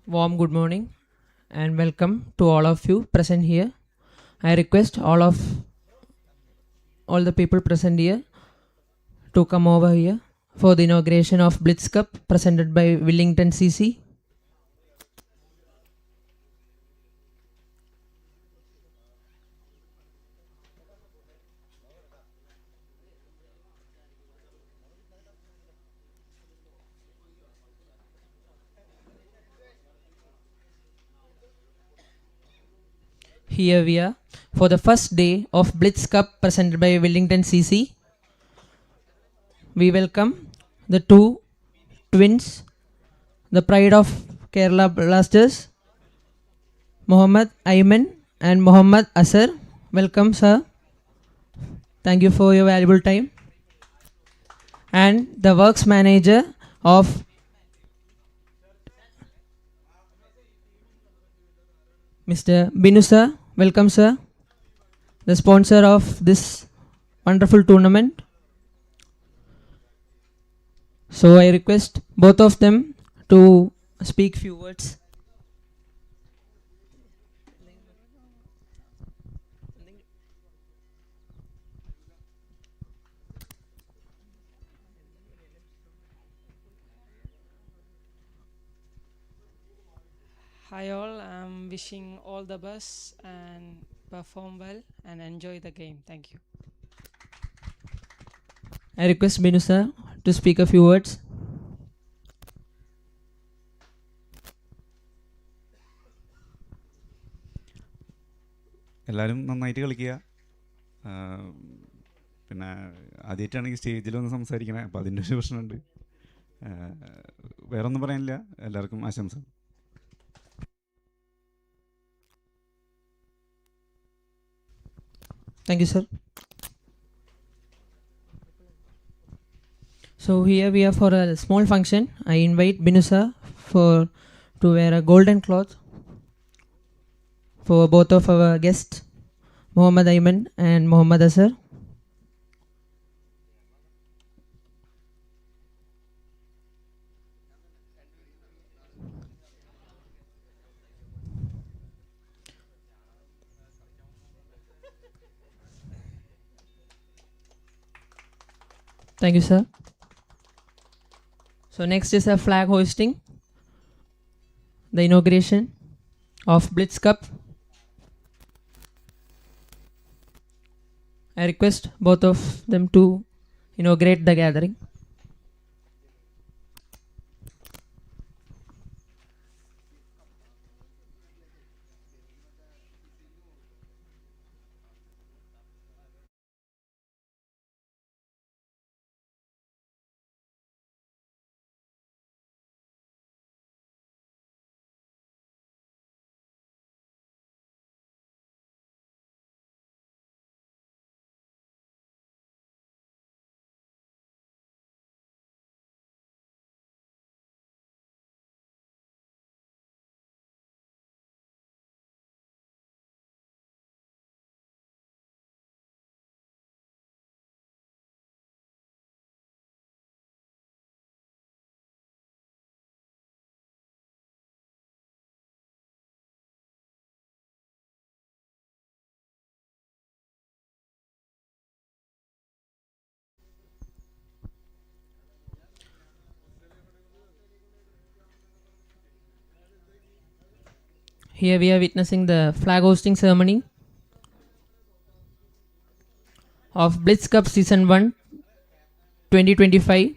Warm good morning and welcome to all of you present here. I request all the people present here to come over here for the inauguration of BLITZ Cup presented by Wellington CC. Here we are for the first day of BLITZ Cup presented by Wellington CC. We welcome the two twins, the pride of Kerala Blasters, Mohammad Ayman and Mohammad Asar. Welcome, sir. Thank you for your valuable time. And the works manager of Mr. Binu sir. Welcome, sir. The sponsor of this wonderful tournament. So I request both of them to speak few words. Hi all, I'm wishing all the best and perform well and enjoy the game. Thank you. I request Binu sir to speak a few words. എല്ലാവരും നന്നായിട്ട് കളിക്കുക. പിന്നെ ആദ്യമായിട്ടാണ് ഈ സ്റ്റേജിലൊന്ന് സംസാരിക്കണേ, അപ്പോൾ അതിൻ്റെ ഒരു പ്രശ്നമുണ്ട്. വേറൊന്നും പറയാനില്ല. എല്ലാവർക്കും ആശംസ. Thank you, sir. So here we are for a small function. I invite Binu sir to wear a golden cloth for both of our guests, Mohammad Ayman and Mohammad Asar. Thank you, sir. So next is a flag hoisting, the inauguration of BLITZ Cup. I request both of them to inaugurate the gathering. Here we are witnessing the flag hosting ceremony of BLITZ Cup Season 1 2025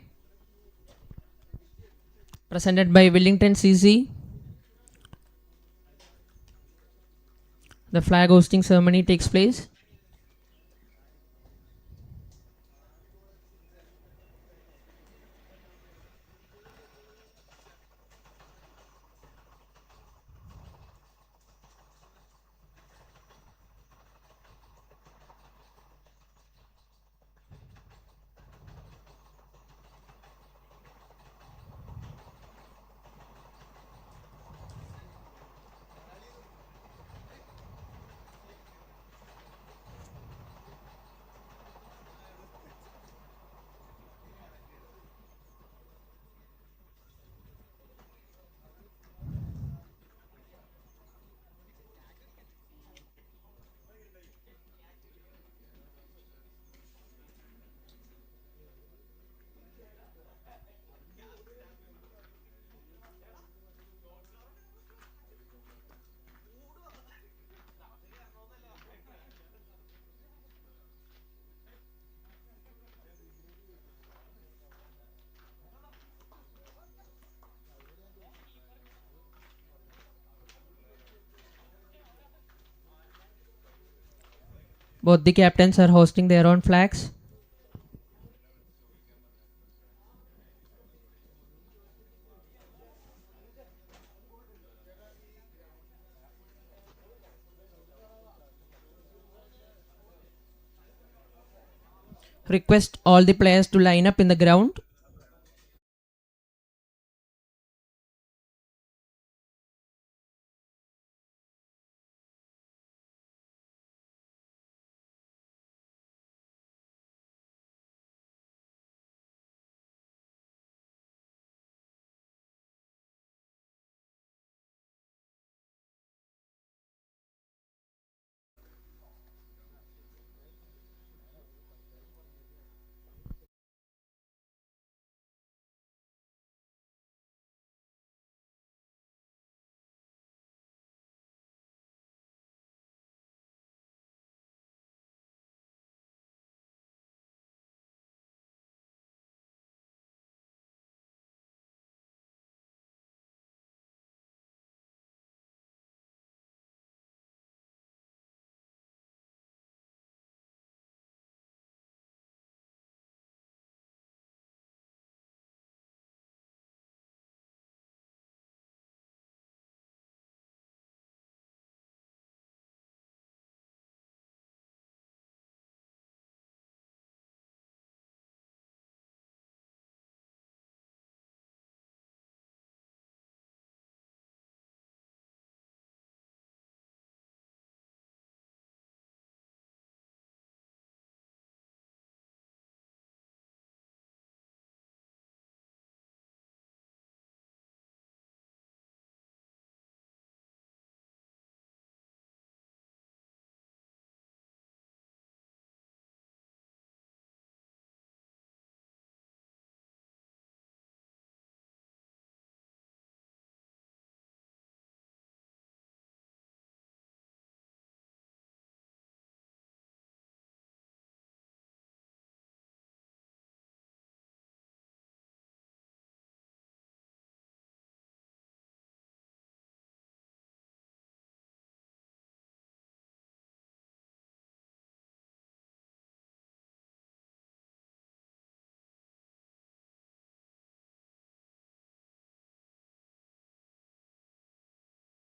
presented by Wellington CC. The flag hosting ceremony takes place. Both the captains are hosting their own flags. Request all the players to line up in the ground.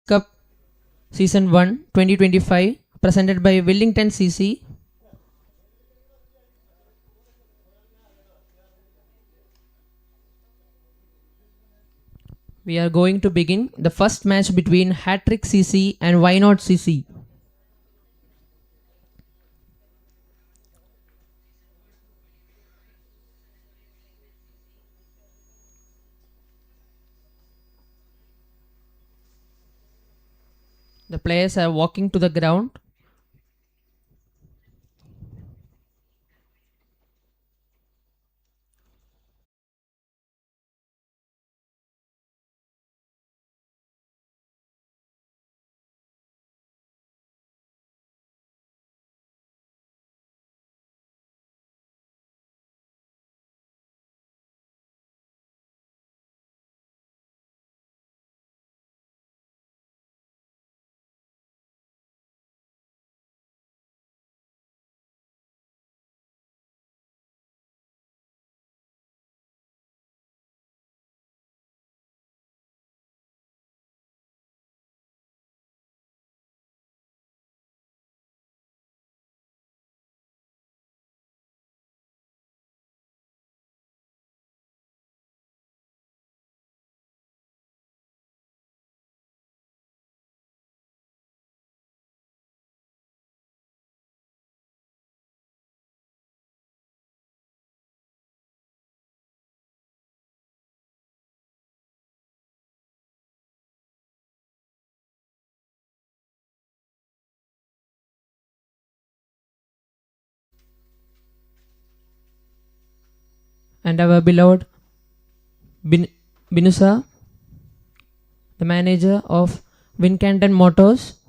Cup Season 1 2025 presented by Wellington CC. We are going to begin the first match between Hatrick CC and Why Not CC. The players are walking to the ground. And our beloved Binusa, the manager of Wincanton Motors,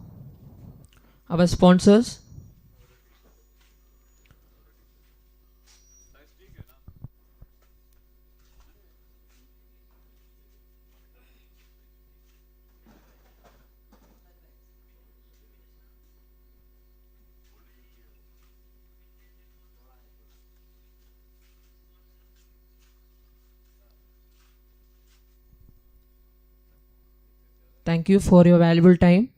our sponsors. Thank you for your valuable time.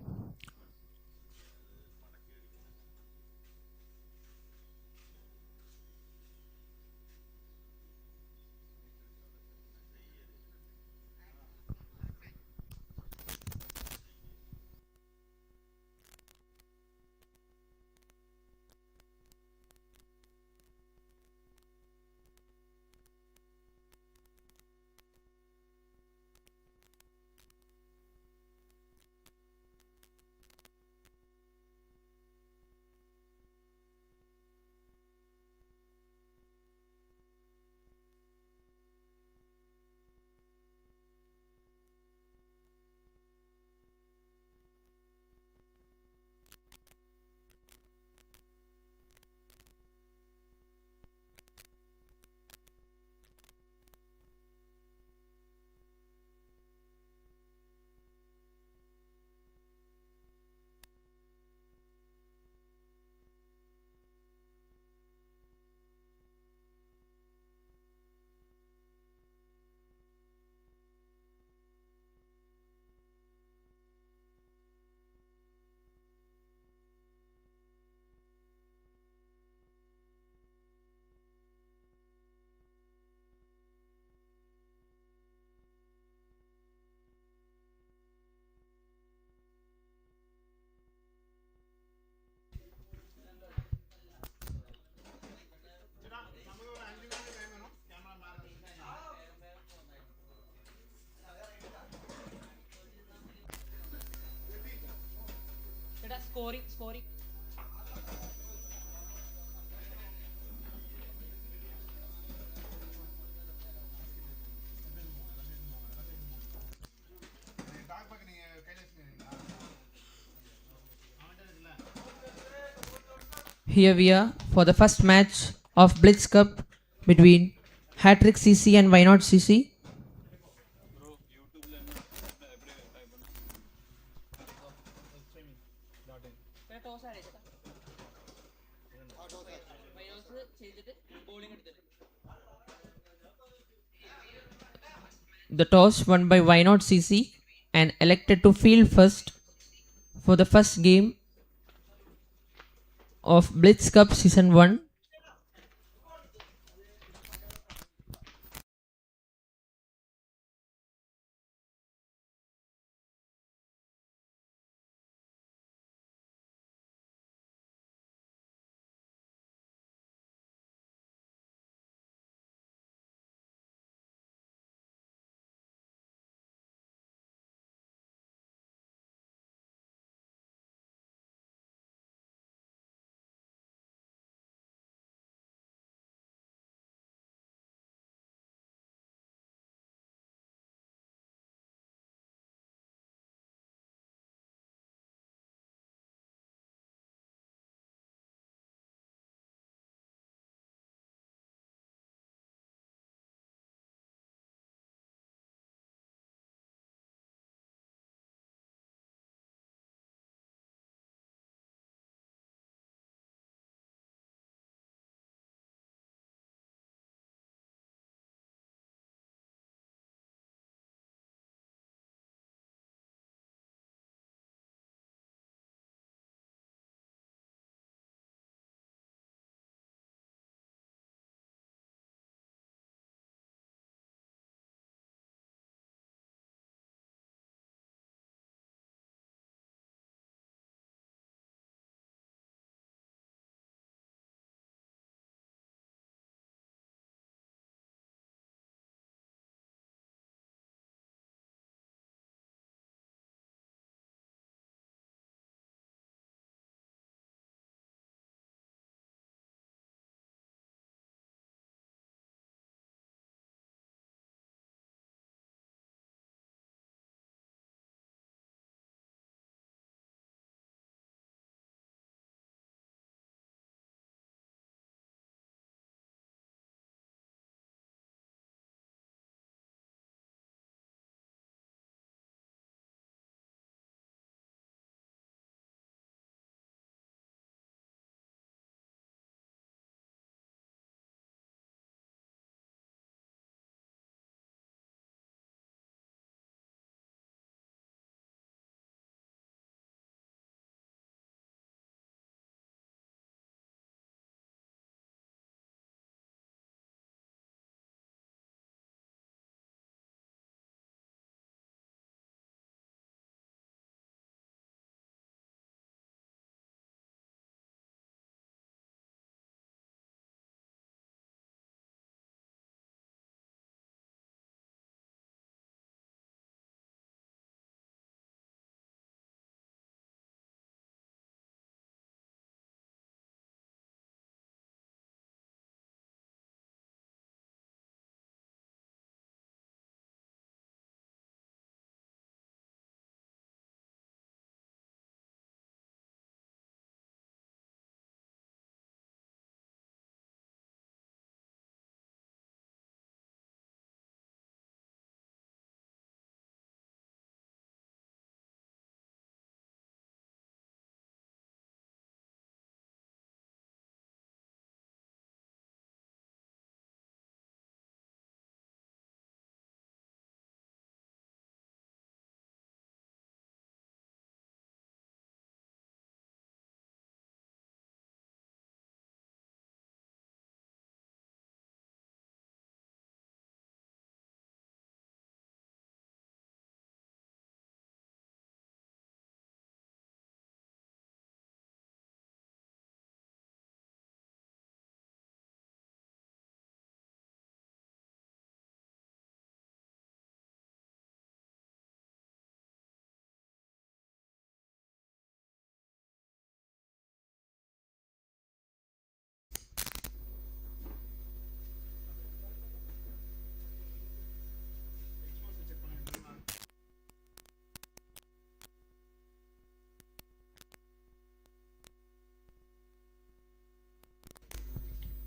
Scoring. Here we are for the first match of Blitz Cup between Hatrick CC and Why Not CC. The toss won by Why Not CC and elected to field first for the first game of Blitz Cup Season 1.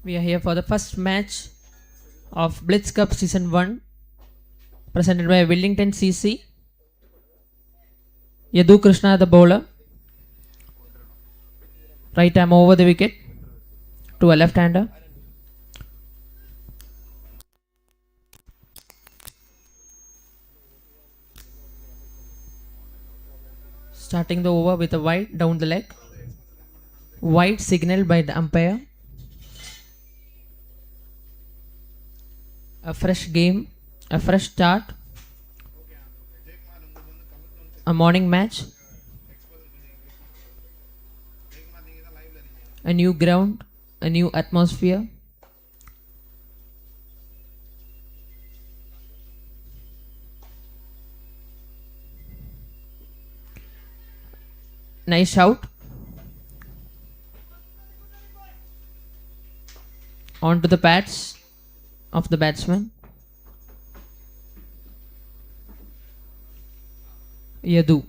We are here for the first match of BLITZ Cup Season 1 presented by Wellington CC. Yadu Krishna the bowler. Right arm over the wicket to a left-hander. Starting the over with a wide down the leg. Wide signal by the umpire. A fresh game, a fresh start. A morning match. A new ground, a new atmosphere. Nice shout. Onto the pads of the batsman. Yadu.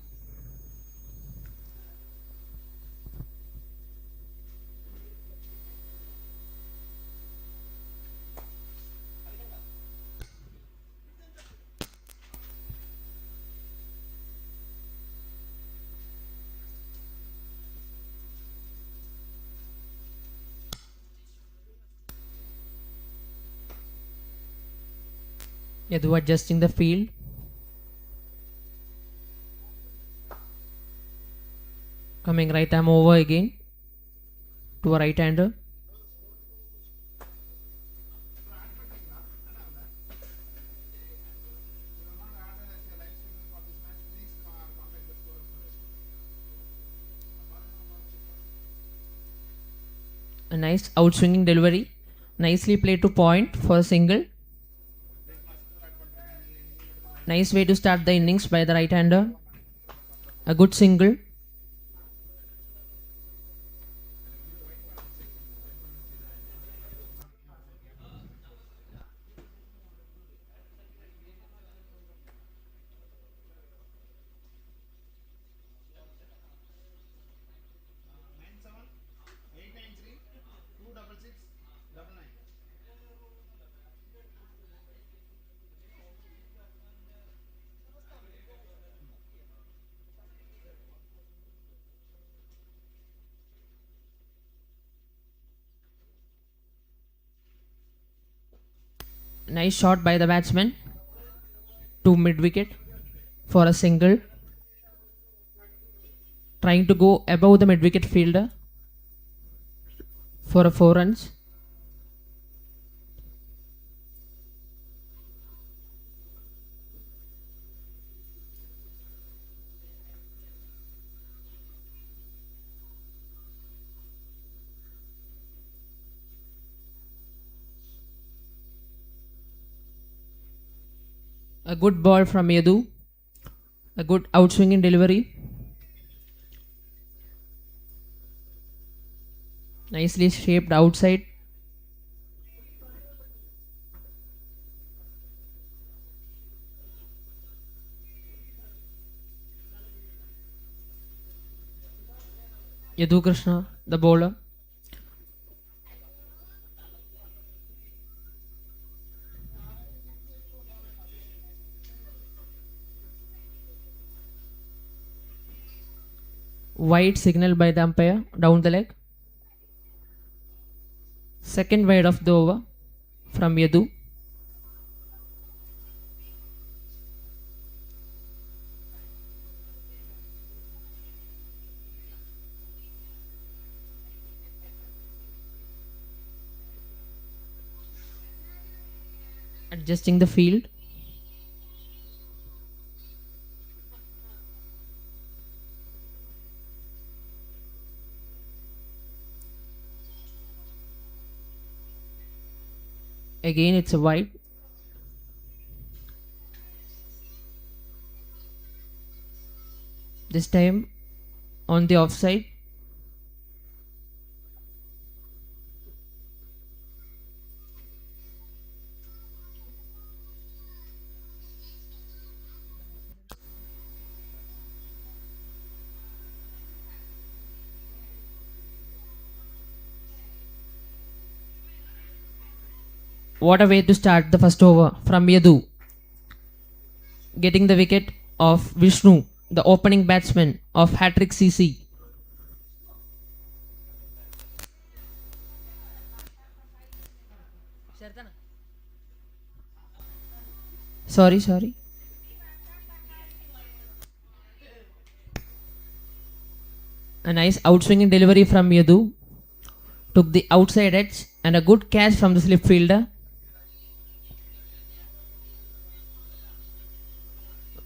Yadu adjusting the field. Coming right arm over again to a right-hander. A nice outswinging delivery. Nicely played to point for a single. Nice way to start the innings by the right-hander. A good single. Nice shot by the batsman to mid-wicket for a single. Trying to go above the mid-wicket fielder for a 4 runs. A good ball from Yadu. A good outswinging delivery. Nicely shaped outside. Yadu Krishna, the bowler. Wide signal by the umpire down the leg. Second wide of the over from Yadu. Adjusting the field. Again it's a wide. This time on the offside. What a way to start the first over from Yadu. Getting the wicket of Vishnu, the opening batsman of Hatrick CC. Sorry. A nice outswinging delivery from Yadu. Took the outside edge and a good catch from the slip fielder.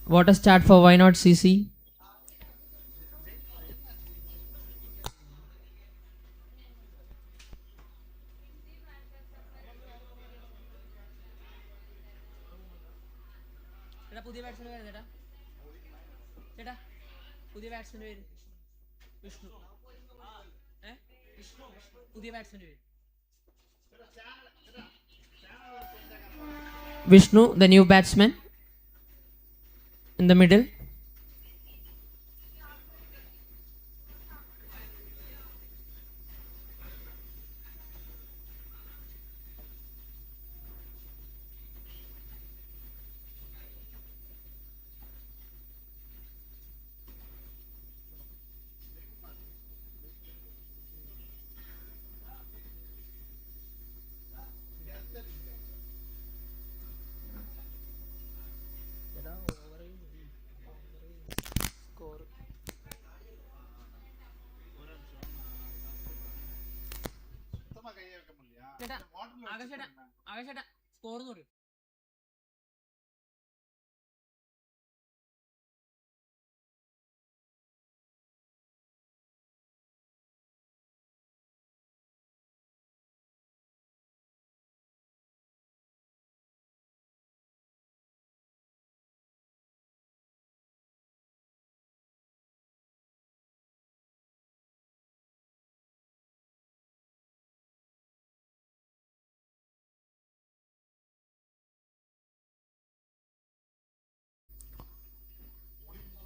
What a start for Why Not CC. Vishnu, the new batsman, in the middle.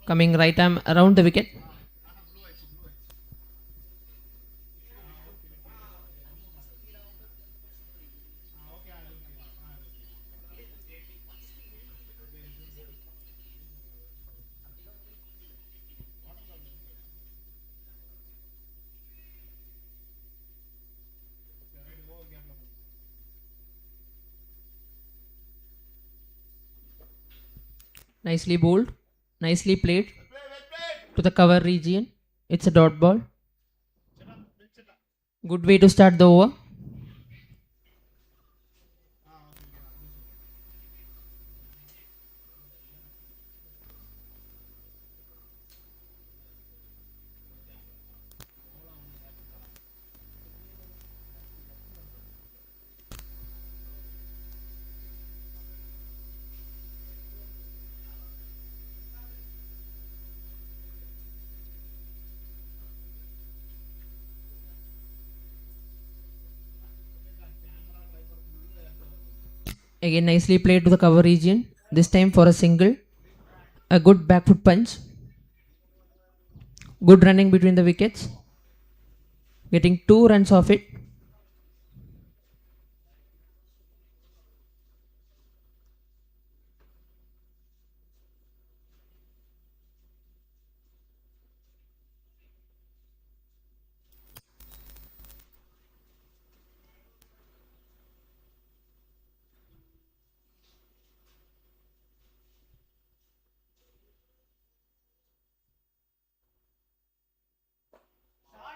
Coming right arm around the wicket. Nicely bowled, nicely played to the cover region. It's a dot ball. Good way to start the over. Again, nicely played to the cover region. This time for a single. A good back foot punch. Good running between the wickets. Getting 2 runs off it.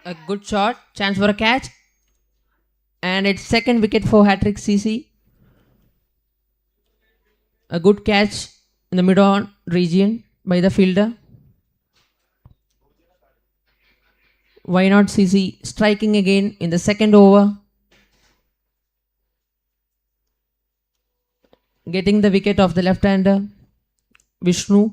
A good shot. Chance for a catch. And it's second wicket for Hatrick CC. A good catch in the mid-on region by the fielder. Why not CC striking again in the second over. Getting the wicket of the left-hander Vishnu.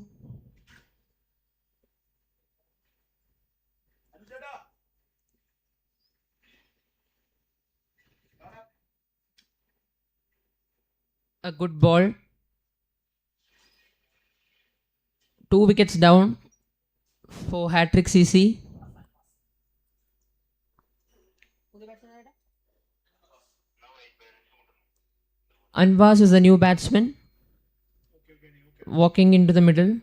A good ball. 2 wickets down for Hatrick CC. Anvas is the new batsman walking into the middle.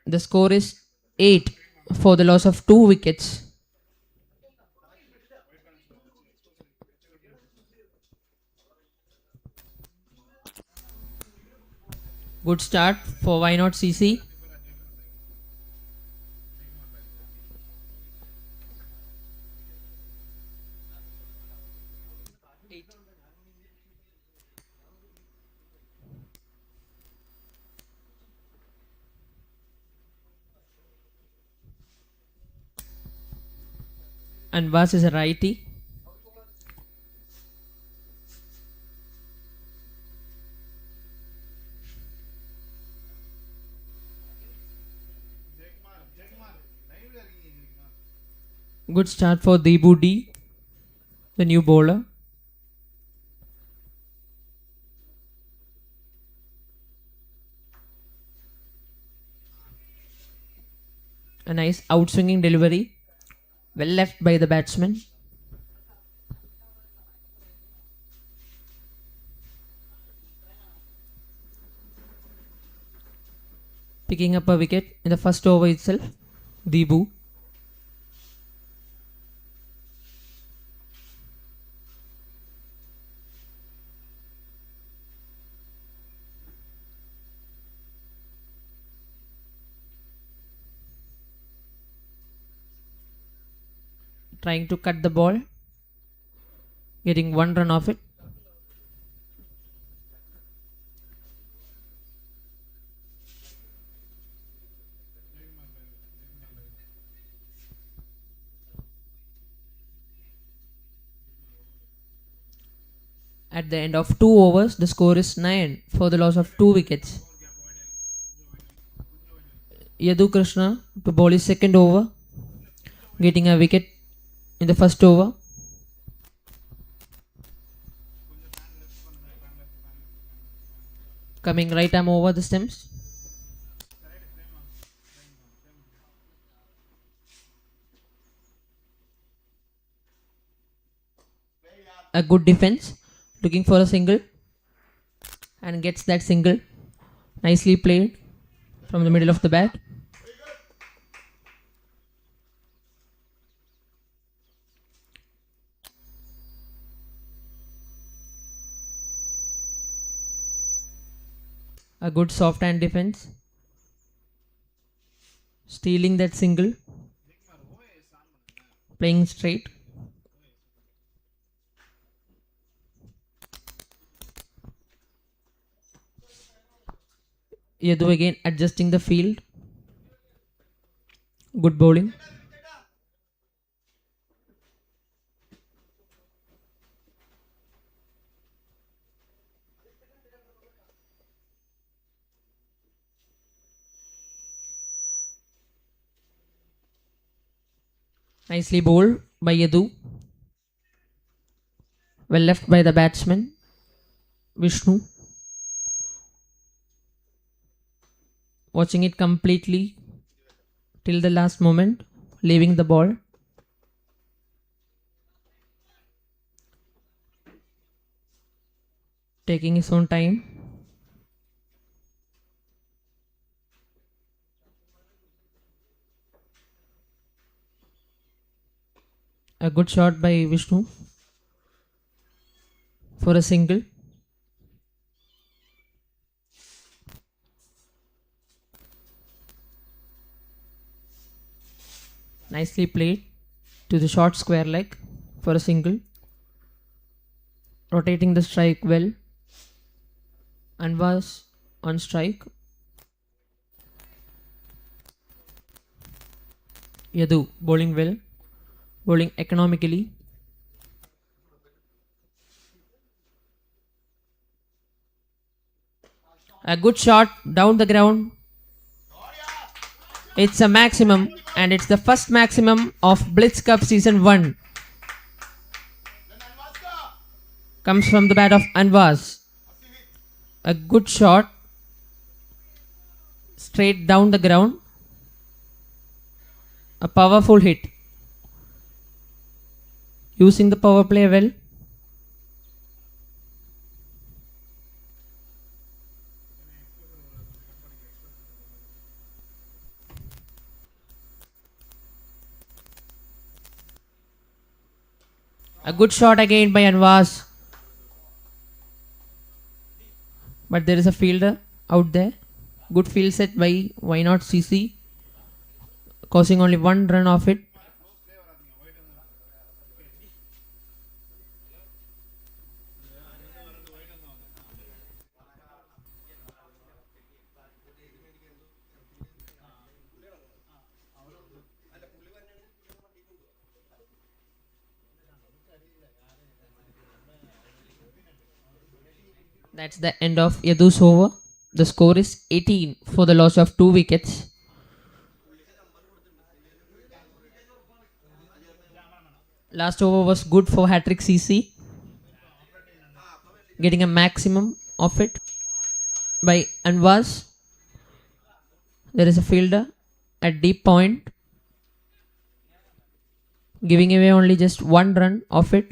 The score is 8 for the loss of 2 wickets. Good start for Why Not CC. Anvas is a righty. Good start for Debu D, the new bowler. A nice outswinging delivery. Well left by the batsman. Picking up a wicket in the first over itself. Debu. Trying to cut the ball. Getting 1 run off it. At the end of 2 overs, the score is 9 for the loss of 2 wickets. Yadu Krishna to bowl his second over, getting a wicket in the first over. Coming right arm over the stumps. A good defense, looking for a single, and gets that single. Nicely played from the middle of the bat. A good soft hand defense, stealing that single, playing straight. Yadu again adjusting the field. Good bowling. Nicely bowled by Yadu. Well left by the batsman, Vishnu. Watching it completely till the last moment, leaving the ball. Taking his own time. A good shot by Vishnu for a single. Nicely played to the short square leg for a single. Rotating the strike well. Anvas on strike. Yadu bowling well. Bowling economically. A good shot down the ground. It's a maximum, and it's the first maximum of BLITZ Cup Season 1. Comes from the bat of Anvas. A good shot. Straight down the ground. A powerful hit. Using the power play well. A good shot again by Anwaz. But there is a fielder out there. Good field set by Why Not CC, causing only one run off it. That's the end of Yadu's over. The score is 18 for the loss of 2 wickets. Last over was good for Hatrick CC, getting a maximum of it by Anwaz. There is a fielder at deep point, giving away only just one run of it.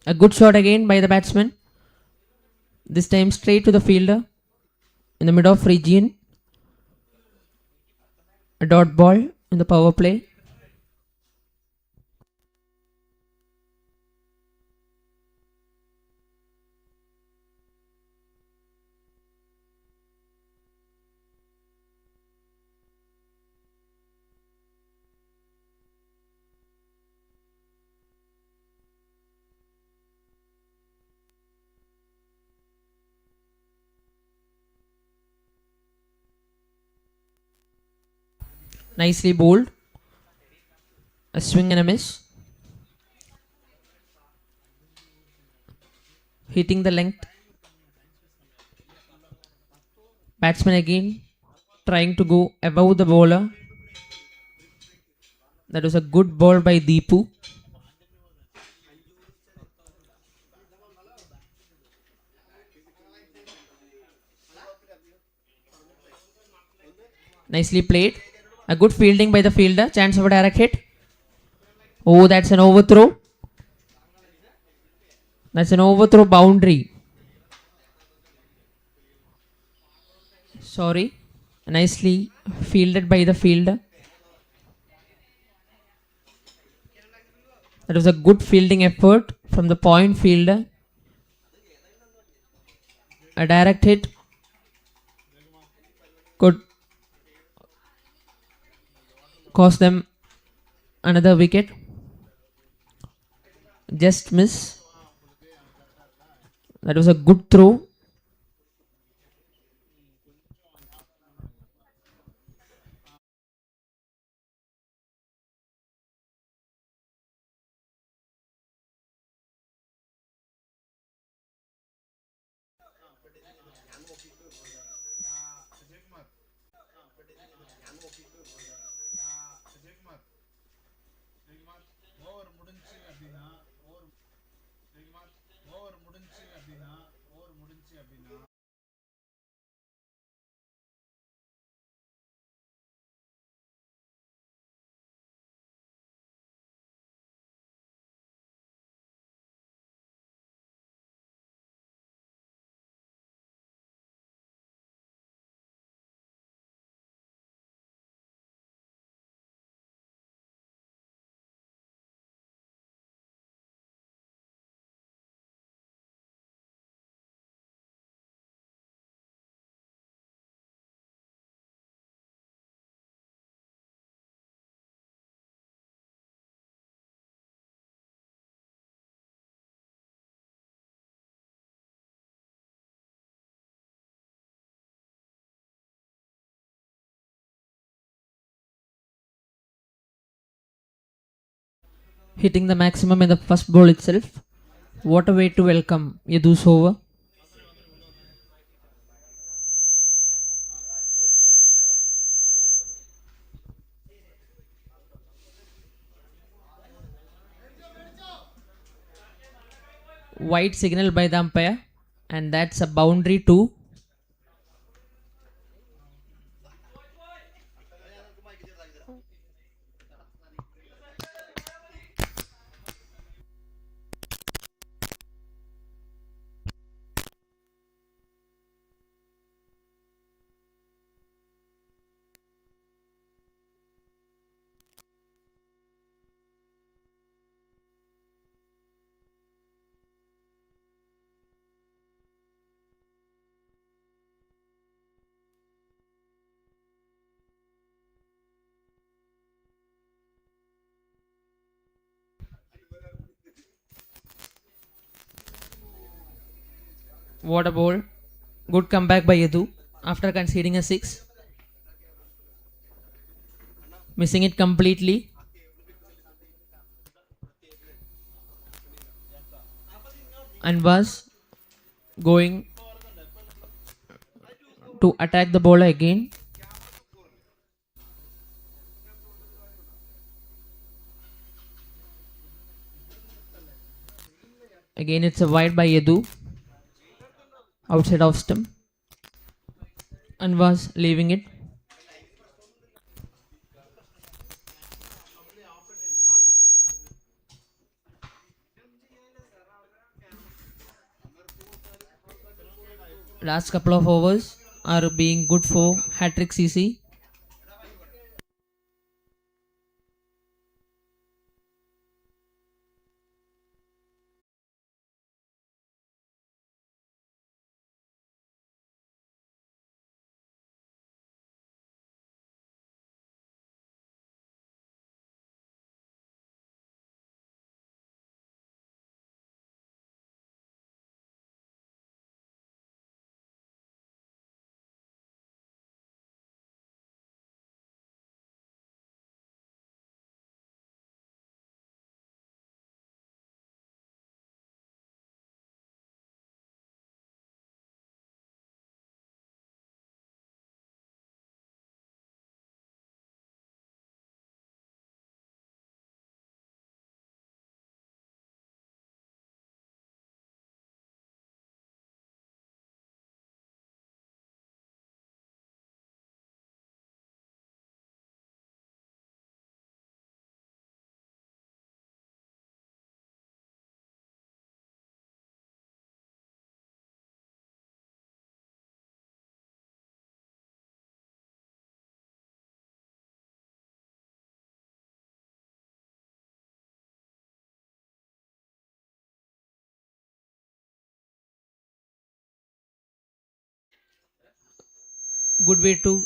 A good shot again by the batsman. This time straight to the fielder in the mid off region. A dot ball in the power play. Nicely bowled. A swing and a miss. Hitting the length. Batsman again trying to go above the bowler. That was a good ball by Deepu. Nicely played. A good fielding by the fielder. Chance of a direct hit. Oh, that's an overthrow. That's an overthrow boundary. Sorry. Nicely fielded by the fielder. That was a good fielding effort from the point fielder. A direct hit could cost them another wicket. Just miss. That was a good throw. Hitting the maximum in the first ball itself. What a way to welcome Yadu's over. white signal by the umpire, and that's a boundary too. What a ball. Good comeback by Yadu after conceding a 6. Missing it completely. And was going to attack the bowler again. Again, it's a wide by Yadu. Outside off stump. And was leaving it. Last couple of overs are being good for Hatrick CC. Good way to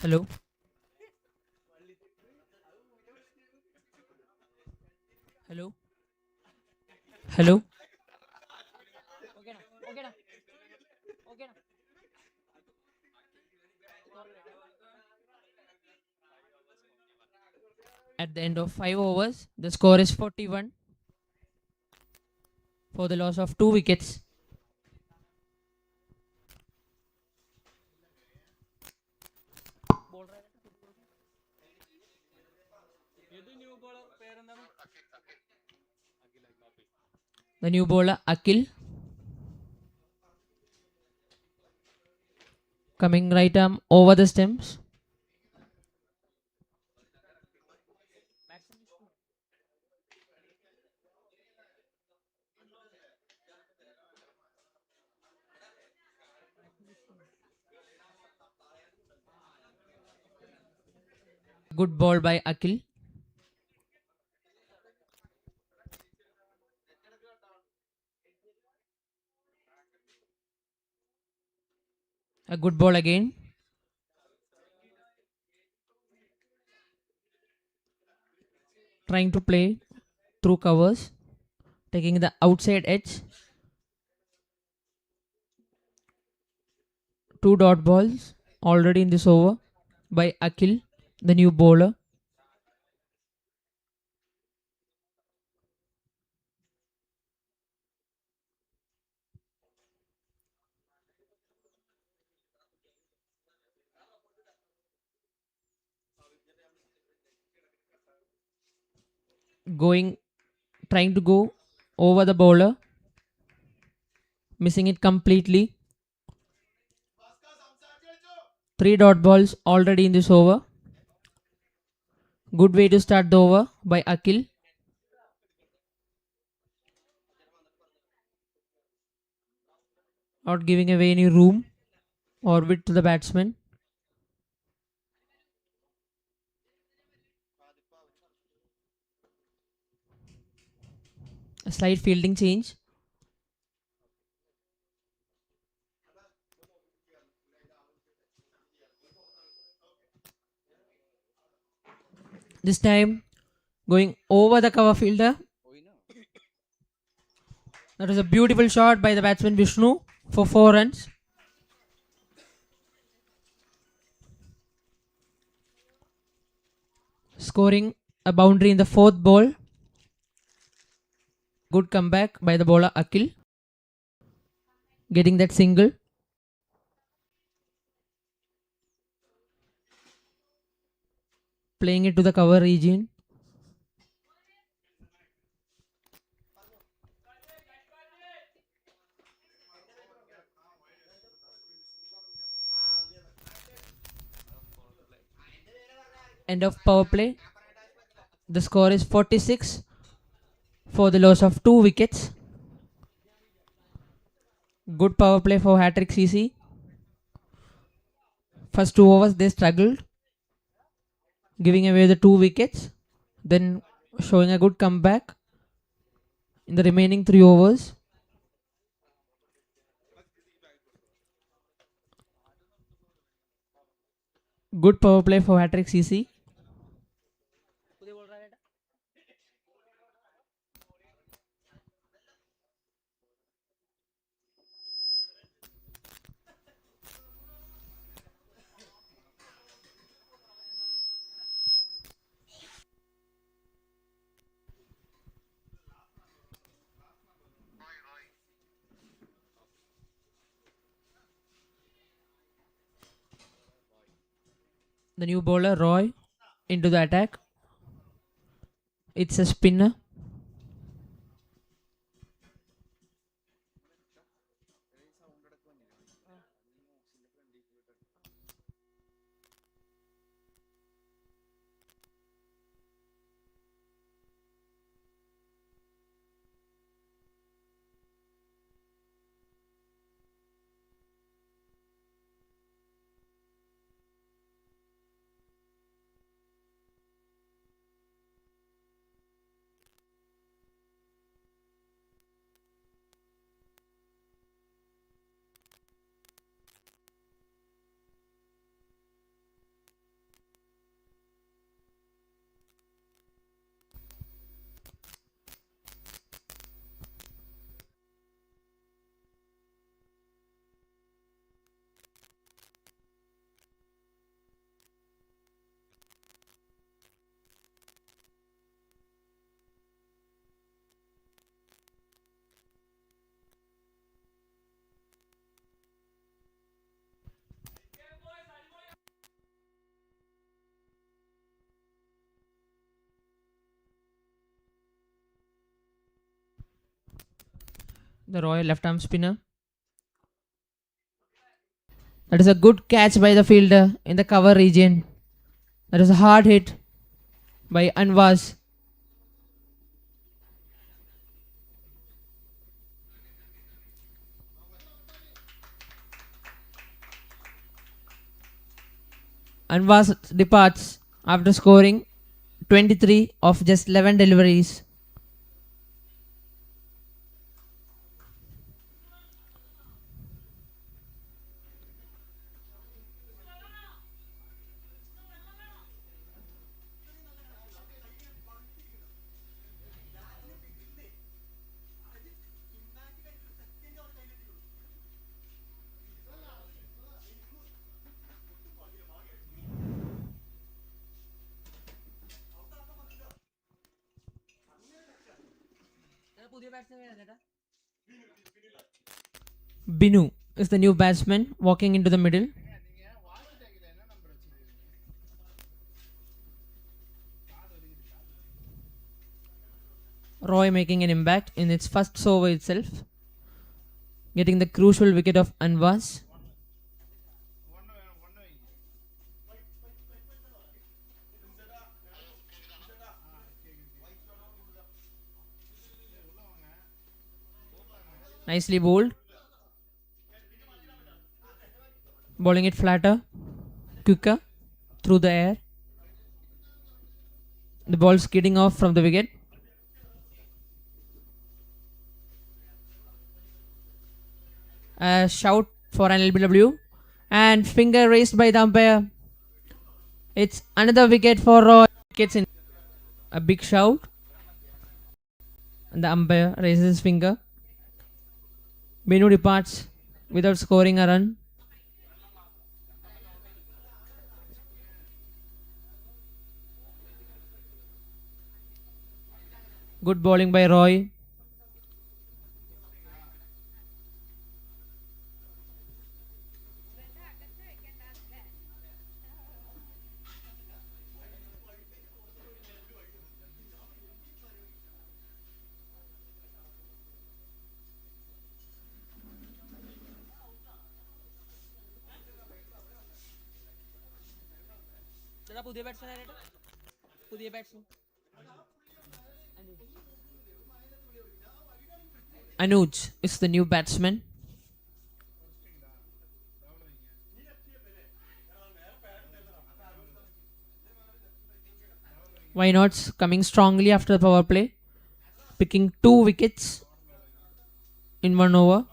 hello. Hello. Hello. At the end of 5 overs, the score is 41 for the loss of 2 wickets. The new bowler Akil coming right arm over the stumps. Good ball by Akil. A good ball again. Trying to play through covers. Taking the outside edge. Two dot balls already in this over by Akhil, the new bowler. Trying to go over the bowler, missing it completely. Three dot balls already in this over. Good way to start the over by Akhil. Not giving away any room or width to the batsman. A slight fielding change. This time going over the cover fielder. That was a beautiful shot by the batsman Vishnu for 4 runs. Scoring a boundary in the fourth ball. Good comeback by the bowler Akhil. Getting that single. Playing it to the cover region. End of power play. The score is 46 for the loss of 2 wickets. Good power play for Hatrick CC. First 2 overs they struggled, giving away the 2 wickets, then showing a good comeback in the remaining 3 overs. Good power play for Hatrick CC. The new bowler Roy into the attack. It's a spinner. The Roy left arm spinner. That is a good catch by the fielder in the cover region. That is a hard hit by Anwaz. Anwaz departs after scoring 23 of just 11 deliveries. Binu is the new batsman walking into the middle. Roy making an impact in its first over itself, getting the crucial wicket of Anwas. Nicely bowled. Bowling it flatter, quicker, through the air. The ball skidding off from the wicket. A shout for an LBW and finger raised by the umpire. It's another wicket for Roy. Gets in. A big shout. And the umpire raises his finger. Binu departs without scoring a run. Good bowling by Roy. Anuj is the new batsman. Why not coming strongly after the power play, picking 2 wickets in 1 over.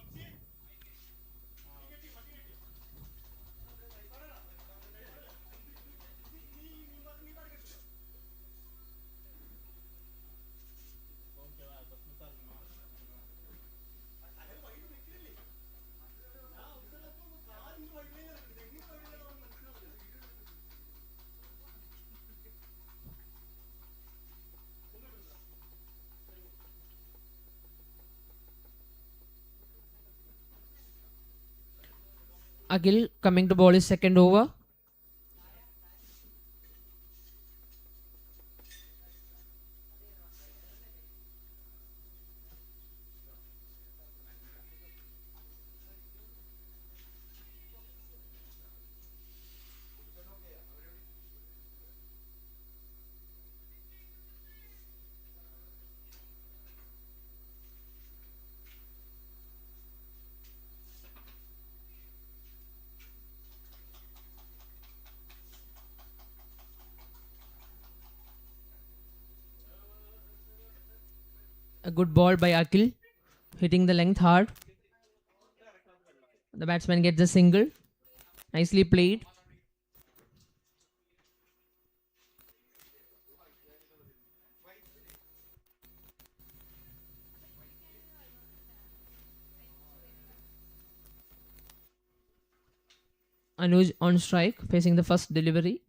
Akhil coming to bowl his second over. A good ball by Akhil, hitting the length hard. The batsman gets a single. Nicely played. Anuj on strike, facing the first delivery.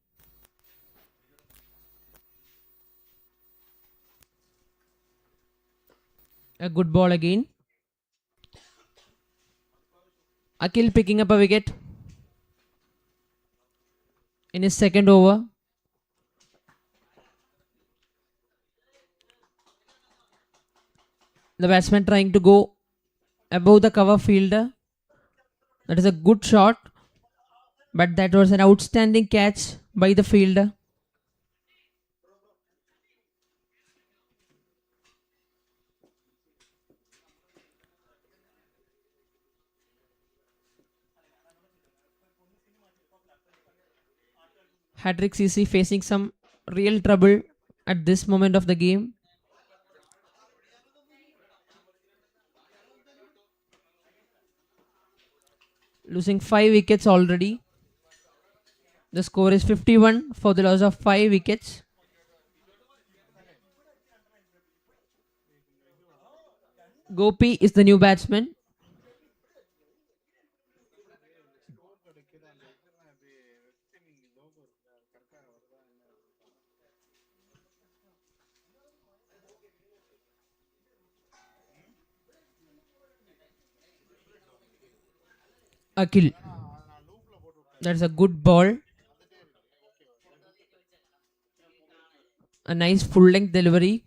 A good ball again. Akhil picking up a wicket in his second over. The batsman trying to go above the cover fielder. That is a good shot, but that was an outstanding catch by the fielder. Hatrick CC facing some real trouble at this moment of the game. Losing 5 wickets already. The score is 51 for the loss of 5 wickets. Gopi is the new batsman. Akil. That's a good ball. A nice full length delivery.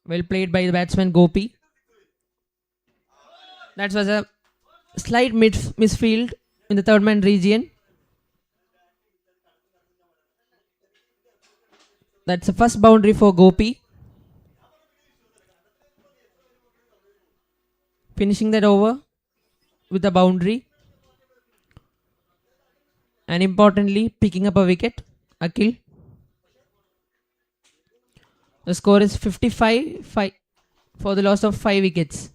Well played by the batsman Gopi. That was a slight misfield in the third man region. That's the first boundary for Gopi. Finishing that over with a boundary. And importantly, picking up a wicket. Akil. The score is 55 for the loss of 5 wickets.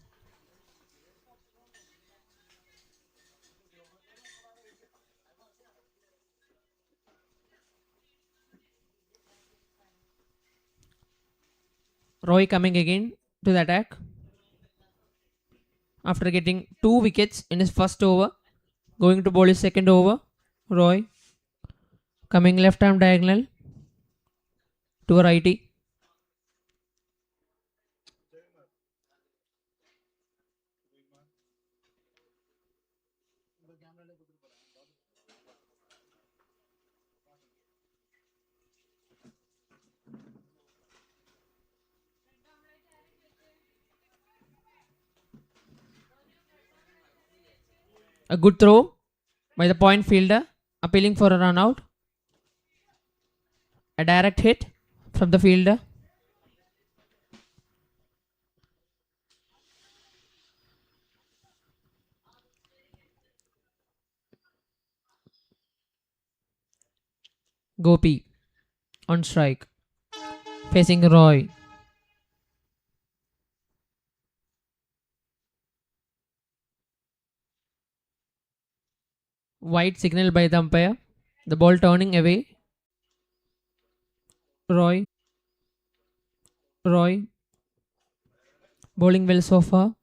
Roy coming again to the attack after getting 2 wickets in his first over. Going to bowl his second over. Roy coming left arm diagonal to a righty. A good throw by the point fielder, appealing for a run out. A direct hit from the fielder. Gopi on strike, facing Roy. White signal by the umpire. The ball turning away. Roy bowling well so far.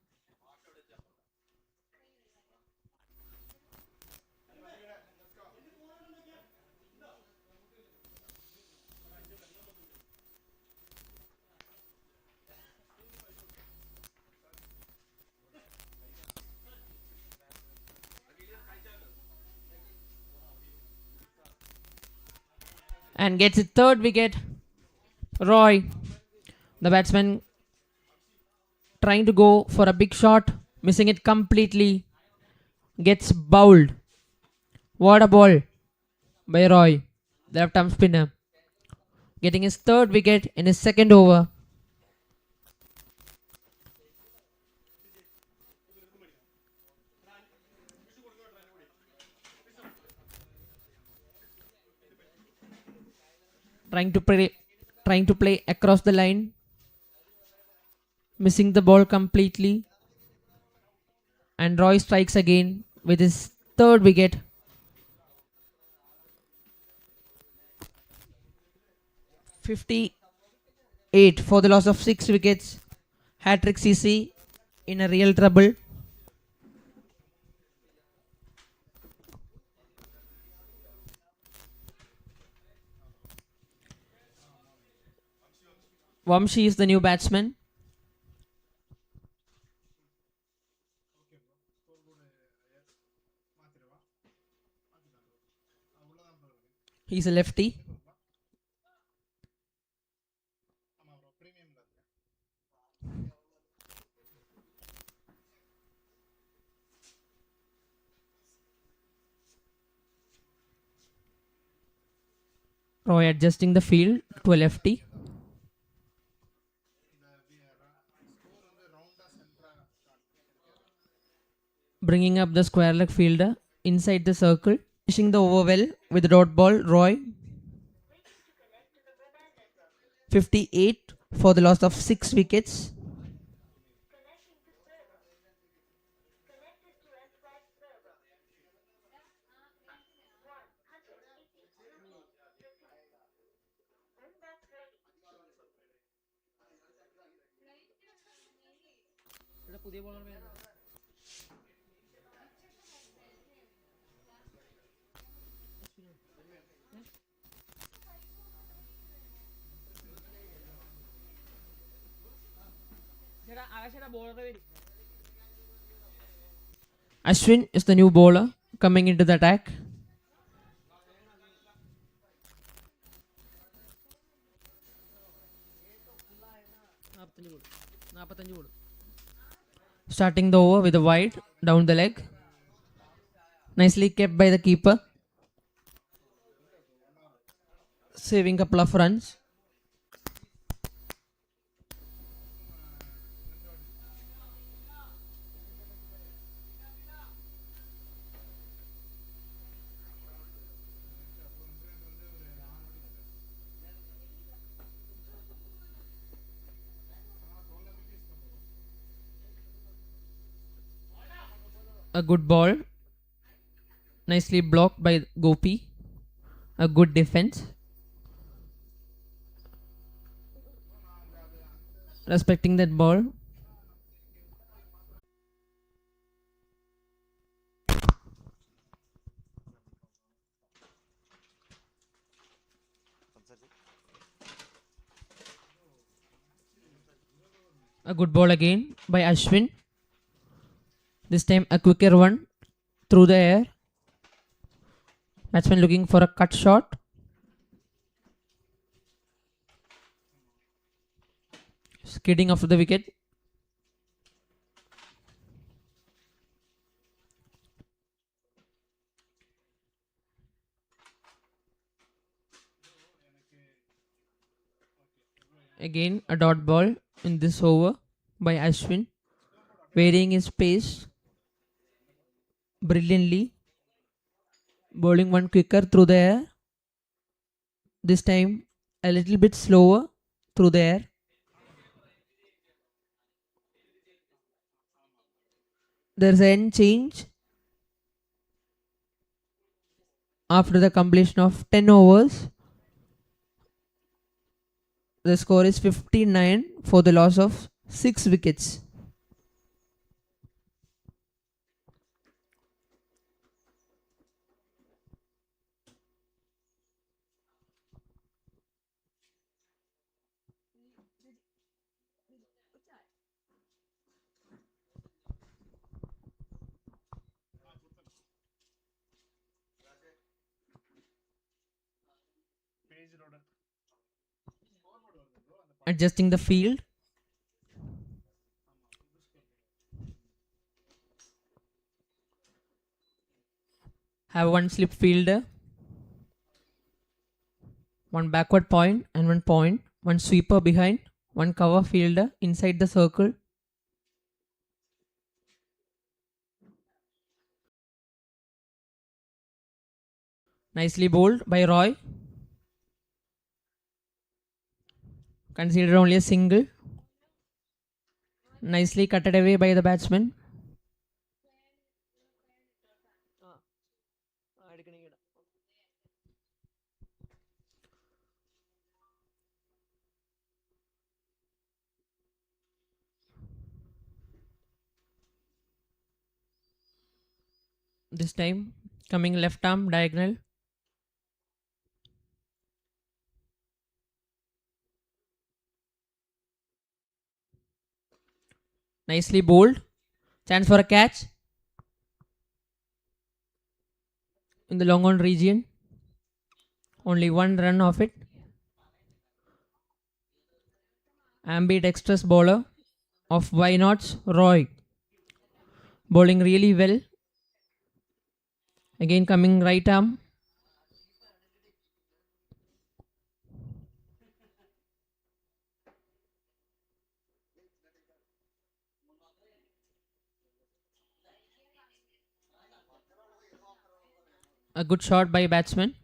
And gets his third wicket. Roy, the batsman, trying to go for a big shot, missing it completely. Gets bowled. What a ball by Roy, the left arm spinner. Getting his third wicket in his second over. Trying to play across the line, missing the ball completely. And Roy strikes again with his third wicket. "58" for the loss of 6 wickets. Hatrick CC in a real trouble. Vamshi is the new batsman. He's a lefty. Roy adjusting the field to a lefty. Bringing up the square leg fielder inside the circle. Finishing the over well with the dot ball. Roy. 58 for the loss of 6 wickets. Ashwin is the new bowler coming into the attack. Starting the over with a wide down the leg. Nicely kept by the keeper. Saving a couple of runs. A good ball. Nicely blocked by Gopi. A good defense. Respecting that ball. A good ball again by Ashwin. This time a quicker one through the air. Batsman looking for a cut shot. Skidding off the wicket. Again a dot ball in this over by Ashwin. Varying his pace brilliantly. Bowling one quicker through the air. This time a little bit slower through the air. There's an end change after the completion of 10 overs. The score is 59 for the loss of 6 wickets. Adjusting the field. Have one slip fielder, one backward point and one point, one sweeper behind, one cover fielder inside the circle. Nicely bowled by Roy. Considered only a single. Nicely cutted away by the batsman. This time coming left arm diagonal. Nicely bowled. Chance for a catch in the long on region. Only one run of it. Ambidextrous bowler of Why Not's Roy. Bowling really well. Again coming right arm. A good shot by batsman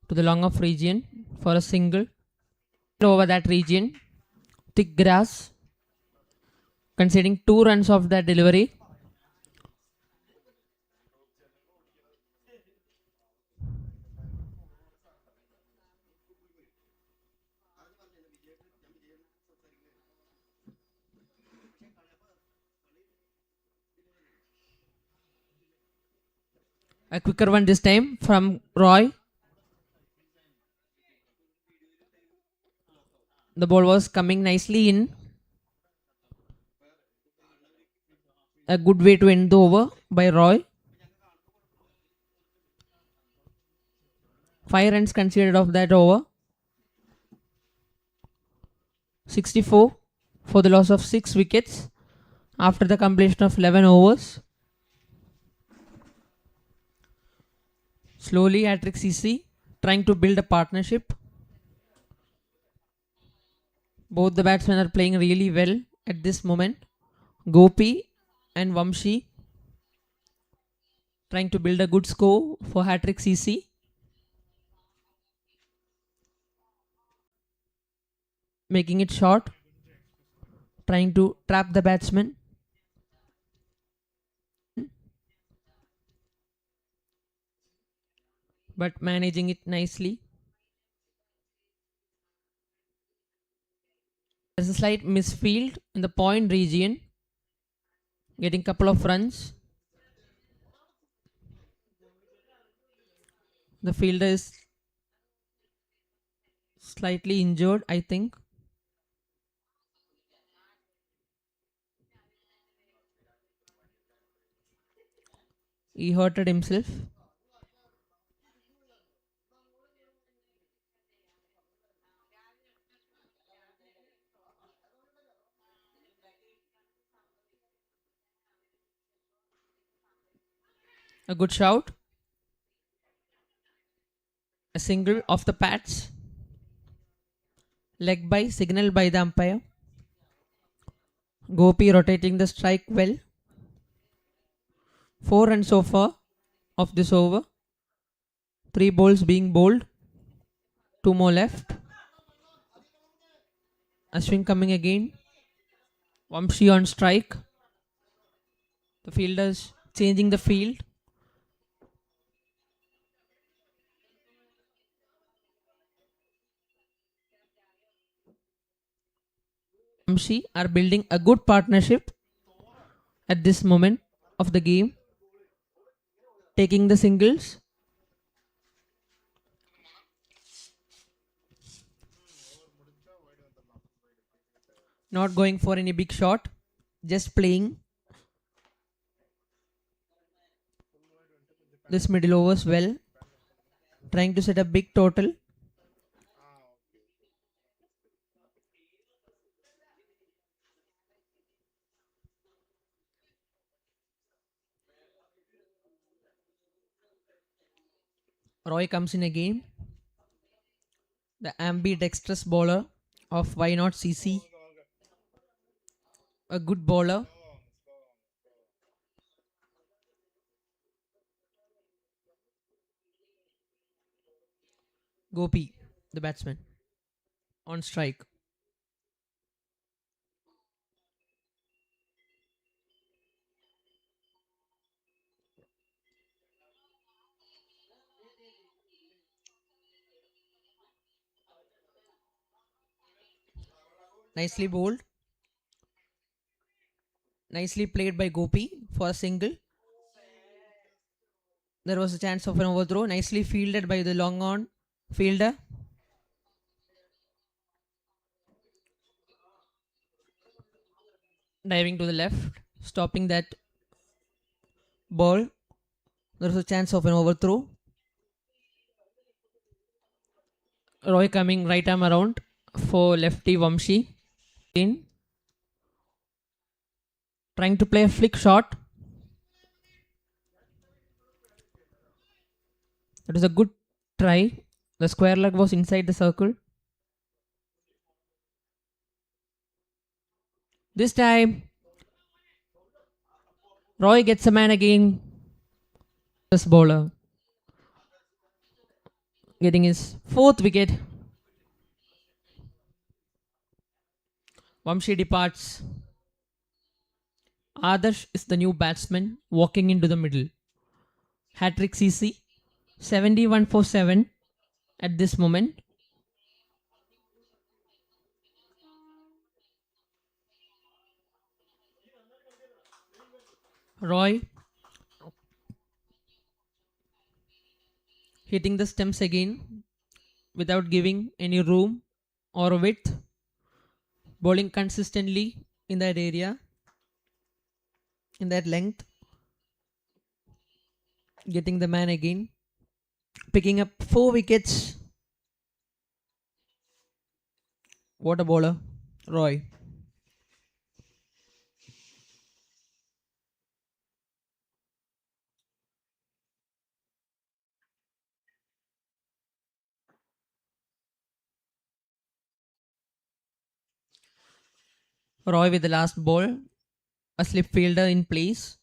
to the long off region for a single. Over that region. Thick grass. Conceding 2 runs of that delivery. A quicker one this time from Roy. The ball was coming nicely in. A good way to end the over by Roy. 5 runs conceded of that over. 64 for the loss of 6 wickets after the completion of 11 overs. Slowly, Hatrick CC trying to build a partnership. Both the batsmen are playing really well at this moment. Gopi and Vamshi trying to build a good score for Hatrick CC. Making it short. Trying to trap the batsman. But managing it nicely. There's a slight misfield in the point region. Getting couple of runs. The fielder is slightly injured, I think. He hurted himself. A good shout. A single off the pads. Leg by, signal by the umpire. Gopi rotating the strike well. 4 runs so far of this over. 3 balls being bowled. 2 more left. A swing coming again. Vamshi on strike. The fielders changing the field. Vamshi are building a good partnership at this moment of the game. Taking the singles. Not going for any big shot. Just playing this middle overs well. Trying to set a big total. Roy comes in again. The ambidextrous bowler of Why Not CC. A good bowler. Gopi, the batsman, on strike. Nicely bowled. Nicely played by Gopi for a single. There was a chance of an overthrow. Nicely fielded by the long on fielder. Diving to the left, stopping that ball. There was a chance of an overthrow. Roy coming right arm around for lefty Vamshi. In. Trying to play a flick shot. It was a good try. The square leg was inside the circle. This time, Roy gets a man again. This bowler getting his 4th wicket. Vamshi departs. Adarsh is the new batsman walking into the middle. Hatrick CC 71 for 7 at this moment. Roy hitting the stumps again without giving any room or width, bowling consistently in that area, in that length, getting the man again, picking up 4 wickets. What a bowler, Roy. Roy with the last ball, a slip fielder in place.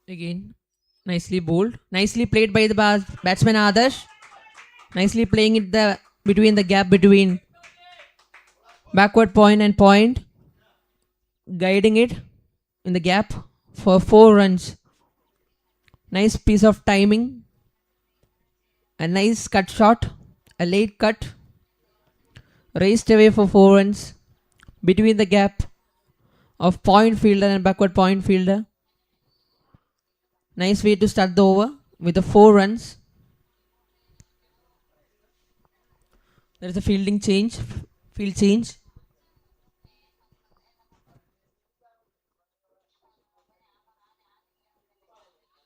Again, nicely bowled. Nicely played by the batsman Adarsh. Nicely playing it between the gap between backward point and point. Guiding it in the gap for 4 runs. Nice piece of timing. A nice cut shot. A late cut. Raced away for 4 runs. Between the gap of point fielder and backward point fielder. Nice way to start the over with the 4 runs. There is a field change.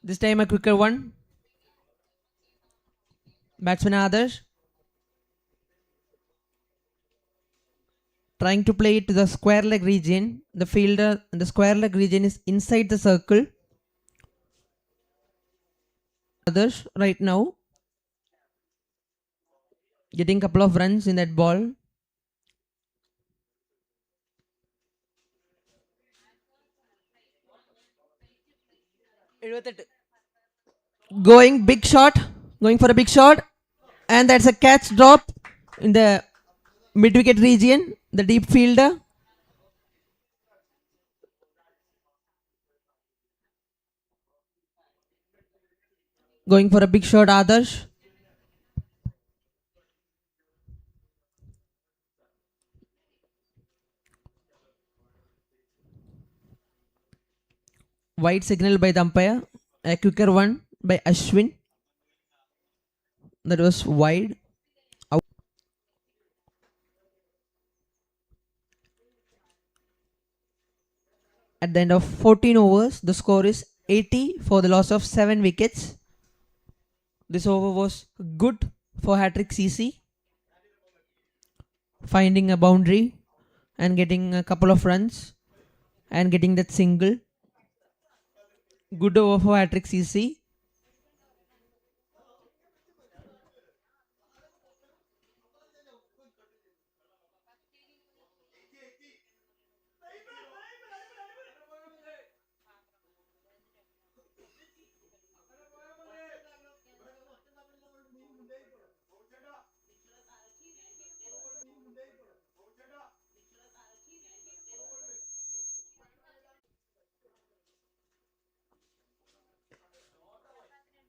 This time a quicker one. Batsman Adarsh trying to play it to the square leg region. The fielder in the square leg region is inside the circle. Adarsh right now getting a couple of runs in that ball. Going for a big shot, and that's a catch drop in the mid wicket region. The deep fielder going for a big shot. Adarsh wide signal by the umpire. A quicker one by Ashwin. That was wide. Out. At the end of 14 overs, the score is 80 for the loss of 7 wickets. This over was good for Hatrick CC, finding a boundary and getting a couple of runs and getting that single. Good over for Hatrick CC.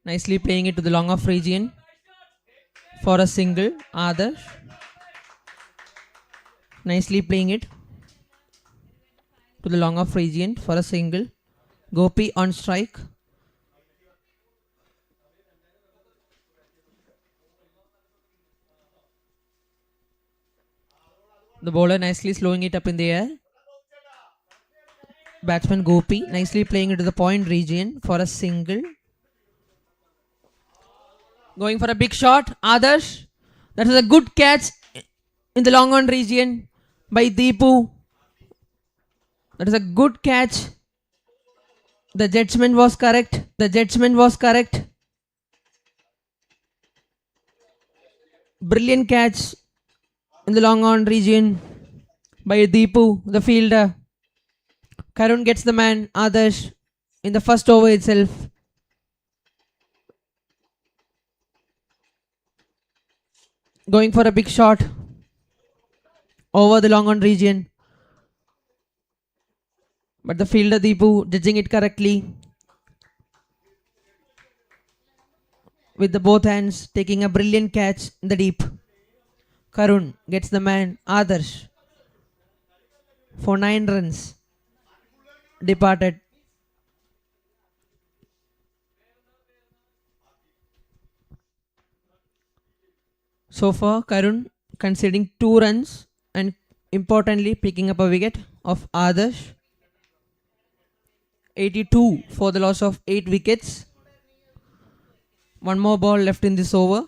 Nicely playing it to the long off region for a single. Adarsh nicely playing it to the long off region for a single. Gopi on strike. The bowler nicely slowing it up in the air. Batsman Gopi nicely playing it to the point region for a single. Going for a big shot. Adarsh. That is a good catch in the long on region by Deepu. That is a good catch. The judgment was correct. Brilliant catch in the long on region by Deepu, the fielder. Karun gets the man, Adarsh, in the first over itself. Going for a big shot over the long on region. But the fielder Deepu judging it correctly. With the both hands taking a brilliant catch in the deep. Karun gets the man Adarsh for 9 runs. Departed. So far, Karun conceding 2 runs and importantly picking up a wicket of Adarsh. 82 for the loss of 8 wickets. One more ball left in this over.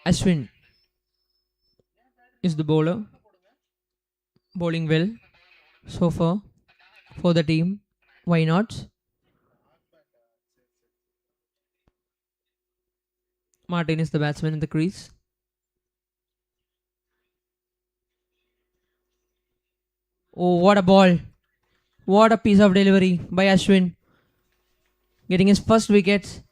Ashwin is the bowler. Bowling well so far for the team. Why not? Martin is the batsman in the crease. Oh, what a ball. What a piece of delivery by Ashwin. Getting his first wickets.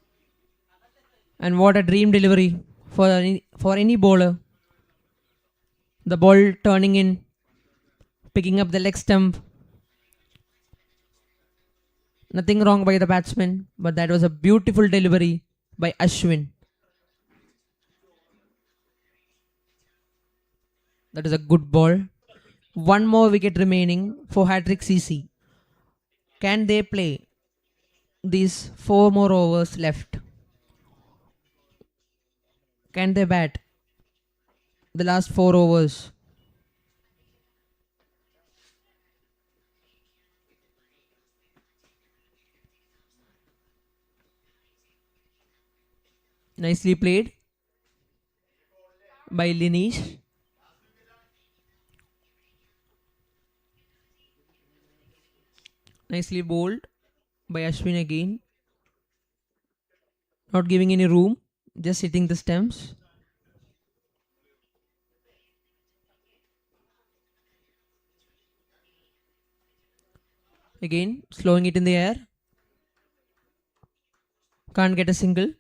And what a dream delivery for any bowler. The ball turning in, picking up the leg stump. Nothing wrong by the batsman, but that was a beautiful delivery by Ashwin. That is a good ball. One more wicket remaining for Hatrick CC. Can they play these 4 more overs left? Can they bat the last 4 overs? Nicely played by Linesh. Nicely bowled by Ashwin again. Not giving any room, just hitting the stumps. Again, slowing it in the air. Can't get a single.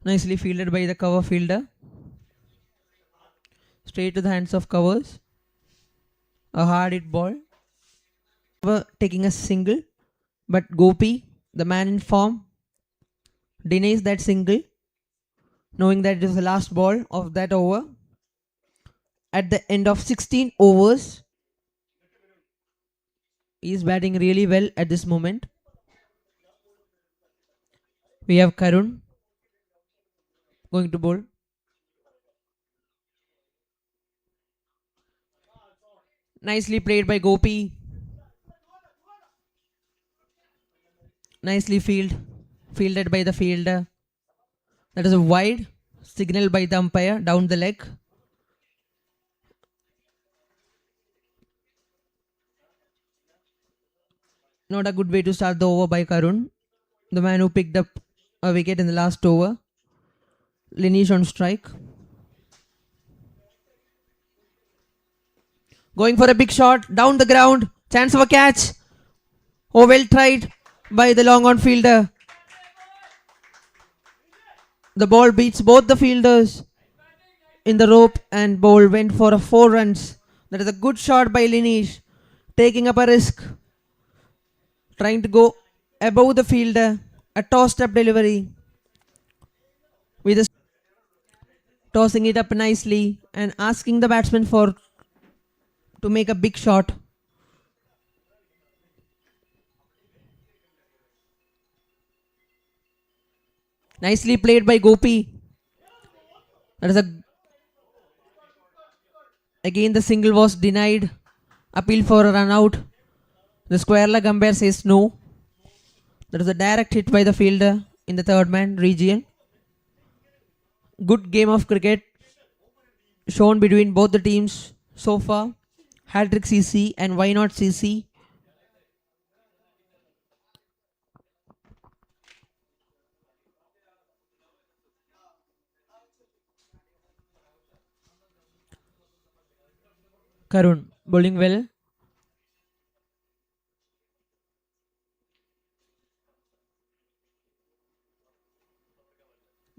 Nicely fielded by the cover fielder. Straight to the hands of covers. A hard hit ball. Taking a single. But Gopi, the man in form, denies that single, knowing that it is the last ball of that over. At the end of 16 overs, he is batting really well at this moment. We have Karun going to bowl. Nicely played by Gopi. Nicely fielded by the fielder. That is a wide signal by the umpire down the leg. Not a good way to start the over by Karun, the man who picked up a wicket in the last over. Linesh on strike. Going for a big shot down the ground. Chance of a catch. Oh, well tried by the long on fielder. The ball beats both the fielders in the rope and ball went for a 4 runs. That is a good shot by Linesh. Taking up a risk. Trying to go above the fielder. A tossed up delivery. With a tossing it up nicely and asking the batsman to make a big shot. Nicely played by Gopi. That is again the single was denied. Appeal for a run out. The square leg umpire says no. That is a direct hit by the fielder in the third man region. Good game of cricket shown between both the teams so far. Hatrick CC and Why Not CC. Karun bowling well.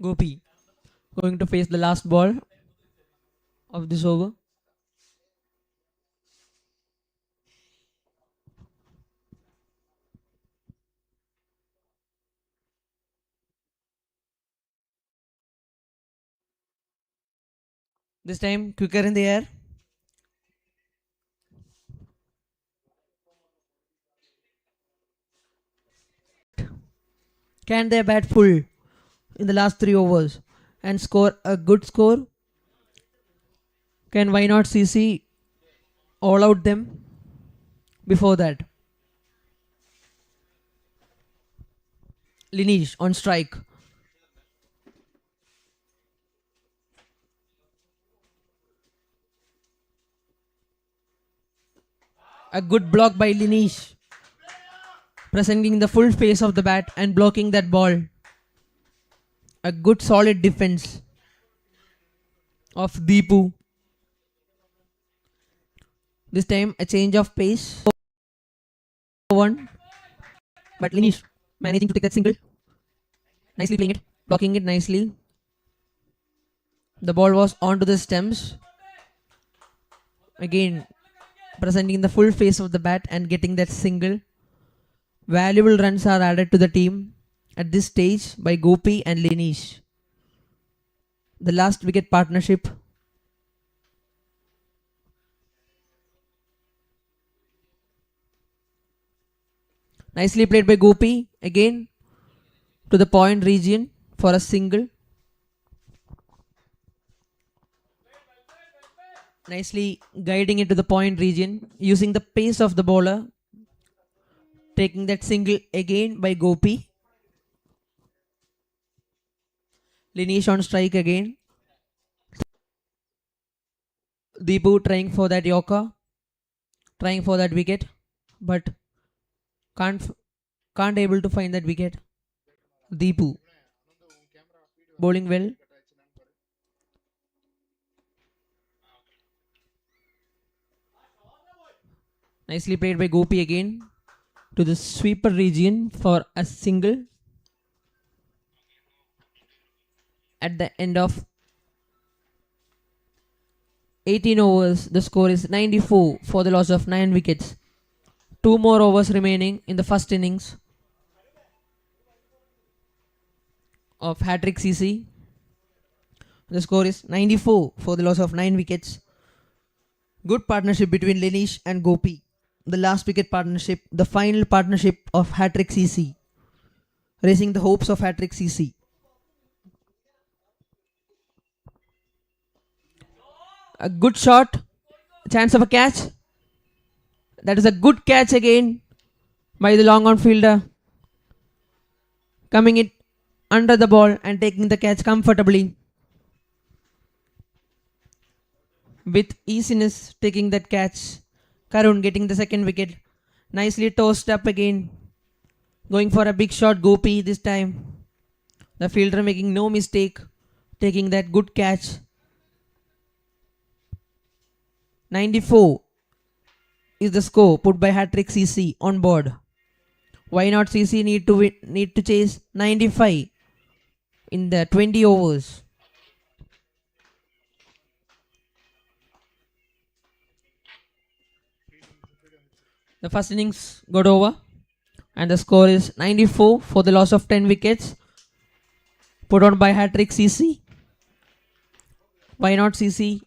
Gopi going to face the last ball of this over. This time quicker in the air. Can they bat full in the last 3 overs and score a good score? Can why not CC all out them before that? Lineage on strike. A good block by Lineage, presenting the full face of the bat and blocking that ball. A good solid defense of Deepu. This time a change of pace. One, but Lineage managing to take that single. Nicely playing it, blocking it nicely. The ball was onto the stems. Again, presenting the full face of the bat and getting that single. Valuable runs are added to the team at this stage by Gopi and Lineage. The last wicket partnership. Nicely played by Gopi. Again to the point region for a single. Nicely guiding it to the point region using the pace of the bowler. Taking that single again by Gopi. Lineage on strike again. Deepu trying for that Yorker. Trying for that wicket. But can't able to find that wicket. Deepu bowling well. Nicely played by Gopi again to the sweeper region for a single. At the end of 18 overs, the score is 94 for the loss of 9 wickets. 2 more overs remaining in the first innings of Hatrick CC. The score is 94 for the loss of 9 wickets. Good partnership between Lineage and Gopi. The last wicket partnership, the final partnership of Hatrick CC. Raising the hopes of Hatrick CC. A good shot. Chance of a catch. That is a good catch again by the long on fielder. Coming it under the ball and taking the catch comfortably. With easiness taking that catch. Karun getting the second wicket. Nicely tossed up again. Going for a big shot, Gopi this time. The fielder making no mistake. Taking that good catch. 94 is the score put by Hatrick CC on board. Why not CC need to chase 95 in the 20 overs. The first innings got over and the score is 94 for the loss of 10 wickets put on by Hatrick CC. Why not CC?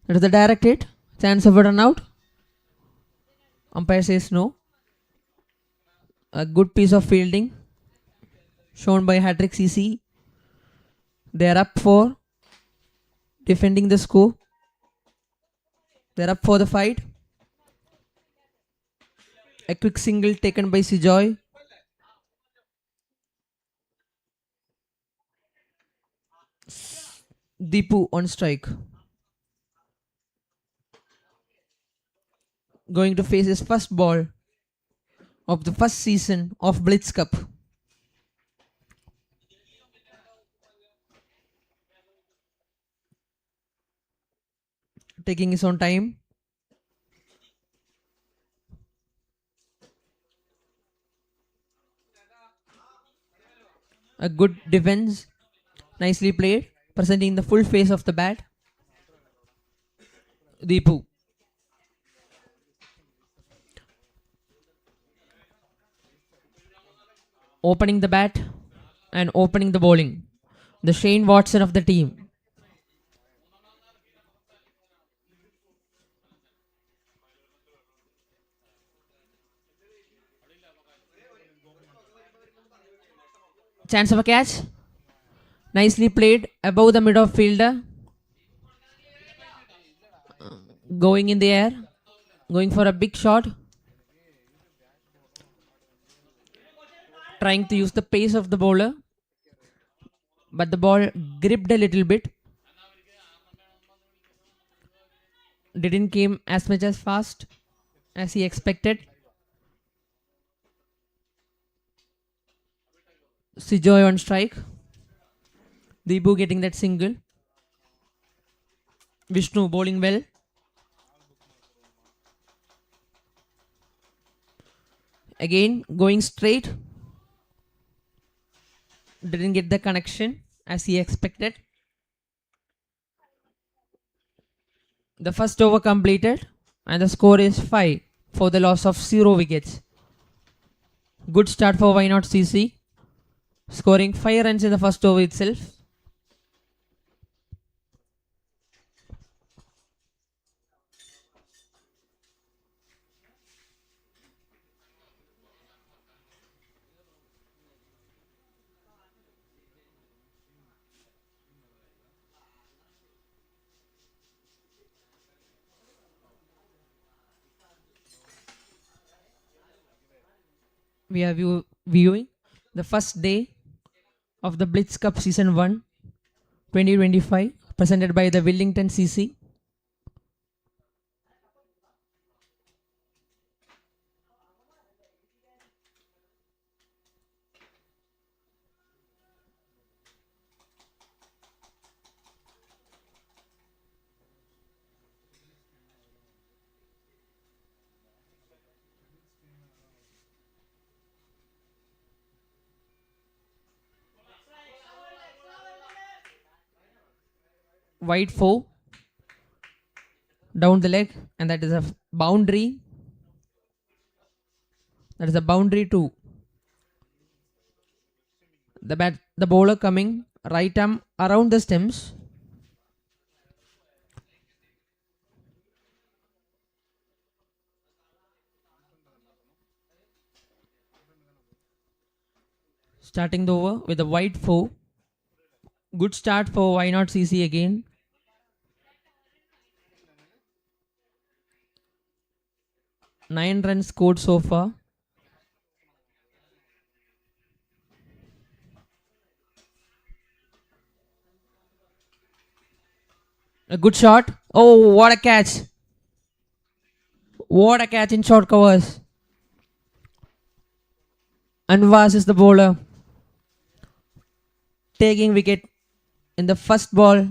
That is the direct hit. Chance of a run out. Umpire says no. A good piece of fielding shown by Hatrick CC. They are up for defending the score. They are up for the fight. A quick single taken by Sijoy. Deepu on strike. Going to face his first ball of the first season of Blitz Cup. Taking his own time. A good defense. Nicely played. Presenting the full face of the bat. Deepu. Opening the bat and opening the bowling. The Shane Watson of the team. Chance of a catch. Nicely played above the mid off fielder. Going in the air. Going for a big shot. Trying to use the pace of the bowler. But the ball gripped a little bit. Didn't came as much as fast as he expected. Sijoy on strike. Deepu getting that single. Vishnu bowling well. Again going straight. Didn't get the connection as he expected. The first over completed and the score is 5 for the loss of 0 wickets. Good start for Why Not CC. Scoring 5 runs in the first over itself. We are viewing the first day of the Blitz Cup Season 1 2025 presented by the Wellington CC. Wide 4 down the leg, and that is a boundary. That is a boundary 2. The bowler coming right arm around the stems. Starting the over with a wide 4. Good start for Why Not CC again. Nine runs scored so far. A good shot. Oh, what a catch. What a catch in short covers. Anvas is the bowler. Taking wicket in the first ball.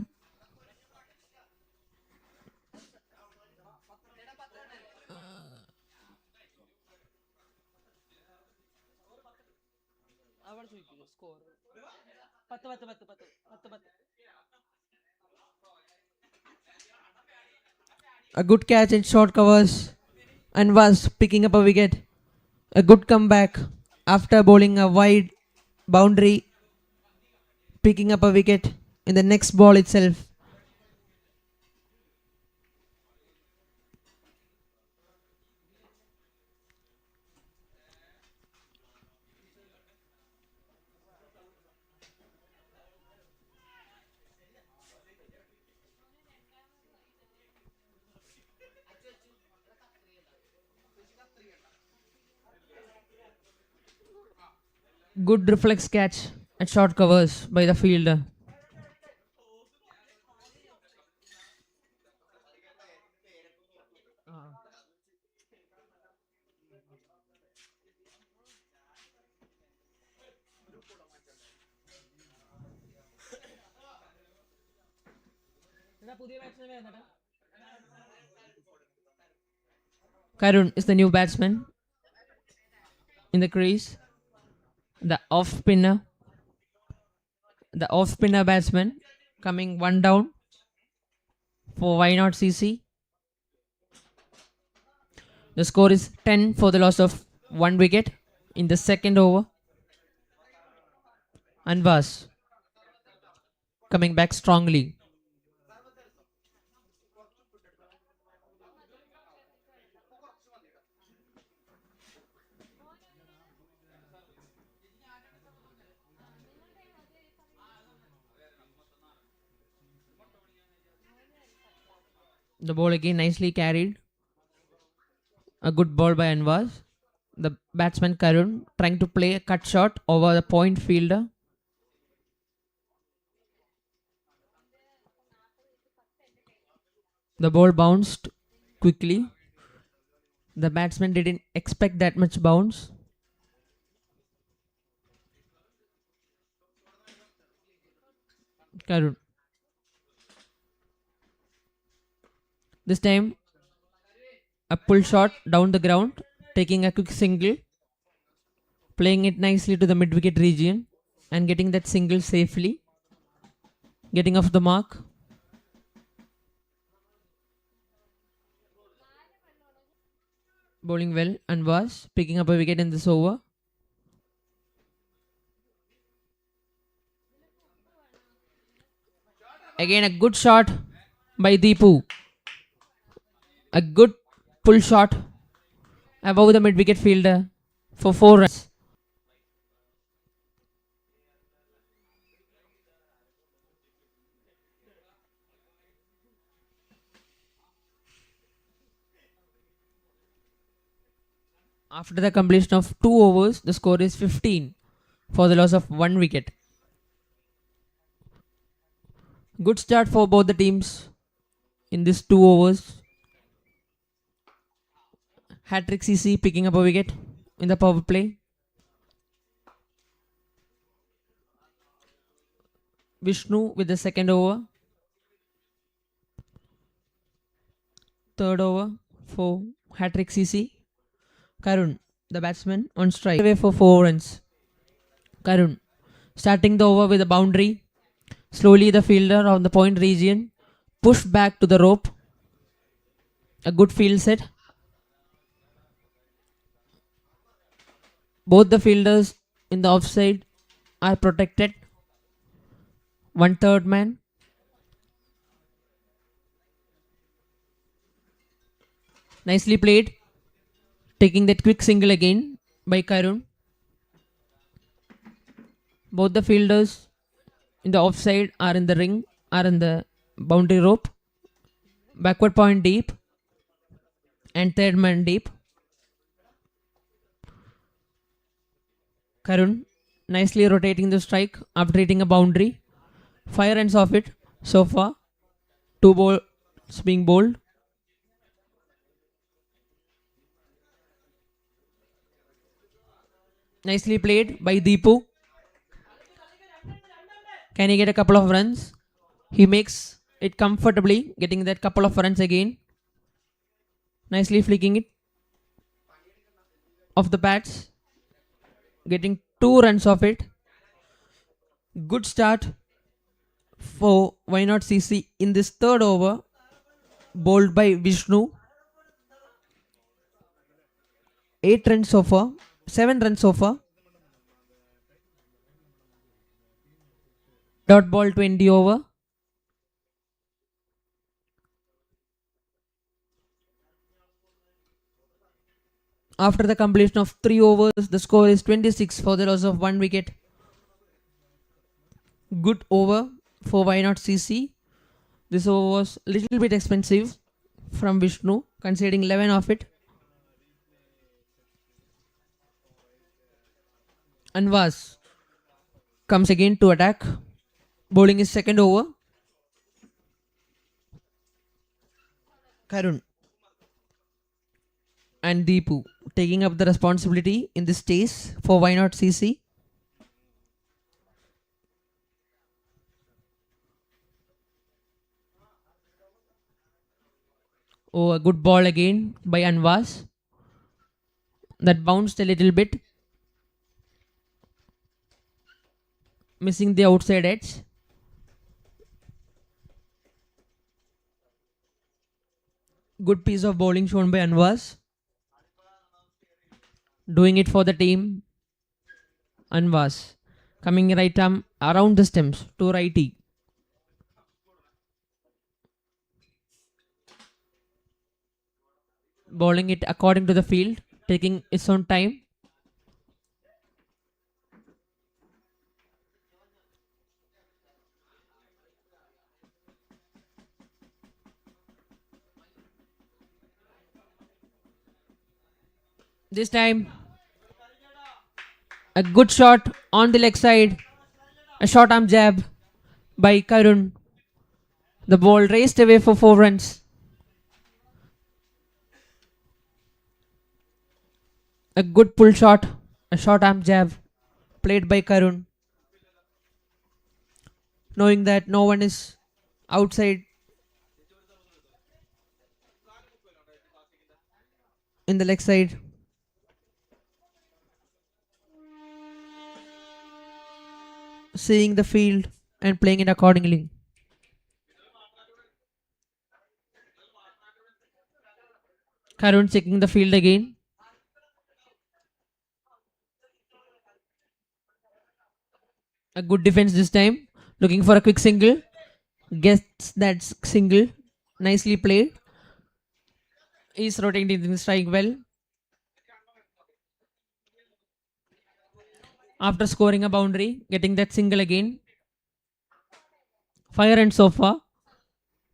A good catch in short covers. Anvas picking up a wicket. A good comeback after bowling a wide boundary. Picking up a wicket in the next ball itself. Good reflex catch at short covers by the fielder. Karun is the new batsman in the crease. The off spinner. The off spinner batsman coming one down for Why Not CC. The score is 10 for the loss of 1 wicket in the second over. Anvas coming back strongly. The ball again nicely carried. A good ball by Anvas. The batsman Karun trying to play a cut shot over the point fielder. The ball bounced quickly. The batsman didn't expect that much bounce. Karun. This time, a pull shot down the ground, taking a quick single, playing it nicely to the mid wicket region, and getting that single safely. Getting off the mark. Bowling well and was picking up a wicket in this over. Again, a good shot by Deepu. A good pull shot above the mid wicket fielder for 4 runs. After the completion of 2 overs, the score is 15 for the loss of 1 wicket. Good start for both the teams in these 2 overs. Hatrick CC picking up a wicket in the power play. Vishnu with the second over. Third over for Hatrick CC. Karun, the batsman, on strike. Away for 4 runs. Karun starting the over with a boundary. Slowly the fielder on the point region pushed back to the rope. A good field set. Both the fielders in the offside are protected. 1/3 man. Nicely played. Taking that quick single again by Karun. Both the fielders in the offside are in the ring, are in the boundary rope. Backward point deep and third man deep. Karun nicely rotating the strike after hitting a boundary. 5 runs off it so far. 2 balls being bowled. Nicely played by Deepu. Can he get a couple of runs? He makes it comfortably, getting that couple of runs again. Nicely flicking it off the bats. Getting 2 runs off it. Good start for Why Not CC in this third over. Bowled by Vishnu. 8 runs so far. 7 runs so far. Dot ball 20 over. After the completion of 3 overs, the score is 26 for the loss of 1 wicket. Good over for Why Not CC. This over was a little bit expensive from Vishnu, conceding 11 of it. Anvas comes again to attack. Bowling is second over. Karun and Deepu taking up the responsibility in this stage for why not CC. Oh, a good ball again by Anvas. That bounced a little bit, missing the outside edge. Good piece of bowling shown by Anvas. Doing it for the team. Anvas coming right arm around the stems to righty. Bowling it according to the field, taking its own time. This time, a good shot on the leg side. A short arm jab by Karun. The ball raced away for 4 runs. A good pull shot, a short arm jab played by Karun. Knowing that no one is outside in the leg side. Seeing the field and playing it accordingly. Karun checking the field again. A good defense this time. Looking for a quick single. Gets that single. Nicely played. He's rotating the strike well. After scoring a boundary, getting that single again. 5 runs so far.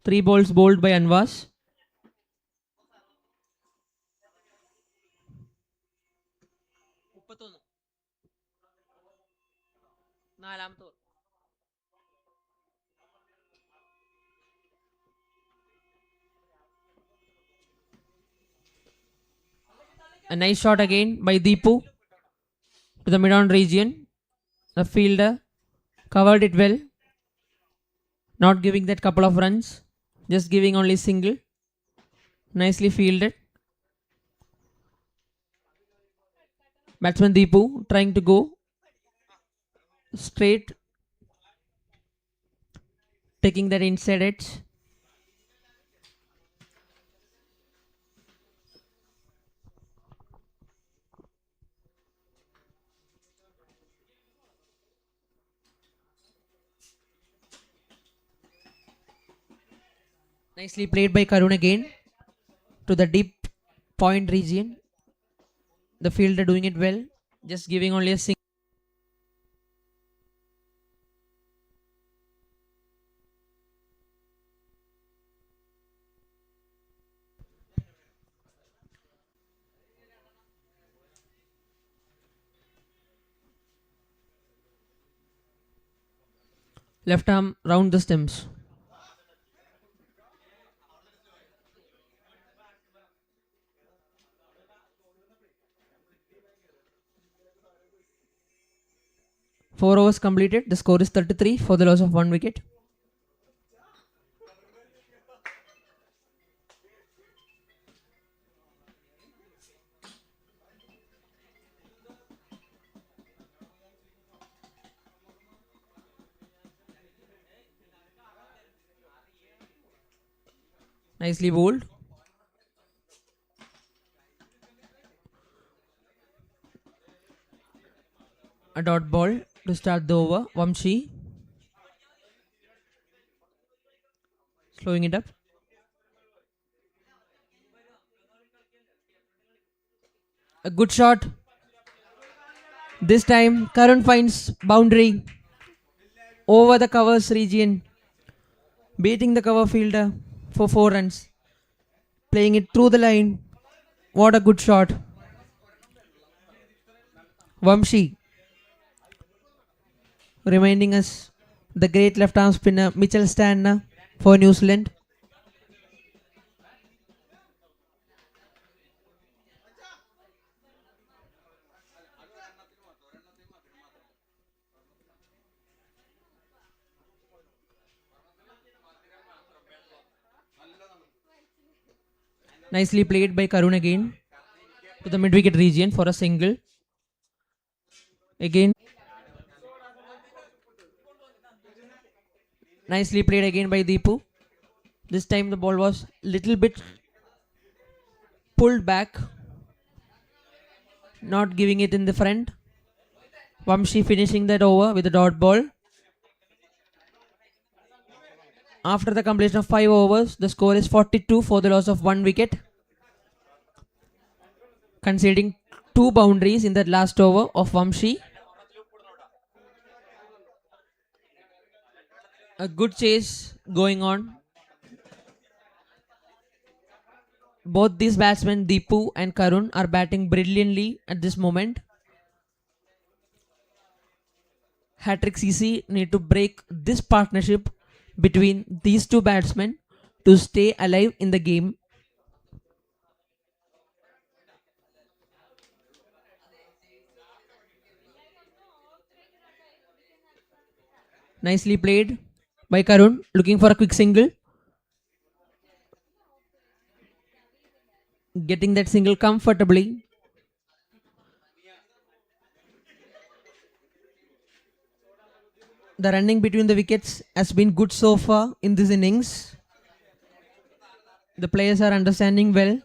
3 balls bowled by Anvas. A nice shot again by Deepu to the mid-on region. The fielder covered it well. Not giving that couple of runs. Just giving only single. Nicely fielded. Batsman Deepu trying to go straight. Taking that inside edge. Nicely played by Karun again to the deep point region. The fielder doing it well. Just giving only a single. Left arm round the stems. Four overs completed. The score is 33 for the loss of 1 wicket. Nicely bowled. A dot ball to start the over. Vamshi slowing it up. A good shot. This time Karun finds boundary over the covers region, beating the cover fielder for 4 runs. Playing it through the line. What a good shot. Vamshi reminding us the great left arm spinner Mitchell Starner for New Zealand. Nicely played by Karun again to the mid-wicket region for a single. Again, nicely played again by Deepu. This time the ball was little bit pulled back, not giving it in the front. Vamshi finishing that over with a dot ball. After the completion of 5 overs, the score is 42 for the loss of 1 wicket, conceding 2 boundaries in that last over of Vamshi. A good chase going on. Both these batsmen, Deepu and Karun, are batting brilliantly at this moment. Hatrick CC need to break this partnership between these two batsmen to stay alive in the game. Nicely played by Karun, looking for a quick single. Getting that single comfortably. The running between the wickets has been good so far in this innings. The players are understanding well.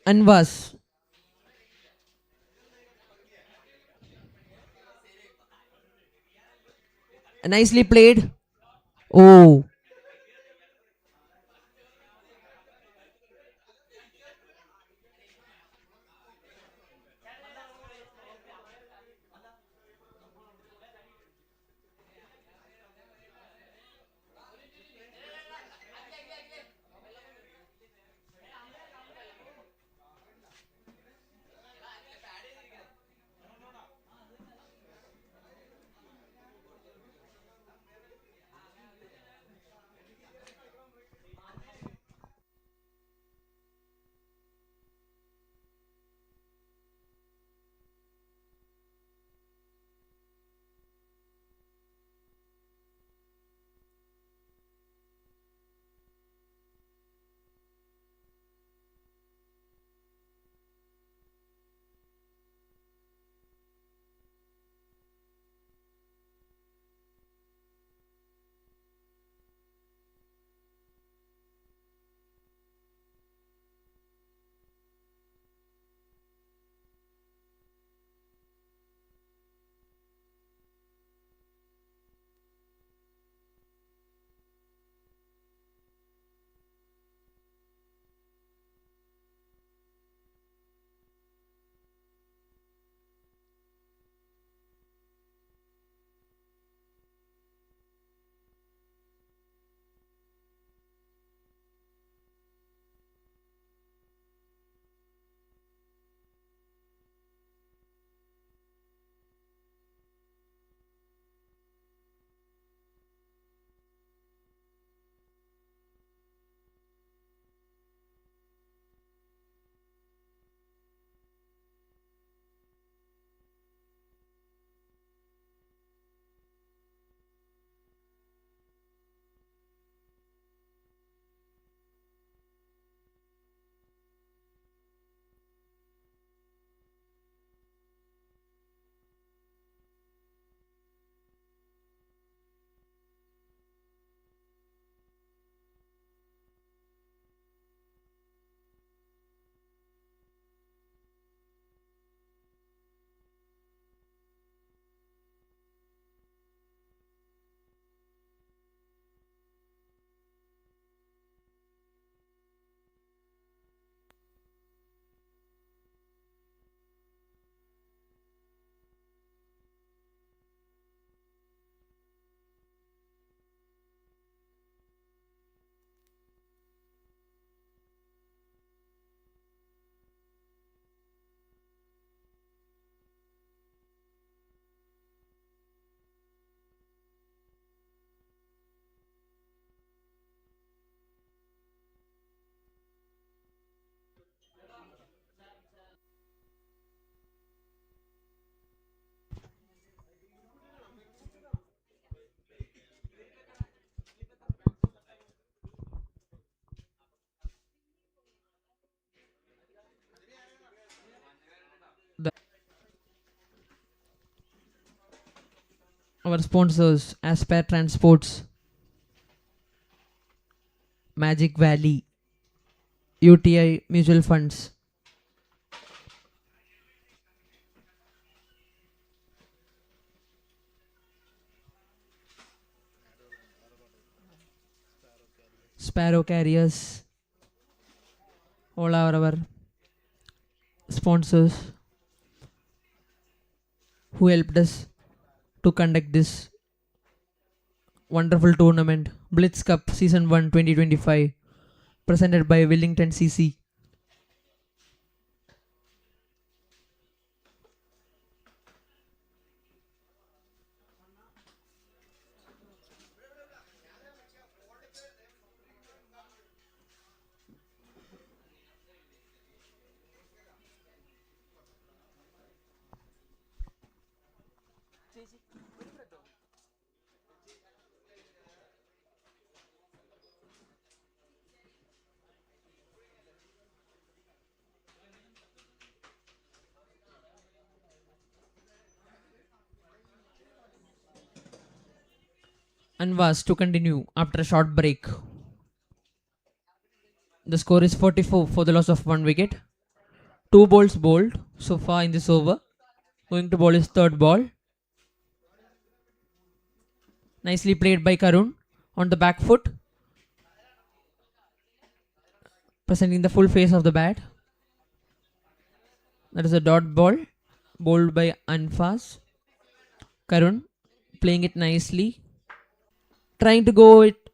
Anvas. Nicely played. Oh, Our sponsors: Aspire Transports, Magic Valley, UTI Mutual Funds. Sparrow Carriers. All are our sponsors who helped us to conduct this wonderful tournament, BLITZ Cup Season 1 2025, presented by Wellington CC. Anvas to continue after a short break. The score is 44 for the loss of 1 wicket. 2 balls bowled so far in this over. Going to bowl his third ball. Nicely played by Karun on the back foot, presenting the full face of the bat. That is a dot ball bowled by Anfas. Karun playing it nicely, trying to go it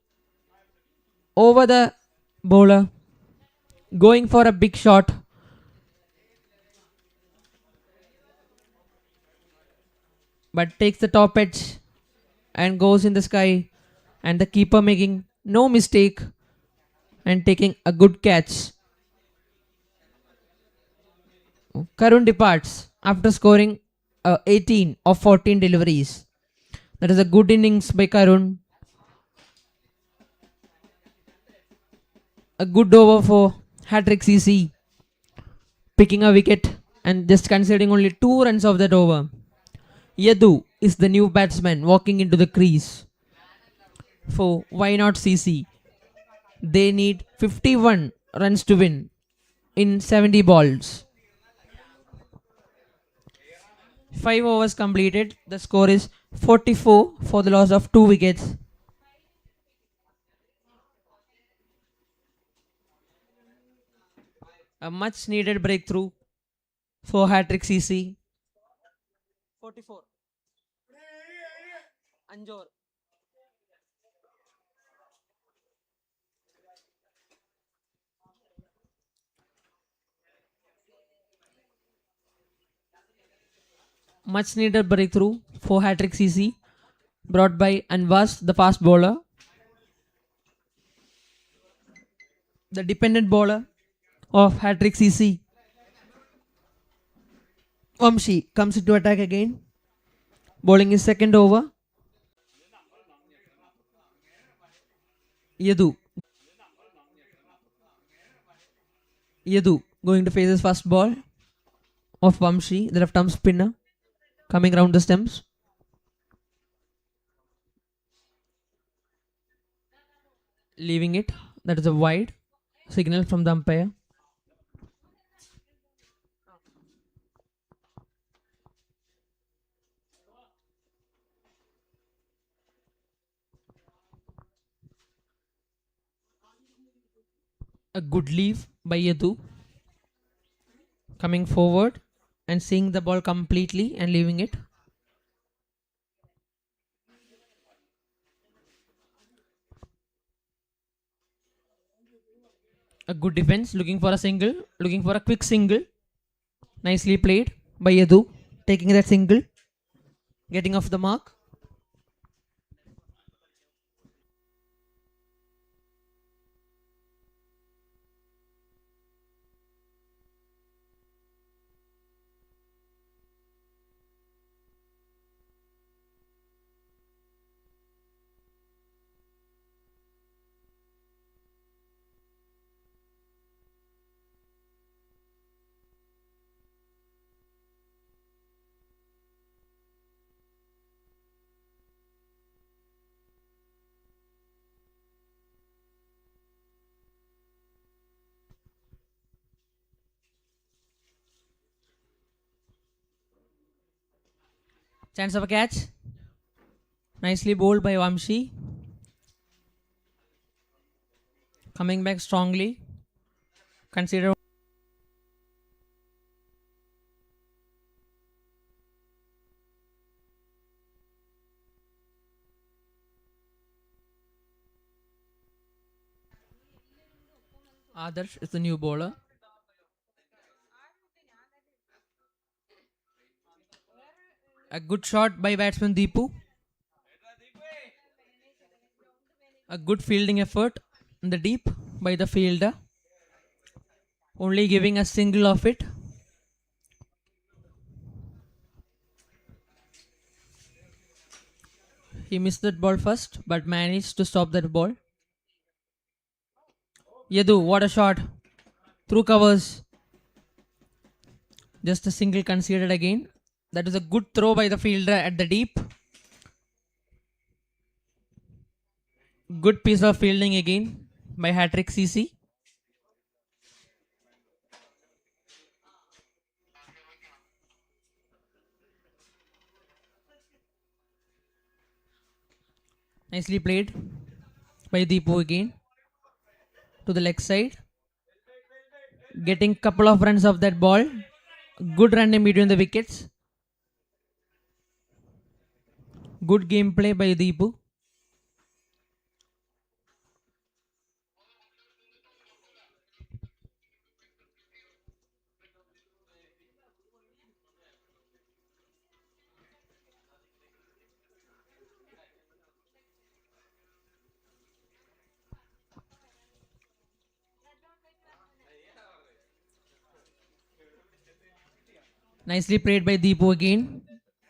over the bowler, going for a big shot. But takes the top edge and goes in the sky, and the keeper making no mistake and taking a good catch. Karun departs after scoring 18 of 14 deliveries. That is a good innings by Karun. A good over for Hatrick CC, picking a wicket and just conceding only 2 runs of that over. Yadu is the new batsman walking into the crease for Why Not CC. They need 51 runs to win in 70 balls. 5 overs completed. The score is 44 for the loss of 2 wickets. A much needed breakthrough for Hatrick CC. 44. Anjor. Much needed breakthrough for Hatrick CC, brought by Anvas, the fast bowler. The dependent bowler of Hatrick CC. Vamshi comes into attack again, bowling his second over. Yadu going to face his first ball of Vamshi, the left arm spinner, coming round the stems. Leaving it. That is a wide signal from the umpire. A good leave by Yadu, coming forward and seeing the ball completely and leaving it. A good defense, looking for a single, looking for a quick single. Nicely played by Yadu, taking that single, getting off the mark. Chance of a catch. Nicely bowled by Vamshi. Coming back strongly. Consider Adarsh is the new bowler. A good shot by batsman Deepu. A good fielding effort in the deep by the fielder. Only giving a single of it. He missed that ball first, but managed to stop that ball. Yadu, what a shot. Through covers. Just a single conceded again. That is a good throw by the fielder at the deep. Good piece of fielding again by Hatrick CC. Nicely played by Deepu again. To the leg side. Getting couple of runs off that ball. Good run in between the wickets. Good gameplay by Deepu. Nicely played by Deepu again.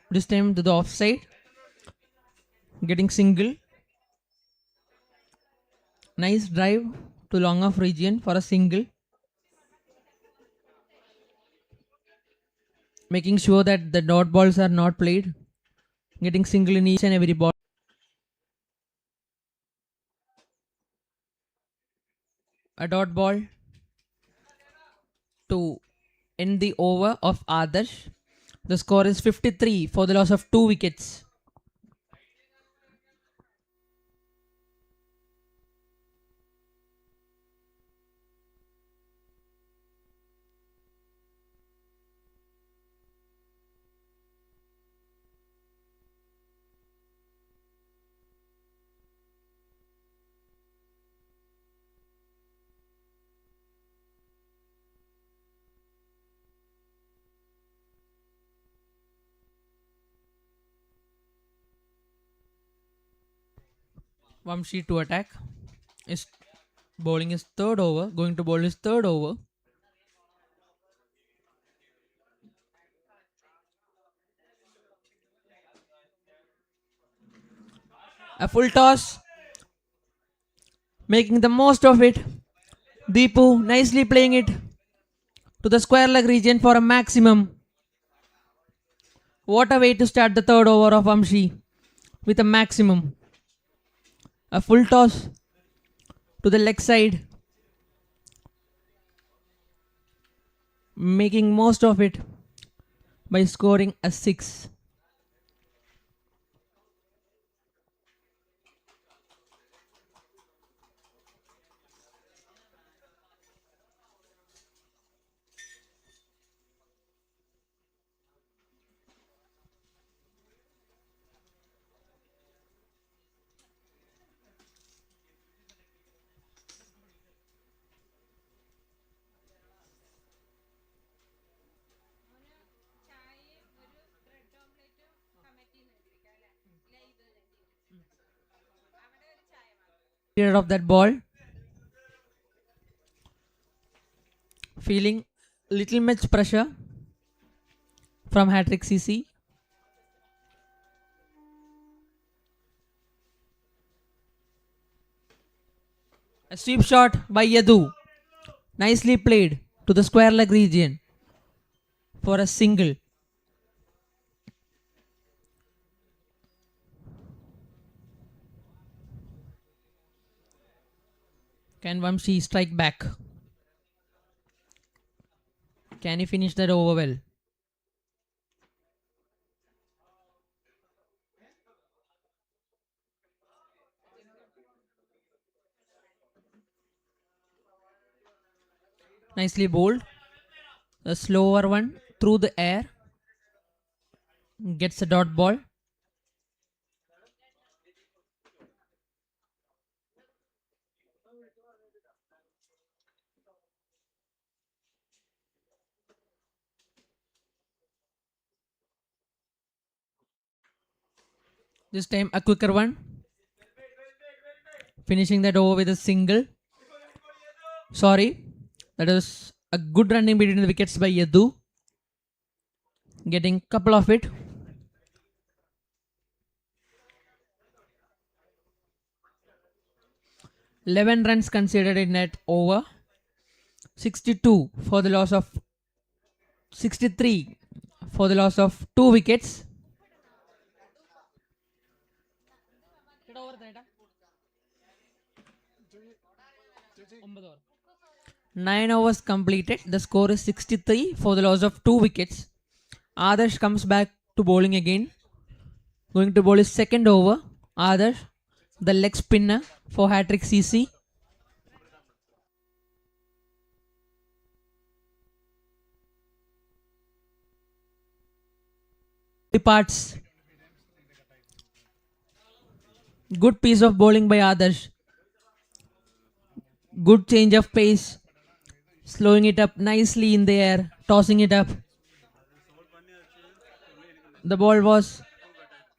This time to the offside. Getting single. Nice drive to long off region for a single. Making sure that the dot balls are not played. Getting single in each and every ball. A dot ball to end the over of Adarsh. The score is 53 for the loss of 2 wickets. Vamshi to attack. Is bowling his third over. Going to bowl his third over. A full toss. Making the most of it. Deepu nicely playing it to the square leg region for a maximum. What a way to start the third over of Vamshi with a maximum. A full toss to the leg side. Making most of it by scoring a 6. Clear of that ball. Feeling little much pressure from Hatrick CC. A sweep shot by Yadu. Nicely played to the square leg region for a single. Can Vamshi strike back? Can he finish that over well? Nicely bowled. The slower one through the air. Gets a dot ball. This time a quicker one. Finishing that over with a single. Sorry. That was a good running between the wickets by Yadu. Getting couple of it. Eleven runs considered in that over. 62 for the loss of 63 for the loss of 2 wickets. Nine overs completed. The score is 63 for the loss of 2 wickets. Adarsh comes back to bowling again. Going to bowl his second over. Adarsh, the leg spinner for Hatrick CC. Departs. Good piece of bowling by Adarsh. Good change of pace. Slowing it up nicely in the air. Tossing it up. The ball was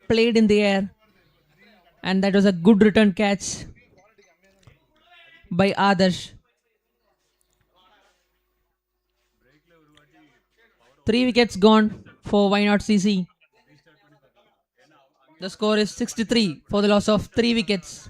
played in the air. And that was a good return catch by Adarsh. 3 wickets gone for Why Not CC. The score is 63 for the loss of 3 wickets.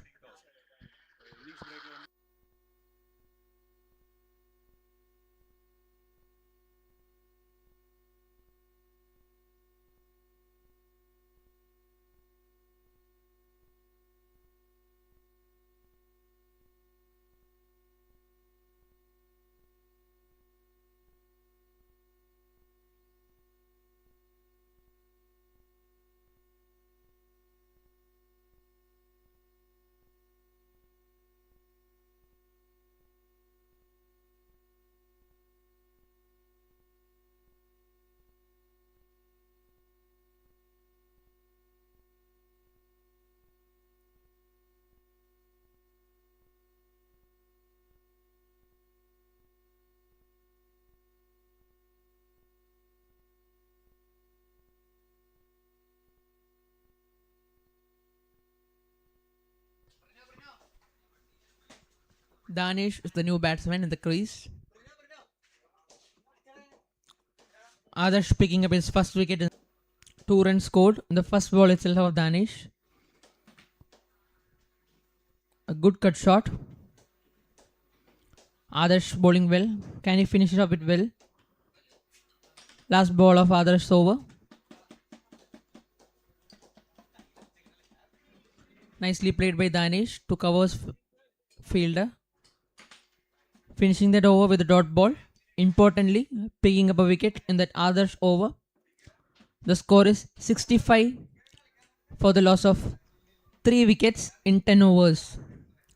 Danish is the new batsman in the crease. Adarsh picking up his first wicket. 2 runs scored in the first ball itself of Danish. A good cut shot. Adarsh bowling well. Can he finish it up it well? Last ball of Adarsh over. Nicely played by Danish to covers fielder. Finishing that over with a dot ball. Importantly, picking up a wicket in that Adarsh over. The score is 65 for the loss of 3 wickets in 10 overs.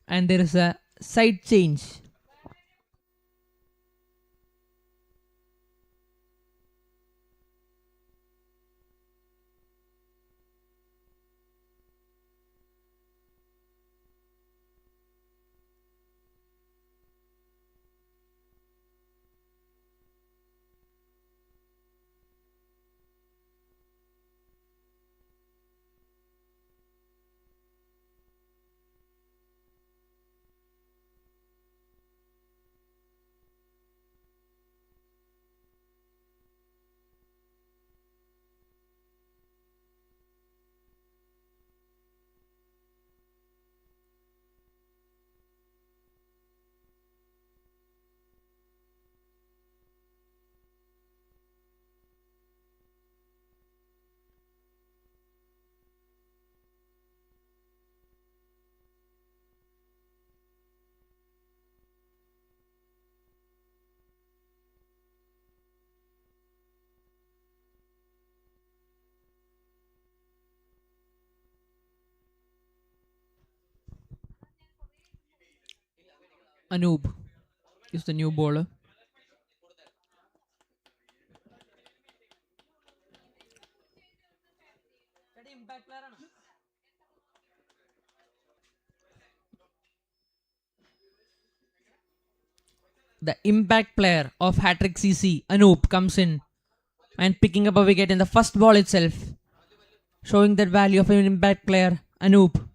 And there is a side change. Anub is the new bowler. The impact player of Hatrick CC, Anoop, comes in and picking up a wicket in the first ball itself, showing that value of an impact player. Anoop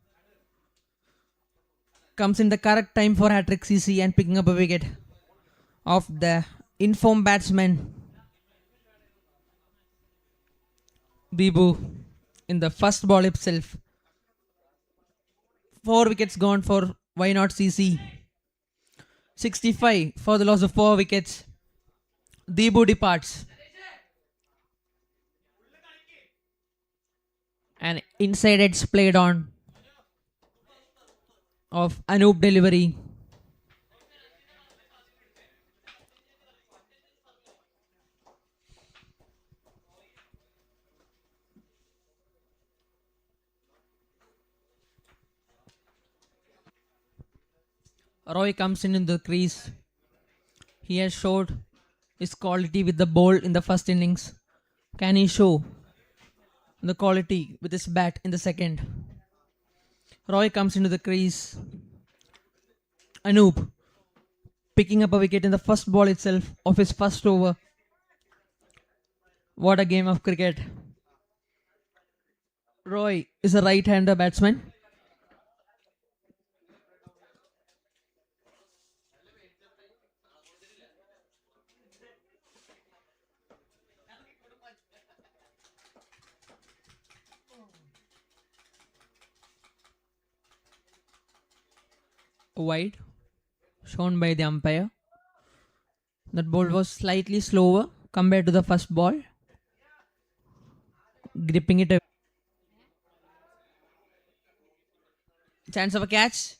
comes in the correct time for Hatrick CC and picking up a wicket of the informed batsman Bibu in the first ball itself. 4 wickets gone for Why Not CC. 65 for the loss of 4 wickets. Deebu departs. And inside edge played on of Anoop delivery. Roy comes in the crease. He has showed his quality with the ball in the first innings. Can he show the quality with his bat in the second? Roy comes into the crease. Anoop picking up a wicket in the first ball itself of his first over. What a game of cricket. Roy is a right-hander batsman. Wide shown by the umpire. That ball was slightly slower compared to the first ball. Gripping it. Chance of a catch.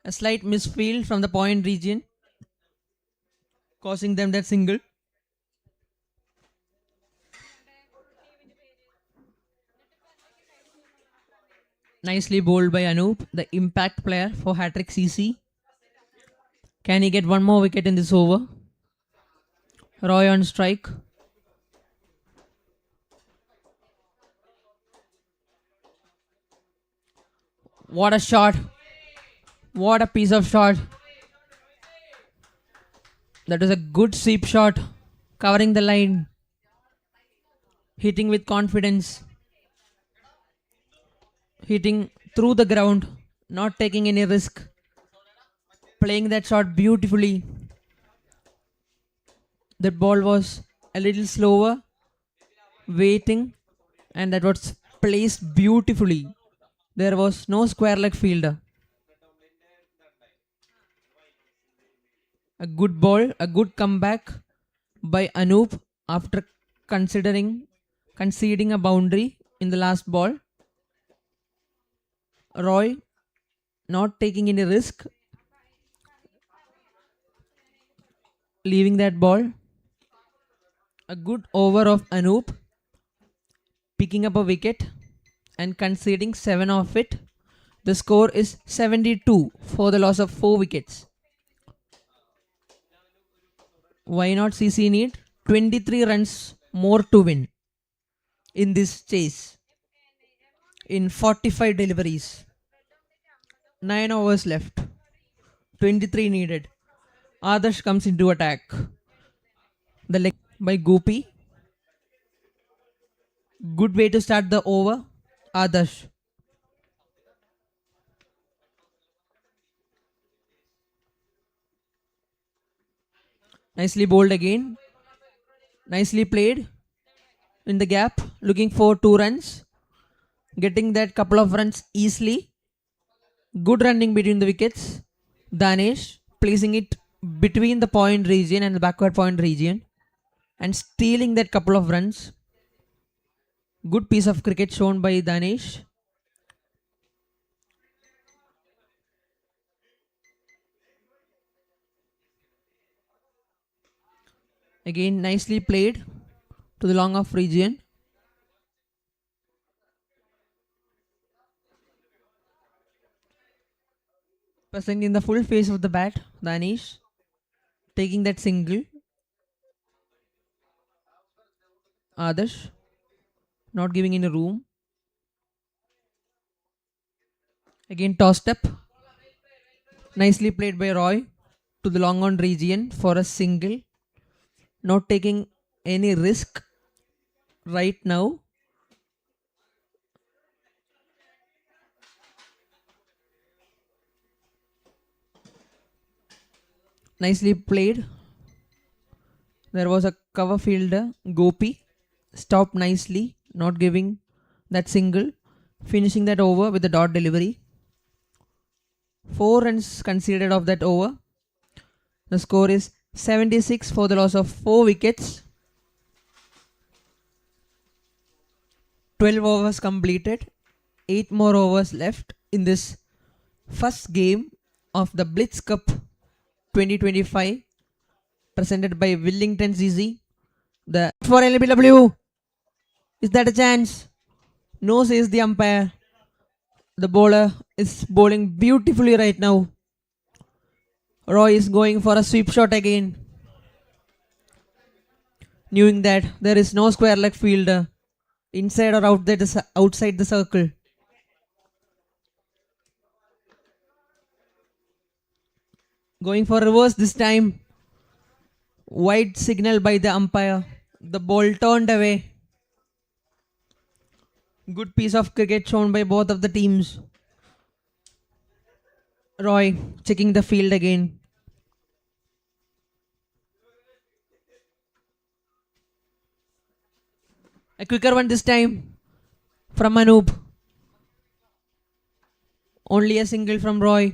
A slight misfield from the point region, causing them that single. Nicely bowled by Anoop, the impact player for Hatrick CC. Can he get one more wicket in this over? Roy on strike. What a shot. What a piece of shot. That was a good sweep shot. Covering the line. Hitting with confidence. Hitting through the ground. Not taking any risk. Playing that shot beautifully. That ball was a little slower. Waiting. And that was placed beautifully. There was no square leg fielder. A good ball, a good comeback by Anoop after conceding a boundary in the last ball. Roy not taking any risk, leaving that ball. A good over of Anoop, picking up a wicket and conceding 7 of it. The score is 72 for the loss of 4 wickets. Why Not CC need 23 runs more to win in this chase in 45 deliveries. 9 overs left. 23 needed. Adarsh comes into attack. The leg by Gopi. Good way to start the over. Adarsh. Nicely bowled again. Nicely played in the gap. Looking for 2 runs. Getting that couple of runs easily. Good running between the wickets. Danesh placing it between the point region and the backward point region and stealing that couple of runs. Good piece of cricket shown by Danesh. Again nicely played to the long off region. Presenting the full face of the bat, Danish. Taking that single. Adarsh. Not giving any room. Again tossed up. Nicely played by Roy to the long on region for a single. Not taking any risk right now. Nicely played. There was a cover fielder, Gopi. Stopped nicely, not giving that single. Finishing that over with a dot delivery. 4 runs conceded of that over. The score is 76 for the loss of 4 wickets. 12 overs completed. 8 more overs left in this first game of the BLITZ Cup 2025 presented by Wellington CC. The for LBW. Is that a chance? No, says the umpire. The bowler is bowling beautifully right now. Roy is going for a sweep shot again. Knowing that there is no square leg fielder inside or outside the circle. Going for reverse this time. Wide signal by the umpire. The ball turned away. Good piece of cricket shown by both of the teams. Roy checking the field again. A quicker one this time from Anoop. Only a single from Roy.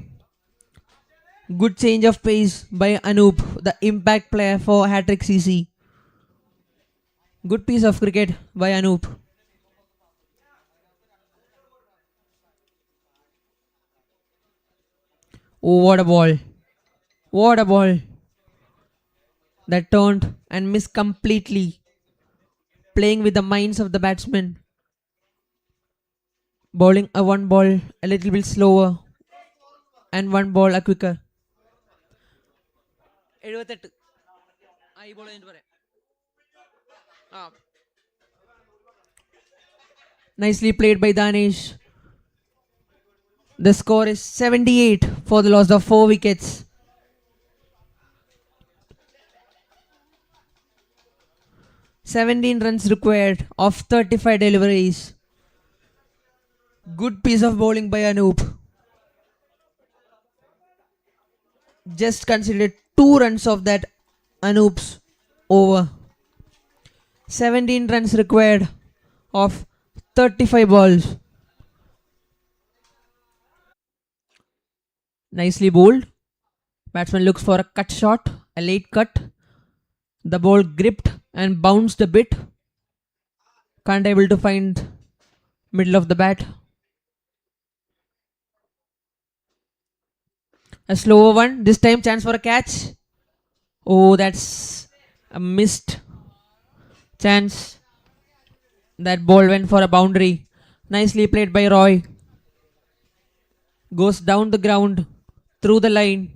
Good change of pace by Anoop, the impact player for Hatrick CC. Good piece of cricket by Anoop. Oh, what a ball. What a ball. That turned and missed completely. Playing with the minds of the batsmen. Bowling a one ball a little bit slower. And one ball a quicker. 78. Nicely played by Danish. The score is 78 for the loss of 4 wickets. 17 runs required of 35 deliveries. Good piece of bowling by Anoop. Just considered 2 runs of that Anoop's over. 17 runs required of 35 balls. Nicely bowled. Batsman looks for a cut shot, a late cut. The ball gripped and bounced a bit. Can't able to find middle of the bat. A slower one. This time chance for a catch. Oh, that's a missed chance. That ball went for a boundary. Nicely played by Roy. Goes down the ground through the line.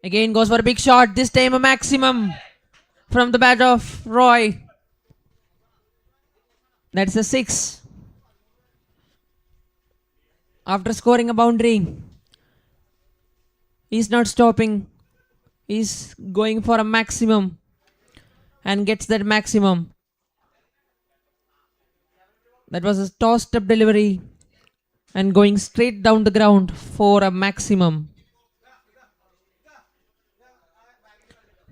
Again goes for a big shot. This time a maximum from the bat of Roy. That's a 6. After scoring a boundary, he's not stopping. He's going for a maximum and gets that maximum. That was a tossed up delivery and going straight down the ground for a maximum.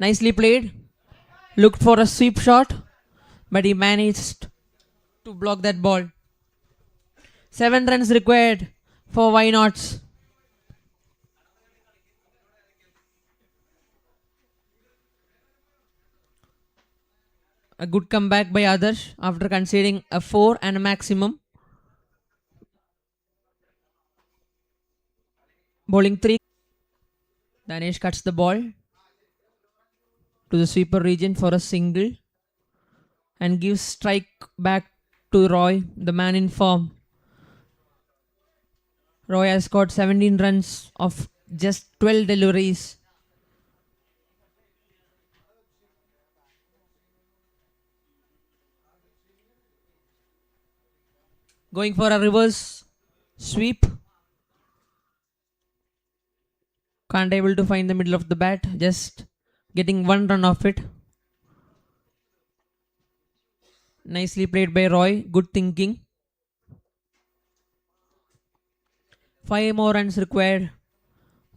Nicely played. Looked for a sweep shot, but he managed to block that ball. 7 runs required for why nots. A good comeback by Adarsh after conceding a 4 and a maximum. Bowling 3. Danesh cuts the ball. to the sweeper region for a single and gives strike back to Roy, the man in form. Roy has scored 17 runs of just 12 deliveries. Going for a reverse sweep. Can't able to find the middle of the bat. Just getting one run off it. Nicely played by Roy. Good thinking. 5 more runs required.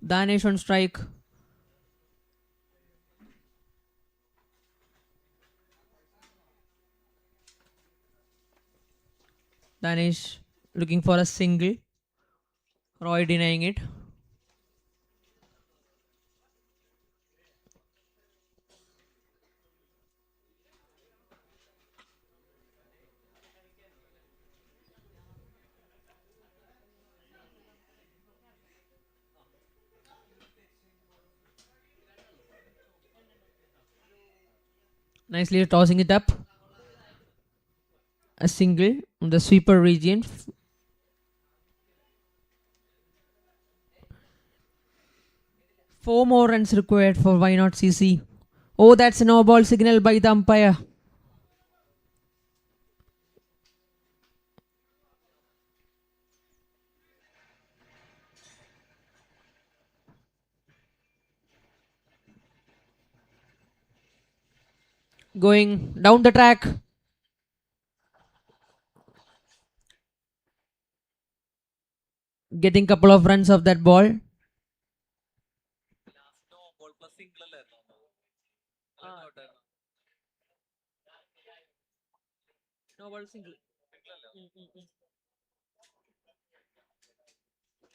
Danish on strike. Danish looking for a single. Roy denying it. Nicely tossing it up. A single in the sweeper region. Four more runs required for Why Not CC. Oh, that's a no ball signal by the umpire. Going down the track. Getting couple of runs of that ball. No ball single.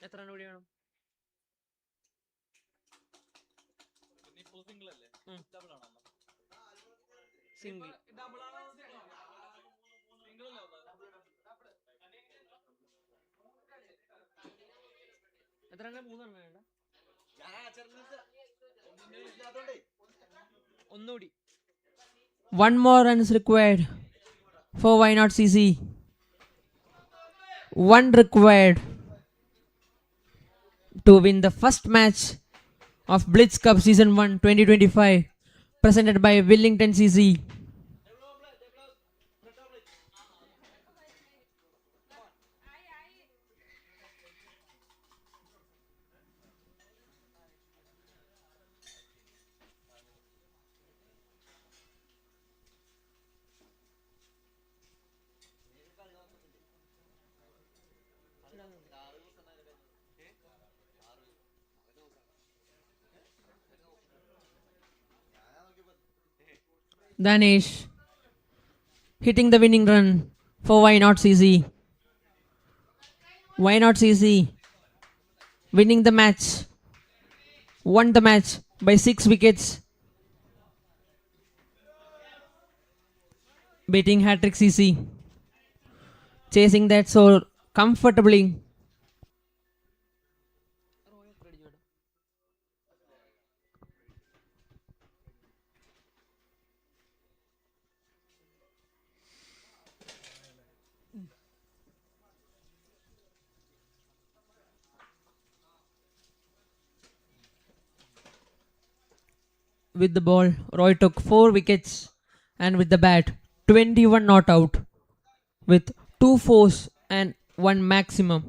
എത്ര run കൂടി വേണം? Single. എത്ര run? 3 run വേണ്ട. ഒന്നുകൂടി. One more run is required for Why Not CC. One required to win the first match of BLITZ Cup Season 1 2025 presented by Wellington CC. Danish hitting the winning run for Why Not CC. Why Not CC winning the match. Won the match by 6 wickets. Beating Hatrick CC. Chasing that so comfortably. With the ball, Roy took 4 wickets and with the bat, 21 not out with 2 fours and 1 maximum.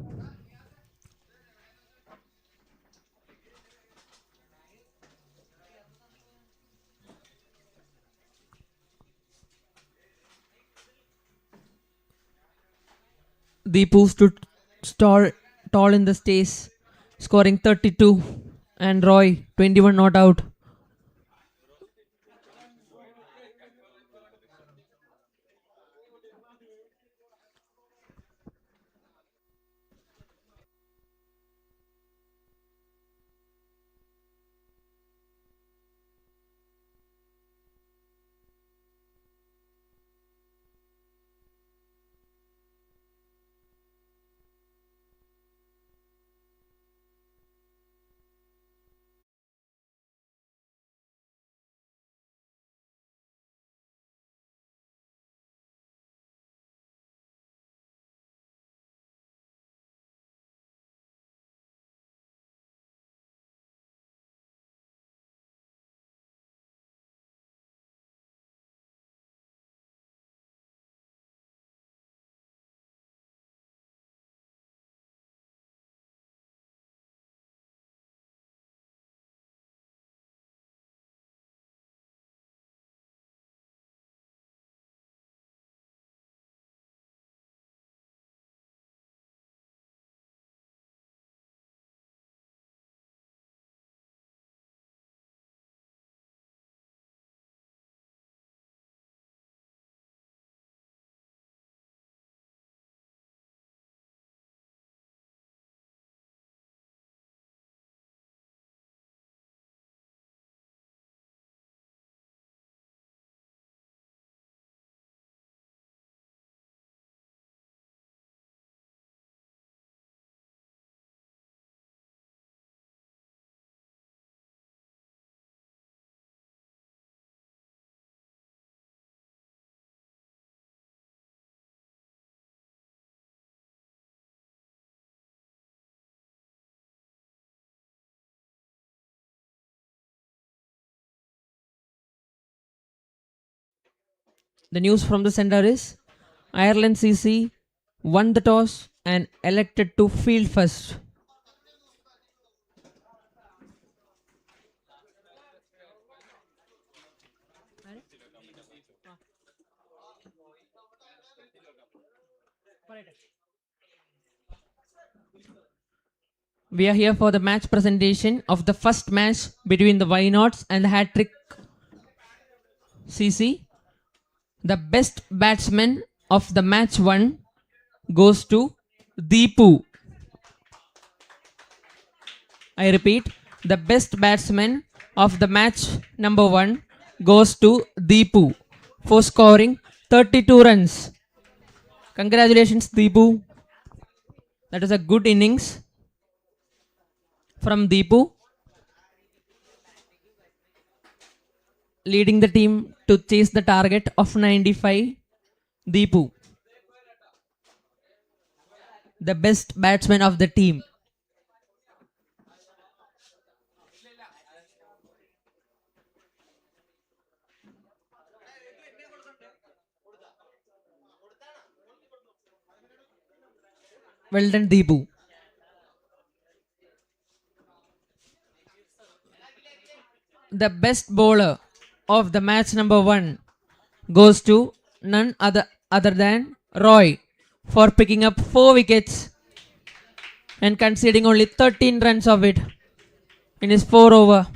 Deepu stood tall in the stays, scoring 32 and Roy 21 not out. The news from the center is Ireland CC won the toss and elected to field first. We are here for the match presentation of the first match between the Wynots and the Hatrick CC. The best batsman of the match one goes to Deepu. I repeat, the best batsman of the match number one goes to Deepu for scoring 32 runs. Congratulations, Deepu. That is a good innings from Deepu, leading the team to chase the target of 95. Deepu, the best batsman of the team. Well done, Deepu. The best bowler of the match number one goes to none other than Roy for picking up 4 wickets and conceding only 13 runs of it in his 4 over.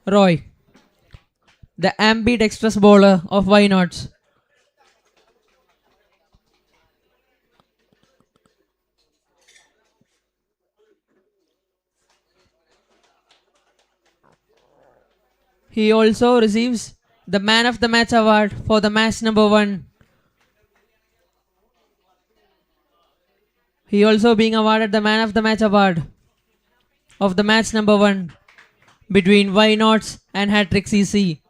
Roy, the ambidextrous bowler of Why Nots. He also receives the Man of the Match award for the match number one. He also being awarded the Man of the Match award of the match number one between Why Nots and Hatrick CC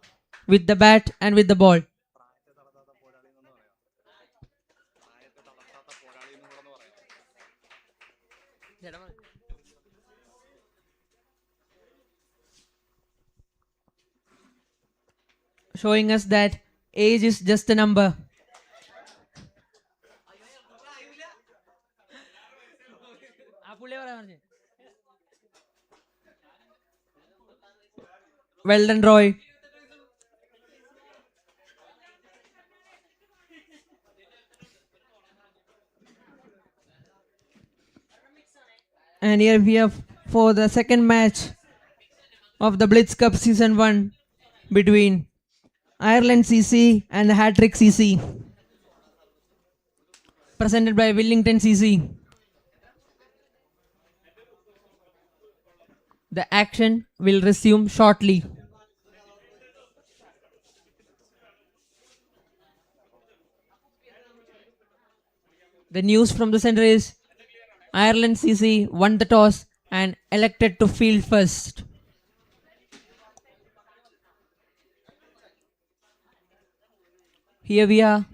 with the bat and with the ball. Showing us that age is just a number. Well done, Roy. And here we have for the second match of the BLITZ Cup Season 1 between Ireland CC and the Hatrick CC. Presented by Wellington CC. The action will resume shortly. The news from the center is Ireland CC won the toss and elected to field first. Here we are.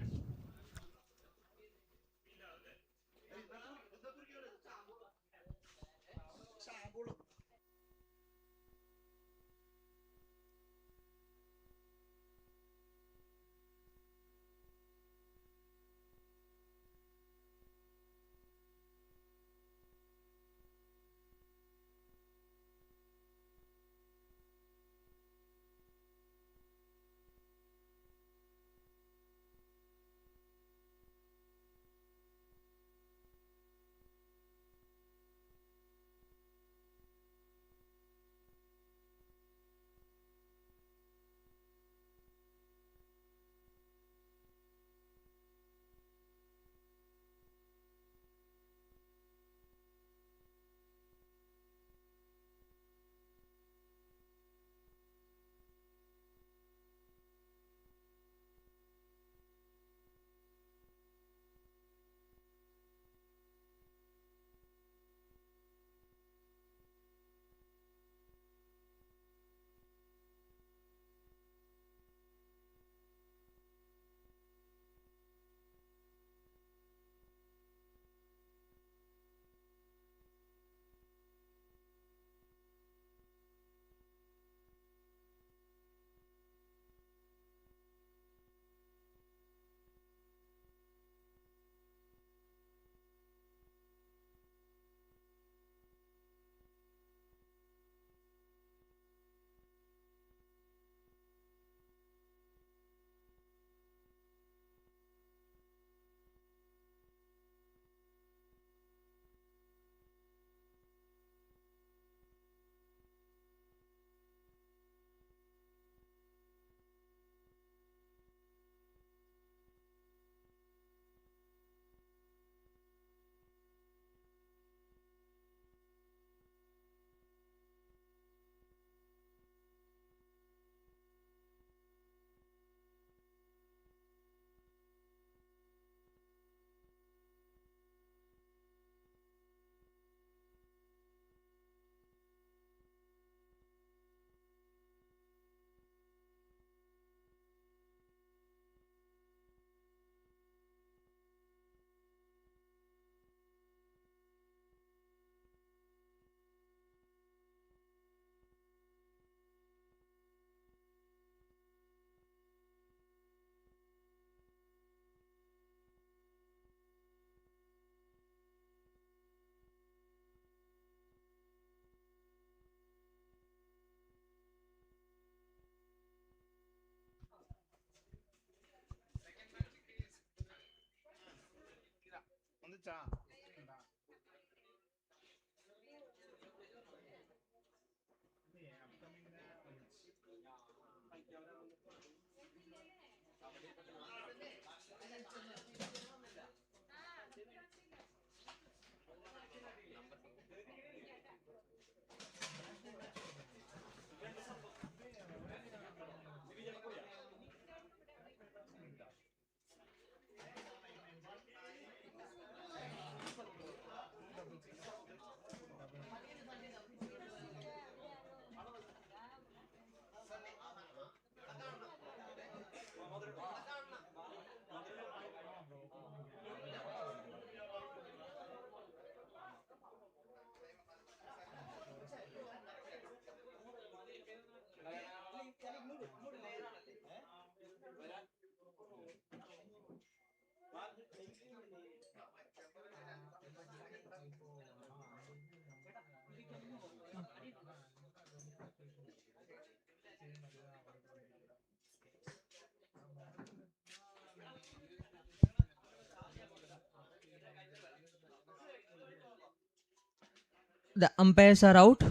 The umpires are out.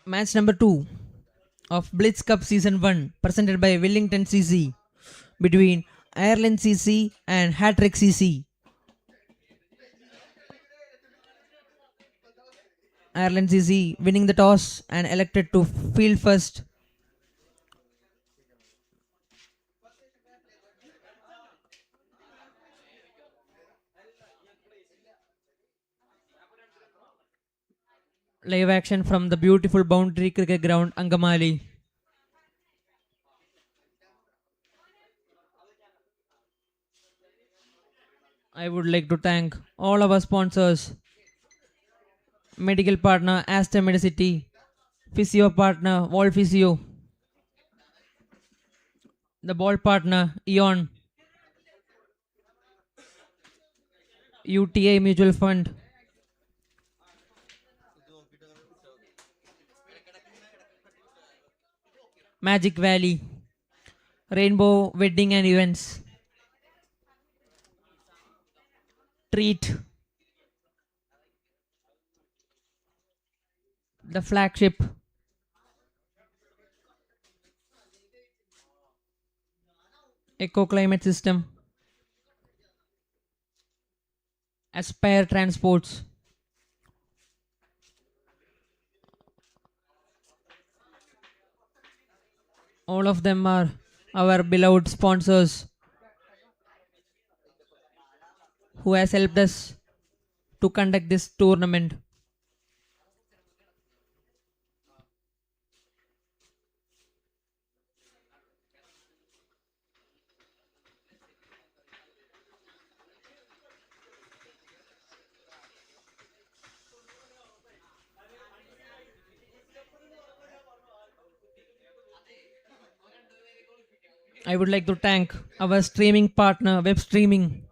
Match number 2 of Blitz Cup Season 1 presented by Wellington CC between Ireland CC and Hatrick CC. Ireland CC winning the toss and elected to field first. Live action from the beautiful boundary cricket ground Angamali. I would like to thank all our sponsors. Medical partner Aster Medicity, physio partner Wall Physio, the ball partner Eon, UTA Mutual Fund, Magic Valley, Rainbow Wedding and Events, Treat, the flagship, Eco Climate System, Aspire Transports. All of them are our beloved sponsors who has helped us to conduct this tournament. I would like to thank our streaming partner, web streaming.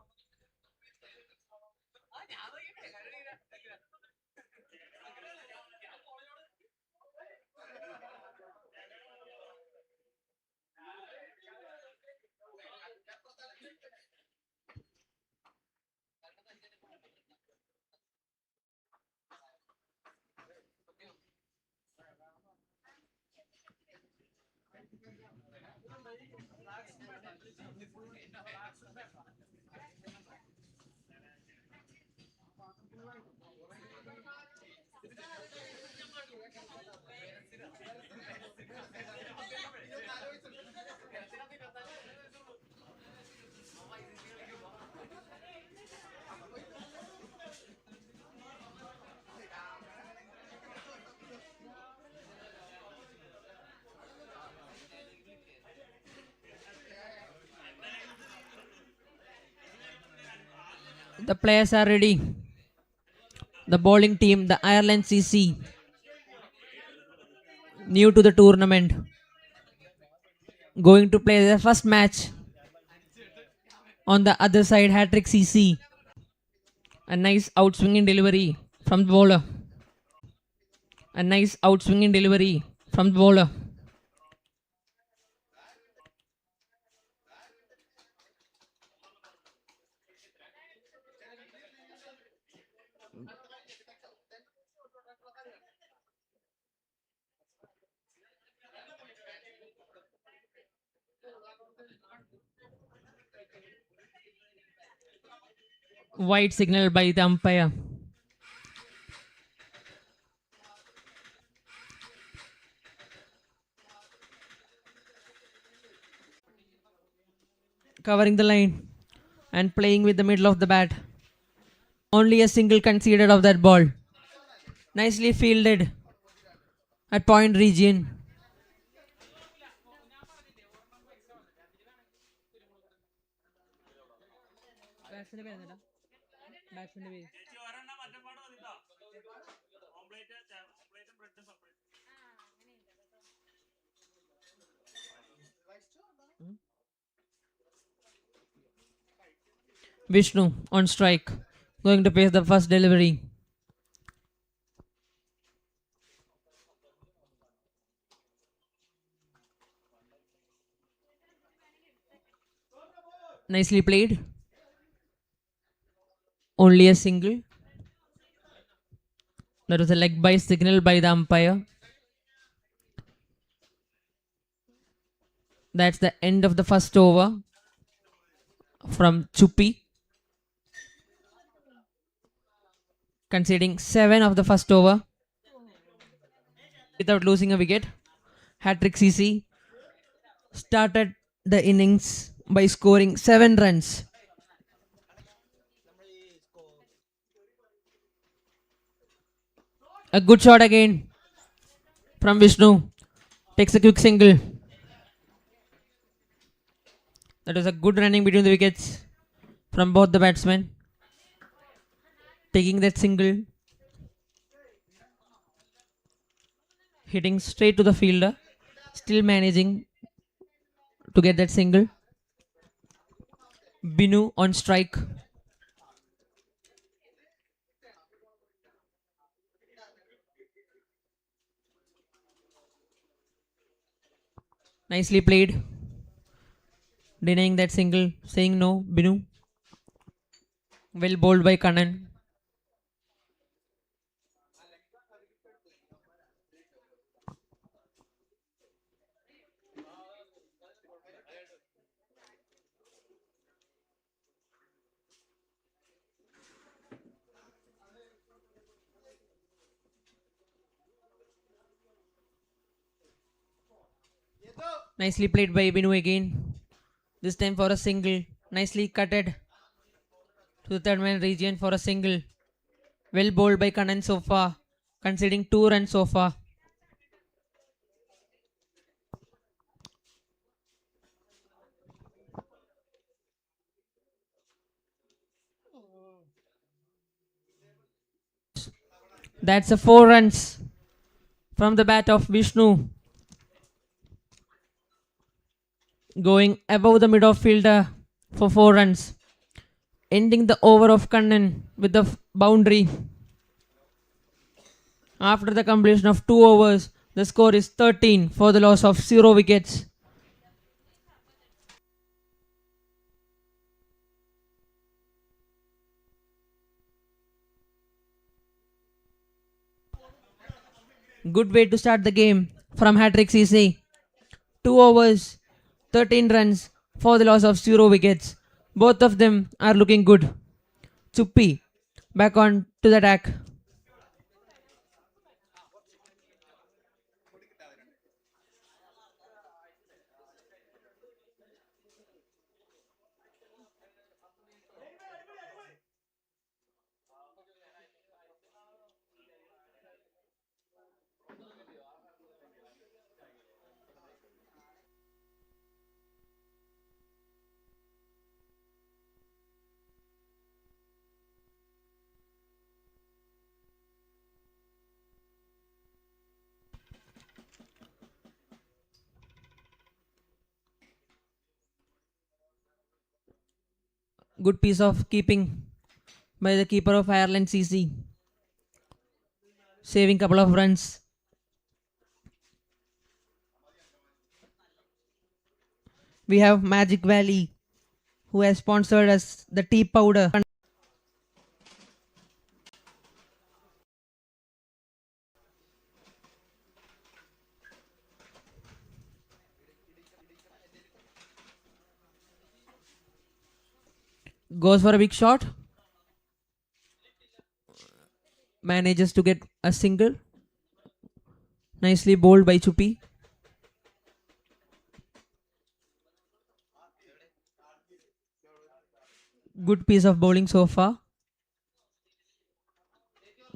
The players are ready. the bowling team, the Ireland CC, new to the tournament, going to play their first match. On the other side, Hatrick CC, a nice outswinging delivery from the bowler. A nice outswinging delivery from the bowler. White signal by the umpire. Covering the line and playing with the middle of the bat. Only a single conceded of that ball. Nicely fielded at point region. Vishnu on strike, going to face the first delivery. Nicely played. Only a single. That was a leg by signal by the umpire. That's the end of the first over from Chuppi, conceding 7 of the first over without losing a wicket. Hatrick CC started the innings by scoring 7 runs. A good shot again from Vishnu. Takes a quick single. That was a good running between the wickets from both the batsmen. Taking that single. Hitting straight to the fielder. Still managing to get that single. Binu on strike. Nicely played. Denying that single. Saying no, Binu. Well bowled by Kannan. Nicely played by Binu again. This time for a single. Nicely cutted to the third man region for a single. Well bowled by Kannan so far. Conceding 2 runs so far. That's a 4 runs from the bat of Vishnu. Going above the mid fielder for 4 runs. Ending the over of Kannan with the boundary. After the completion of 2 overs, the score is 13 for the loss of 0 wickets. Good way to start the game from Hatrick CC. 2 overs, 13 runs for the loss of 0 wickets. Both of them are looking good. Chuppi back on to the attack. Good piece of keeping by the keeper of Ireland CC, saving couple of runs. We have Magic Valley, who has sponsored us the tea powder. Goes for a big shot. Manages to get a single. Nicely bowled by Chupi. Good piece of bowling so far.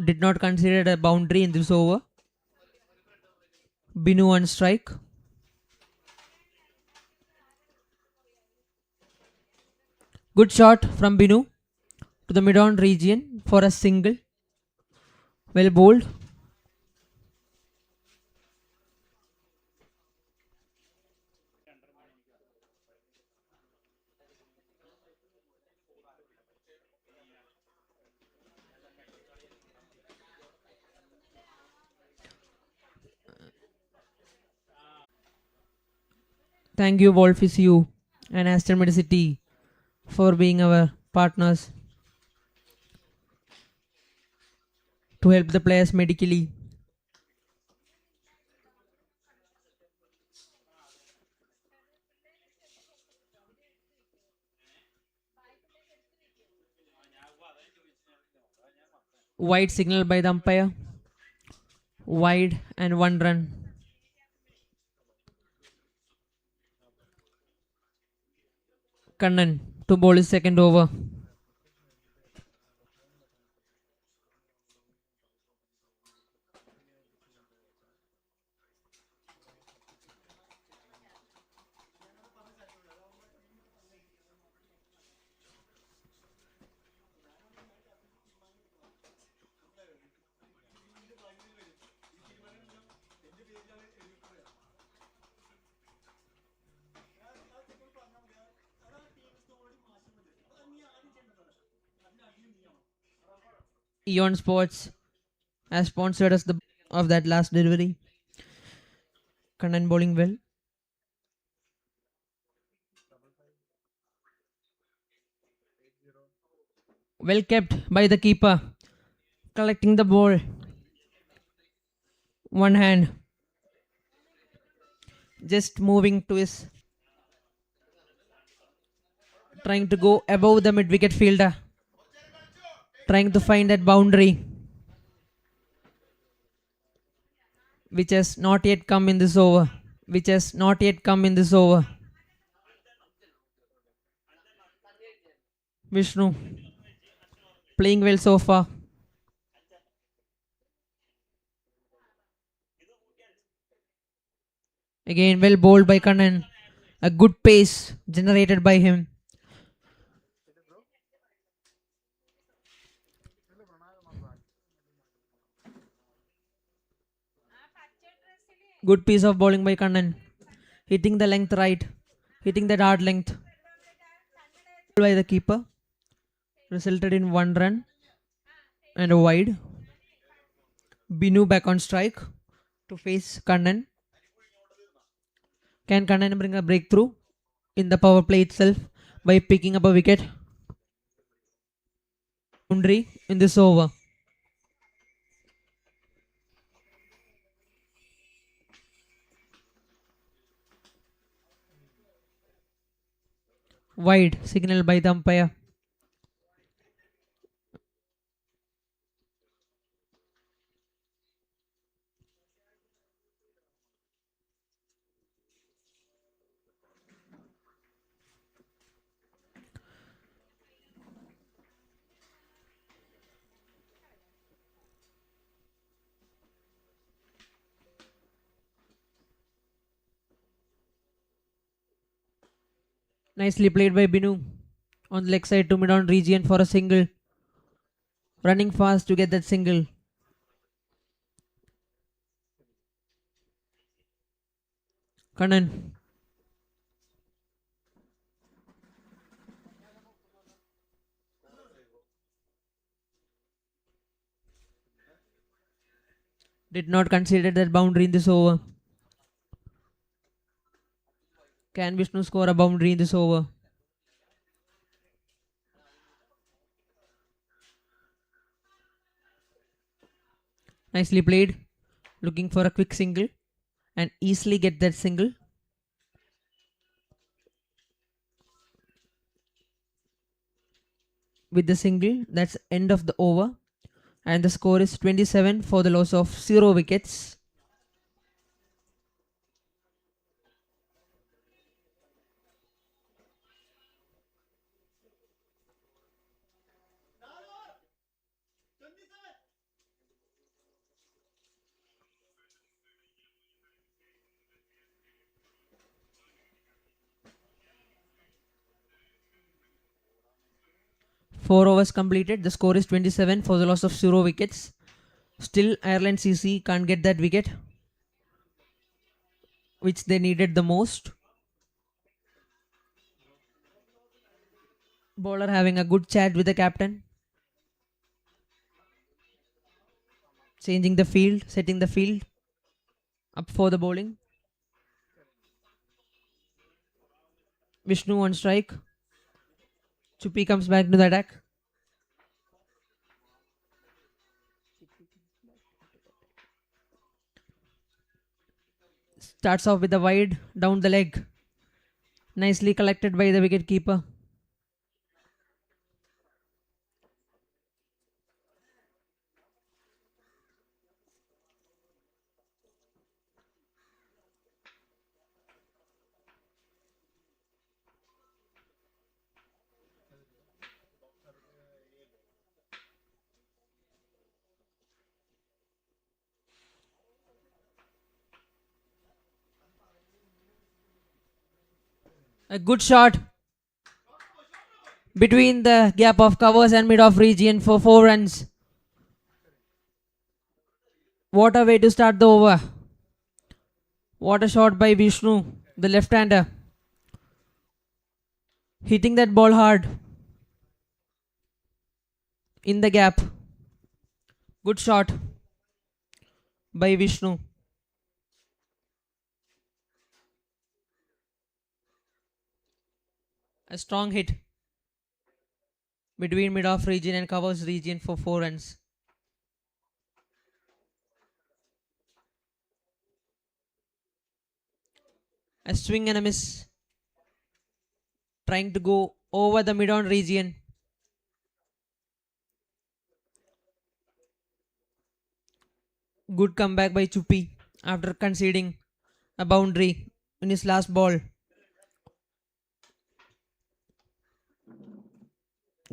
Did not consider a boundary in this over. Binu on strike. Good shot from Binu to the mid-on region for a single. Well bowled. Thank you, Wolfis you and Aston Medicity for being our partners to help the players medically. Wide signal by the umpire. Wide and 1 run. Kannan to bowl his second over. Eon Sports has sponsored us the of that last delivery. Kannan bowling well. Well kept by the keeper. Collecting the ball. One hand. Just moving to his. Trying to go above the mid-wicket fielder. Trying to find that boundary. Which has not yet come in this over. Which has not yet come in this over. Vishnu. Playing well so far. Again, well bowled by Kannan. A good pace generated by him. Good piece of bowling by Kannan. Hitting the length right. Hitting the dart length. By the keeper. Resulted in 1 run. And a wide. Binu back on strike. To face Kannan. Can Kannan bring a breakthrough in the power play itself by picking up a wicket? Boundary in this over. Wide signal by the umpire. Nicely played by Binu on the leg side to mid-on region for a single. Running fast to get that single. Kannan. did not consider that boundary in this over. Can Vishnu score a boundary in this over? Nicely played. Looking for a quick single and easily get that single. With the single, that's end of the over. And the score is 27 for the loss of 0 wickets. Four overs completed. The score is 27 for the loss of 0 wickets. Still, Ireland CC can't get that wicket, which they needed the most. Bowler having a good chat with the captain. Changing the field, setting the field up for the bowling. Vishnu on strike. Chupi comes back to the attack. Starts off with a wide down the leg. Nicely collected by the wicket keeper. A good shot between the gap of covers and mid-off region for 4 runs. What a way to start the over. What a shot by Vishnu, the left-hander. Hitting that ball hard in the gap. Good shot by Vishnu. A strong hit between mid-off region and covers region for 4 runs. A swing and a miss. Trying to go over the mid-on region. Good comeback by Chupi after conceding a boundary in his last ball.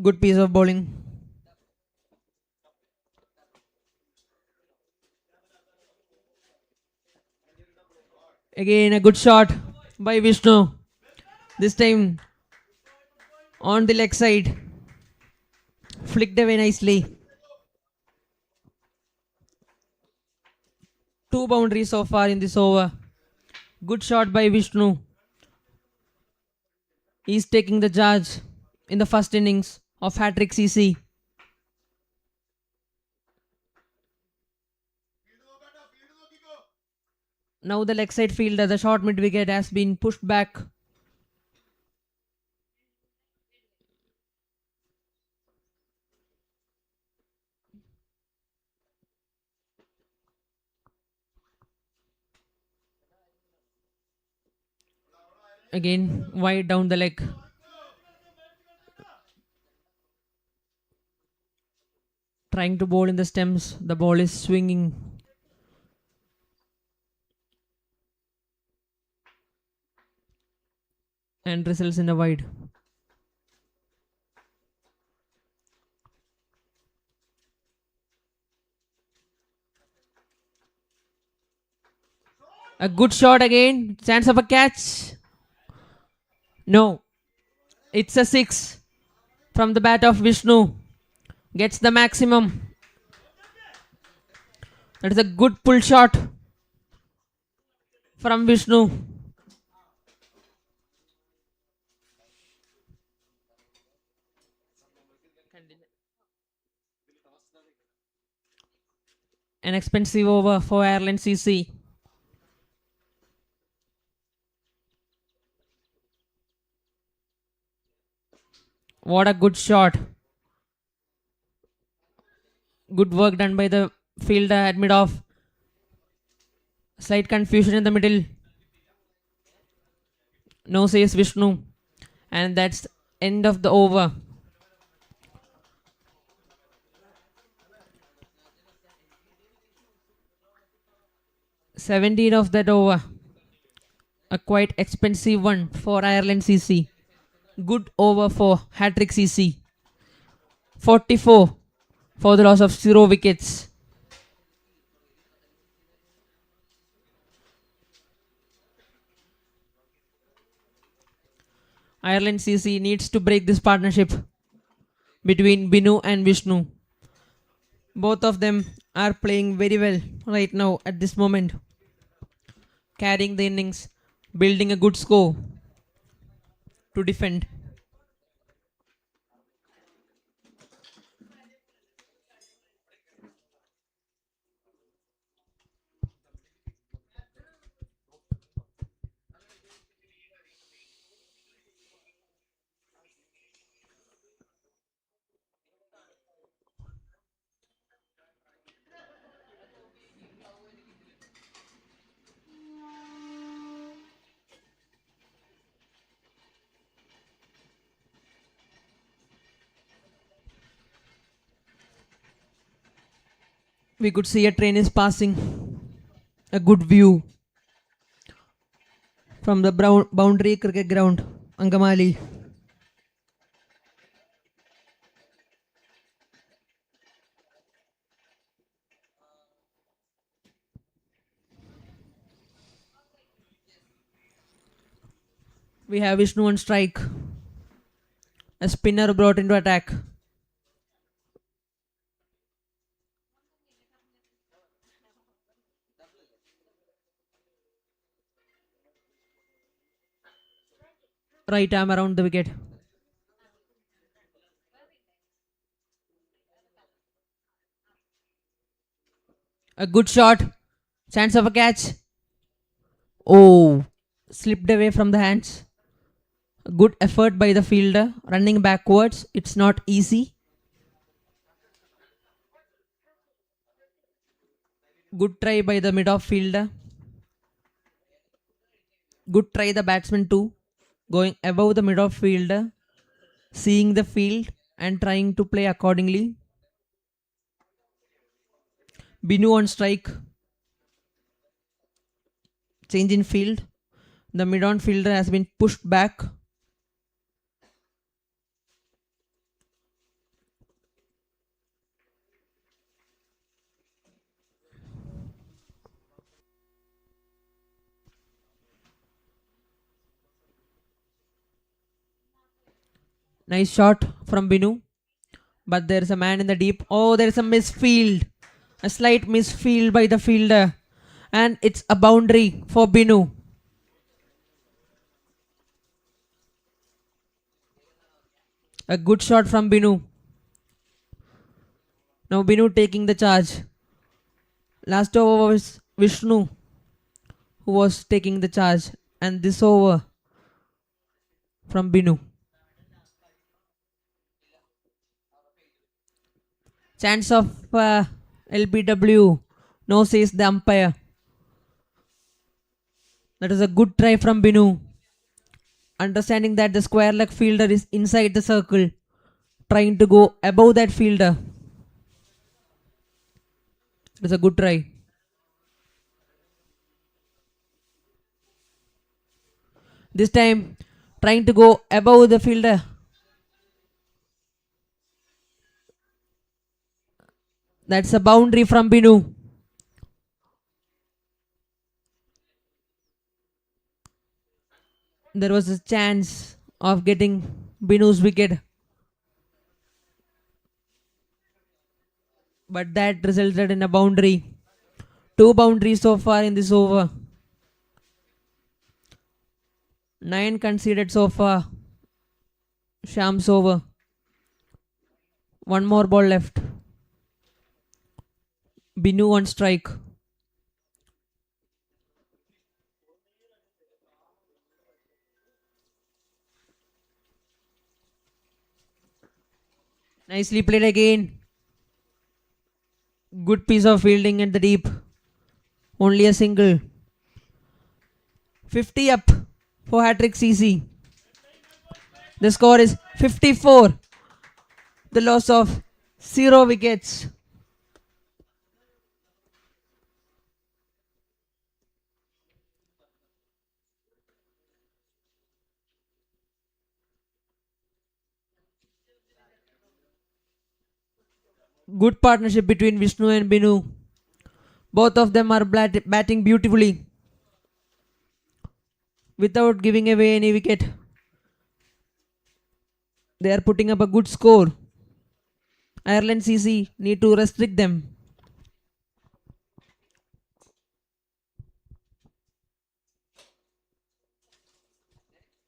Good piece of bowling. Again a good shot by Vishnu. This time on the leg side. Flicked away nicely. 2 boundaries so far in this over. Good shot by Vishnu. He's taking the charge in the first innings of Hatrick CC. Now the leg side fielder, the short mid wicket, has been pushed back. Again wide down the leg. Trying to bowl in the stems. The ball is swinging. And results in a wide. A good shot again. Chance of a catch. No. It's a 6 from the bat of Vishnu. Gets the maximum. That is a good pull shot from Vishnu. An expensive over for Ireland CC. What a good shot. Good work done by the fielder at mid-off. Slight confusion in the middle. No, says Vishnu. And that's end of the over. $17 of that over. A quite expensive one for Ireland CC. Good over for Hatrick CC. 44 for the loss of 0 wickets. Ireland CC needs to break this partnership between Binu and Vishnu. Both of them are playing very well right now at this moment. Carrying the innings, building a good score to defend. We could see a train is passing. A good view from the boundary cricket ground, Angamali. We have Vishnu on strike. A spinner brought into attack. Right arm around the wicket. A good shot. Chance of a catch. Oh, slipped away from the hands. Good effort by the fielder. Running backwards. It's not easy. Good try by the mid-off fielder. Good try the batsman too. Going above the mid-off fielder. Seeing the field and trying to play accordingly. Binu on strike. Change in field. The mid-on fielder has been pushed back. Nice shot from Binu. But there is a man in the deep. Oh, there is a misfield. A slight misfield by the fielder. And it's a boundary for Binu. A good shot from Binu. Now Binu taking the charge. Last over was Vishnu who was taking the charge. And this over from Binu. Chance of LBW. No, says the umpire. That is a good try from Binu. Understanding that the square leg fielder is inside the circle. Trying to go above that fielder. It is a good try. This time trying to go above the fielder. That's a boundary from Binu. There was a chance of getting Binu's wicket. But that resulted in a boundary. 2 boundaries so far in this over. 9 conceded so far. Sham's over. 1 more ball left. Binu on strike. Nicely played again. Good piece of fielding at the deep. Only a single. 50 up for Hatrick CC. The score is 54. The loss of 0 wickets. Good partnership between Vishnu and Binu. Both of them are batting beautifully without giving away any wicket. They are putting up a good score. Ireland CC need to restrict them.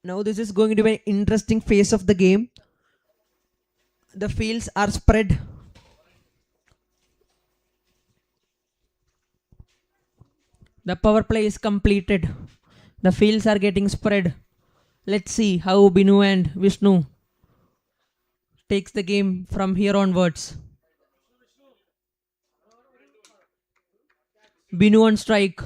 Now this is going to be an interesting phase of the game. The fields are spread. The power play is completed. The fields are getting spread. Let's see how Binu and Vishnu takes the game from here onwards. Binu on strike.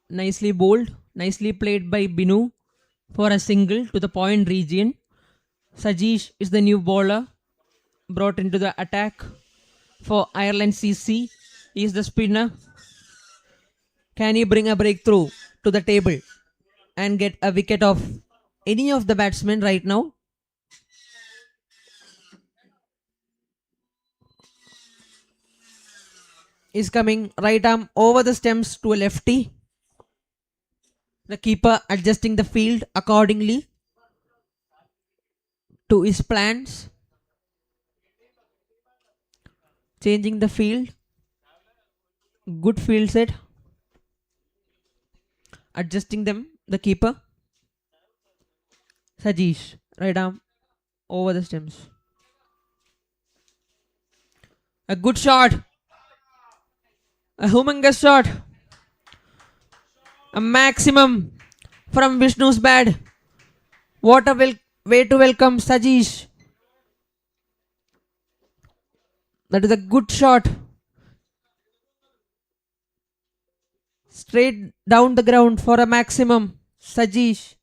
Nicely bowled. Nicely played by Binu for a single to the point region. Sajesh is the new bowler brought into the attack for Ireland CC. He is the spinner. Can he bring a breakthrough to the table and get a wicket of any of the batsmen right now? Is coming right arm over the stems to a lefty. The keeper adjusting the field accordingly to his plans. Changing the field. Good field set. Adjusting them. The keeper. Sajesh. Right arm over the stems. A good shot. A humongous shot. A maximum from Vishnu's bat. What a way to welcome Sajesh. That is a good shot. Straight down the ground for a maximum. Sajesh.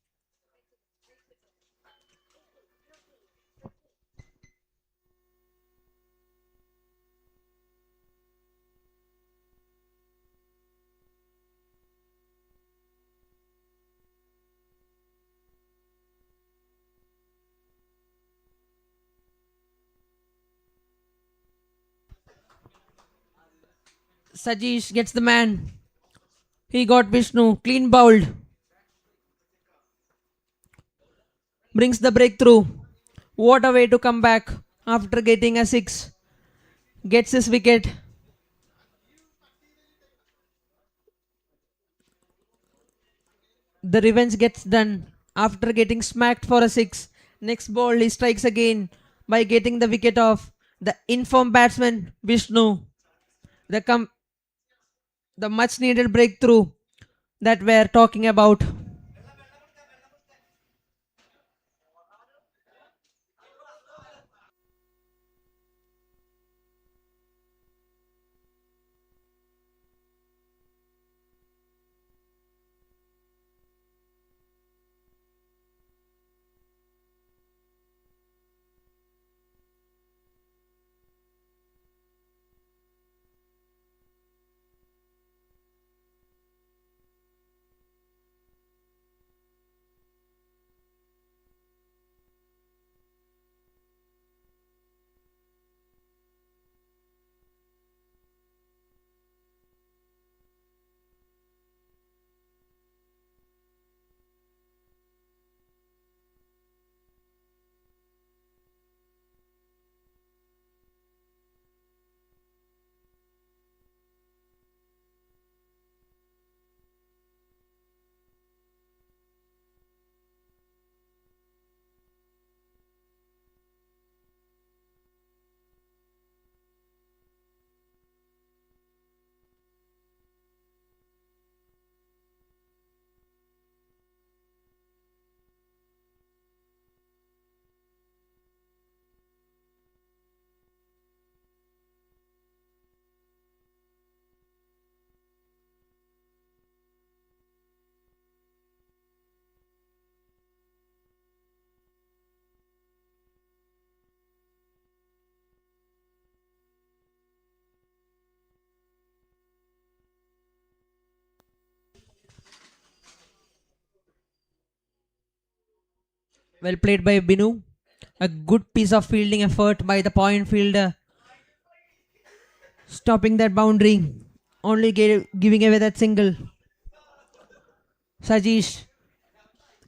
Sajesh gets the man. He got Vishnu clean bowled. Brings the breakthrough. What a way to come back after getting a 6. Gets his wicket. The revenge gets done after getting smacked for a 6. Next ball he strikes again by getting the wicket of the informed batsman Vishnu. The much needed breakthrough that we're talking about. Well played by Binu. A good piece of fielding effort by the point fielder. Stopping that boundary. Only giving away that single. Sajish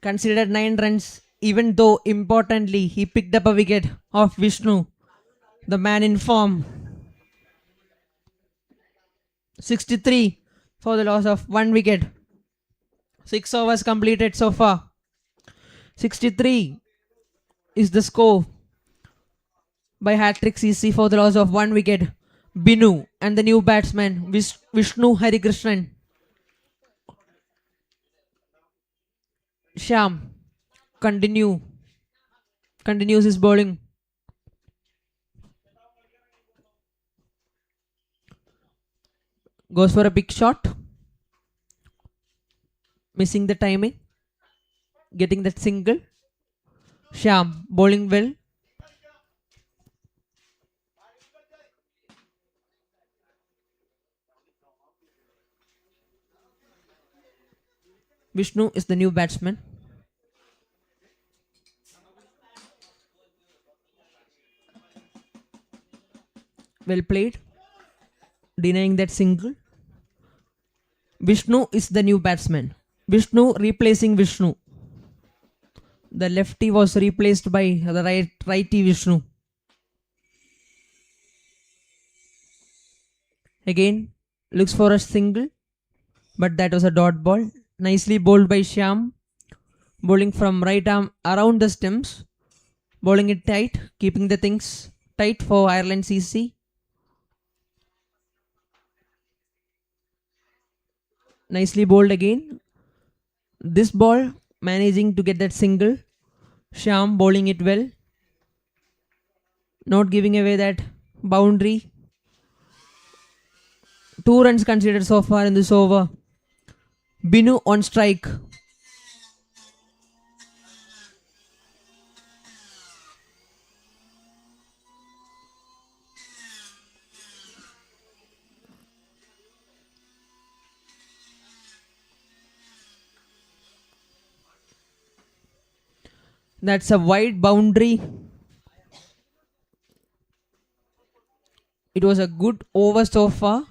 considered 9 runs, even though importantly he picked up a wicket of Vishnu, the man in form. 63 for the loss of 1 wicket. 6 overs completed so far. 63 is the score by Hatrick CC for the loss of 1 wicket. Binu and the new batsman Vishnu Harikrishnan. Shyam continues his bowling. Goes for a big shot. Missing the timing. Getting that single. Shyam bowling well. Vishnu is the new batsman. Well played. Denying that single. Vishnu is the new batsman. Vishnu replacing Vishnu. The lefty was replaced by the righty Vishnu. Again looks for a single, but that was a dot ball. Nicely bowled by Shyam. Bowling from right arm around the stumps. Bowling it tight, keeping the things tight for Ireland CC. Nicely bowled again. This ball managing to get that single. Shyam bowling it well. Not giving away that boundary. 2 runs considered so far in this over. Binu on strike. That's a wide boundary. It was a good over so far,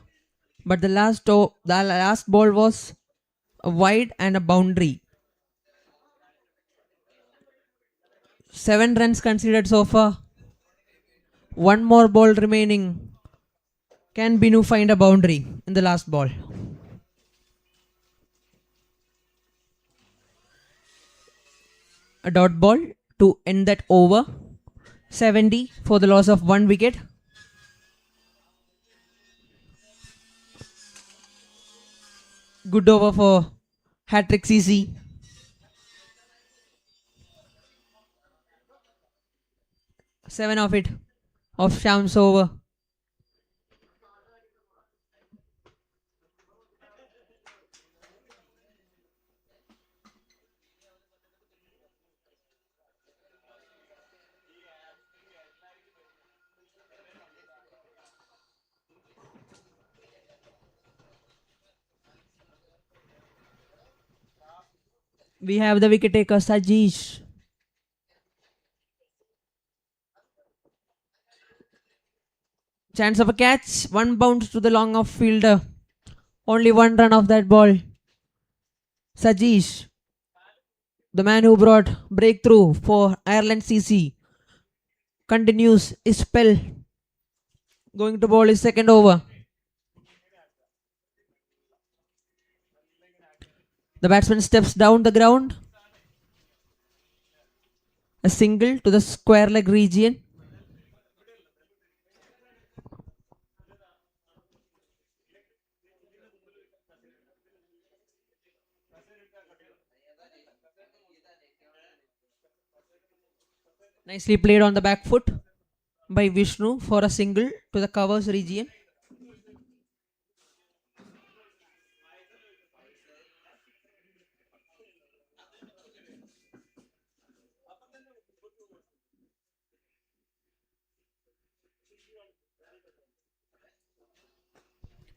but the last ball was a wide and a boundary. 7 runs considered so far. 1 more ball remaining. Can Binu find a boundary in the last ball? A dot ball to end that over. 70 for the loss of 1 wicket. Good over for Hatrick CC. Seven of it of Shyam's over. We have the wicket taker Sajish. Chance of a catch. 1 bounce to the long off fielder. Only 1 run of that ball. Sajish, the man who brought breakthrough for Ireland CC, continues his spell. Going to bowl his second over. The batsman steps down the ground. A single to the square leg region. Nicely played on the back foot by Vishnu for a single to the covers region.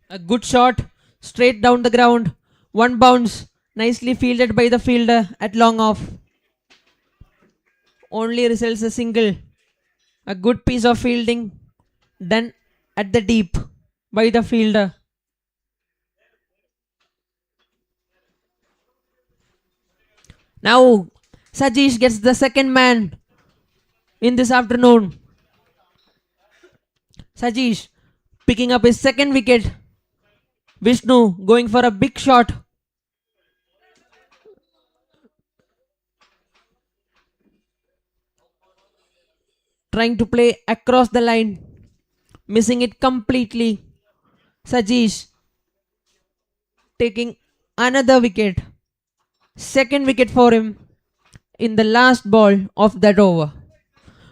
A good shot straight down the ground. 1 bounce. Nicely fielded by the fielder at long off. only results a single. A good piece of fielding done at the deep by the fielder. Now Sajish gets the second man in this afternoon. Sajish picking up his second wicket. Vishnu going for a big shot. Trying to play across the line. Missing it completely. Sajish taking another wicket. Second wicket for him in the last ball of that over.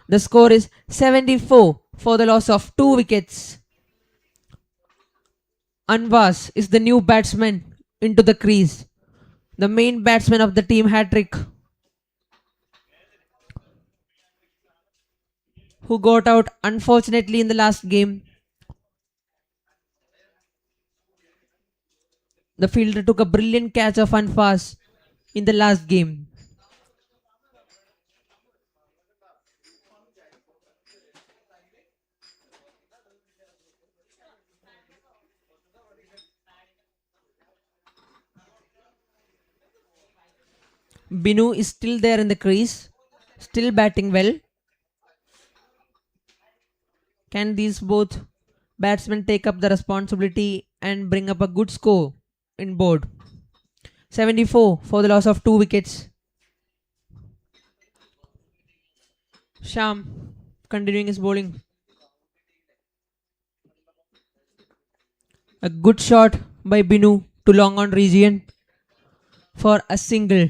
The score is 74 for the loss of 2 wickets. Anvas is the new batsman into the crease. The main batsman of the team Hatrick, who got out unfortunately in the last game. The fielder took a brilliant catch of Anfas in the last game. Binu is still there in the crease, still batting well. Can these both batsmen take up the responsibility and bring up a good score in board? 74 for the loss of 2 wickets. Sham continuing his bowling. A good shot by Binu to long on region for a single.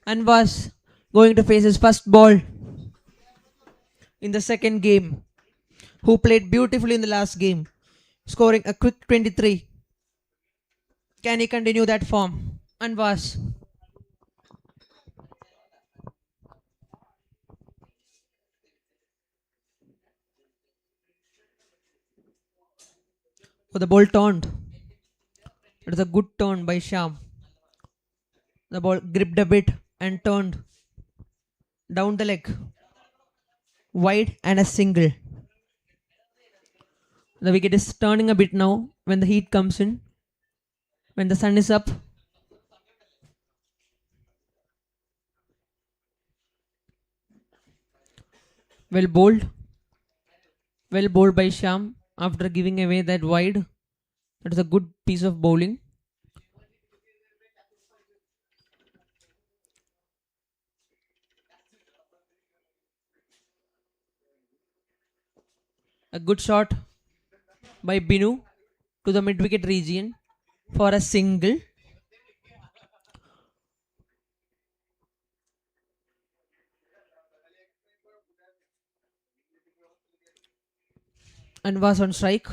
Anvas going to face his first ball in the second game, who played beautifully in the last game, scoring a quick 23. Can he continue that form? Anvas. Oh, the ball turned. It was a good turn by Sham. The ball gripped a bit and turned down the leg. Wide and a single. The wicket is turning a bit now when the heat comes in. When the sun is up. Well bowled. Well bowled by Sham after giving away that wide. That is a good piece of bowling. A good shot by Binu to the mid-wicket region for a single. And was on strike.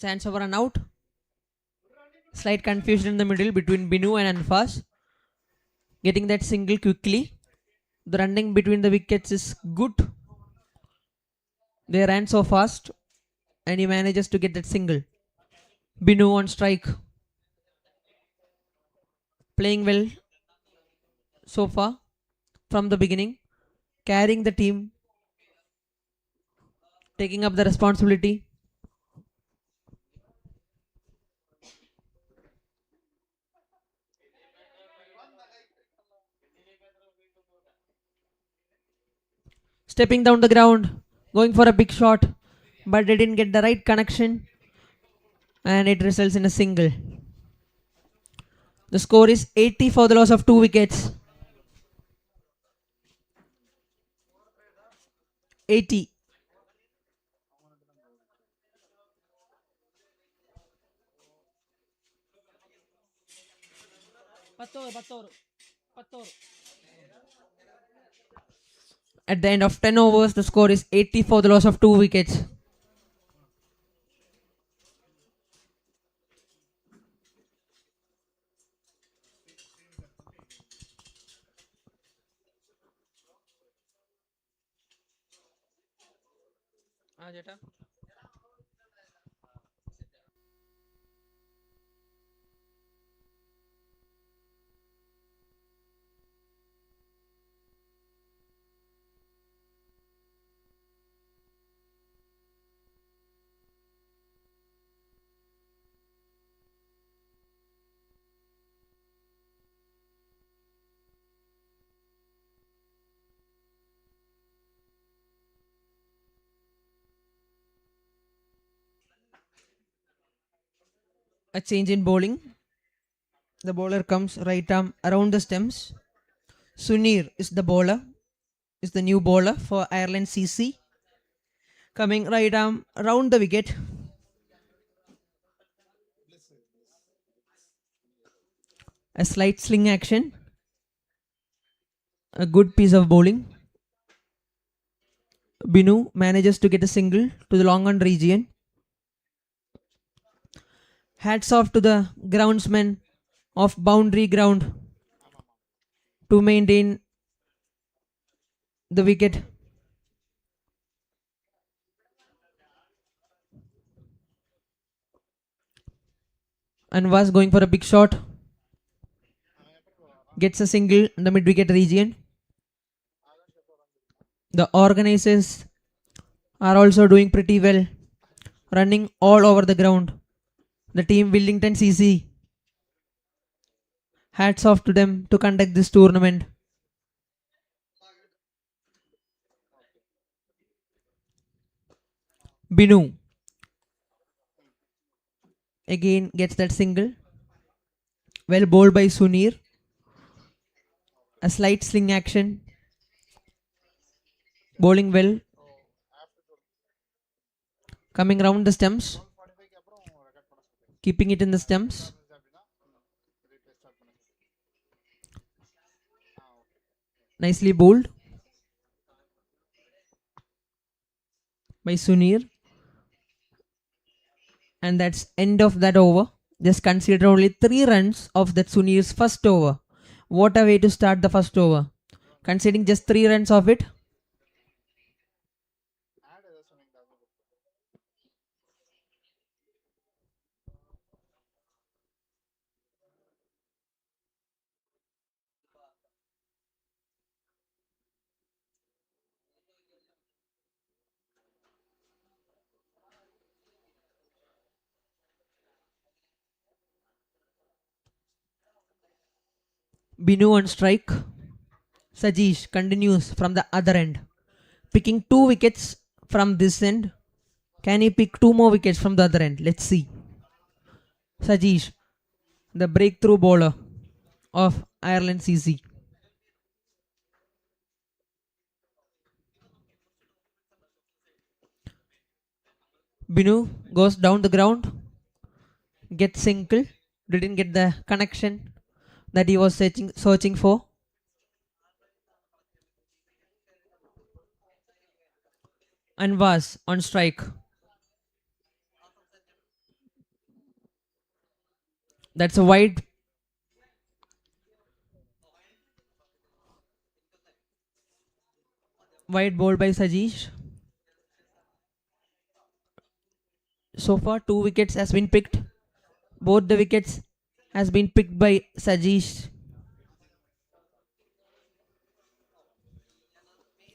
Chance of a run out. Slight confusion in the middle between Binu and Anfas. Getting that single quickly. The running between the wickets is good. They ran so fast and he manages to get that single. Binu on strike. Playing well so far from the beginning. Carrying the team. Taking up the responsibility. Stepping down the ground, going for a big shot, but they didn't get the right connection and it results in a single. The score is 80 for the loss of 2 wickets. 80. At the end of 10 overs, the score is 80 for the loss of 2 wickets. A change in bowling. The bowler comes right arm around the stems. Sunir is the bowler, is the new bowler for Ireland CC. Coming right arm around the wicket. A slight sling action. A good piece of bowling. Binu manages to get a single to the long on region. Hats off to the groundsman of boundary ground to maintain the wicket. And was going for a big shot. Gets a single in the mid wicket region. The organizers are also doing pretty well, running all over the ground. The team Wellington CC. Hats off to them to conduct this tournament. Binu again gets that single. Well bowled by Sunir. A slight sling action. Bowling well. Coming round the stumps. Keeping it in the stumps. Nicely bowled by Sunir. And that's end of that over. Just consider only 3 runs of that Sunir's first over. What a way to start the first over. Considering just 3 runs of it. Binu on strike. Sajesh continues from the other end. Picking 2 wickets from this end. Can he pick 2 more wickets from the other end? Let's see. Sajesh, the breakthrough bowler of Ireland CC. Binu goes down the ground. Gets single. Didn't get the connection that he was searching for. And was on strike. That's a wide ball by Sajesh. So far 2 wickets has been picked. Both the wickets has been picked by Sajesh.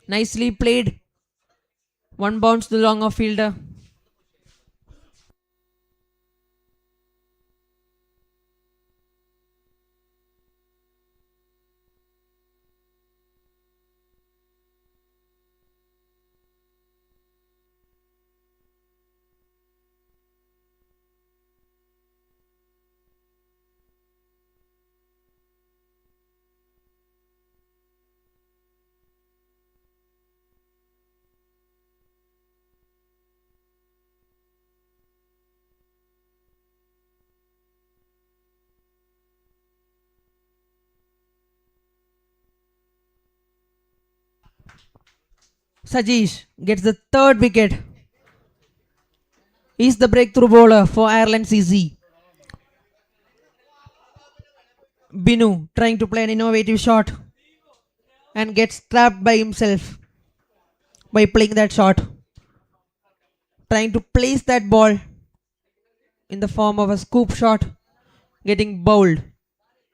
Nicely played. 1 bounce to the long off fielder. Sajesh gets the 3rd wicket. He's the breakthrough bowler for Ireland CC. Binu trying to play an innovative shot and gets trapped by himself by playing that shot. trying to place that ball in the form of a scoop shot, getting bowled.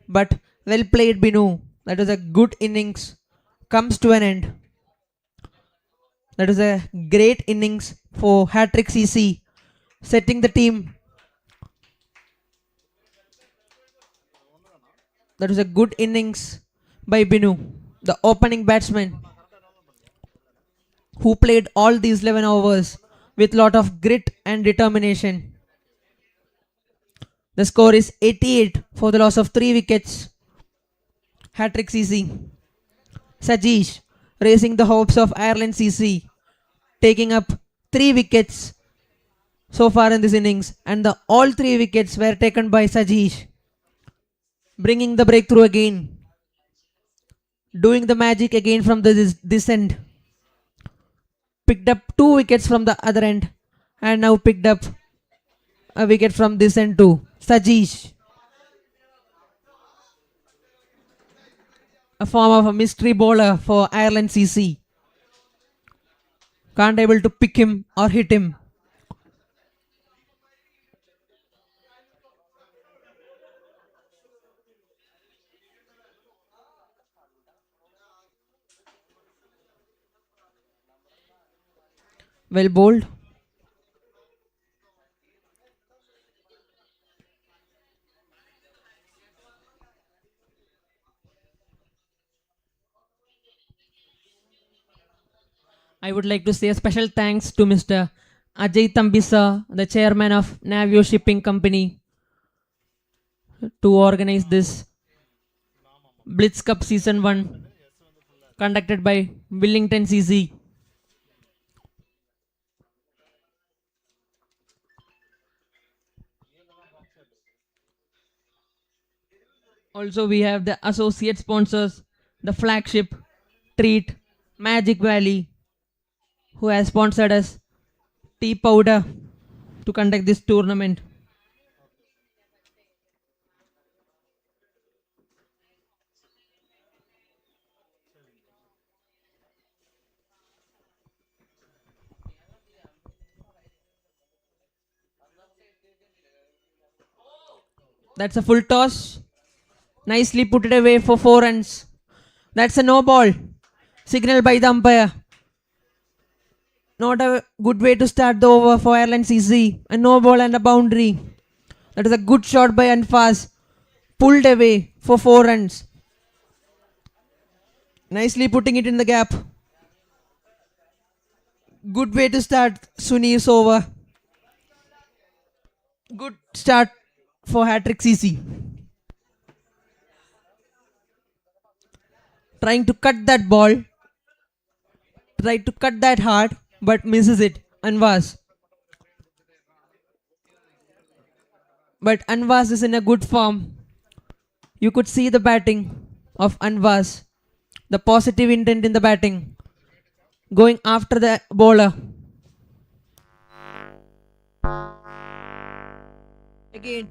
But well played, Binu. That was a good innings. Comes to an end. That was a great innings for Hatrick CC, setting the team. That was a good innings by Binu, the opening batsman, who played all these 11 overs with lot of grit and determination. The score is 88 for the loss of 3 wickets. Hatrick CC. Sajesh raising the hopes of Ireland CC, taking up 3 wickets so far in this innings, and all 3 wickets were taken by Sajesh, bringing the breakthrough again, doing the magic again from this end. Picked up 2 wickets from the other end, and now picked up a wicket from this end too. Sajesh, a form of a mystery bowler for Ireland CC. Can't able to pick him or hit him. Well bowled. I would like to say a special thanks to Mr. Ajay Tambisa, the chairman of Navio Shipping Company, to organize this Blitz Cup Season 1 conducted by Willington CC. Also, we have the associate sponsors, the flagship treat Magic Valley, who has sponsored us tea powder to conduct this tournament. That's a full toss. Nicely put it away for 4 runs. That's a no ball. Signal by the umpire. Not a good way to start the over for Ireland CC. A no ball and a boundary. That is a good shot by Anfaz. Pulled away for 4 runs. Nicely putting it in the gap. Good way to start Sunil's over. Good start for Hatrick CC. Trying to cut that ball. Tried to cut that hard, but misses it. Anvas. But Anvas is in a good form. You could see the batting of Anvas. The positive intent in the batting. Going after the bowler. Again.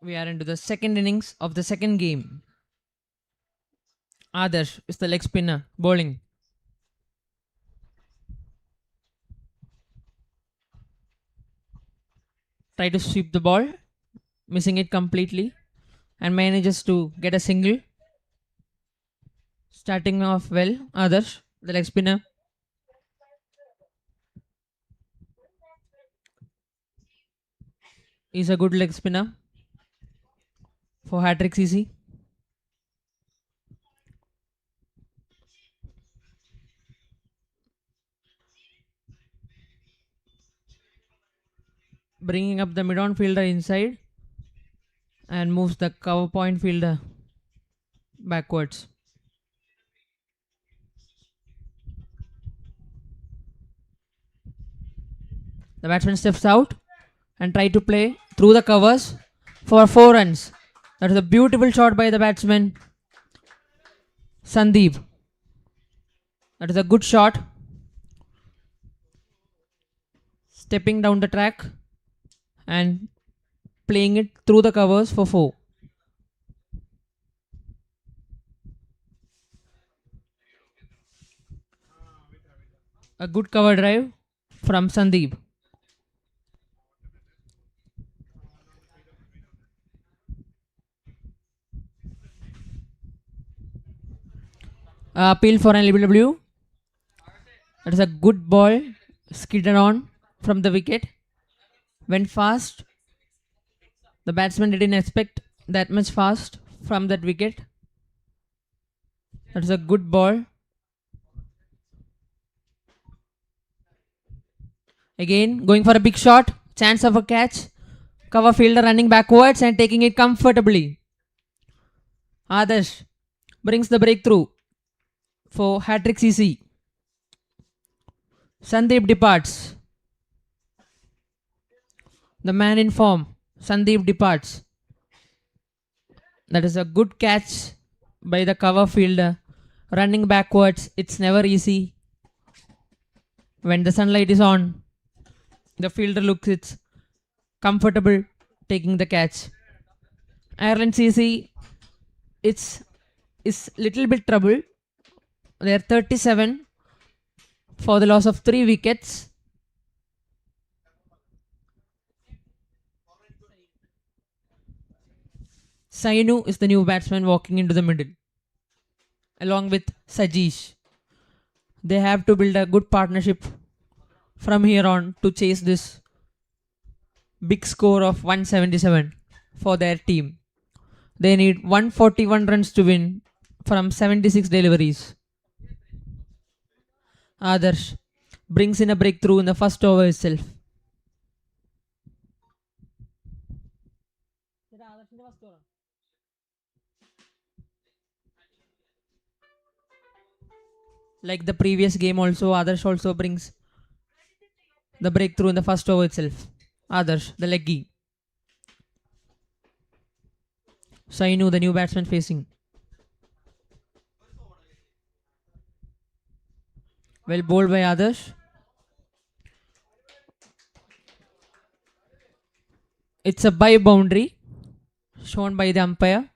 We are into the second innings of the second game. Adarsh is the leg spinner bowling. Try to sweep the ball, missing it completely, and manages to get a single. Starting off well, Adarsh, the leg spinner. Is a good leg spinner for Hatrick CC. Bringing up the mid-on fielder inside and moves the cover point fielder backwards. The batsman steps out and try to play through the covers for 4 runs. That is a beautiful shot by the batsman Sandeep. That is a good shot. Stepping down the track and playing it through the covers for 4. A good cover drive from Sandeep. Appeal for an LBW. That is a good ball skidded on from the wicket. Went fast. The batsman didn't expect that much fast from that wicket. That is a good ball. Again, going for a big shot. Chance of a catch. Cover fielder running backwards and taking it comfortably. Adarsh brings the breakthrough for Hatrick CC. Sandeep departs. The man in form, Sandeep departs. That is a good catch by the cover fielder. Running backwards, it's never easy. When the sunlight is on, the fielder looks it's comfortable taking the catch. Ireland CC, it's little bit trouble. They are 37 for the loss of 3 wickets. Sainu is the new batsman walking into the middle along with Sajish. They have to build a good partnership from here on to chase this big score of 177 for their team. They need 141 runs to win from 76 deliveries. Adarsh brings in a breakthrough in the first over itself. Like the previous game also, Adarsh also brings the breakthrough in the first over itself. Adarsh, the leggy. Sainu, the new batsman facing. Well bowled by Adarsh. It's a by boundary shown by the umpire.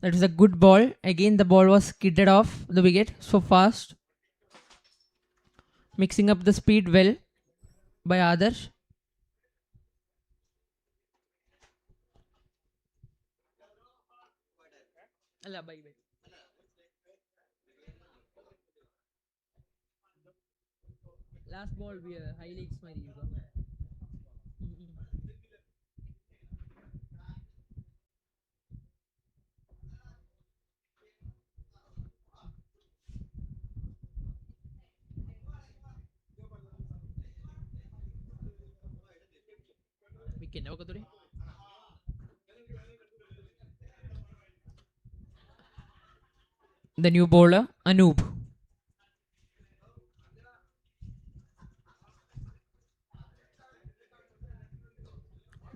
That is a good ball. Again, the ball was skidded off the wicket so fast. Mixing up the speed well by Adarsh. Last ball we highlights my the new bowler Anoop.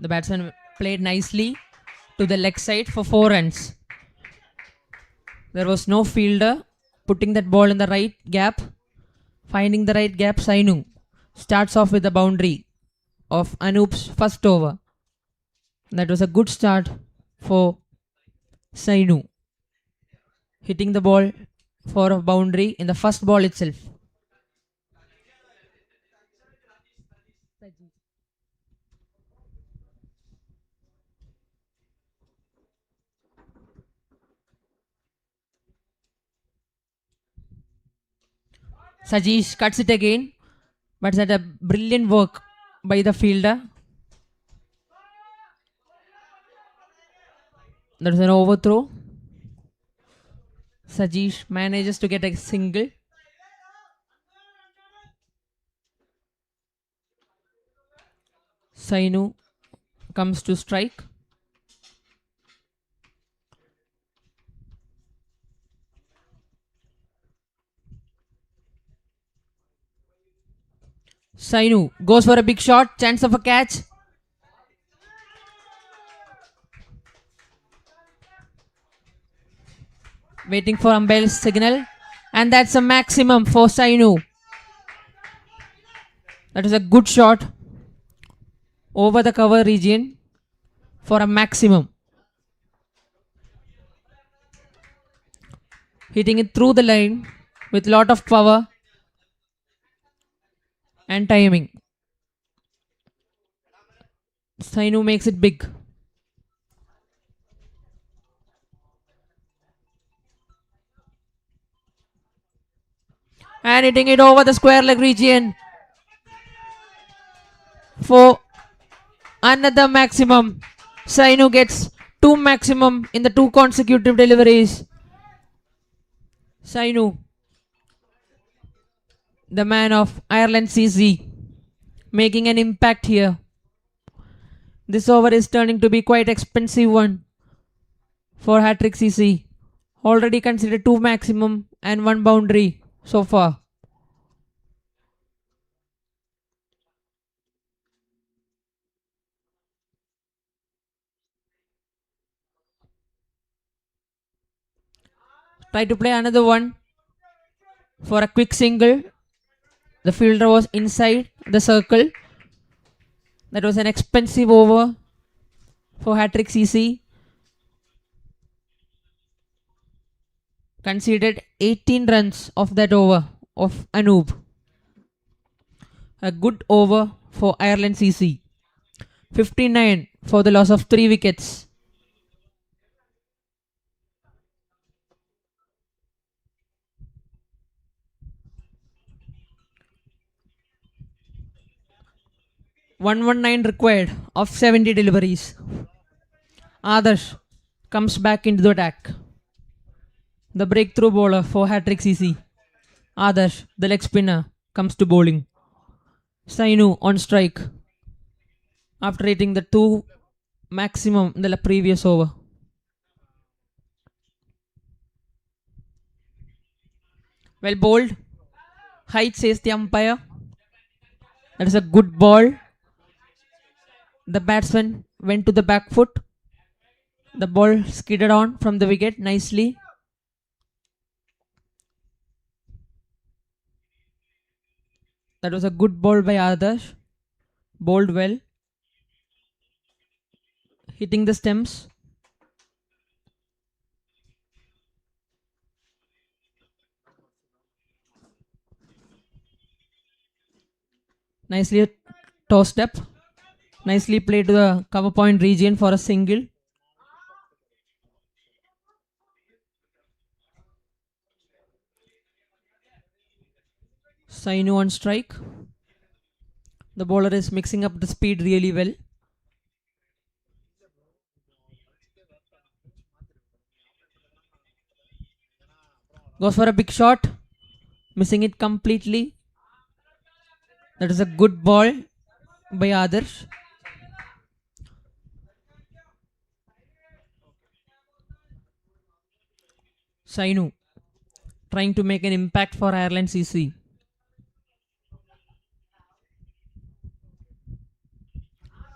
The batsman played nicely to the leg side for 4 runs. There was no fielder putting that ball in the right gap. Finding the right gap, Sainu starts off with the boundary of Anoop's first over. That was a good start for Sainu, hitting the ball for a boundary in the first ball itself. Sajesh cuts it again, but it's a brilliant work by the fielder. That's an overthrow. Sajesh manages to get a single. Sainu comes to strike. Sainu goes for a big shot, chance of a catch. Waiting for umpire's signal, and that's a maximum for Sainu. That is a good shot over the cover region for a maximum. Hitting it through the line with lot of power and timing. Sainu makes it big. And hitting it over the square leg region for another maximum. Sainu gets 2 maximum in the 2 consecutive deliveries. Sainu, the man of Ireland CC, making an impact here. This over is turning to be quite expensive one for Hatrick CC. Already considered 2 maximum and 1 boundary so far. Try to play another one for a quick single. The fielder was inside the circle. That was an expensive over for Hatrick CC. Conceded 18 runs of that over of Anoop. A good over for Ireland CC. 59 for the loss of 3 wickets. $119 required of 70 deliveries. Adarsh comes back into the attack. The breakthrough bowler for Hatrick CC. Adarsh, the leg spinner, comes to bowling. Sainu on strike after hitting the 2 maximum in the previous over. Well bowled. Height, says the umpire. That is a good ball. The batsman went to the back foot. The ball skidded on from the wicket nicely. That was a good ball by Adarsh. Bowled well. Hitting the stems. Nicely tossed up. Nicely played to the cover point region for a single. Sainu on strike. The bowler is mixing up the speed really well. Goes for a big shot. Missing it completely. That is a good ball by Adarsh. Sainu trying to make an impact for Ireland CC.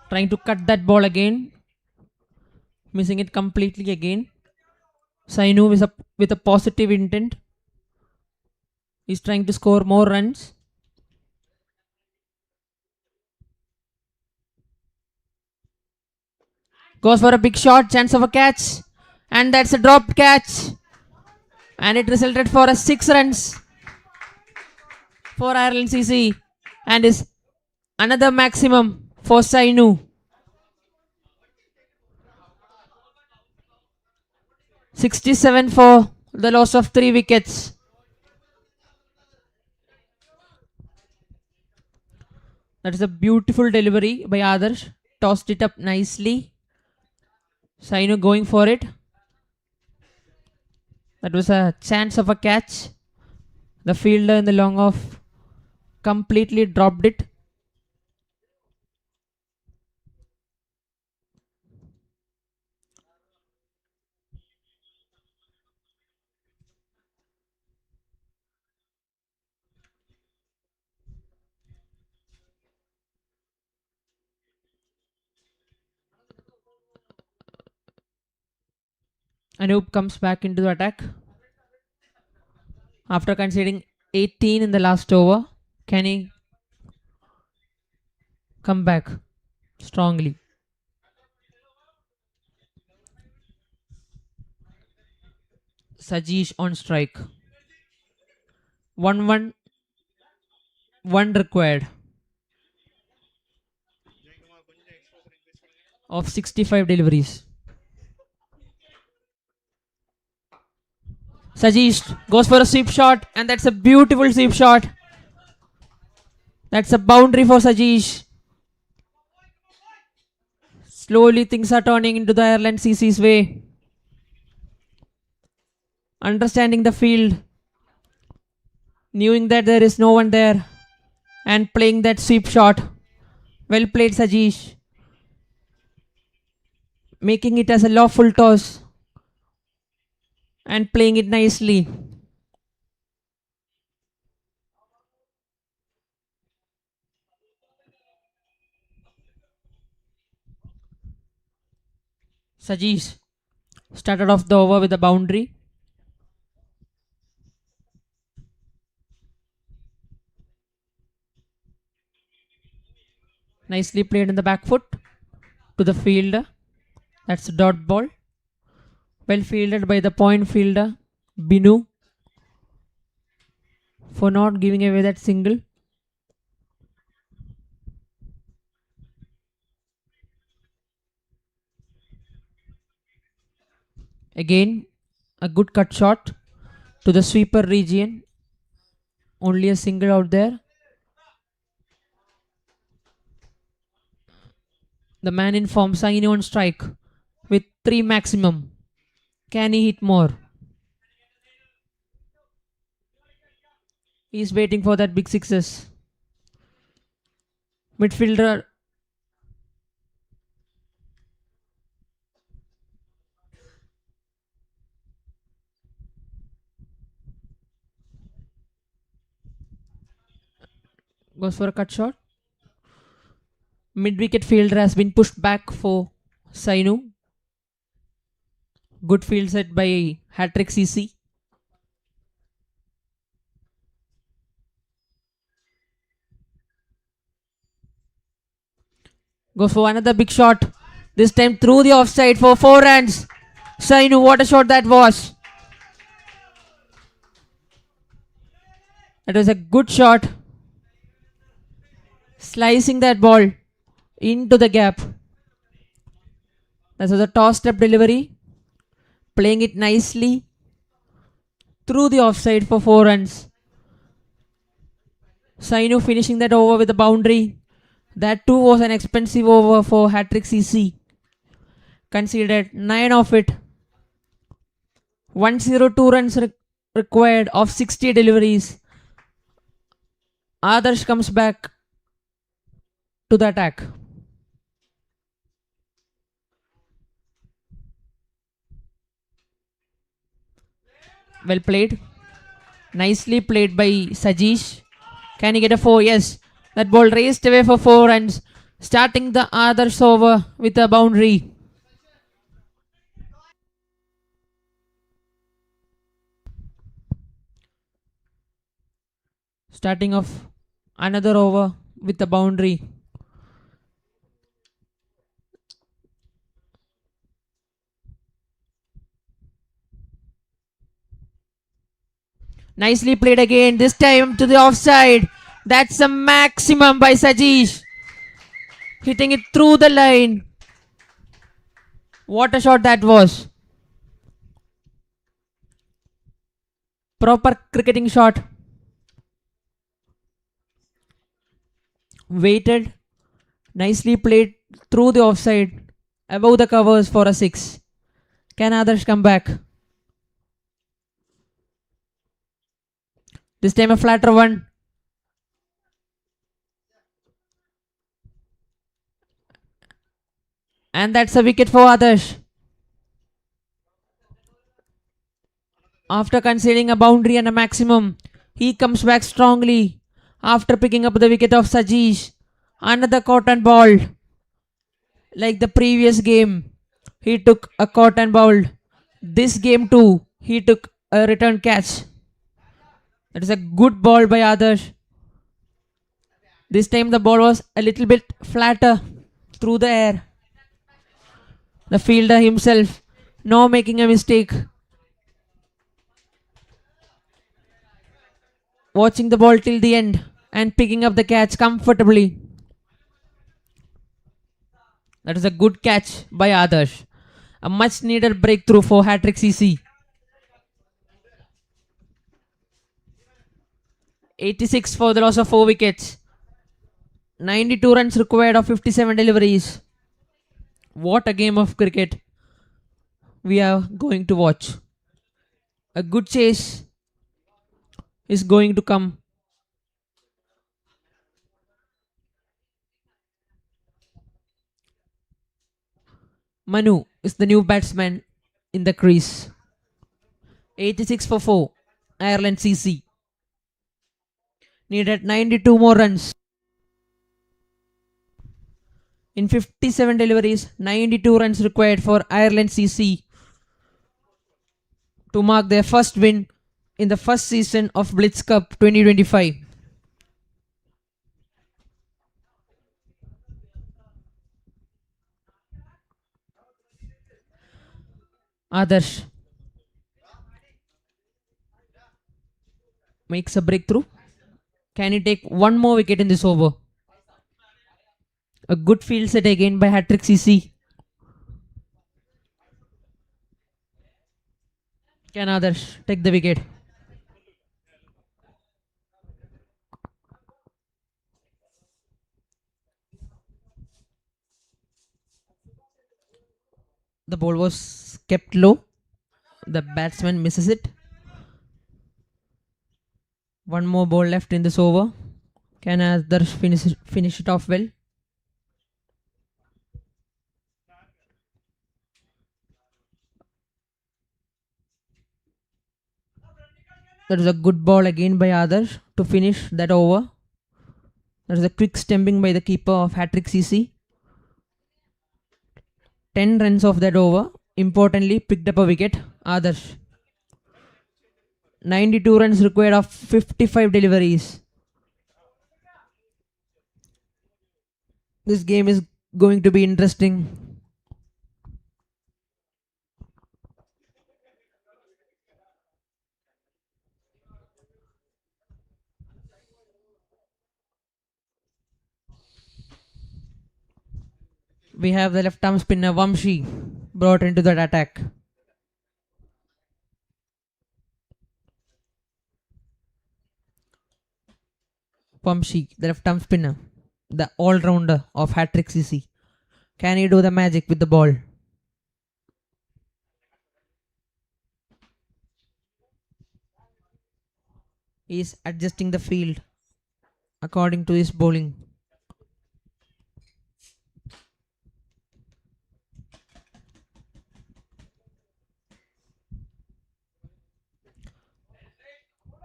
Trying to cut that ball again. Missing it completely again. Sainu with a positive intent. He's trying to score more runs. Goes for a big shot, chance of a catch. And that's a dropped catch. And it resulted for a 6 runs for Ireland CC. And is another maximum for Sainu. 67 for the loss of 3 wickets. That is a beautiful delivery by Adarsh. Tossed it up nicely. Sainu going for it. That was a chance of a catch. The fielder in the long off completely dropped it. Anoop comes back into the attack. After conceding 18 in the last over, can he come back strongly? Sajeesh on strike. 1-1. 1 required. Of 65 deliveries. Sajeesh goes for a sweep shot, and that's a beautiful sweep shot. That's a boundary for Sajeesh. Slowly things are turning into the Ireland CC's way. Understanding the field, knowing that there is no one there, and playing that sweep shot. Well played, Sajeesh. Making it as a lawful toss and playing it nicely. Sajeesh started off the over with a boundary. Nicely played in the back foot to the fielder. That's a dot ball. Well fielded by the point fielder, Binu, for not giving away that single. Again, a good cut shot to the sweeper region. Only a single out there. The man in form, Saini on strike with 3 maximum. Can he hit more? He's waiting for that big sixes. Midfielder goes for a cut shot. Mid-wicket fielder has been pushed back for Sainu. Good field set by Hatrick CC. Goes for another big shot. This time through the offside for 4 runs. Sainu, what a shot that was. That was a good shot. Slicing that ball into the gap. That was a tossed up delivery. Playing it nicely through the offside for 4 runs. Sainu finishing that over with a boundary. That too was an expensive over for Hatrick CC. Conceded 9 of it. 102 runs required of 60 deliveries. Adarsh comes back to the attack. Well played. Nicely played by Sajeesh. Can he get a 4? Yes. That ball raced away for 4 runs. Starting the others over with a boundary. Starting off another over with a boundary. Nicely played again, this time to the offside. That's a maximum by Sajesh. Hitting it through the line. What a shot that was. Proper cricketing shot. Waited. Nicely played through the offside. Above the covers for a 6. Can others come back? This time a flatter one. And that's a wicket for others. After conceding a boundary and a maximum, he comes back strongly after picking up the wicket of Sajesh. Another cotton ball. Like the previous game, he took a cotton ball. This game too, he took a return catch. That is a good ball by others. This time the ball was a little bit flatter through the air. The fielder himself, no making a mistake. Watching the ball till the end and picking up the catch comfortably. That is a good catch by others. A much needed breakthrough for Hatrick CC. 86 for the loss of 4 wickets. 92 runs required of 57 deliveries. What a game of cricket we are going to watch. A good chase is going to come. Manu is the new batsman in the crease. 86 for 4. Ireland CC. Needed 92 more runs. In 57 deliveries, 92 runs required for Ireland CC to mark their first win in the first season of BLITZ Cup 2025. Adarsh makes a breakthrough. Can he take one more wicket in this over? A good field set again by Hatrick CC. Can Adarsh take the wicket? The ball was kept low. The batsman misses it. One more ball left in this over. Can Adarsh finish it off well? That is a good ball again by Adarsh to finish that over. That is a quick stumping by the keeper of Hatrick CC. 10 runs of that over. Importantly, picked up a wicket. Adarsh. 92 runs required of 55 deliveries. This game is going to be interesting. We have the left arm spinner Vamshi brought into that attack. Vamshi, the left arm spinner, the all-rounder of Hatrick CC. Can he do the magic with the ball? He is adjusting the field according to his bowling.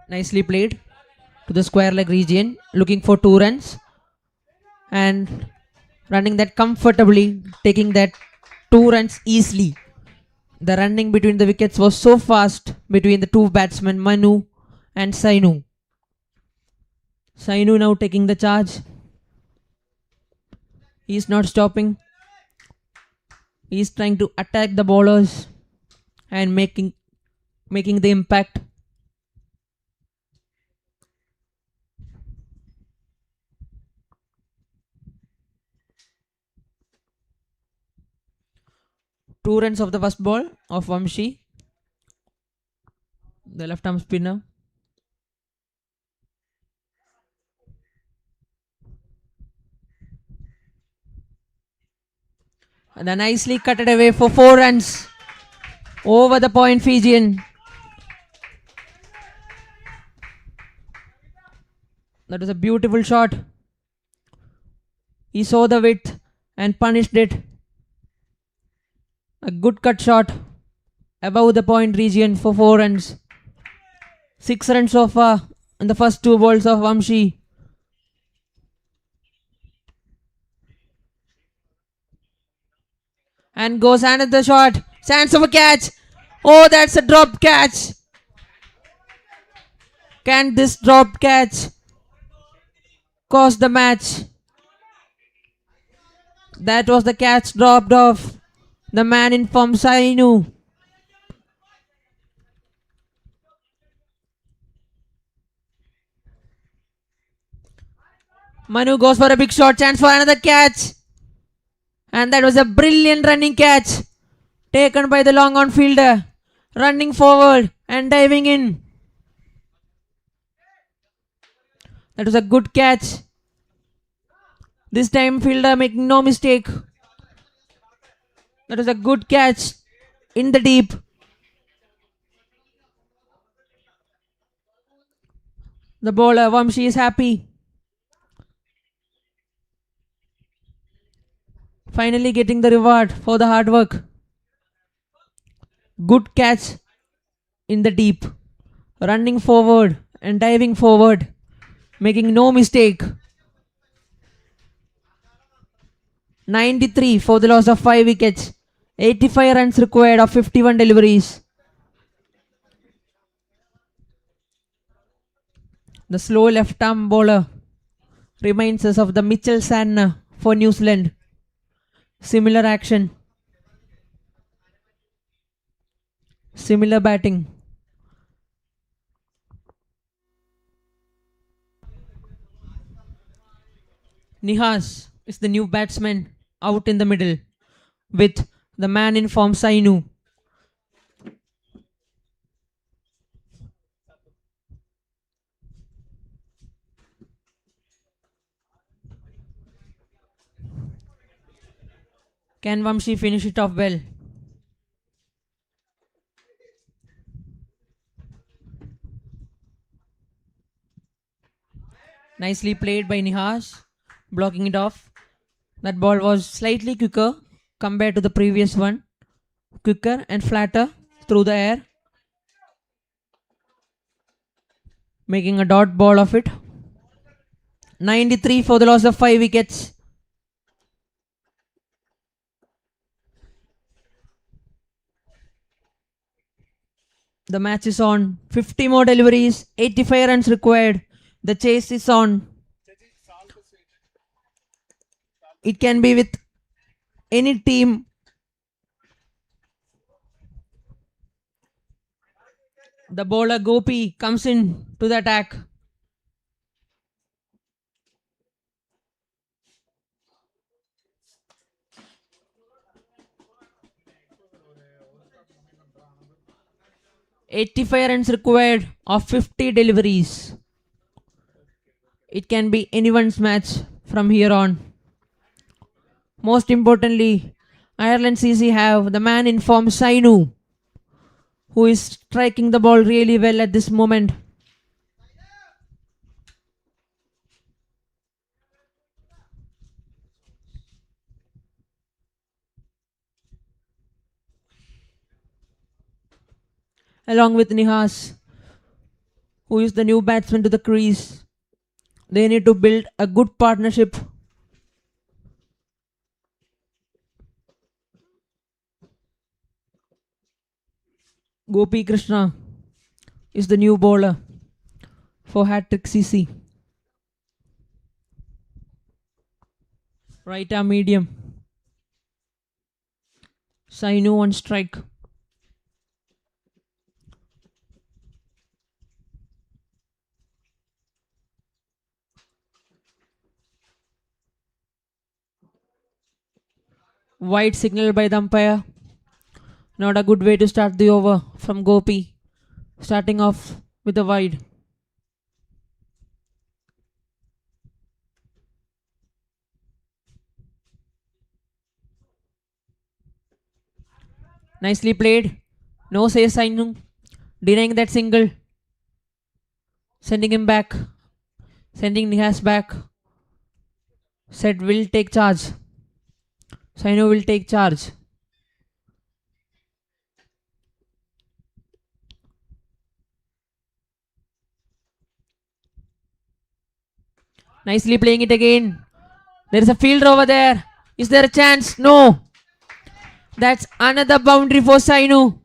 Nicely played to the square leg region, looking for 2 runs. And running that comfortably, taking that 2 runs easily. The running between the wickets was so fast between the two batsmen, Manu and Sainu. Sainu now taking the charge. He is not stopping. He is trying to attack the bowlers and making the impact. Two runs of the first ball of Vamshi, the left arm spinner. And then nicely cut it away for 4 runs. Over the point, Fijian. That was a beautiful shot. He saw the width and punished it. A good cut shot above the point region for 4 runs. 6 runs so far in the first 2 balls of Vamshi. And goes another shot. Chance of a catch. Oh, that's a drop catch. Can this drop catch cost the match? That was the catch dropped off the man in form, Sainu. Manu goes for a big shot. Chance for another catch. And that was a brilliant running catch taken by the long on fielder. Running forward and diving in. That was a good catch. This time fielder making no mistake. That was a good catch in the deep. The bowler Vamshi is happy. Finally getting the reward for the hard work. Good catch in the deep. Running forward and diving forward. Making no mistake. 93 for the loss of 5 wickets. 85 runs required of 51 deliveries. The slow left arm bowler reminds us of the Mitchell Santner for New Zealand. Similar action. Similar batting. Nihas is the new batsman out in the middle with the man in form, Sainu. Can Vamshi finish it off well? Nicely played by Nihas, blocking it off. That ball was slightly quicker compared to the previous one. Quicker and flatter through the air. Making a dot ball of it. 93 for the loss of 5 wickets. The match is on. 50 more deliveries. 85 runs required. The chase is on. It can be with any team. The bowler Gopi comes in to the attack. $85 runs required of 50 deliveries. It can be anyone's match from here on. Most importantly, Ireland CC have the man in form, Sainu, who is striking the ball really well at this moment. Along with Nihas, who is the new batsman to the crease. They need to build a good partnership Gopi Krishna is the new bowler for Hatrick CC. Right arm medium. Sainu on strike. Wide signal by the umpire. Not a good way to start the over from Gopi. Starting off with a wide. Nicely played. No says Sainu. Denying that single. Sending him back. Sending Nihas back. Said will take charge. Sainu will take charge. Nicely playing it again. There is a fielder over there. Is there a chance? No. That's another boundary for Sainu.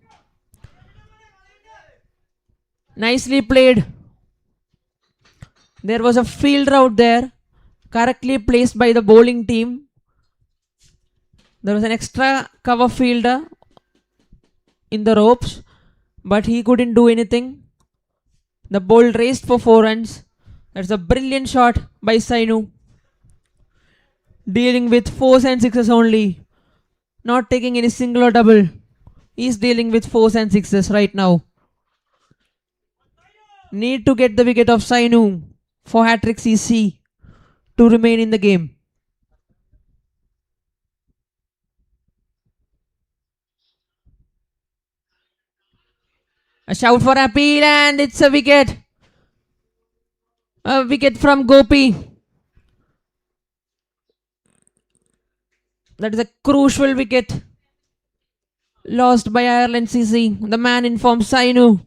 Nicely played. There was a fielder out there. Correctly placed by the bowling team. There was an extra cover fielder in the ropes, but he couldn't do anything. The ball raced for 4 runs. That's a brilliant shot by Sainu. Dealing with 4s and 6s only. Not taking any single or double. He's dealing with 4s and 6s right now. Need to get the wicket of Sainu for Hatrick CC to remain in the game. A shout for appeal and it's a wicket. A wicket from Gopi. That is a crucial wicket. Lost by Ireland CC. The man in form Sainu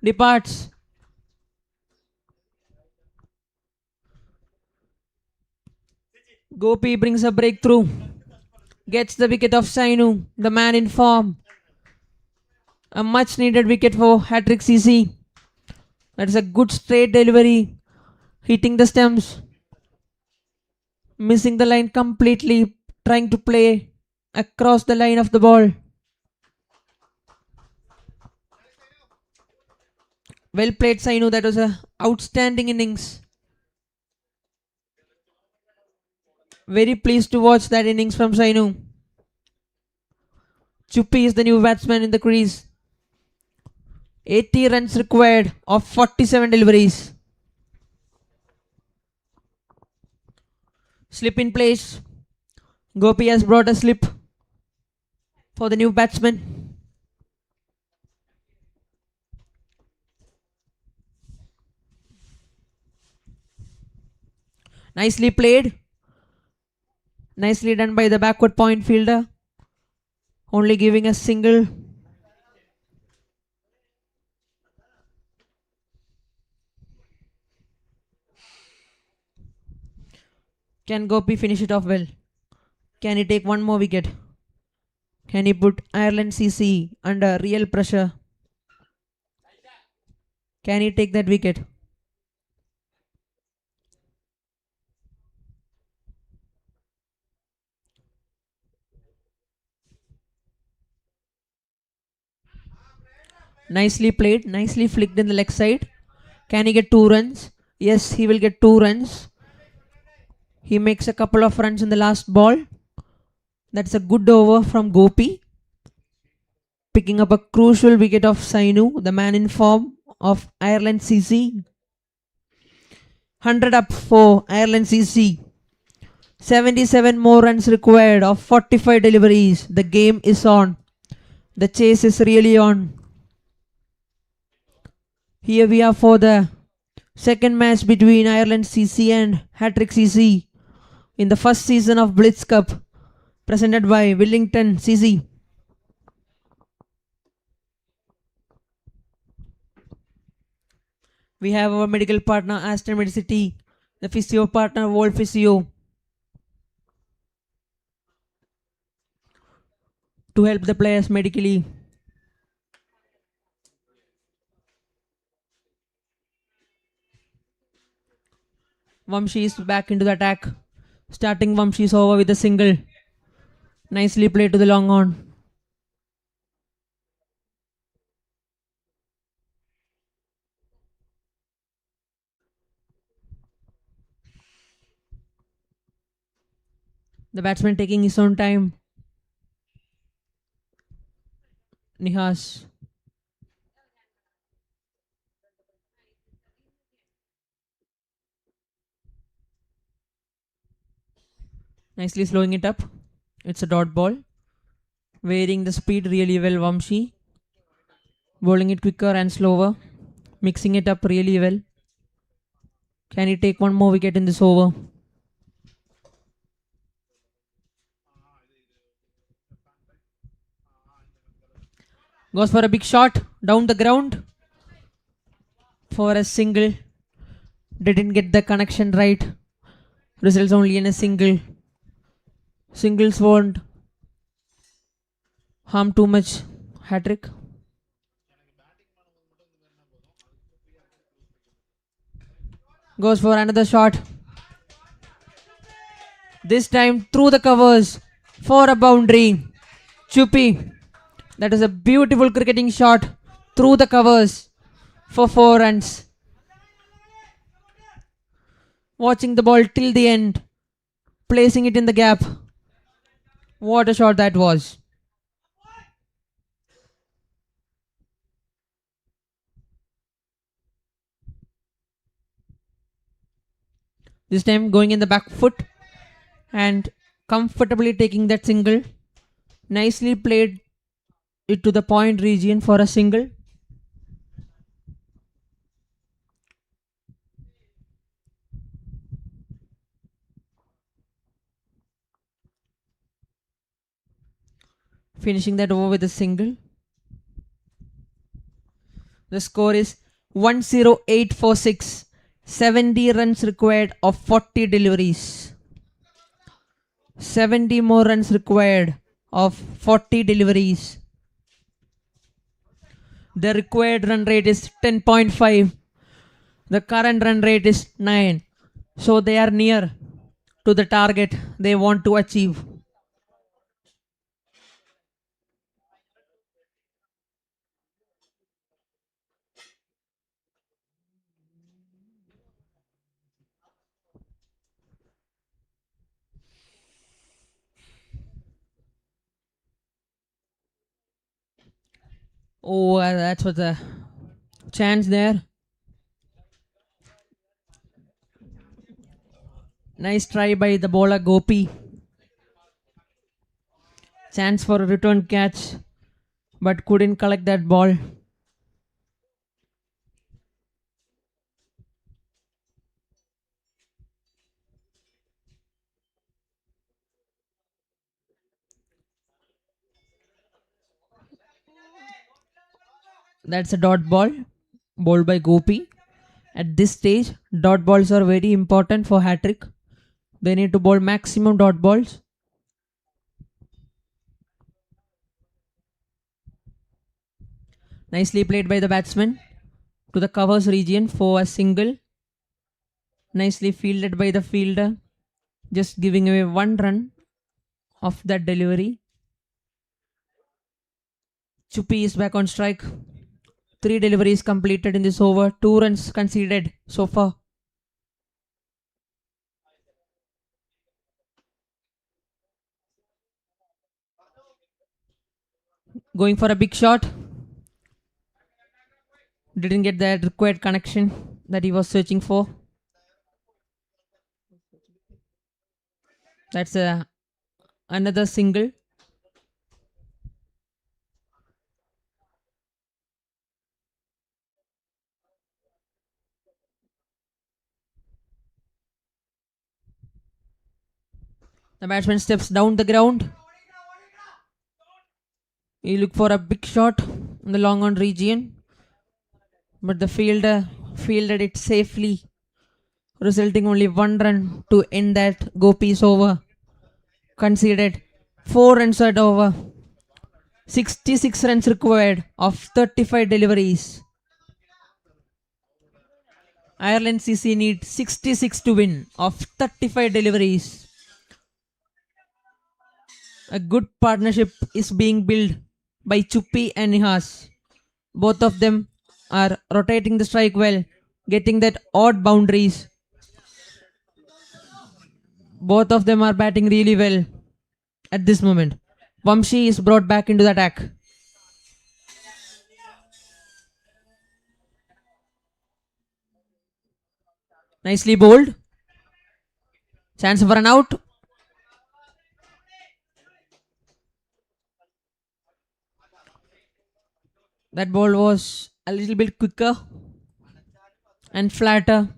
departs. Gopi brings a breakthrough. Gets the wicket of Sainu. The man in form. A much needed wicket for Hatrick CC. That is a good straight delivery. Hitting the stumps. Missing the line completely. Trying to play across the line of the ball. Well played Sainu. That was an outstanding innings. Very pleased to watch that innings from Sainu. Chuppi is the new batsman in the crease. 80 runs required of 47 deliveries. Slip in place. Gopi has brought a slip for the new batsman. Nicely played. Nicely done by the backward point fielder. Only giving a single. Can Gopi finish it off well? Can he take one more wicket? Can he put Ireland CC under real pressure? Can he take that wicket? Nicely played. Nicely flicked in the leg side. Can he get 2 runs? Yes, he will get 2 runs. He makes a couple of runs in the last ball. That's a good over from Gopi. Picking up a crucial wicket of Sainu, the man in form of Ireland CC. 100 up for Ireland CC. 77 more runs required of 45 deliveries. The game is on. The chase is really on. Here we are for the second match between Ireland CC and Hatrick CC in the first season of BLITZ Cup, presented by Wellington CC. We have our medical partner Aston Medicity, the physio partner World Physio, to help the players medically. Vamshi is back into the attack. Starting Vamshi's over with a single. Nicely played to the long on. The batsman taking his own time. Nihas. Nicely slowing it up. It's a dot ball. Varying the speed really well, Vamshi. Bowling it quicker and slower. Mixing it up really well. Can he take one more wicket in this over? Goes for a big shot. Down the ground. For a single. Didn't get the connection right. Results only in a single. Singles won't harm too much. Hatrick. Goes for another shot. This time through the covers for a boundary. Chupi. That is a beautiful cricketing shot through the covers for 4 runs. Watching the ball till the end. Placing it in the gap. What a shot that was. This time going in the back foot and comfortably taking that single. Nicely played it to the point region for a single. Finishing that over with a single. The score is 10846. 70 runs required of 40 deliveries. 70 more runs required of 40 deliveries. The required run rate is 10.5. The current run rate is 9. So they are near to the target they want to achieve. Oh, that's what the chance there. Nice try by the bowler Gopi. Chance for a return catch, but couldn't collect that ball. That's a dot ball bowled by Gopi. At this stage, dot balls are very important for Hatrick. They need to bowl maximum dot balls. Nicely played by the batsman to the covers region for a single. Nicely fielded by the fielder, just giving away 1 run of that delivery. Chupi is back on strike. 3 deliveries completed in this over. 2 runs conceded so far. Going for a big shot. Didn't get that required connection that he was searching for. That's another single. The batsman steps down the ground. He look for a big shot in the long on region, but the fielder fielded it safely, resulting only 1 run to end that Gopi's over. Conceded 4 runs at over. 66 runs required of 35 deliveries. Ireland CC need 66 to win of 35 deliveries. A good partnership is being built by Chuppi and Nihas. Both of them are rotating the strike well, getting that odd boundaries. Both of them are batting really well at this moment. Vamshi is brought back into the attack. Nicely bowled. Chance for an out. That ball was a little bit quicker and flatter.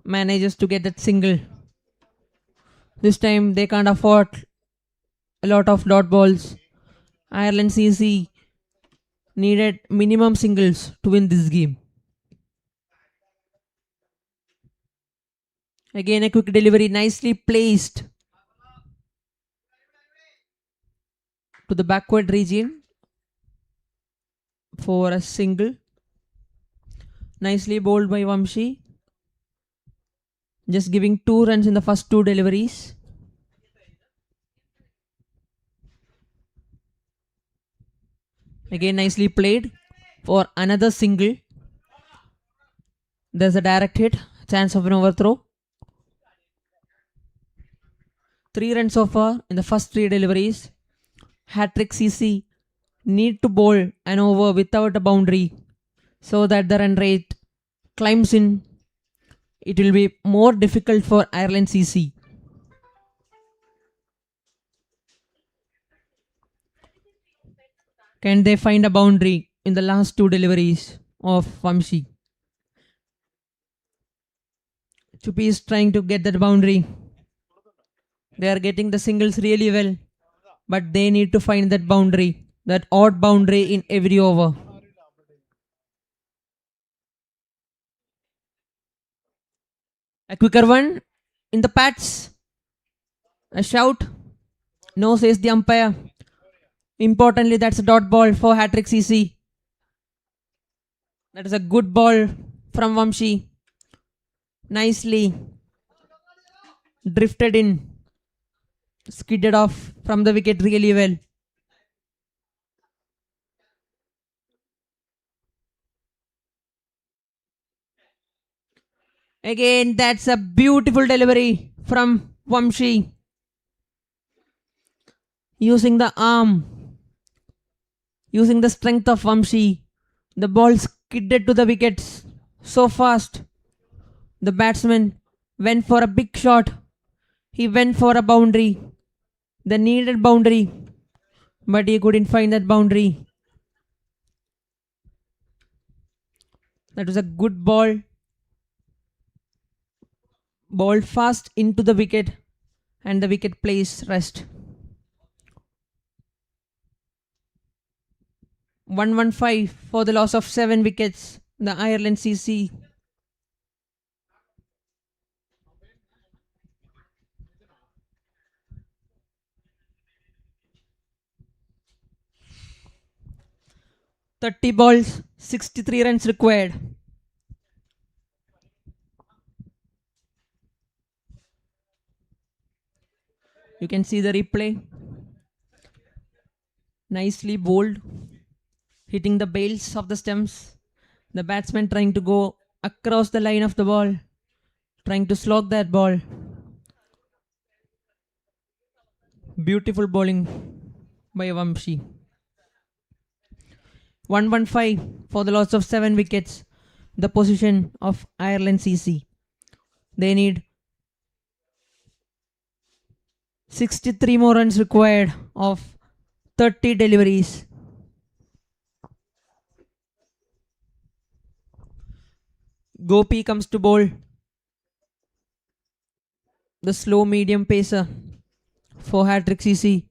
Manages to get that single. This time they can't afford a lot of dot balls. Ireland CC needed minimum singles to win this game. Again a quick delivery, nicely placed to the backward region for a single. Nicely bowled by Vamshi. Just giving 2 runs in the first 2 deliveries. Again nicely played for another single. There's a direct hit. Chance of an overthrow. 3 runs so far in the first 3 deliveries. Hatrick CC need to bowl an over without a boundary so that the run rate climbs in. It will be more difficult for Ireland CC. Can they find a boundary in the last 2 deliveries of Vamshi? Chupi is trying to get that boundary. They are getting the singles really well, but they need to find that boundary, that odd boundary in every over. A quicker one in the pads. A shout. No, says the umpire. Importantly, that's a dot ball for Hatrick CC. That is a good ball from Vamshi. Nicely drifted in. Skidded off from the wicket really well. Again, that's a beautiful delivery from Vamshi. Using the arm, using the strength of Vamshi, the ball skidded to the wickets so fast. The batsman went for a big shot. He went for a boundary, the needed boundary, but he couldn't find that boundary. That was a good ball. Balled fast into the wicket, and the wicket plays rest. 115 for the loss of 7 wickets. The Ireland CC. "30 balls, 63 runs required." You can see the replay. Nicely bowled, hitting the bails of the stumps. The batsman trying to go across the line of the ball, trying to slog that ball. Beautiful bowling by Vamshi. 115 for the loss of 7 wickets. The position of Ireland CC. They need 63 more runs required of 30 deliveries. Gopi comes to bowl. The slow medium pacer for Hatrick CC.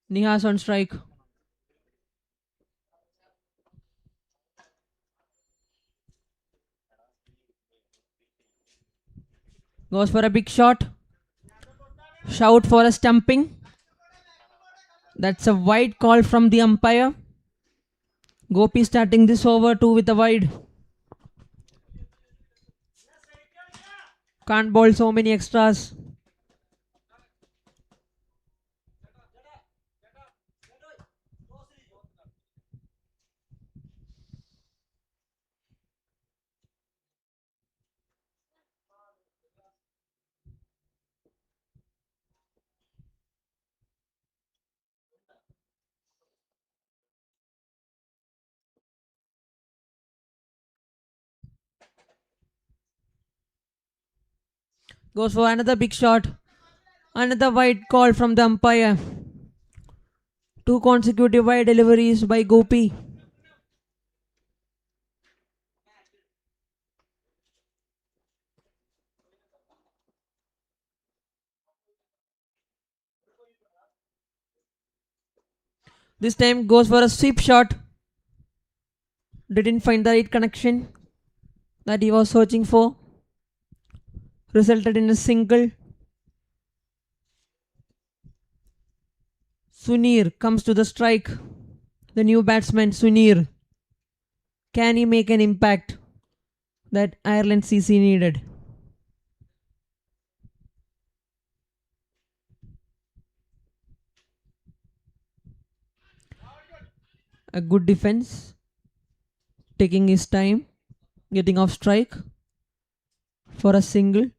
Nihas on strike. Goes for a big shot. Shout for a stumping. That's a wide call from the umpire. Gopi starting this over 2 with a wide. Can't bowl so many extras. Goes for another big shot. Another wide call from the umpire. 2 consecutive wide deliveries by Gopi. This time goes for a sweep shot. Didn't find the right connection that he was searching for. Resulted in a single. Sunir comes to the strike. The new batsman Sunir. Can he make an impact that Ireland CC needed? A good defense. Taking his time. Getting off strike. For a single.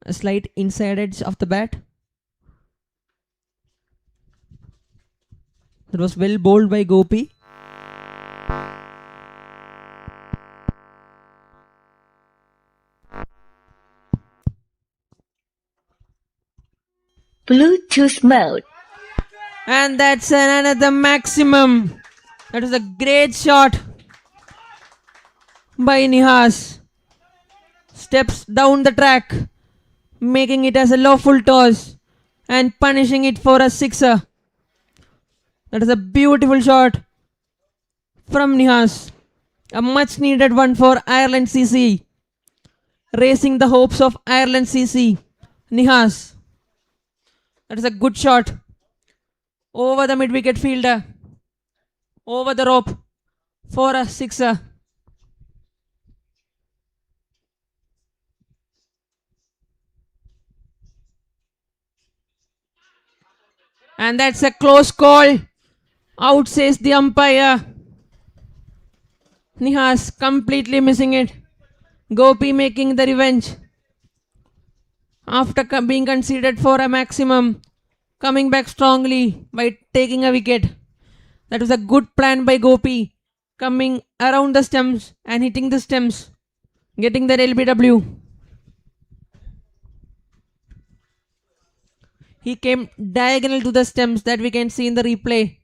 A slight inside edge of the bat. It was well bowled by Gopi. Bluetooth mode. And that's another maximum. That was a great shot by Nihas. Steps down the track, making it as a lawful toss and punishing it for a sixer. That is a beautiful shot from Nihas. A much needed one for Ireland CC. Raising the hopes of Ireland CC. Nihas. That is a good shot. Over the mid wicket fielder. Over the rope for a sixer. And that's a close call. Out says the umpire. Nihas completely missing it. Gopi making the revenge. After being conceded for a maximum. Coming back strongly by taking a wicket. That was a good plan by Gopi. Coming around the stumps and hitting the stumps. Getting that LBW. He came diagonal to the stumps that we can see in the replay.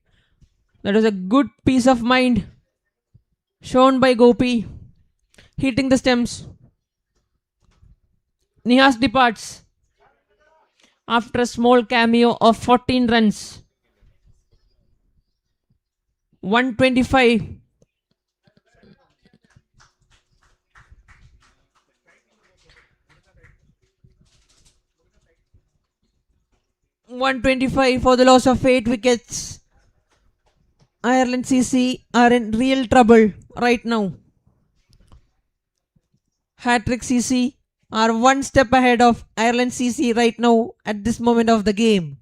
That was a good piece of mind shown by Gopi. Hitting the stumps. Nihas departs after a small cameo of 14 runs. 125. For the loss of 8 wickets. Ireland CC are in real trouble right now. Hatrick CC are one step ahead of Ireland CC right now at this moment of the game.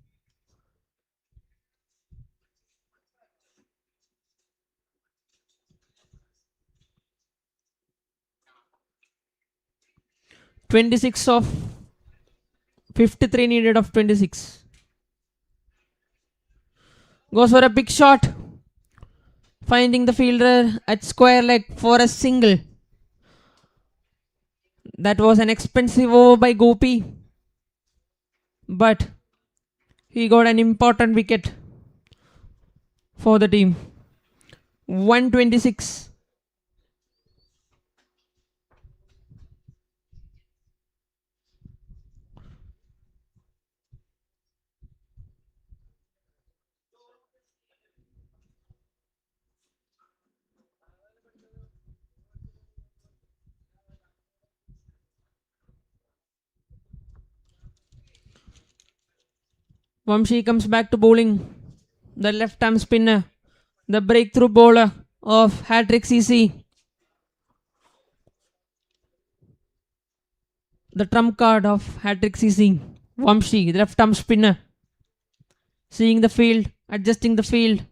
(26 of 53 needed of 26). Goes for a big shot. Finding the fielder at square leg for a single. That was an expensive over by Gopi. But he got an important wicket for the team. 126. Vamshi comes back to bowling. The left arm spinner. The breakthrough bowler of Hatrick CC. The trump card of Hatrick CC. Vamshi, the left arm spinner. Seeing the field, adjusting the field.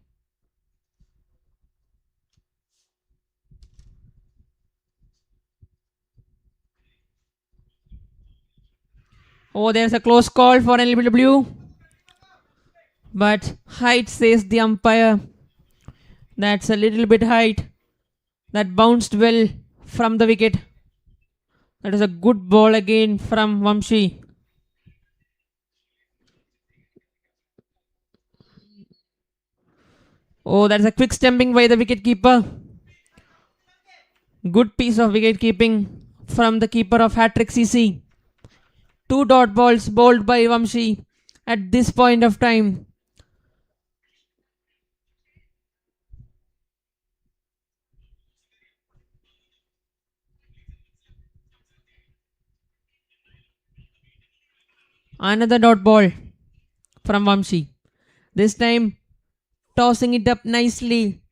Oh, there's a close call for LBW. But height, says the umpire. That's a little bit height. That bounced well from the wicket. That is a good ball again from Vamshi. Oh, that's a quick stumping by the wicketkeeper. Good piece of wicket keeping from the keeper of Hatrick CC. 2 dot balls bowled by Vamshi at this point of time. Another dot ball from Vamshi. This time tossing it up nicely.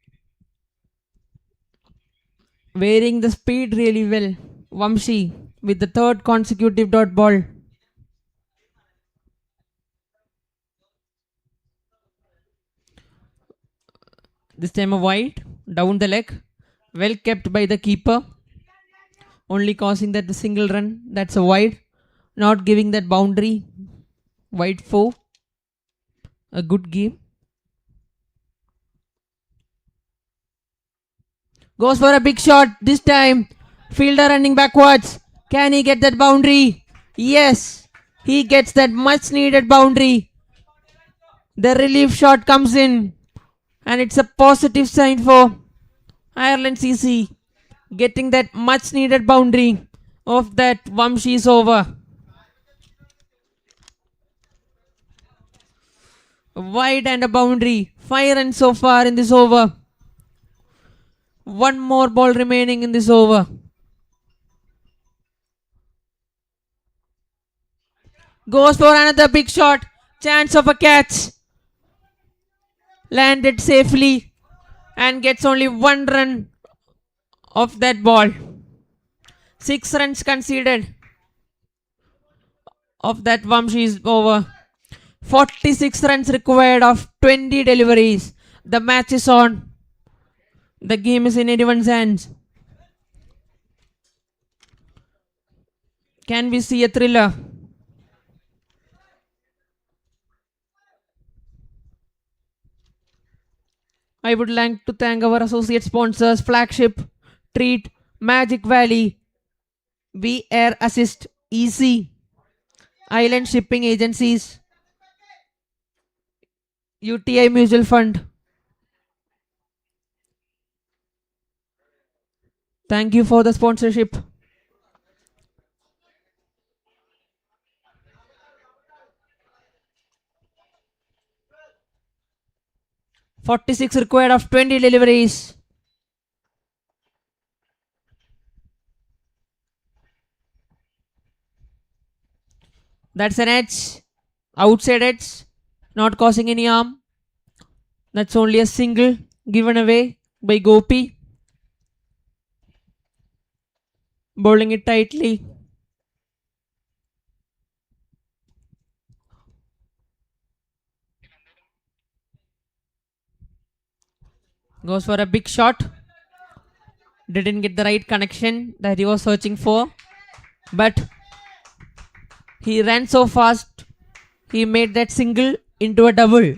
Varying the speed really well. Vamshi with the 3rd consecutive dot ball. This time a wide, down the leg. Well kept by the keeper. Only causing that single run. That's a wide. Not giving that boundary. Wide 4. A good game. Goes for a big shot this time. Fielder running backwards. Can he get that boundary? Yes. He gets that much needed boundary. The relief shot comes in. And it's a positive sign for Ireland CC. Getting that much needed boundary of that Vamshi's over. Wide and a boundary. 5 runs so far in this over. 1 more ball remaining in this over. Goes for another big shot. Chance of a catch. Landed safely and gets only 1 run of that ball. 6 runs conceded of that Vamshi's over. 46 runs required of 20 deliveries. The match is on. The game is in anyone's hands. Can we see a thriller? I would like to thank our associate sponsors, Flagship, Treat, Magic Valley, We Air Assist, Easy, Island Shipping Agencies, UTI Mutual Fund. Thank you for the sponsorship. .46 required of 20 deliveries. That's an edge. Outside edge. Not causing any harm. That's only a single given away by Gopi. Bowling it tightly. Goes for a big shot. Didn't get the right connection that he was searching for. But he ran so fast. He made that single into a double.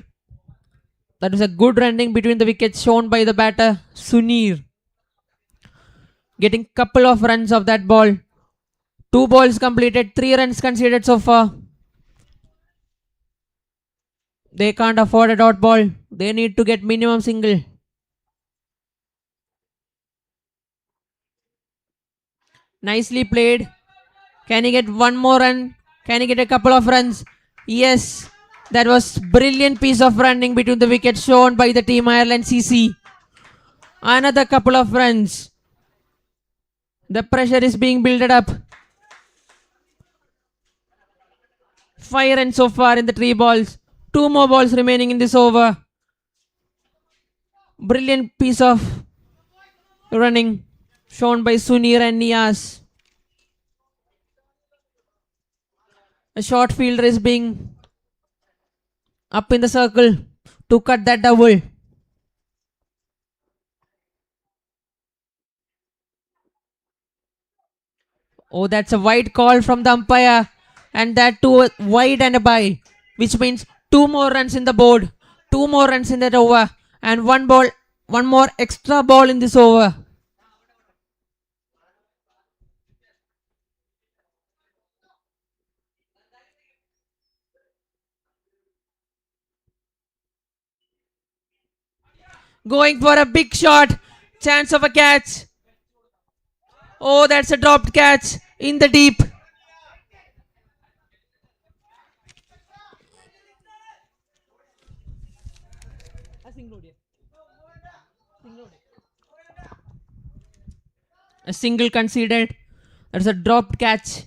That was a good running between the wickets shown by the batter Sunir. Getting couple of runs of that ball. 2 balls completed, 3 runs conceded so far. They can't afford a dot ball. They need to get minimum single. Nicely played. Can he get 1 more run? Can he get a couple of runs? Yes. That was brilliant piece of running between the wickets shown by the team Ireland CC. Another couple of runs. The pressure is being built up. 5 runs so far in the 3 balls. 2 more balls remaining in this over. Brilliant piece of running shown by Sunir and Niaz. A short fielder is being up in the circle to cut that double. Oh, that's a wide call from the umpire. And that too wide and a bye. Which means 2 more runs in the board. 2 more runs in that over. And one more extra ball in this over. Going for a big shot. Chance of a catch. Oh, that's a dropped catch in the deep. A single conceded. That's a dropped catch.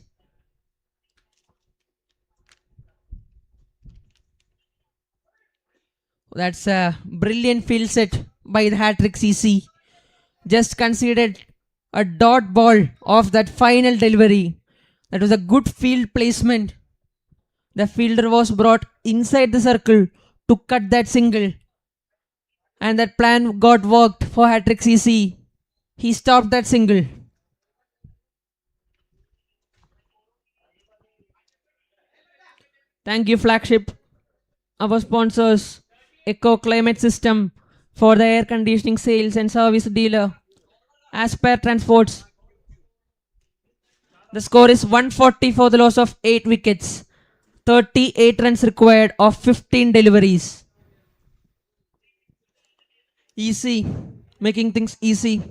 That's a brilliant field set by the Hatrick CC. Just conceded a dot ball of that final delivery. That was a good field placement. The fielder was brought inside the circle to cut that single. And that plan got worked for Hatrick CC. He stopped that single. Thank you, Flagship. Our sponsors, Eco Climate System for the air conditioning sales and service dealer, Aspire Transports. The score is 140 for the loss of 8 wickets. 38 runs required of 15 deliveries. Easy, making things easy.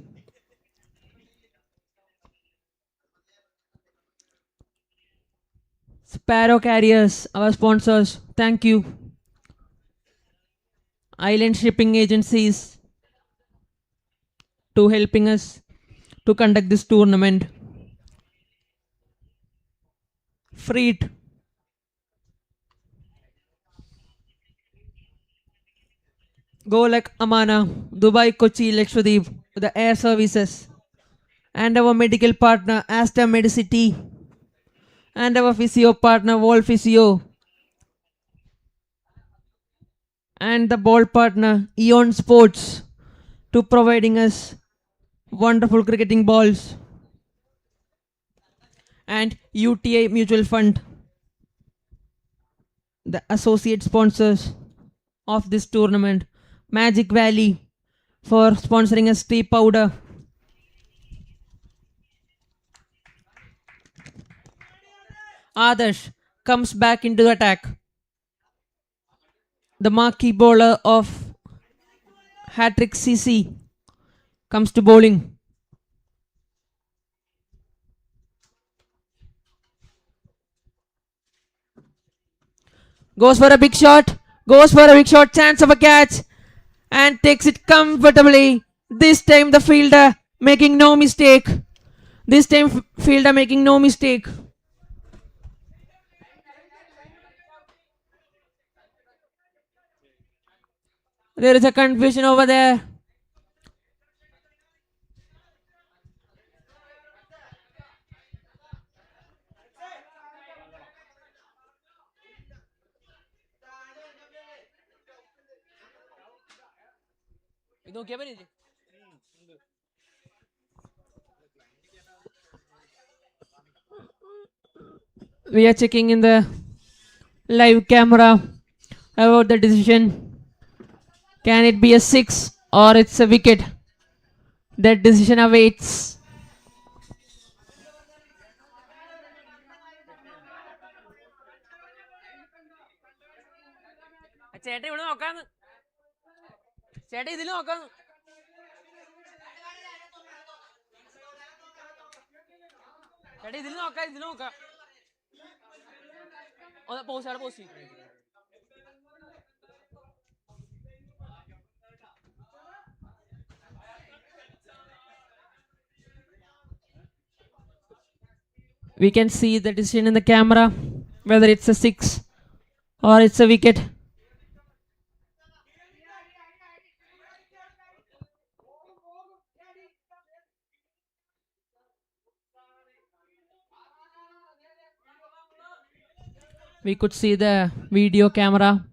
Sparrow Carriers, our sponsors, thank you. Island Shipping Agencies to helping us to conduct this tournament. Freight. Go like Amana, Dubai, Kochi, Lakshadweep, the air services. And our medical partner, Asta Medicity. And our physio partner, Wall Physio. And the ball partner, Eon Sports, to providing us wonderful cricketing balls. And UTI Mutual Fund, the associate sponsors of this tournament. Magic Valley for sponsoring us tea powder. Adarsh comes back into the attack. The marquee bowler of Hatrick CC comes to bowling. Goes for a big shot. Chance of a catch. And takes it comfortably. This time the fielder making no mistake. There is a confusion over there. We are checking in the live camera about the decision. Can it be a 6 or it's a wicket? That decision awaits. We can see the decision in the camera, whether it's a 6 or it's a wicket. We could see the video camera.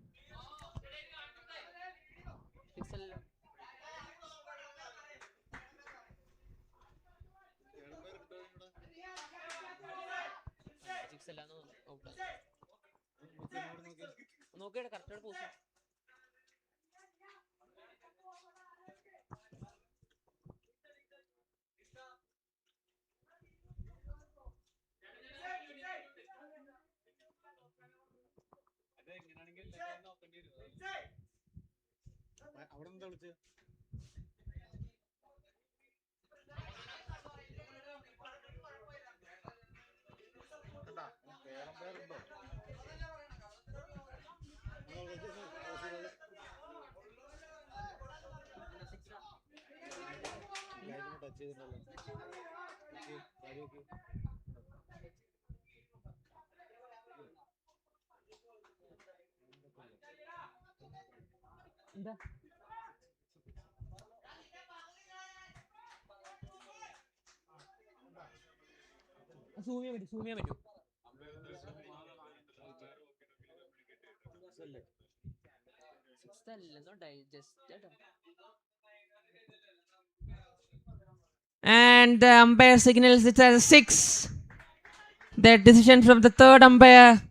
And the umpire signals it as a 6. That decision from the third umpire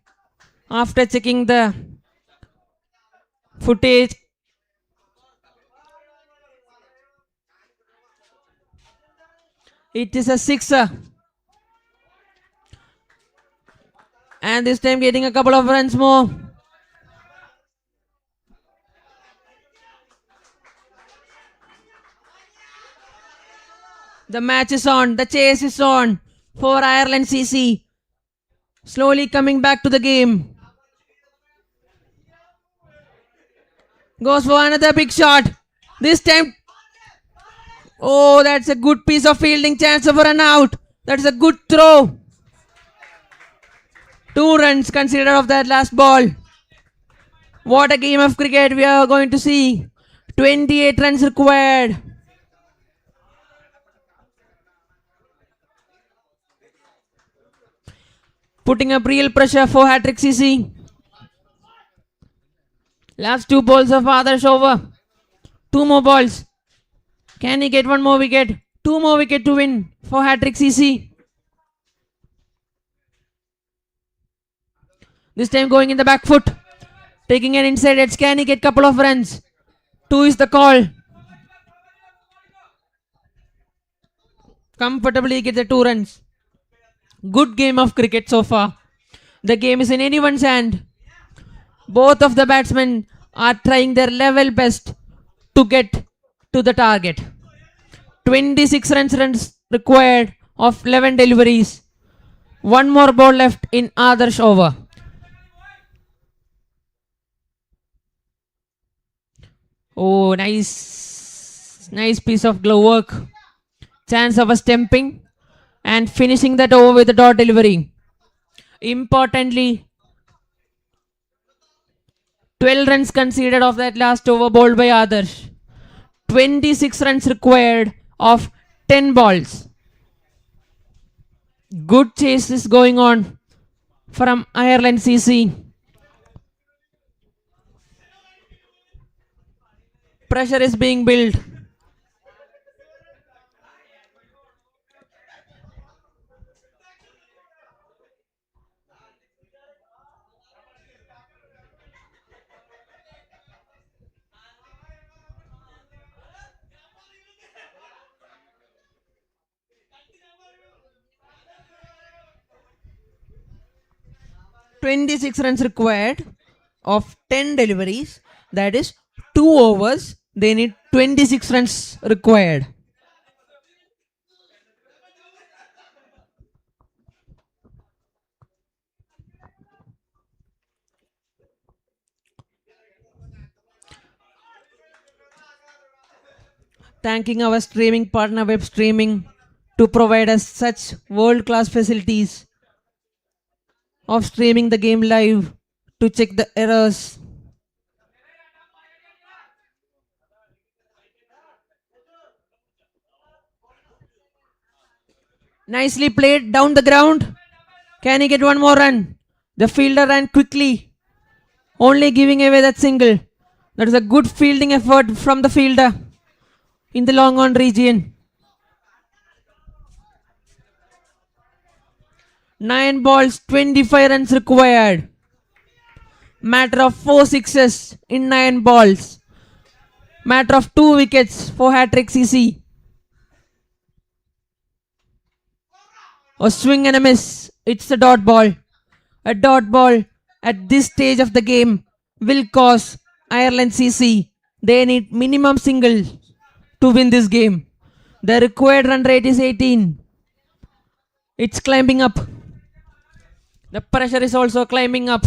after checking the footage. It is a 6. And this time getting a couple of runs more. The match is on. The chase is on for Ireland CC. Slowly coming back to the game. Goes for another big shot. This time. Oh, that's a good piece of fielding. Chance of a run out. That's a good throw. 2 runs considered of that last ball. What a game of cricket we are going to see. 28 runs required. Putting up real pressure for Hatrick CC. Last 2 balls of Adarsh over. 2 more balls. Can he get 1 more wicket? 2 more wicket to win for Hatrick CC. This time going in the back foot. Taking an inside edge. Can he get couple of runs? 2 is the call. Comfortably get the 2 runs. Good game of cricket so far. The game is in anyone's hand. Both of the batsmen are trying their level best to get to the target. 26 runs required of 11 deliveries. 1 more ball left in Adarsh over. Oh, nice piece of glove work. Chance of a stumping and finishing that over with a dot delivery. Importantly, 12 runs conceded of that last over bowled by Adarsh. 26 runs required of 10 balls. Good chase is going on from Ireland CC. Pressure is being built. (26 runs required of 10 deliveries. That is 2 overs. They need 26 runs required. Thanking our streaming partner Web Streaming to provide us such world-class facilities of streaming the game live to check the errors. Nicely played down the ground. Can he get 1 more run? The fielder ran quickly, only giving away that single. That is a good fielding effort from the fielder in the long on region. 9 balls, 25 runs required. Matter of 4 sixes in 9 balls. Matter of 2 wickets for Hatrick CC. A swing and a miss. It's a dot ball. A dot ball at this stage of the game will cost Ireland CC. They need minimum single to win this game. The required run rate is 18. It's climbing up. The pressure is also climbing up.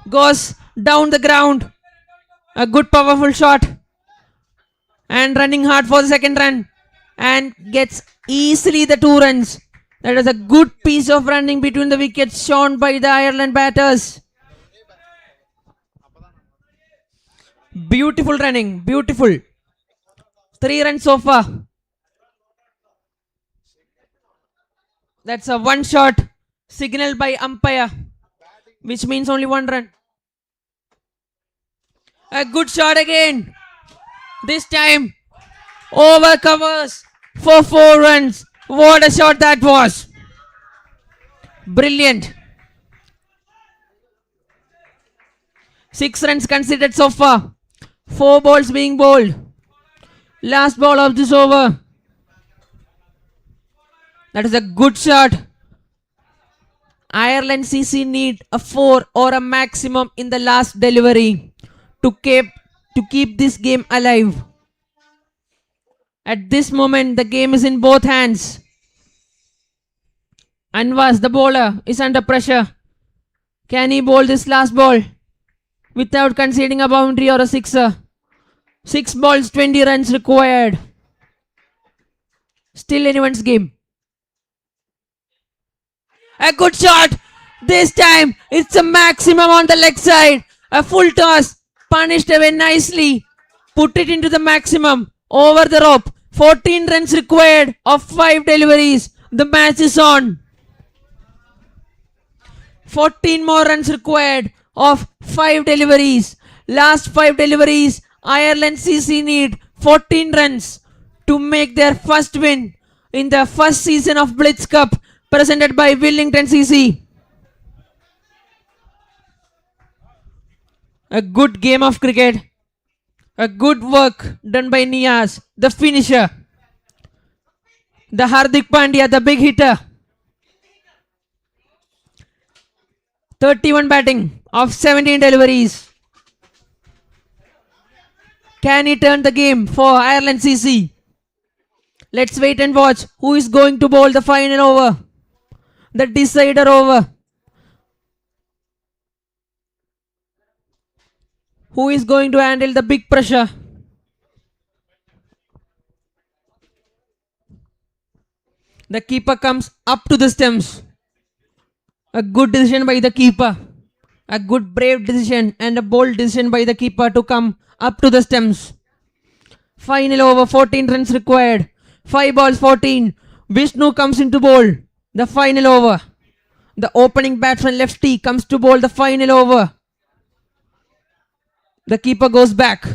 Goes down the ground. A good powerful shot. And running hard for the second run. And gets easily the 2 runs. That is a good piece of running between the wickets shown by the Ireland batters. Beautiful running. Beautiful. 3 runs so far. That's a 1 shot signaled by umpire, which means only 1 run. A good shot again. This time over covers for 4 runs. What a shot that was. Brilliant. 6 runs considered so far. 4 balls being bowled. Last ball of this over. That is a good shot. Ireland CC need a 4 or a maximum in the last delivery to keep this game alive. At this moment, the game is in both hands. Anwas, the bowler, is under pressure. Can he bowl this last ball without conceding a boundary or a sixer? 6 balls, 20 runs required. Still anyone's game. A good shot. This time, it's a maximum on the leg side. A full toss, punished away nicely. Put it into the maximum. Over the rope. 14 runs required of 5 deliveries. The match is on. 14 more runs required of 5 deliveries. Last 5 deliveries, Ireland CC need 14 runs to make their first win in the first season of BLITZ Cup presented by Wellington CC. A good game of cricket. A good work done by Niaz, the finisher. The Hardik Pandya, the big hitter. 31 batting of 17 deliveries. Can he turn the game for Ireland CC? Let's wait and watch who is going to bowl the final over. The decider over. Who is going to handle the big pressure? The keeper comes up to the stumps. A good decision by the keeper. A good brave decision and a bold decision by the keeper to come up to the stumps. Final over, 14 runs required. 5 balls, 14. Vishnu comes into bowl. The final over. The opening batsman lefty comes to bowl the final over. The keeper goes back.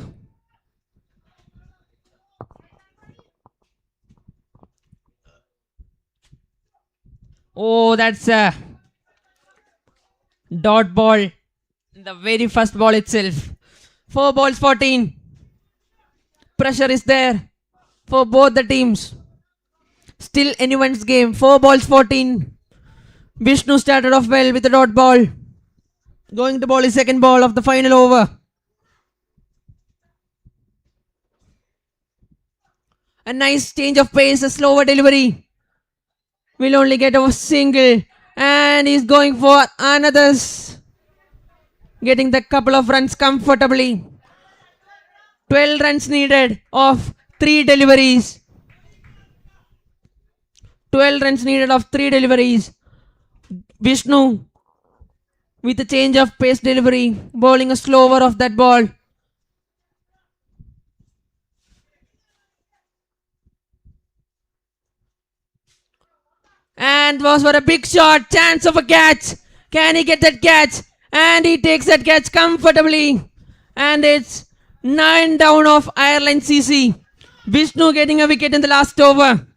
Oh, that's a dot ball. The very first ball itself. 4 balls, 14. Pressure is there for both the teams. Still anyone's game. 4 balls, 14. Vishnu started off well with a dot ball. Going to bowl his second ball of the final over. A nice change of pace, a slower delivery. Will only get a single. And he's going for another. Getting the couple of runs comfortably. 12 runs needed of 3 deliveries. 12 runs needed of 3 deliveries. Vishnu with a change of pace delivery, bowling a slower of that ball. And was for a big shot. Chance of a catch. Can he get that catch? And he takes that catch comfortably. And it's 9 down of Ireland CC. Vishnu getting a wicket in the last over.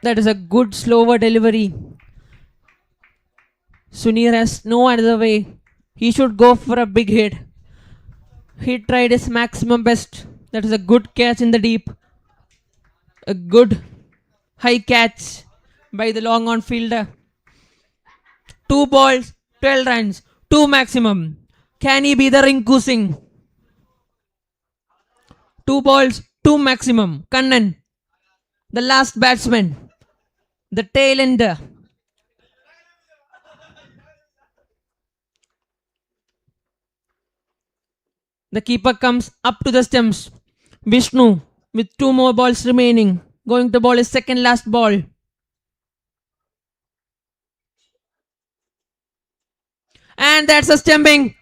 That is a good slower delivery. Sunir has no other way. He should go for a big hit. He tried his maximum best. That is a good catch in the deep. A good high catch by the long on fielder. 2 balls, 12 runs, 2 maximum. Can he be the Rinku Singh? 2 balls, 2 maximum. Kannan, the last batsman, the tail ender. The keeper comes up to the stumps. Vishnu with 2 more balls remaining. Going to bowl his second last ball. And that's a stumping.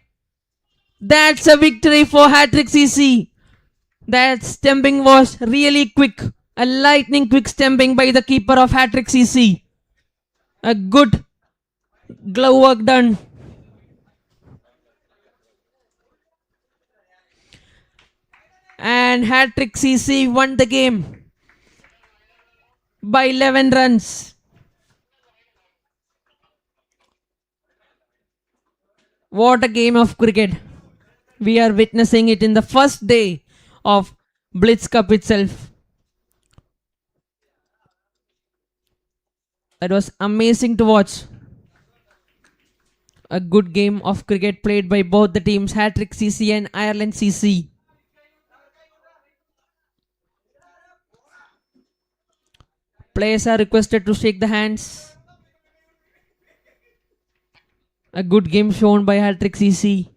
That's a victory for Hatrick CC. That stumping was really quick. A lightning quick stumping by the keeper of Hatrick CC. A good glove work done. And Hatrick CC won the game by 11 runs. What a game of cricket. We are witnessing it in the first day of BLITZ Cup itself. That was amazing to watch. A good game of cricket played by both the teams, Hatrick CC and Ireland CC. Players are requested to shake the hands. A good game shown by Hatrick CC.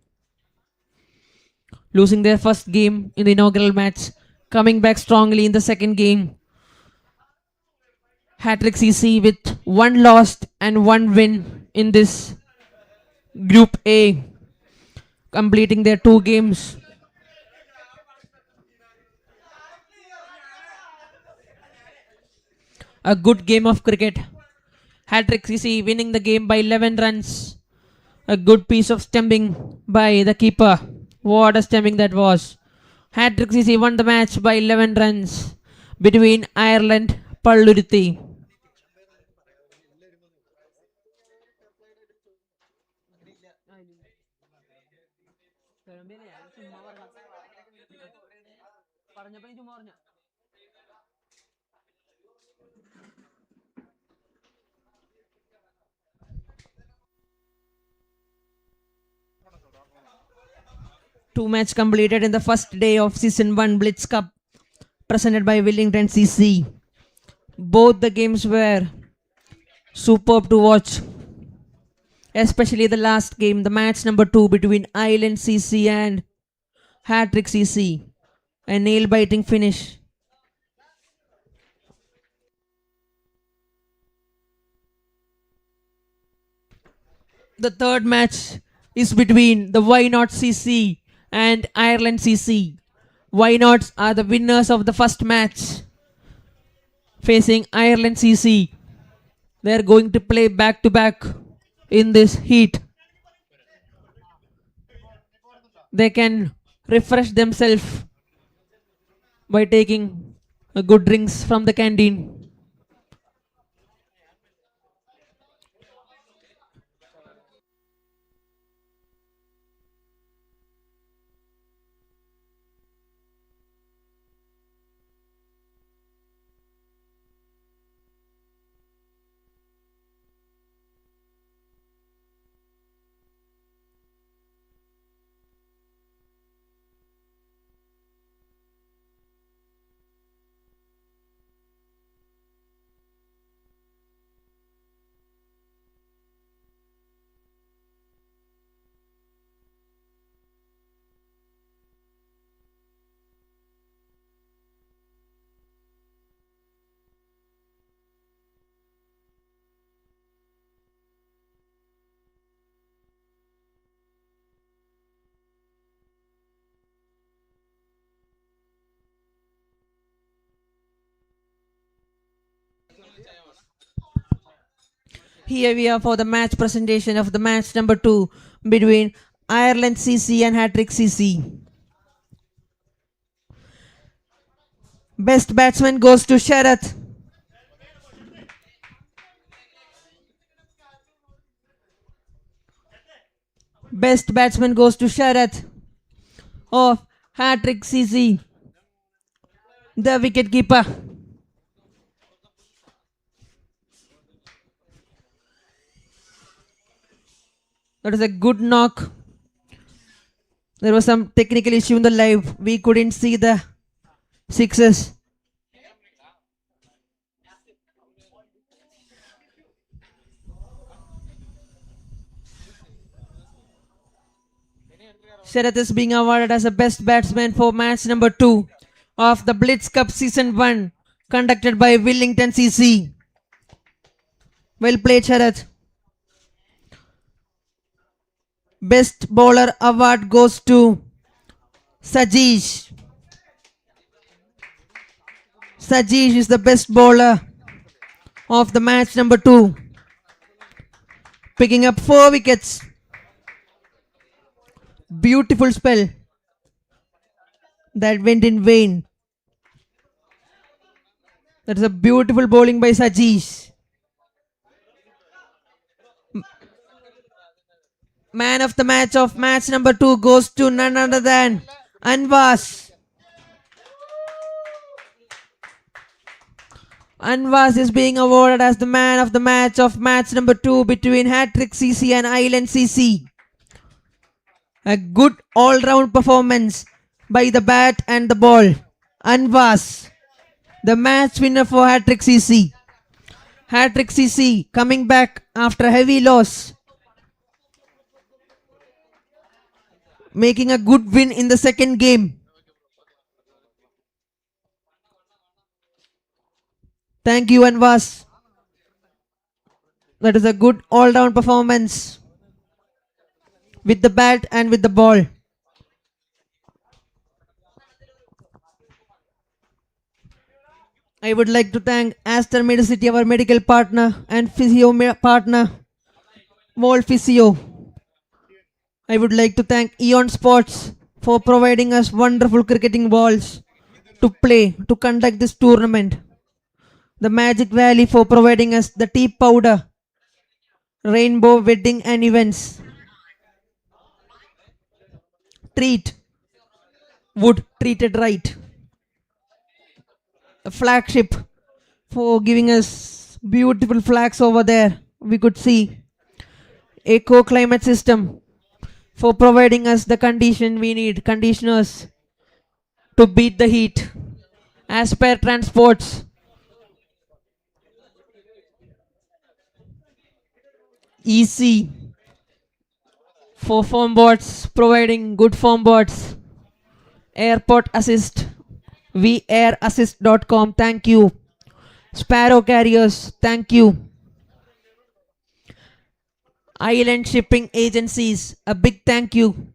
Losing their first game in the inaugural match, coming back strongly in the second game. Hatrick CC with 1 lost and 1 win in this Group A, completing their 2 games. A good game of cricket. Hatrick CC winning the game by 11 runs. A good piece of stumping by the keeper. What a stumping that was. Hatrick CC won the match by 11 runs between Ireland Palluruthi. Two matches completed in the first day of Season 1 BLITZ Cup presented by Wellington CC. Both the games were superb to watch. Especially the last game, the match number 2 between Ireland CC and Hatrick CC. A nail-biting finish. The third match is between the Why Not CC and Ireland CC. Why Nots are the winners of the first match facing Ireland CC. They are going to play back to back in this heat. They can refresh themselves by taking good drinks from the canteen. Here we are for the match presentation of the match number 2 between Ireland CC and Hatrick CC. Best batsman goes to Sharath. Best batsman goes to Sharath of Hatrick CC, the wicket keeper. That is a good knock. There was some technical issue in the live. We couldn't see the sixes. Sharath is being awarded as the best batsman for match number 2 of the BLITZ Cup Season 1 conducted by Wellington CC. Well played, Sharath. Best bowler award goes to Sajeesh. Sajeesh is the best bowler of the match number 2, picking up 4 wickets. Beautiful spell that went in vain. That is a beautiful bowling by Sajeesh. Man of the match of match number 2 goes to none other than Anwas. Anwas is being awarded as the man of the match of match number 2 between Hatrick CC and Island CC. A good all-round performance by the bat and the ball. Anwas, the match winner for Hatrick CC. Hatrick CC coming back after a heavy loss, making a good win in the second game. Thank you, Anwas. That is a good all-round performance with the bat and with the ball. I would like to thank Aster Medicity, our medical partner, and physio partner, World Physio. I would like to thank Eon Sports for providing us wonderful cricketing balls to play, to conduct this tournament. The Magic Valley for providing us the tea powder, Rainbow Wedding and Events, Treat, wood treated right, a flagship for giving us beautiful flags over there. We could see Eco Climate System for providing us the condition we need, conditioners to beat the heat. Aspire Transports, EC for foam boards, providing good foam boards. Airport Assist, vairassist.com, thank you. Sparrow Carriers, thank you. Island Shipping Agencies, a big thank you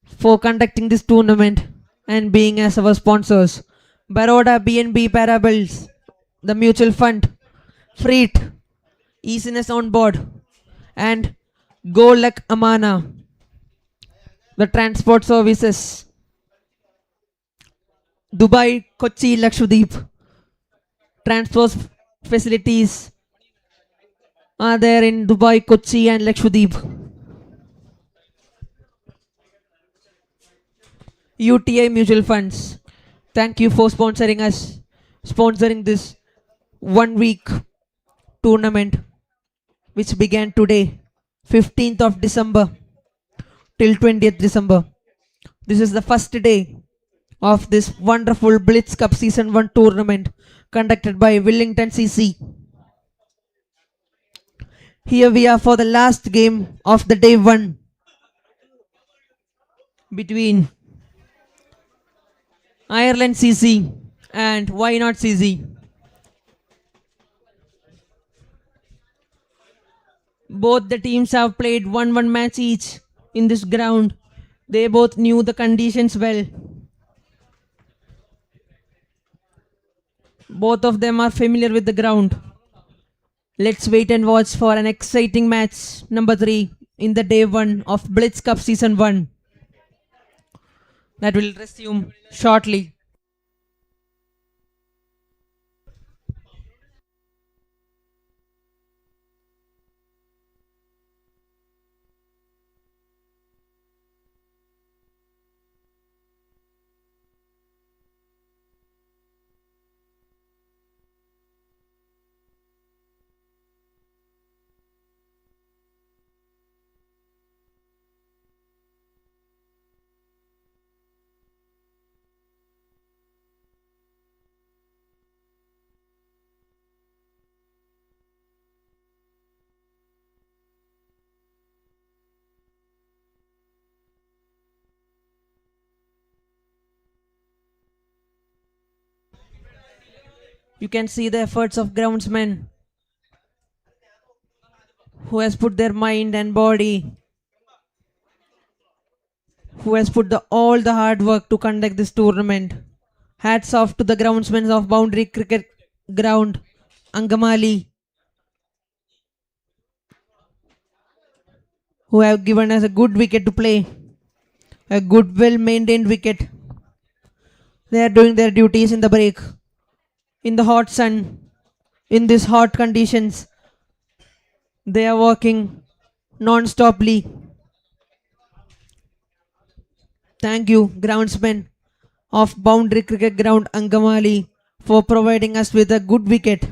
for conducting this tournament and being as our sponsors. Baroda BNB Parables, the mutual fund, Freight, Easiness on board, and Go Luck Amana, the transport services. Dubai Kochi Lakshadweep, transport facilities are there in Dubai, Kochi and Lakshadweep. UTI Mutual Funds, thank you for sponsoring us, sponsoring this 1 week tournament which began today, 15th of December till 20th December. This is the first day of this wonderful BLITZ Cup Season 1 tournament conducted by Wellington CC. Here we are for the last game of the day 1 between Ireland CC and Why Not CC. Both the teams have played 1-1 match each in this ground. They both knew the conditions well. Both of them are familiar with the ground. Let's wait and watch for an exciting match number 3 in the day 1 of Blitz Cup Season 1 that will resume shortly. You can see the efforts of groundsmen who has put their mind and body, who has put all the hard work to conduct this tournament. Hats off to the groundsmen of Boundary Cricket Ground, Angamali, who have given us a good wicket to play, a good, well-maintained wicket. They are doing their duties in the break, in the hot sun, in these hot conditions. They are working non-stoply. Thank you, groundsmen of Boundary Cricket Ground, Angamali, for providing us with a good wicket.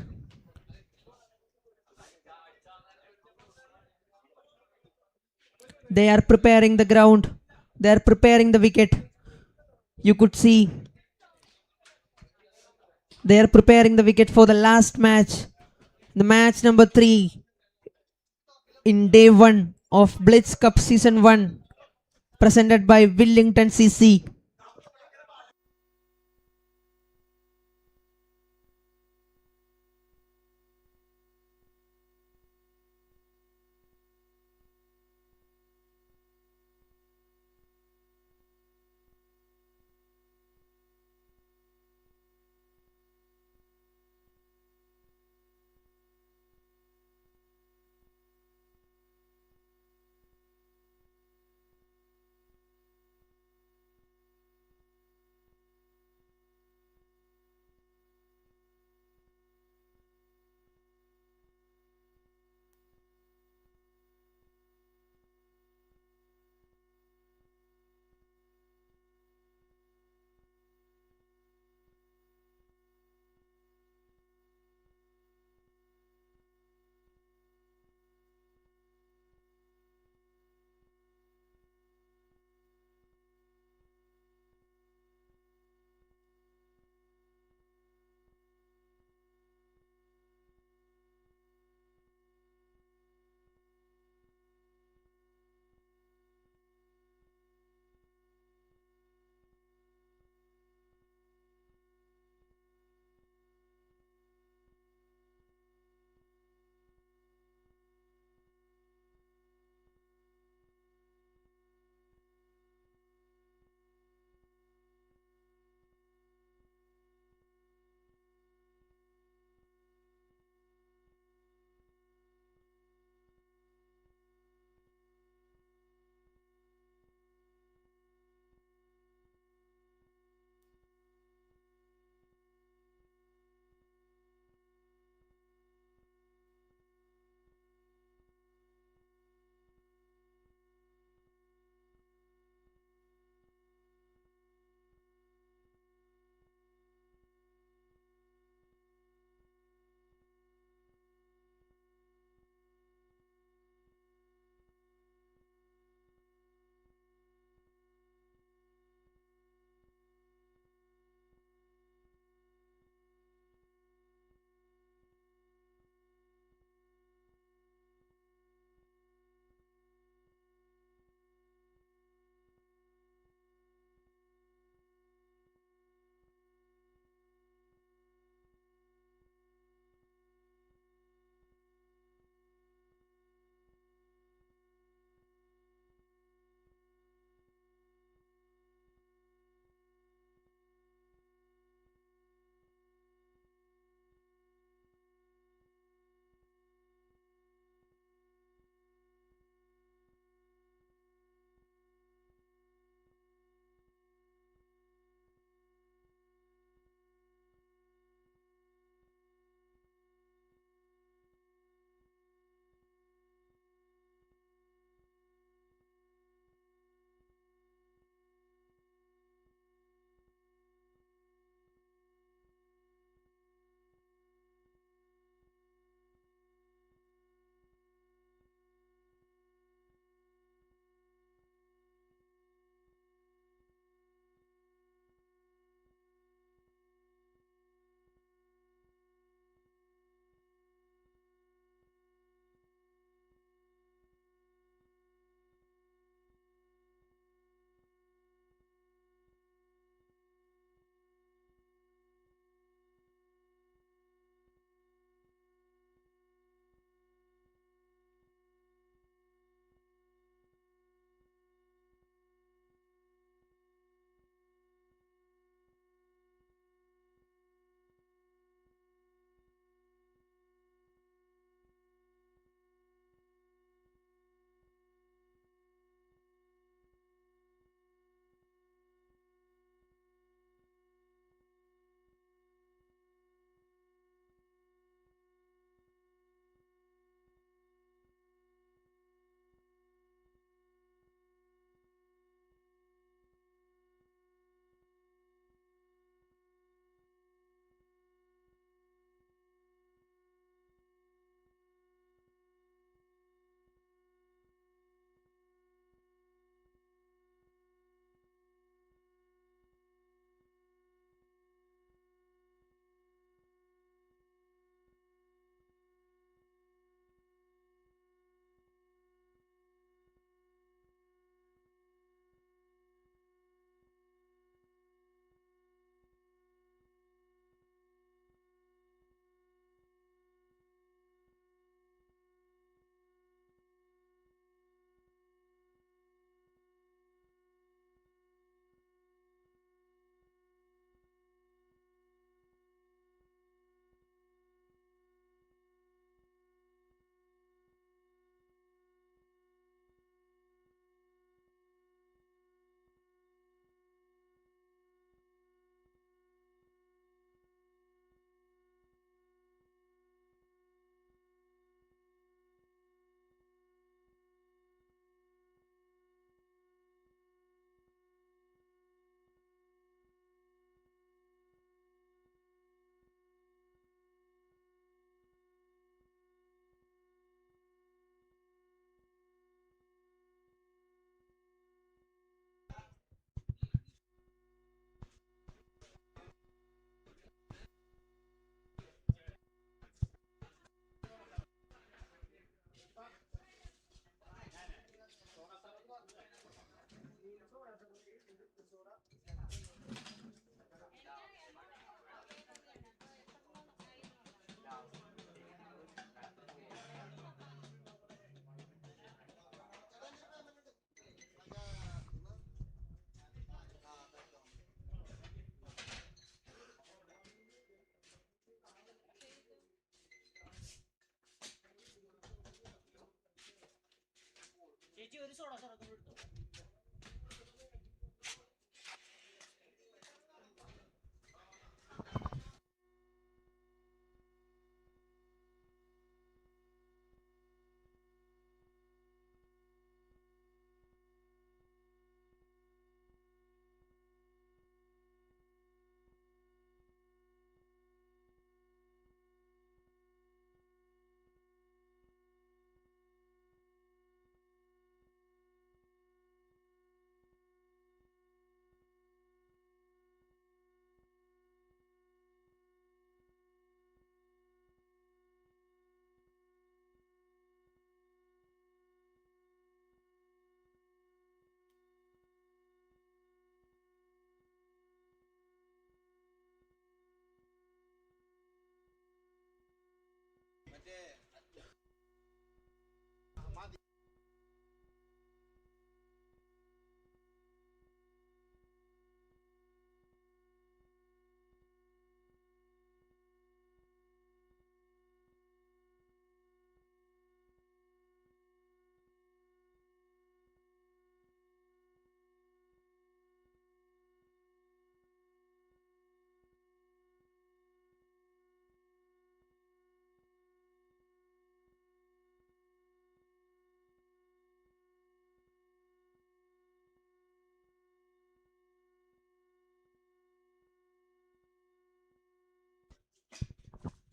They are preparing the ground. They are preparing the wicket. You could see they are preparing the wicket for the last match. The match number 3 in day 1 of Blitz Cup Season 1, presented by Wellington CC.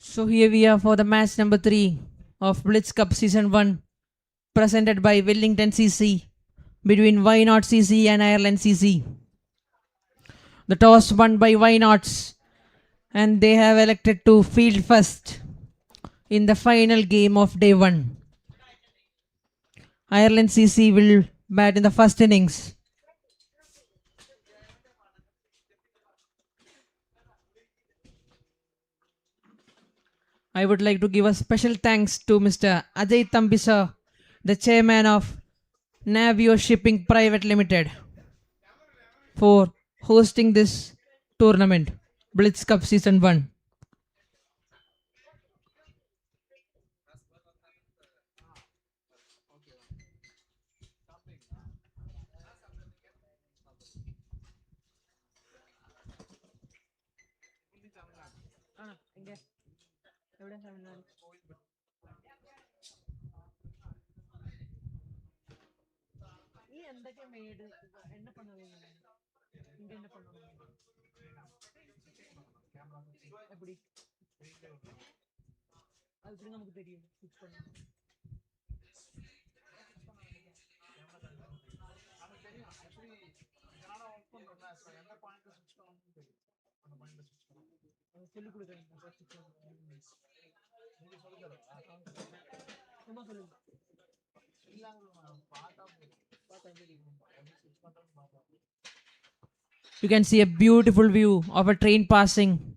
So here we are for the match number 3 of Blitz Cup Season 1, presented by Wellington CC, between Why Not CC and Ireland CC. The toss won by Why Nots, and they have elected to field first in the final game of day 1. Ireland CC will bat in the first innings. I would like to give a special thanks to Mr. Ajay Tambisa, the chairman of Navio Shipping Private Limited, for hosting this tournament, Blitz Cup Season 1. You can see a beautiful view of a train passing.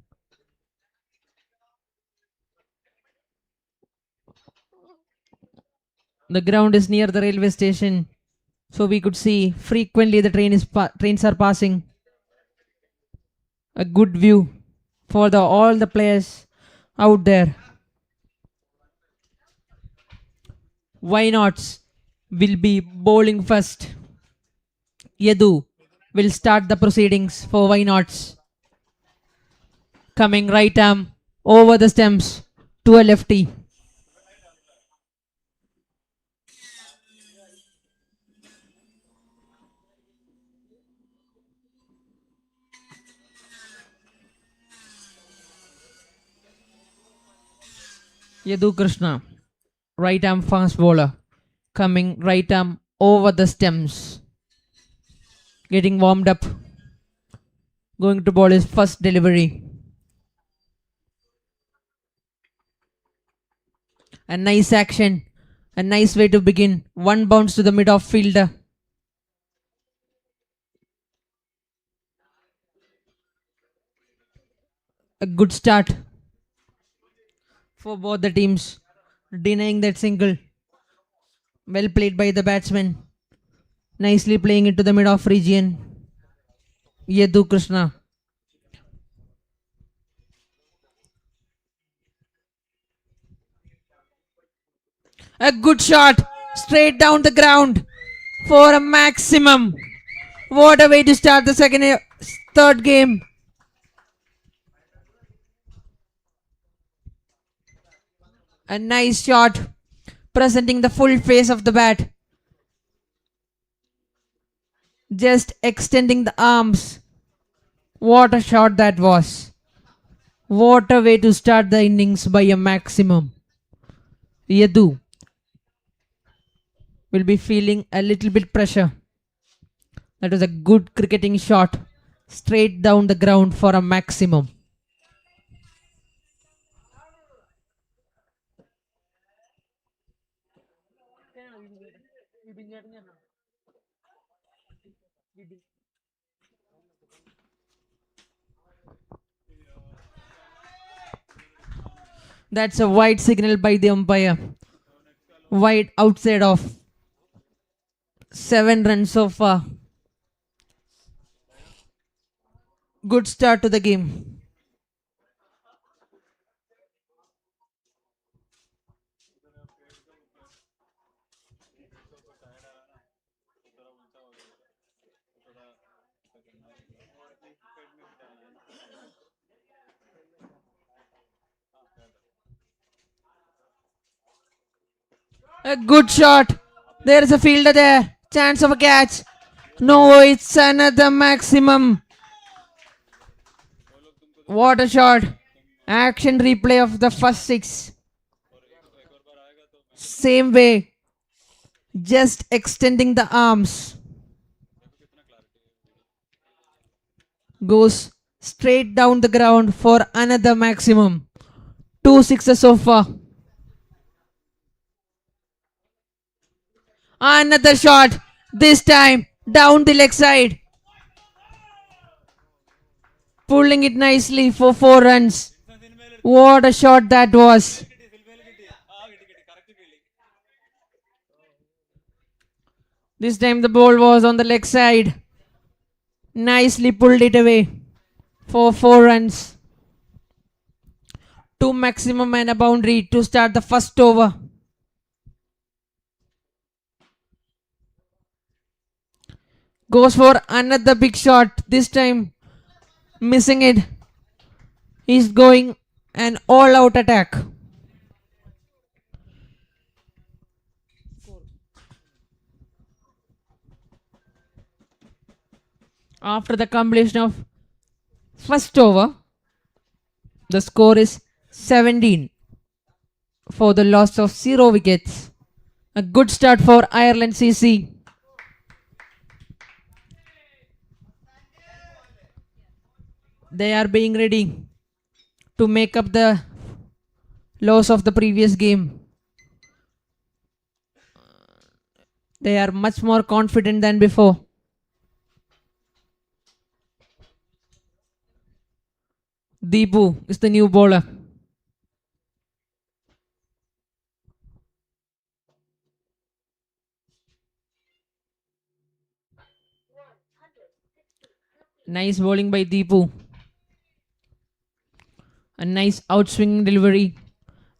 The ground is near the railway station, so we could see frequently the trains are passing. A good view for all the players out there. Why Nots will be bowling first. Yadu will start the proceedings for Why Nots. Coming right arm over the stems to a lefty. Yadu Krishna, right arm fast bowler, coming right arm over the stems, getting warmed up, going to bowl his first delivery. A nice action, a nice way to begin. One bounce to the mid-off fielder. A good start for both the teams, denying that single. Well played by the batsman. Nicely playing into the mid-off region. Yadu Krishna. A good shot, straight down the ground. for a maximum. What a way to start the third game. A nice shot, presenting the full face of the bat. Just extending the arms. What a shot that was. What a way to start the innings by a maximum. Yadu will be feeling a little bit pressure. That was a good cricketing shot. Straight down the ground for a maximum. That's a wide signal by the umpire. Wide outside of 7 runs so far. Good start to the game. A good shot. There is a fielder there. Chance of a catch. No, it's another maximum. What a shot. Action replay of the first 6. Same way. Just extending the arms. Goes straight down the ground for another maximum. 2 sixes so far. Another shot. This time down the leg side. Pulling it nicely for 4 runs. What a shot that was. This time the ball was on the leg side. Nicely pulled it away for 4 runs. 2 maximum and a boundary to start the first over. Goes for another big shot. This time missing it. He's going an all-out attack. After the completion of first over, the score is 17 for the loss of 0 wickets. A good start for Ireland CC. They are being ready to make up the loss of the previous game. They are much more confident than before. Deepu is the new bowler. Nice bowling by Deepu. A nice outswinging delivery.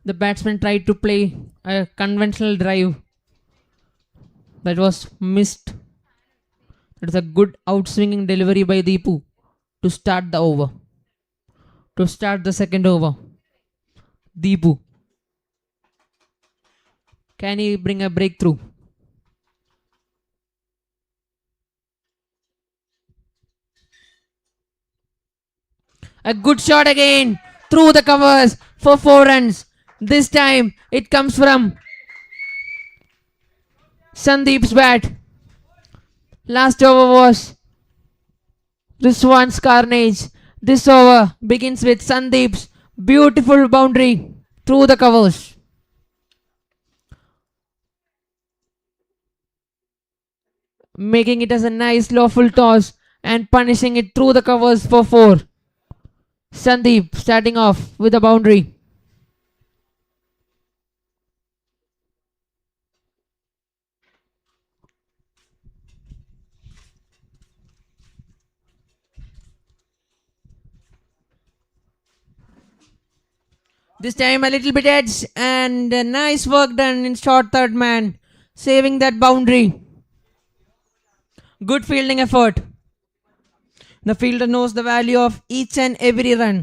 The batsman tried to play a conventional drive. That was missed. It was a good outswinging delivery by Deepu to start the over. To start the second over. Deepu. Can he bring a breakthrough? A good shot again. Through the covers for 4 runs. This time it comes from Sandeep's bat. Last over was Rizwan's carnage. This over begins with Sandeep's beautiful boundary through the covers. Making it as a nice lawful toss and punishing it through the covers for 4. Sandeep starting off with a boundary. This time a little bit edge and nice work done in short third man, saving that boundary. Good fielding effort. The fielder knows the value of each and every run.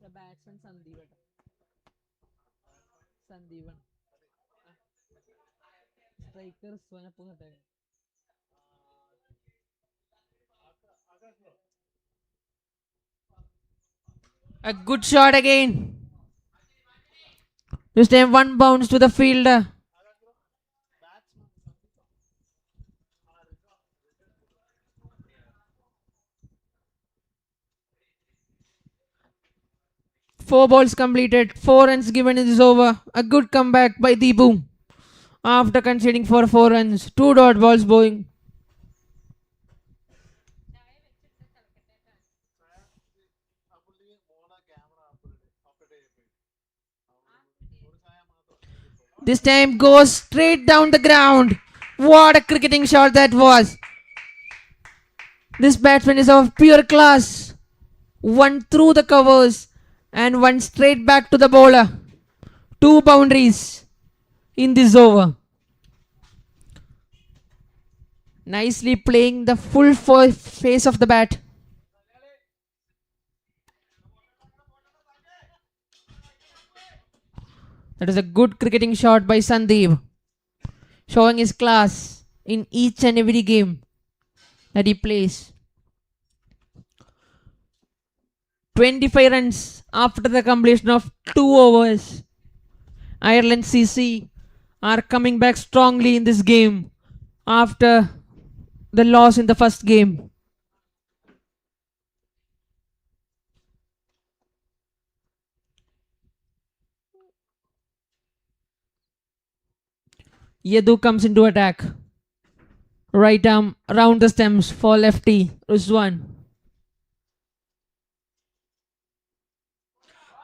The batsman Sandeevan. Striker Swanapunathan. A good shot again. This time one bounce to the fielder. Four balls completed. 4 runs given in this over. A good comeback by Deepu. After conceding for 4 runs. 2 dot balls bowling. This time goes straight down the ground. What a cricketing shot that was. This batsman is of pure class. One through the covers and one straight back to the bowler. 2 boundaries in this over. Nicely playing the full face of the bat. That is a good cricketing shot by Sandeep, showing his class in each and every game that he plays. 25 runs after the completion of 2 overs. Ireland CC are coming back strongly in this game after the loss in the first game. Yadu comes into attack. Right arm around the stems for lefty Rizwan.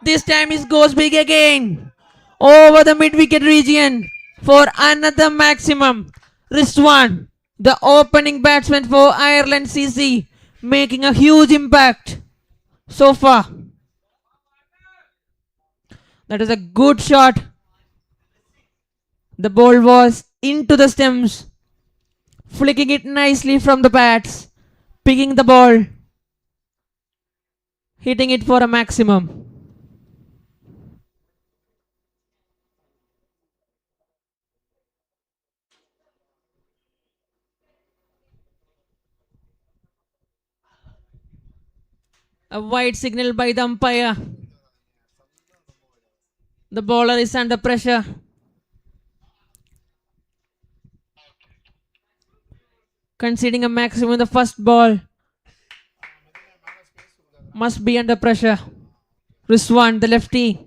This time it goes big again. Over the mid-wicket region for another maximum. Rizwan, the opening batsman for Ireland CC, making a huge impact so far. That is a good shot. The ball was into the stems, flicking it nicely from the bats, picking the ball, hitting it for a maximum. A wide signal by the umpire. The bowler is under pressure. Conceding a maximum in the first ball. Must be under pressure. Rizwan, the lefty.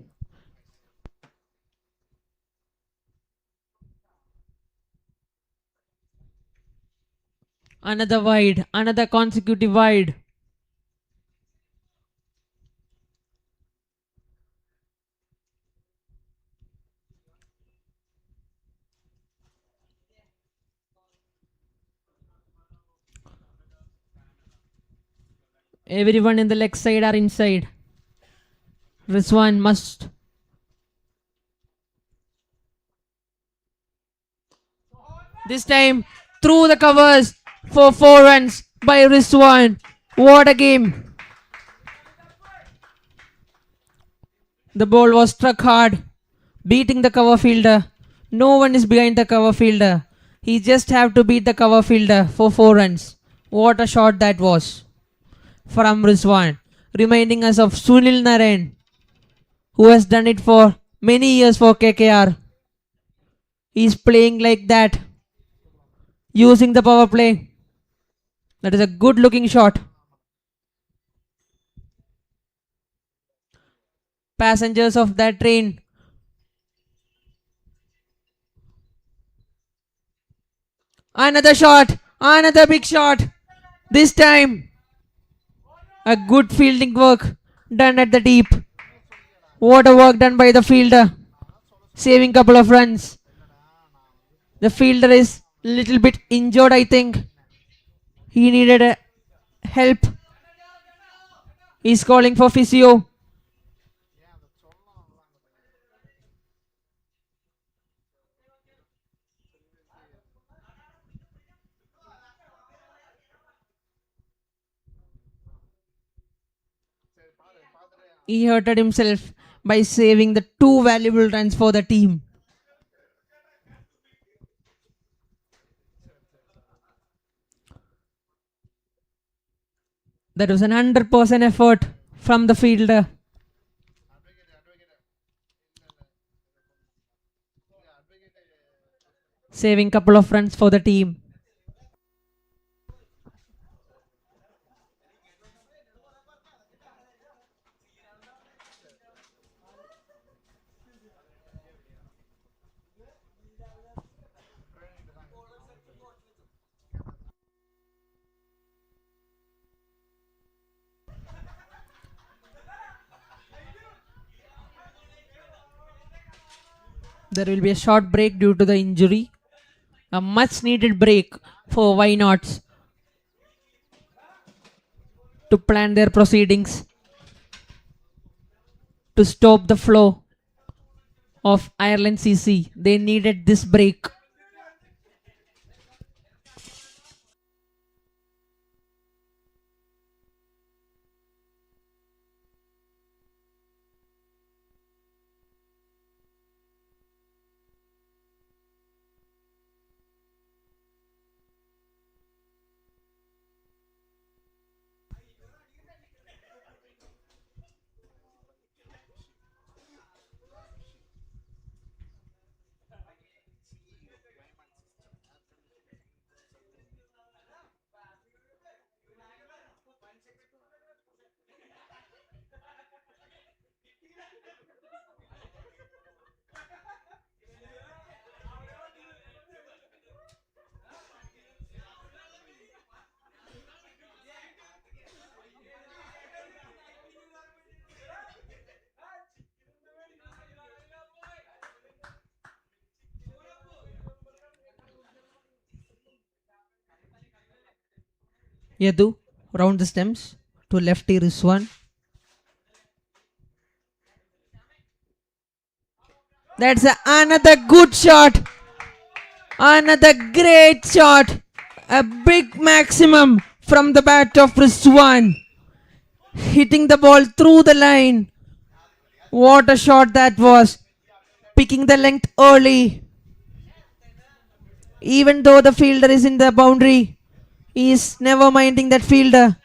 Another wide. Another consecutive wide. Everyone in the leg side are inside. Rizwan must. This time through the covers for 4 runs by Rizwan. What a game. The ball was struck hard, beating the cover fielder. No one is behind the cover fielder. He just have to beat the cover fielder for 4 runs. What a shot that was from Rizwan, reminding us of Sunil Narain, who has done it for many years for KKR. He's playing like that, using the power play. That is a good looking shot. Passengers of that train. Another shot. Another big shot. This time a good fielding work done at the deep. What a work done by the fielder, saving couple of runs. The fielder is little bit injured, I think. He needed a help. He's calling for physio. He hurted himself by saving the 2 valuable runs for the team. That was an 100% effort from the fielder. Saving couple of runs for the team. There will be a short break due to the injury. A much needed break for Why Nots to plan their proceedings to stop the flow of Ireland CC. They needed this break. Yadu round the stems to lefty Rizwan. That's another good shot. Another great shot. A big maximum from the bat of Rizwan. Hitting the ball through the line. What a shot that was. Picking the length early. Even though the fielder is in the boundary, he is never minding that fielder.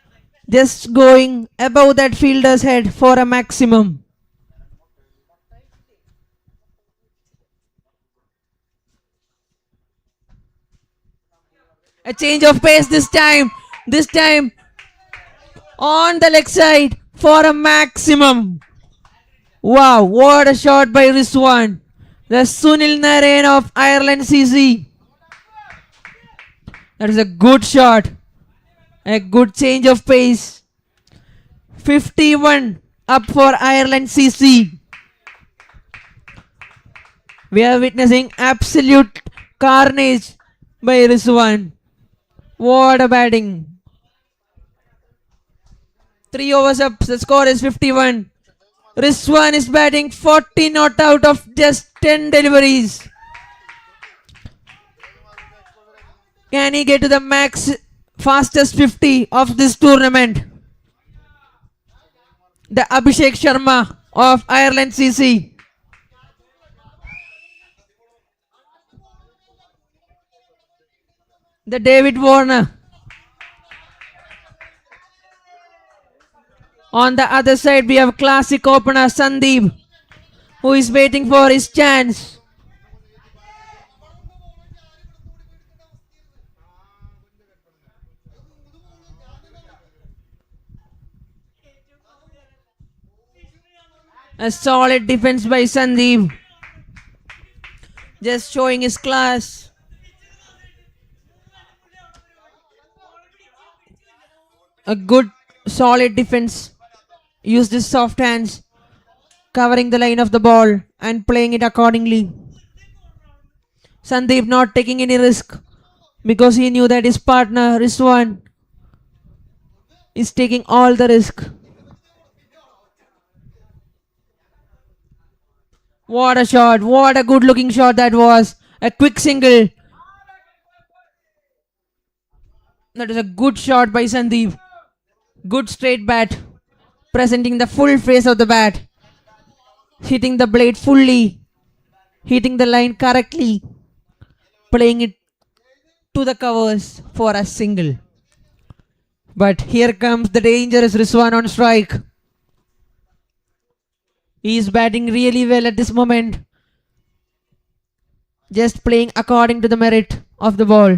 Just going above that fielder's head for a maximum. A change of pace this time. This time on the leg side for a maximum. Wow, what a shot by Rizwan. The Sunil Narain of Ireland CC. That is a good shot. A good change of pace. 51 up for Ireland CC. We are witnessing absolute carnage by Rizwan. What a batting. 3 overs up, the score is 51. Rizwan is batting 40 not out of just 10 deliveries. Can he get to the max fastest 50 of this tournament? The Abhishek Sharma of Ireland CC. The David Warner. On the other side, we have classic opener Sandeep, who is waiting for his chance. A solid defense by Sandeep. Just showing his class. A good solid defense. Used his soft hands, covering the line of the ball and playing it accordingly. Sandeep not taking any risk because he knew that his partner Rizwan is taking all the risk. What a shot. What a good looking shot that was. A quick single. That is a good shot by Sandeep. Good straight bat. presenting the full face of the bat, hitting the blade fully, hitting the line correctly, playing it to the covers for a single. But here comes the dangerous Rizwan on strike. He is batting really well at this moment. Just playing according to the merit of the ball.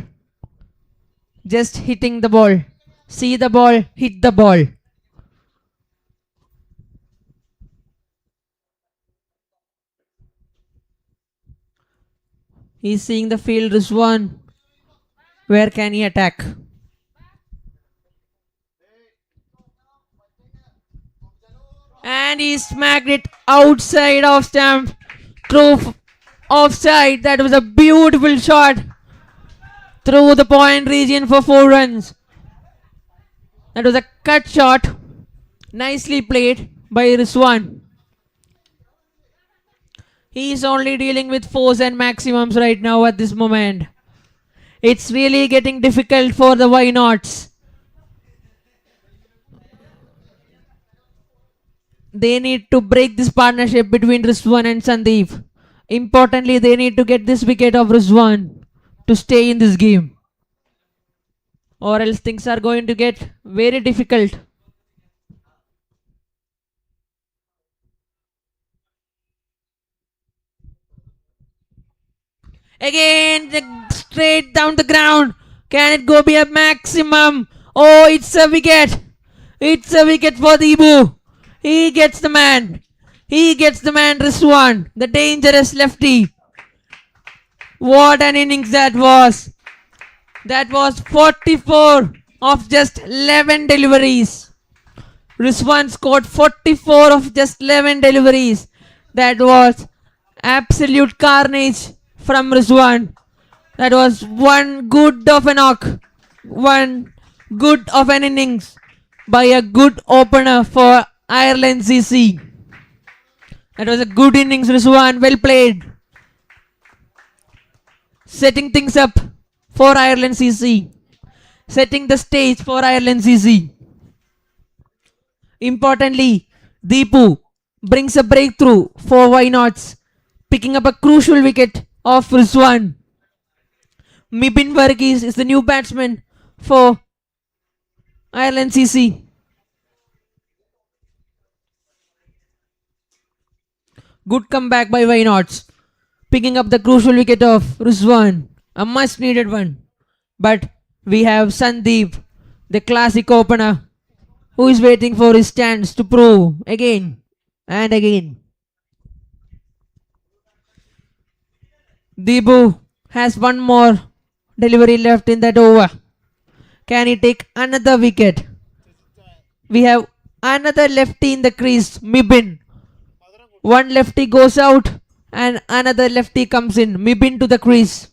Just hitting the ball. See the ball, hit the ball. He's seeing the field, Rizwan. Where can he attack? And he smacked it outside off stump. Through offside. That was a beautiful shot. Through the point region for 4 runs. That was a cut shot. Nicely played by Rizwan. He is only dealing with fours and maximums right now at this moment. It's really getting difficult for the why nots. They need to break this partnership between Rizwan and Sandeep. Importantly, they need to get this wicket of Rizwan to stay in this game, or else things are going to get very difficult. Again, straight down the ground. Can it go be a maximum? Oh, it's a wicket. It's a wicket for Deebu. He gets the man. He gets the man, Rizwan, the dangerous lefty. What an innings that was. That was 44 of just 11 deliveries. Rizwan scored 44 of just 11 deliveries. That was absolute carnage from Rizwan. That was one good of a knock. One good of an innings by a good opener for Ireland CC. That was a good innings, Rizwan. Well played. Setting things up for Ireland CC. Setting the stage for Ireland CC. Importantly, Deepu brings a breakthrough for why nots, picking up a crucial wicket of Rizwan. Mibin Varghese is the new batsman for Ireland CC. Good comeback by why nots, picking up the crucial wicket of Rizwan. A much needed one. But we have Sandeep, the classic opener, who is waiting for his chance to prove again and again. Deepu has one more delivery left in that over. Can he take another wicket? We have another lefty in the crease, Mibin. One lefty goes out and another lefty comes in. Mibin to the crease.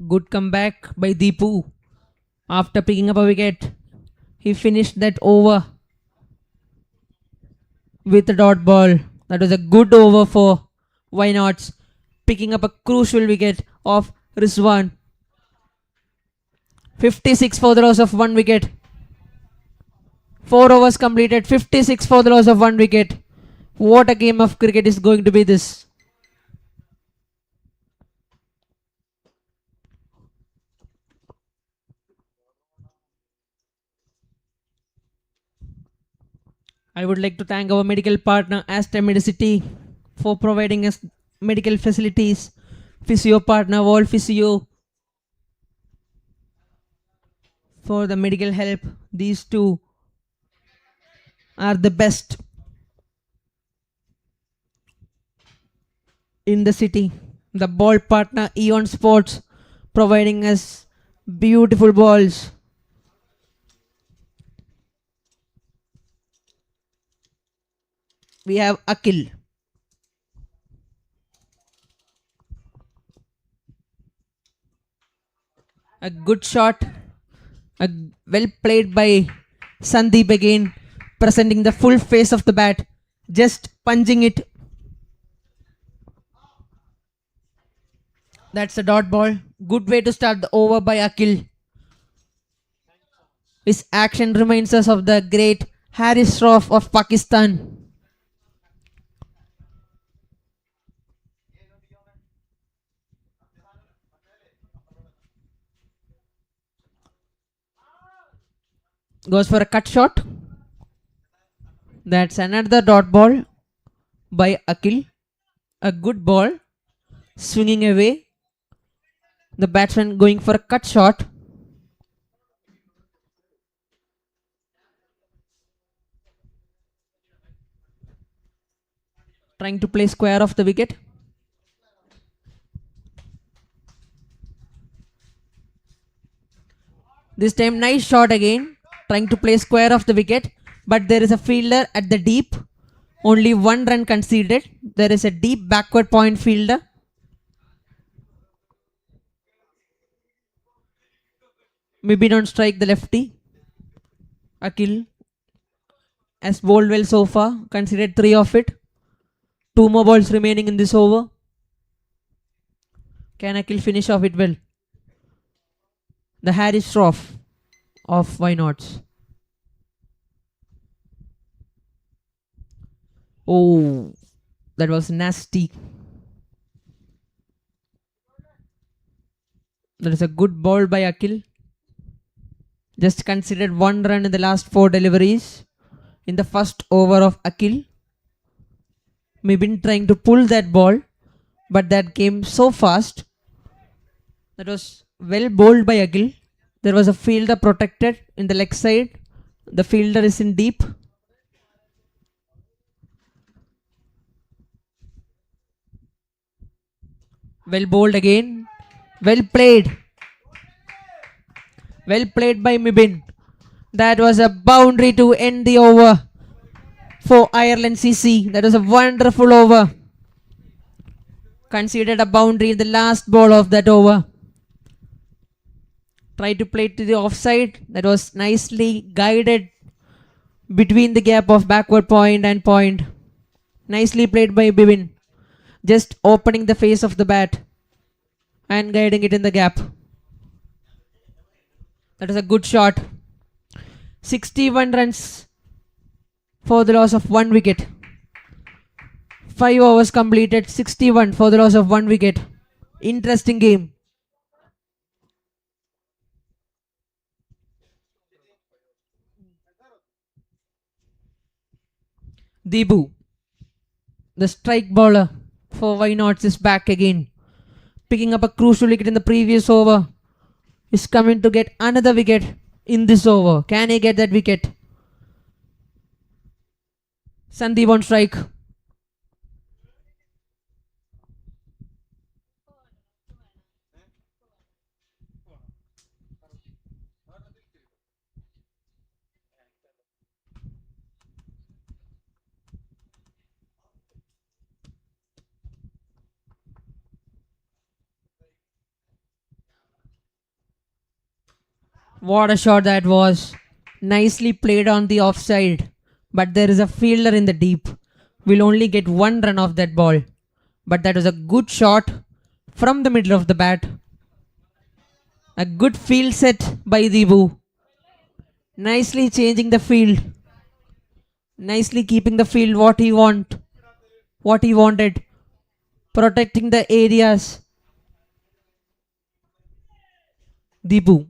Good comeback by Deepu. After picking up a wicket, he finished that over with a dot ball. That was a good over for why nots, picking up a crucial wicket of Rizwan. 56 for the loss of 1 wicket. 4 overs completed, 56 for the loss of 1 wicket. What a game of cricket is going to be this. I would like to thank our medical partner Aster Medicity for providing us medical facilities. Physio partner Wall Physio for the medical help. These two are the best in the city. The ball partner Eon Sports providing us beautiful balls. We have Akil. A good shot. Well played by Sandeep again, presenting the full face of the bat, just punching it. That's a dot ball. Good way to start the over by Akil. His action reminds us of the great Haris Shroff of Pakistan. Goes for a cut shot. That's another dot ball by Akil. A good ball. Swinging away. The batsman going for a cut shot. Trying to play square off the wicket. This time nice shot again. Trying to play square off the wicket. But there is a fielder at the deep. Only 1 run conceded. There is a deep backward point fielder. Maybe don't strike the lefty. Akil has bowled well so far. Considered 3 of it. 2 more balls remaining in this over. Can Akil finish off it well? The Haris Shroff of Why Nots. Oh, that was nasty. That is a good ball by Akil. Just considered 1 run in the last 4 deliveries in the first over of Akil. Maybe trying to pull that ball, but that came so fast. That was well bowled by Akil. There was a fielder protected in the leg side. The fielder is in deep. Well bowled again. Well played. Well played by Mibin. That was a boundary to end the over for Ireland CC. That was a wonderful over. Conceded a boundary in the last ball of that over. Tried to play it to the offside. That was nicely guided between the gap of backward point and point. Nicely played by Bibin. Just opening the face of the bat and guiding it in the gap. That is a good shot. 61 runs for the loss of 1 wicket. 5 overs completed, 61 for the loss of 1 wicket. Interesting game. Debu, the strike bowler for Why Nots, is back again. Picking up a crucial wicket in the previous over. Is coming to get another wicket in this over. Can he get that wicket? Sandeep on strike. What a shot that was. Nicely played on the offside. But there is a fielder in the deep. We'll only get 1 run off that ball. But that was a good shot from the middle of the bat. A good field set by Debu. Nicely changing the field. Nicely keeping the field what he wanted. Protecting the areas. Debu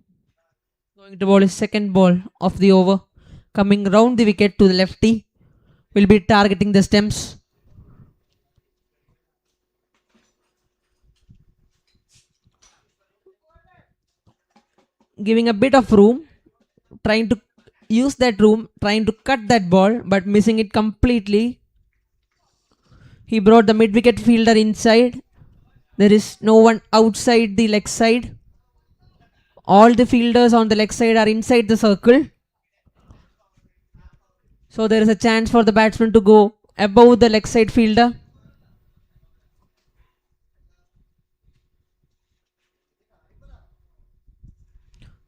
going to bowl his second ball of the over. Coming round the wicket to the lefty. Will be targeting the stumps. Giving a bit of room. Trying to use that room. Trying to cut that ball. But missing it completely. He brought the mid-wicket fielder inside. There is no one outside the leg side. All the fielders on the leg side are inside the circle. So there is a chance for the batsman to go above the leg side fielder.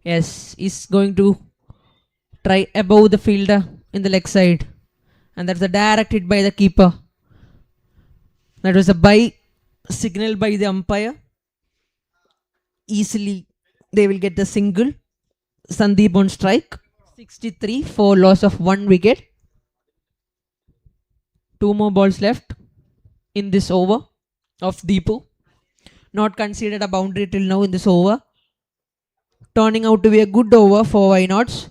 Yes, he's going to try above the fielder in the leg side. And that's a direct hit by the keeper. That was a bye signal by the umpire. Easily they will get the single. Sandeep on strike. 63 for loss of 1 wicket. 2 more balls left in this over of Deepu. Not considered a boundary till now in this over. Turning out to be a good over for why nots.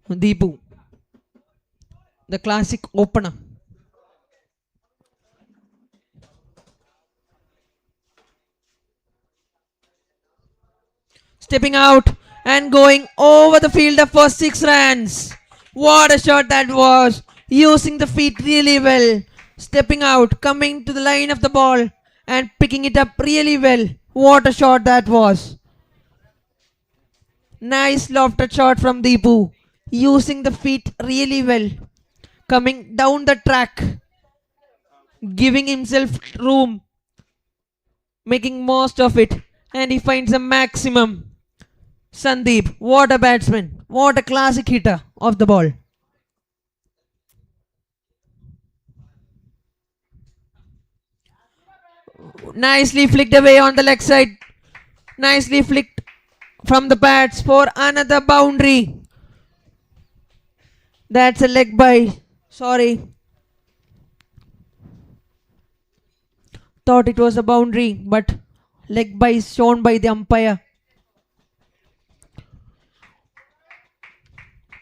Deepu, the classic opener. Stepping out and going over the fielder for 6 runs. What a shot that was. Using the feet really well. Stepping out, coming to the line of the ball and picking it up really well. What a shot that was. Nice lofted shot from Deepu. Using the feet really well. Coming down the track. Giving himself room. Making most of it. And he finds a maximum. Sandeep, what a batsman. What a classic hitter of the ball. Nicely flicked away on the leg side. Nicely flicked from the pads for another boundary. That's a leg by. Sorry. Thought it was a boundary, but leg by is shown by the umpire.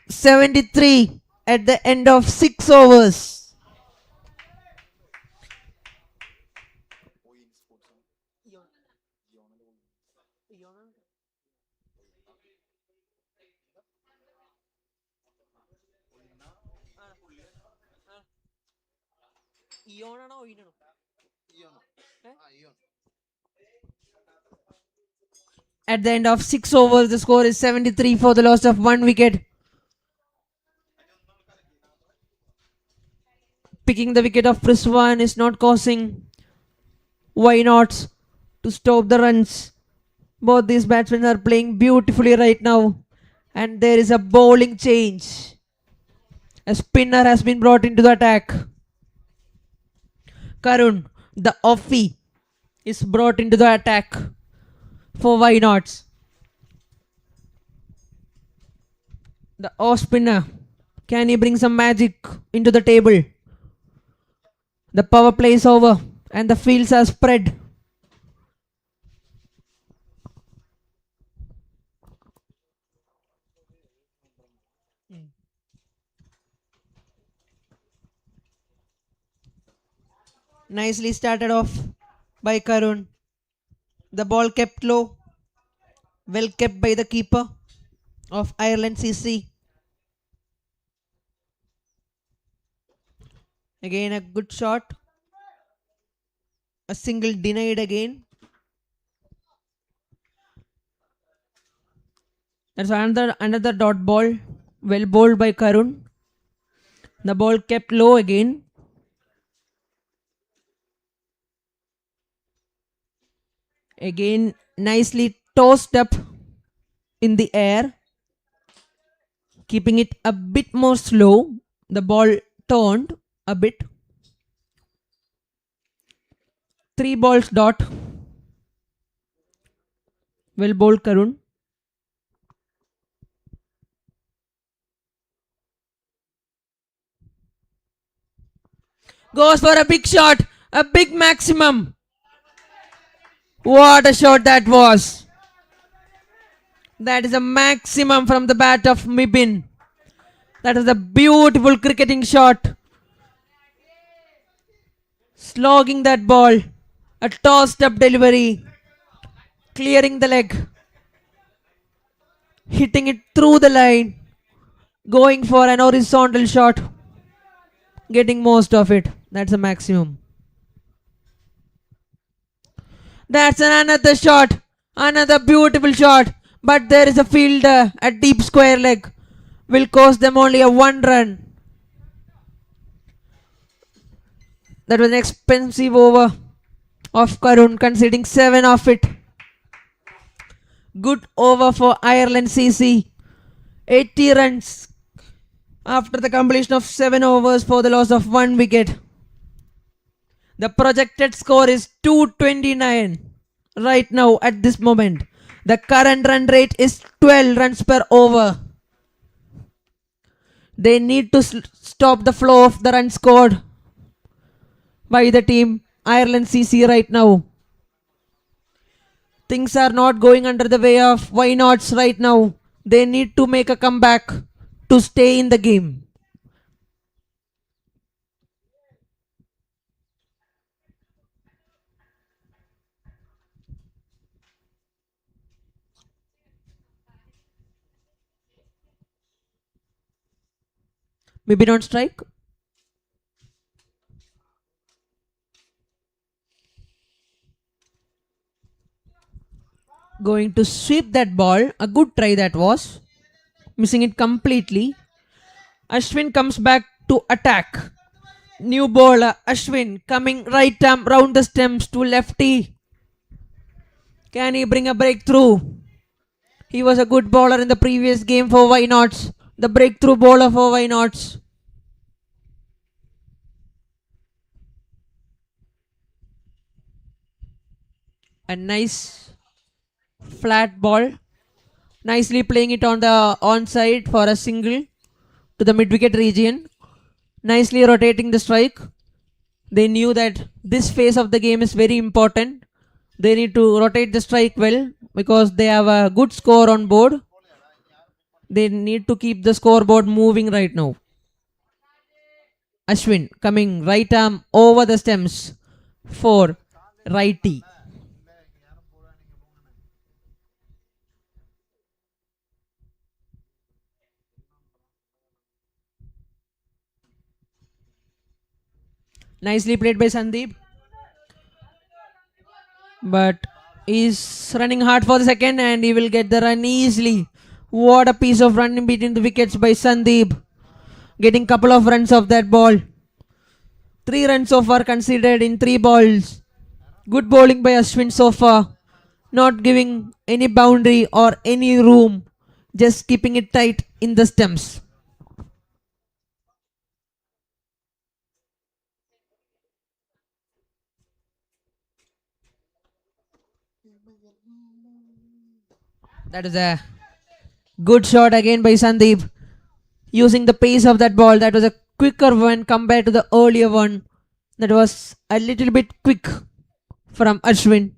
73 at the end of 6 overs. At the end of 6 overs, the score is 73 for the loss of 1 wicket. Picking the wicket of Priswan is not causing why not to stop the runs. Both these batsmen are playing beautifully right now. And there is a bowling change. A spinner has been brought into the attack. Karun, the offie, is brought into the attack for why nots. The off spinner, can he bring some magic into the table? The power play is over and the fields are spread. Nicely started off by Karun. The ball kept low. Well kept by the keeper of Ireland CC. Again a good shot. A single denied again. That's another dot ball. Well bowled by Karun. The ball kept low again. Again nicely tossed up in the air. Keeping it a bit more slow. The ball turned a bit. 3 balls dot. Well bowled Karun. Goes for a big shot. A big maximum. What a shot that was. That is a maximum from the bat of Mibin. That is a beautiful cricketing shot. Slogging that ball. A tossed up delivery. Clearing the leg. Hitting it through the line. Going for an horizontal shot. Getting most of it. That's a maximum. That's another shot. Another beautiful shot. But there is a fielder at deep square leg. Will cost them only a 1 run. That was an expensive over of Karun, conceding 7 of it. Good over for Ireland CC. 80 runs after the completion of 7 overs for the loss of 1 wicket. The projected score is 229 right now at this moment. The current run rate is 12 runs per over. They need to stop the flow of the runs scored by the team Ireland CC right now. Things are not going under the way of why nots right now. They need to make a comeback to stay in the game. Maybe not strike. Going to sweep that ball. A good try that was. Missing it completely. Ashwin comes back to attack. New bowler Ashwin coming right arm round the stems to lefty. Can he bring a breakthrough? He was a good bowler in the previous game for Why Nots. The breakthrough bowler for Why Nots. A nice flat ball. Nicely playing it on the onside for a single to the mid-wicket region. Nicely rotating the strike. They knew that this phase of the game is very important. They need to rotate the strike well because they have a good score on board. They need to keep the scoreboard moving right now. Ashwin coming right arm over the stems for righty. Nicely played by Sandeep. But he's running hard for the second and he will get the run easily. What a piece of run in between the wickets by Sandeep. Getting couple of runs off that ball. 3 runs so far considered in 3 balls. Good bowling by Ashwin so far. Not giving any boundary or any room. Just keeping it tight in the stumps. That is a good shot again by Sandeep. Using the pace of that ball. That was a quicker one compared to the earlier one. That was a little bit quick from Ashwin.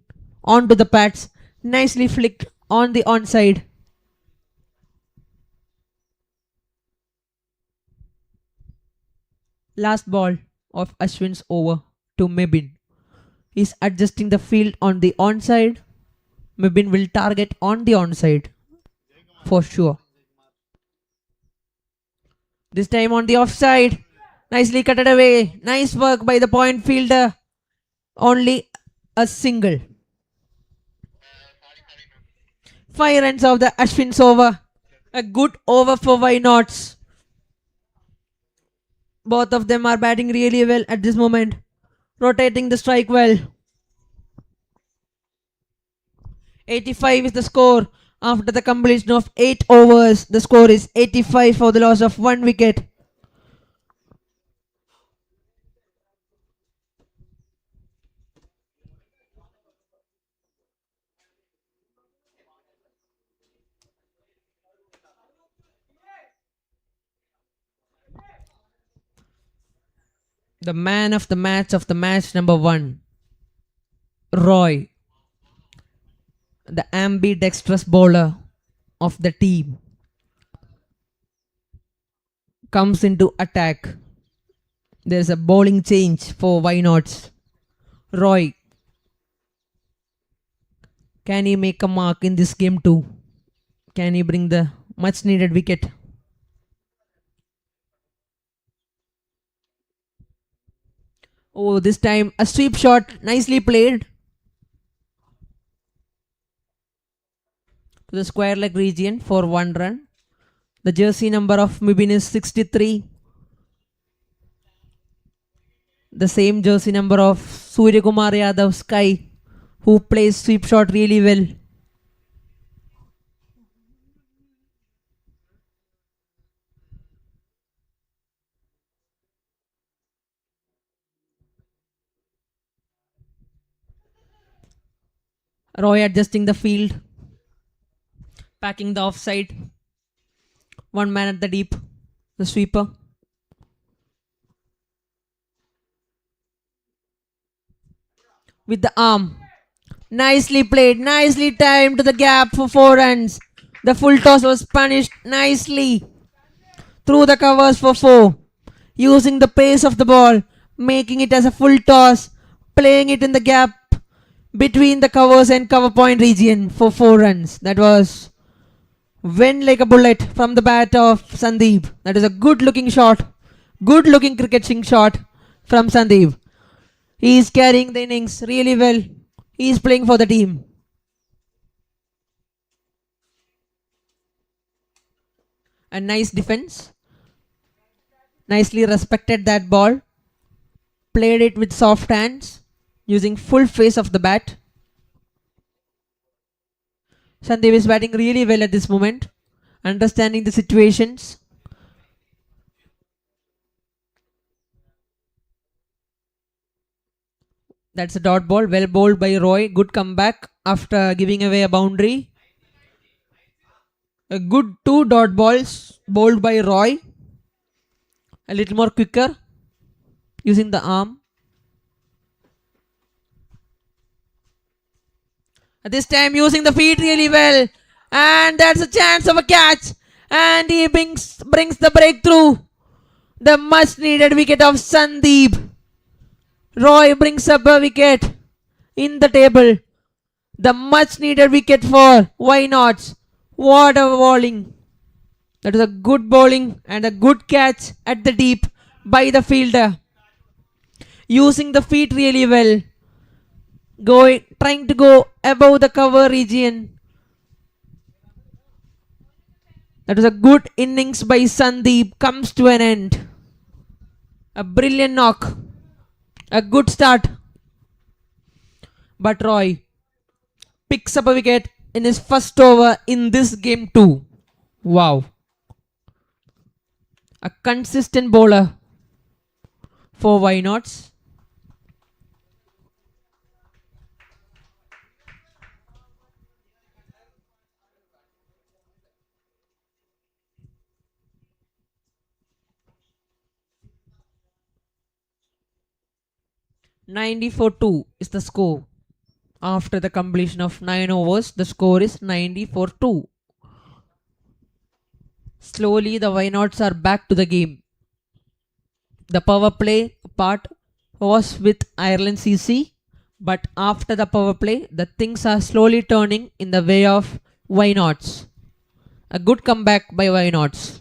Onto the pads. Nicely flicked on the onside. Last ball of Ashwin's over to Mebin. He's adjusting the field on the onside. Mebin will target on the onside for sure. This time on the offside. Nicely cut it away. Nice work by the point fielder. Only a single. 5 runs of the Ashwin's over. A good over for Why Nots. Both of them are batting really well at this moment. Rotating the strike well. 85 is the score after the completion of 8 overs. The score is 85 for the loss of 1 wicket. The man of the match number 1. Roy. The ambidextrous bowler of the team. Comes into attack. There's a bowling change for Why Nots. Roy. Can he make a mark in this game too? Can he bring the much needed wicket? Oh, this time a sweep shot. Nicely played. To the square leg region for 1 run. The jersey number of Mibin is 63. The same jersey number of Surya Kumar Yadav Sky, who plays sweep shot really well. Roy adjusting the field, packing the offside. One man at the deep, the sweeper. With the arm. Nicely played, nicely timed to the gap for 4 runs. The full toss was punished nicely through the covers for 4. Using the pace of the ball, making it as a full toss, playing it in the gap between the covers and cover point region for 4 runs. That was went like a bullet from the bat of Sandeep. That is a good looking shot. Good looking cricketing shot from Sandeep. He is carrying the innings really well. He is playing for the team. A nice defense. Nicely respected that ball. Played it with soft hands. Using full face of the bat. Sandeep is batting really well at this moment. Understanding the situations. That's a dot ball. Well bowled by Roy. Good comeback after giving away a boundary. A good 2 dot balls bowled by Roy. A little more quicker. Using the arm. This time using the feet really well. And that's a chance of a catch. And he brings the breakthrough. The much needed wicket of Sandeep. Roy brings up a wicket in the table. The much needed wicket for why not? What a bowling. That is a good bowling and a good catch at the deep by the fielder. Using the feet really well. Trying to go above the cover region. That was a good innings by Sandeep. Comes to an end. A brilliant knock. A good start. But Roy picks up a wicket in his first over in this game too. Wow. A consistent bowler for why nots. (90-2) is the score. After the completion of 9 overs, the score is 90-2. Slowly, the why nots are back to the game. The power play part was with Ireland CC, but after the power play, the things are slowly turning in the way of why nots. A good comeback by why nots.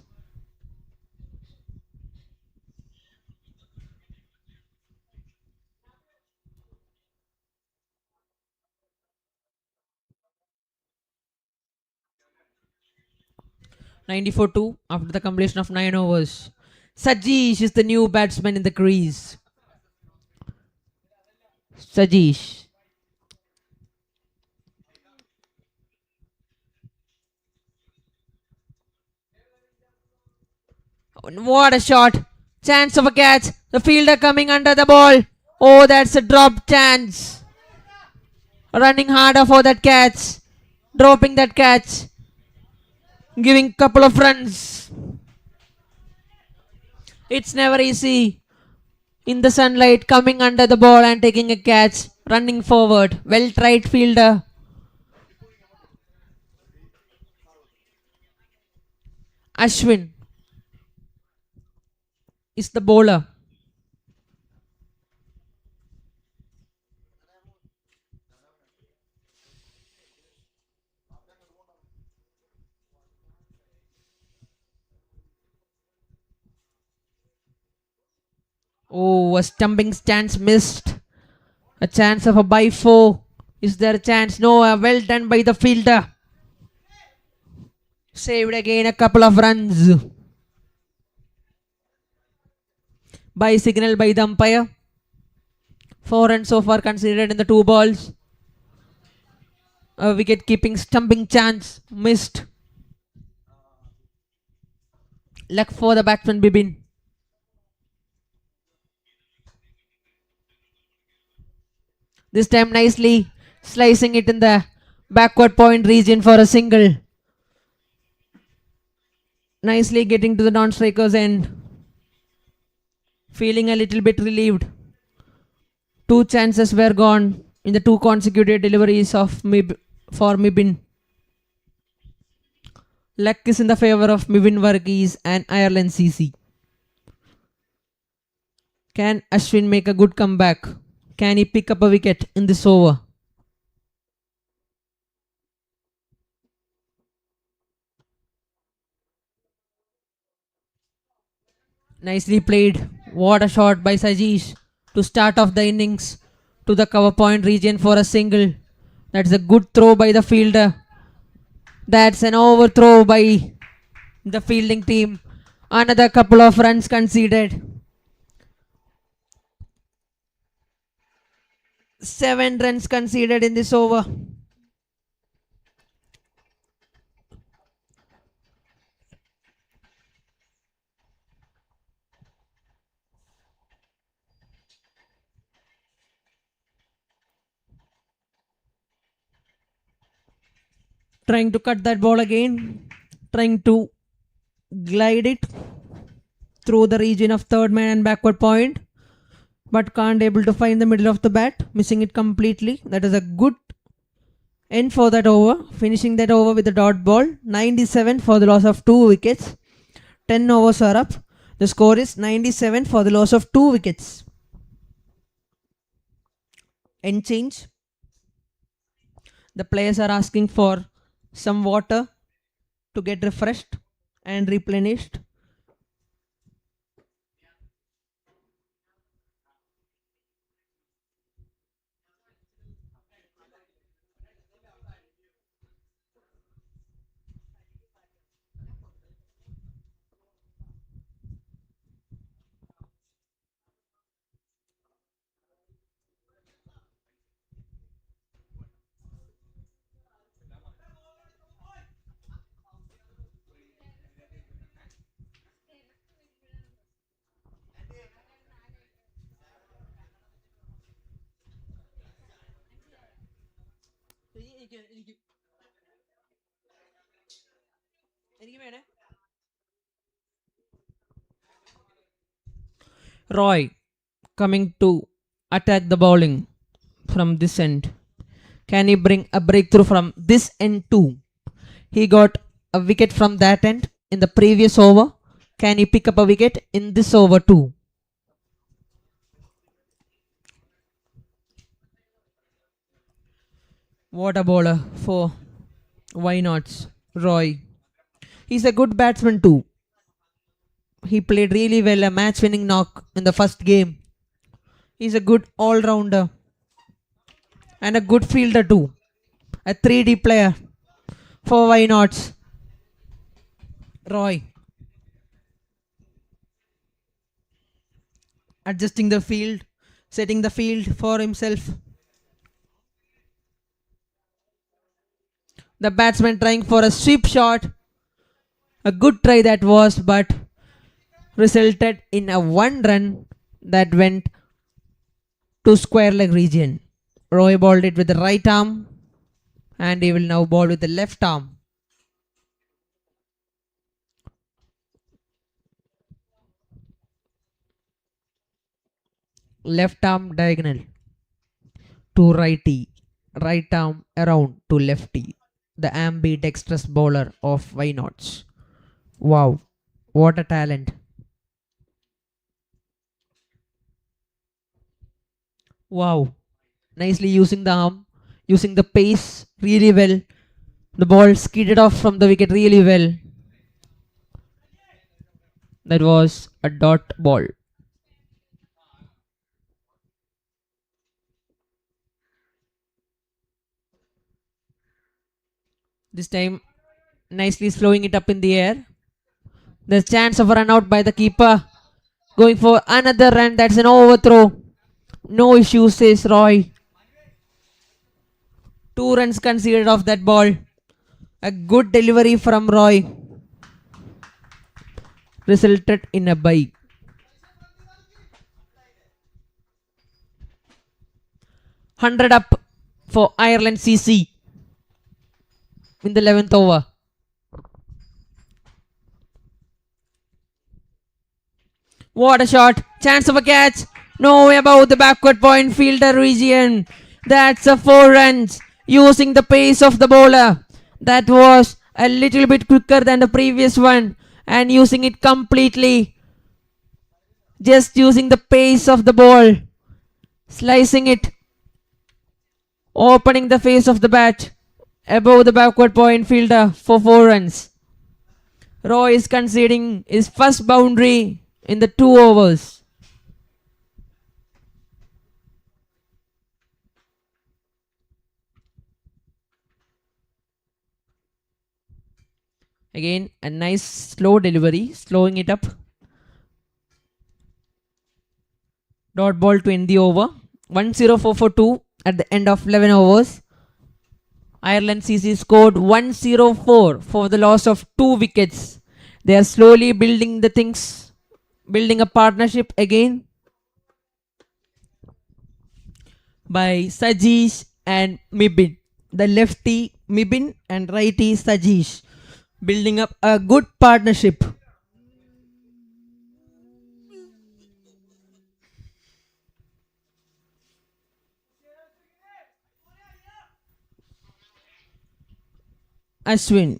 (94-2) after the completion of 9 overs. Sajeesh is the new batsman in the crease. Sajeesh. What a shot. Chance of a catch. The fielder coming under the ball. Oh, that's a drop chance. Running harder for that catch. Dropping that catch. Giving couple of runs. It's never easy. In the sunlight, coming under the ball and taking a catch. Running forward. Well tried fielder. Ashwin is the bowler. Oh, a stumping stance missed. A chance of a by 4. Is there a chance? No, well done by the fielder. Saved again a couple of runs. By signal by the umpire. 4 runs so far considered in the 2 balls. A wicket keeping stumping chance missed. Luck for the batsman Bibin. This time nicely slicing it in the backward point region for a single. Nicely getting to the non-striker's end. Feeling a little bit relieved. 2 chances were gone in the 2 consecutive deliveries of for Mibin. Luck is in the favor of Mibin Varghese and Ireland CC. Can Ashwin make a good comeback? Can he pick up a wicket in this over? Nicely played. What a shot by Sajesh to start off the innings to the cover point region for a single. That's a good throw by the fielder. That's an overthrow by the fielding team. Another couple of runs conceded. 7 runs conceded in this over. Trying to cut that ball again. Trying to glide it through the region of third man and backward point. But can't able to find the middle of the bat. Missing it completely. That is a good end for that over. Finishing that over with a dot ball. 97 for the loss of 2 wickets. 10 overs are up. The score is 97 for the loss of 2 wickets. End change. The players are asking for some water to get refreshed and replenished. Roy coming to attack the bowling from this end. Can he bring a breakthrough from this end too? He got a wicket from that end in the previous over. Can he pick up a wicket in this over too? What a bowler for why not Roy. He's a good batsman too. He played really well, a match winning knock in the first game. He's a good all-rounder and a good fielder too. A 3D player for why not Roy. Adjusting the field, setting the field for himself. The batsman trying for a sweep shot. A good try that was, but resulted in a 1 run that went to square leg region. Roy bowled it with the right arm and he will now bowl with the left arm. Left arm diagonal to righty, right arm around to lefty. The ambidextrous bowler of why nots. Wow, what a talent. Wow, nicely using the arm, using the pace really well. The ball skidded off from the wicket really well. That was a dot ball. This time nicely slowing it up in the air. There's chance of a run out by the keeper. Going for another run. That's an overthrow. No issue, says Roy. 2 runs conceded off that ball. A good delivery from Roy resulted in a bye. 100 up for Ireland CC in the 11th over. What a shot. Chance of a catch. No way about the backward point fielder region. That's a 4 runs using the pace of the bowler. That was a little bit quicker than the previous one and using it completely. Just using the pace of the ball. Slicing it. Opening the face of the bat above the backward point fielder for 4 runs. Roy is conceding his first boundary in the 2 overs. Again, a nice slow delivery, slowing it up. Dot ball to end the over. 104 for 2 at the end of 11 overs. Ireland CC scored 104 for the loss of 2 wickets. They are slowly building the things, building a partnership again by Sajish and Mibin. The lefty Mibin and righty Sajish building up a good partnership. Ashwin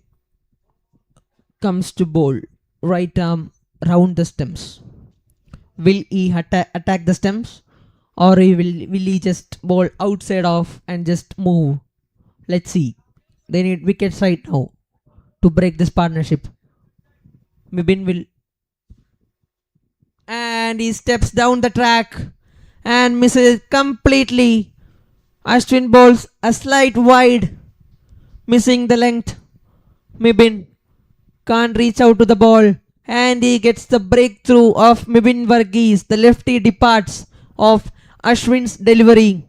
comes to bowl. Right arm round the stems. Will he attack the stems or will he just bowl outside off and just move? Let's see. They need wickets right now to break this partnership. Mibin will. And he steps down the track and misses completely. Ashwin bowls a slight wide, missing the length. Mibin can't reach out to the ball and he gets the breakthrough of Mibin Varghese. The lefty departs of Ashwin's delivery.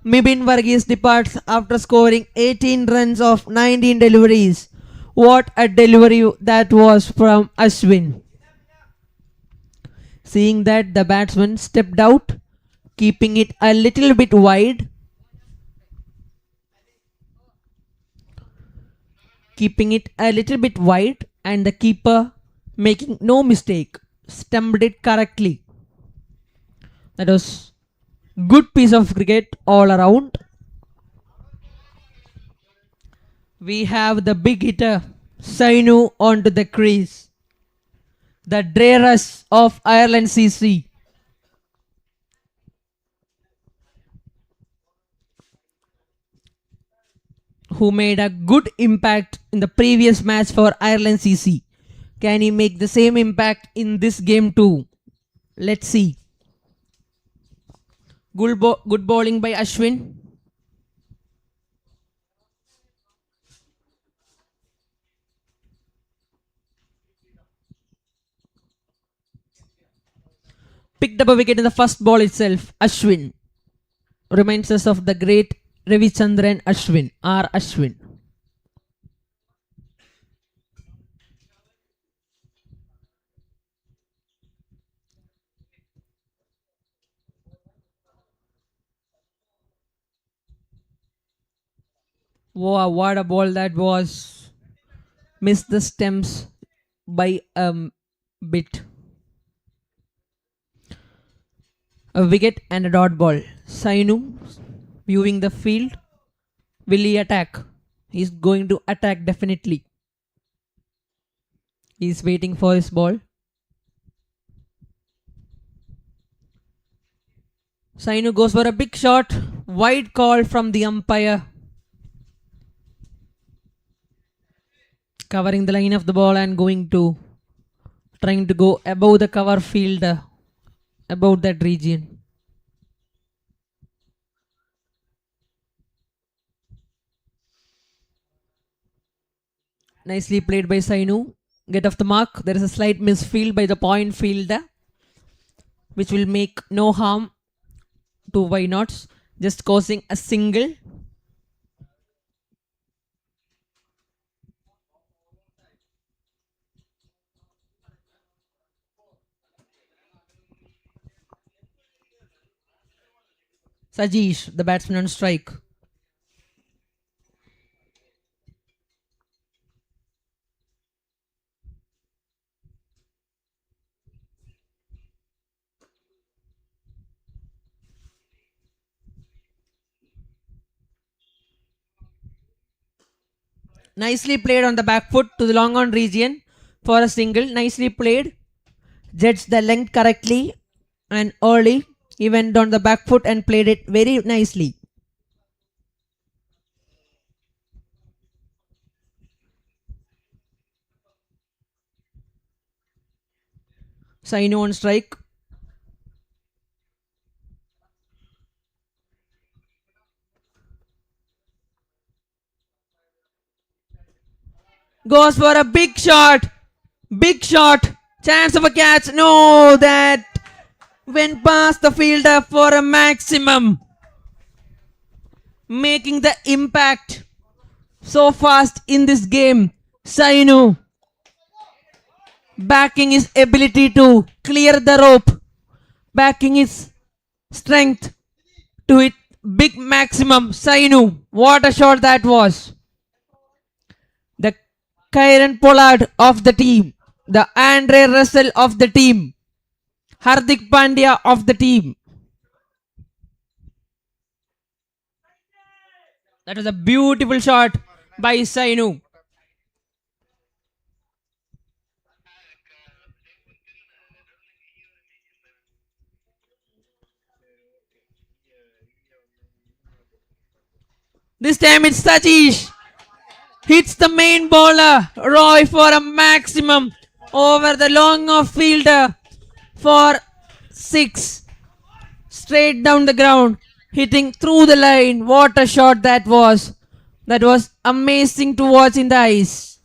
Mibin Varghese departs after scoring 18 runs of 19 deliveries. What a delivery that was from Ashwin. Seeing that, the batsman stepped out, keeping it a little bit wide. And the keeper, making no mistake, stumped it correctly. That was good piece of cricket all around. We have the big hitter Sainu onto the crease. The Dreras of Ireland CC. Who made a good impact in the previous match for Ireland CC. Can he make the same impact in this game too? Let's see. Good bowling by Ashwin. Picked up a wicket in the first ball itself. Ashwin reminds us of the great Ravichandran Ashwin, R. Ashwin. Wow, what a ball that was. Missed the stems by a bit. A wicket and a dot ball. Sainu viewing the field. Will he attack? He's going to attack definitely. He's waiting for his ball. Sainu goes for a big shot. Wide call from the umpire. Covering the line of the ball and trying to go above the cover field, above that region. Nicely played by Sainu. Get off the mark. There is a slight misfield by the point fielder, which will make no harm to why nots, just causing a single. Sajish, the batsman on strike. Nicely played on the back foot to the long on region for a single. Nicely played. Judged the length correctly and early. He went on the back foot and played it very nicely. Sainu on strike. Goes for a big shot. Big shot. Chance of a catch. No, that went past the fielder for a maximum. Making the impact so fast in this game. Sainu backing his ability to clear the rope. Backing his strength to hit big maximum. Sainu, what a shot that was. The Kieran Pollard of the team. The Andre Russell of the team. Hardik Pandya of the team. That was a beautiful shot by Sainu. This time it's Sajish. Hits the main bowler, Roy, for a maximum over the long off fielder for 6. Straight down the ground, hitting through the line. What a shot that was. That was amazing to watch in the eyes.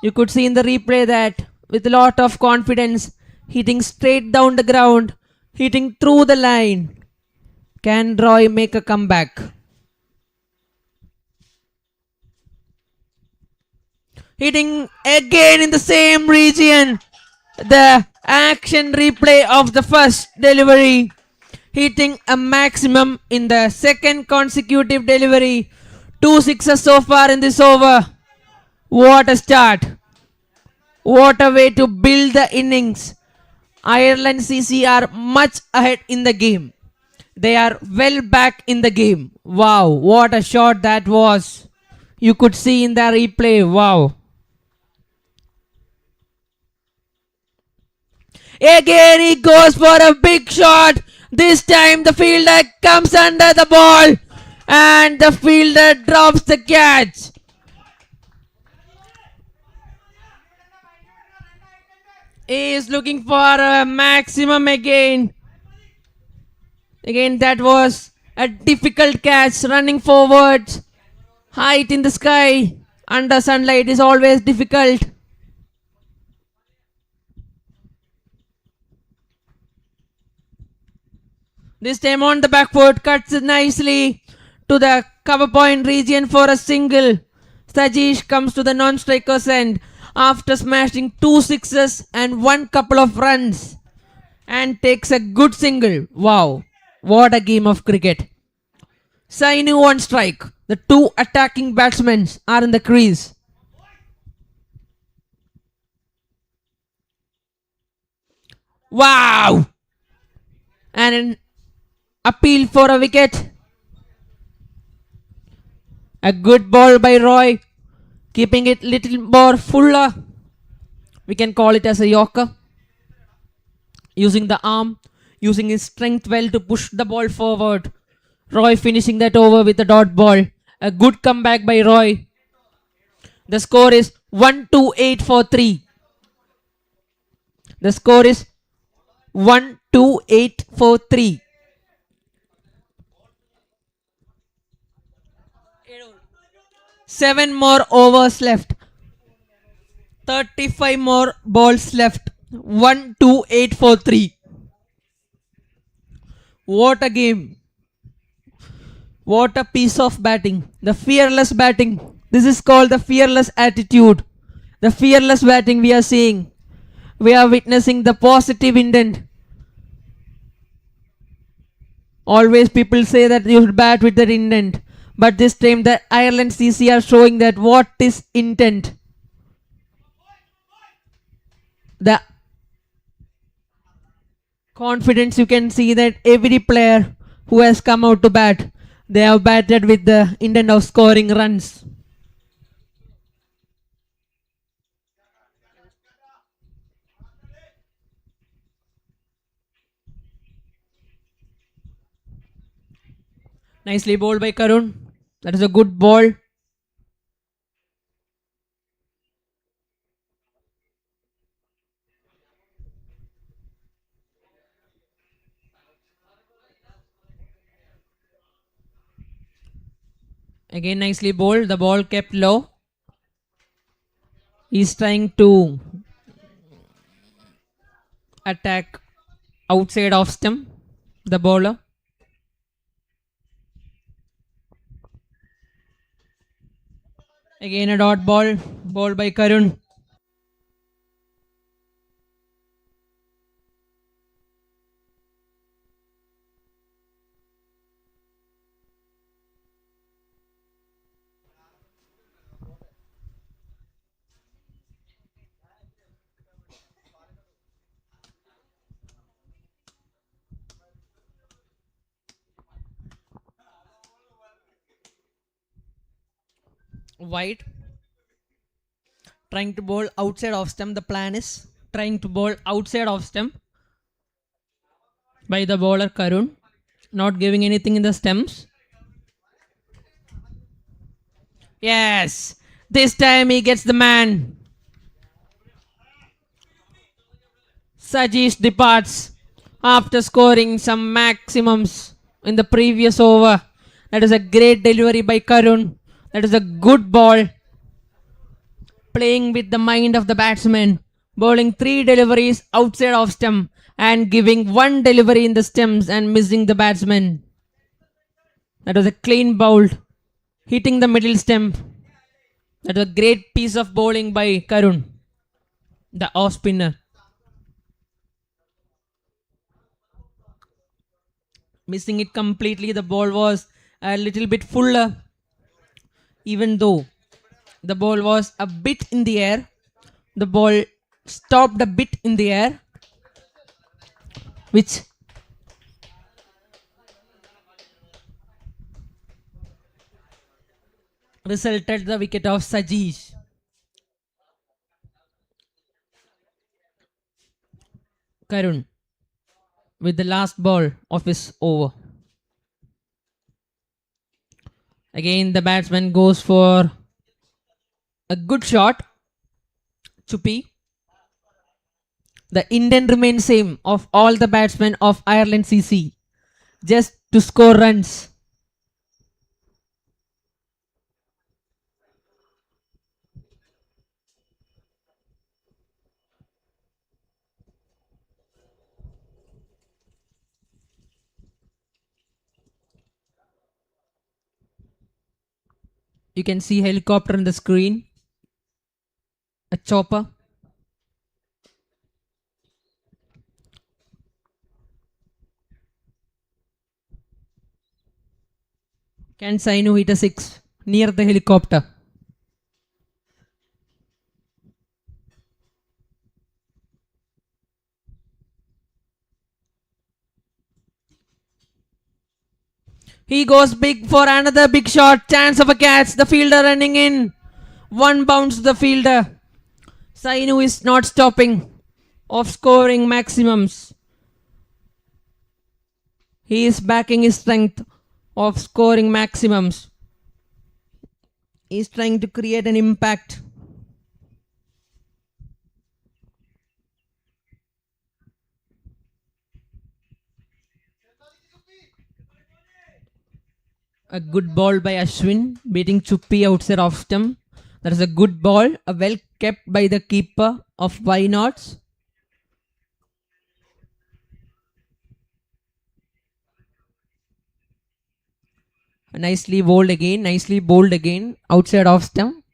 You could see in the replay that with a lot of confidence, hitting straight down the ground, hitting through the line. Can Roy make a comeback? Hitting again in the same region. The action replay of the first delivery. Hitting a maximum in the second consecutive delivery. 2 sixes so far in this over. What a start. What a way to build the innings. Ireland CC are much ahead in the game. They are well back in the game. Wow, what a shot that was. You could see in the replay. Wow. Again he goes for a big shot. This time the fielder comes under the ball and the fielder drops the catch. He is looking for a maximum again. Again that was a difficult catch, running forward. Height in the sky under sunlight is always difficult. This time on the back foot, cuts it nicely to the cover point region for a single. Sajish comes to the non-striker's end after smashing 2 sixes and 1 couple of runs and takes a good single. Wow, what a game of cricket. Sainu on strike. The 2 attacking batsmen are in the crease. Wow! And an appeal for a wicket. A good ball by Roy, keeping it little more fuller. We can call it as a yorker. Using the arm, using his strength well to push the ball forward. Roy finishing that over with a dot ball. A good comeback by Roy. The score is 1-2-8 for 3. The score is 1-2-8 for 3. 7 more overs left. 35 more balls left. 1-2-8 for 3. What a game. What a piece of batting. The fearless batting. This is called the fearless attitude. The fearless batting we are seeing. We are witnessing the positive intent. Always people say that you should bat with that intent. But this time the Ireland CC are showing that what is intent. The confidence, you can see that every player who has come out to bat, They have batted with the intent of scoring runs. Nicely bowled by Karun. That is a good ball. Again nicely bowled. The ball kept low. He's trying to attack outside off stump. The bowler. Again a dot ball. Bowled by Karun. Wide. Trying to bowl outside off stump. The plan is trying to bowl outside off stump by the bowler Karun. Not giving anything in the stumps. Yes. This time he gets the man. Sajesh departs after scoring some maximums in the previous over. That is a great delivery by Karun. That is a good ball. Playing with the mind of the batsman. Bowling 3 deliveries outside of stump and giving 1 delivery in the stumps and missing the batsman. That was a clean bowl. Hitting the middle stump. That was a great piece of bowling by Karun, the off spinner. Missing it completely. The ball was a little bit fuller. Even though the ball was a bit in the air, the ball stopped a bit in the air, which resulted the wicket of Sajesh. Karun with the last ball of his over. Again the batsman goes for a good shot. Chupi. The intent remains same of all the batsmen of Ireland CC. Just to score runs. You can see helicopter on the screen. A chopper. Can Sainu hit a 6 near the helicopter? He goes big for another big shot. Chance of a catch. The fielder running in. 1 bounce to the fielder. Sainu is not stopping of scoring maximums. He is backing his strength of scoring maximums. He is trying to create an impact. A good ball by Ashwin, beating Chuppi outside off stump. That is a good ball, a well kept by the keeper of Why Nots. Nicely bowled again, outside off stump.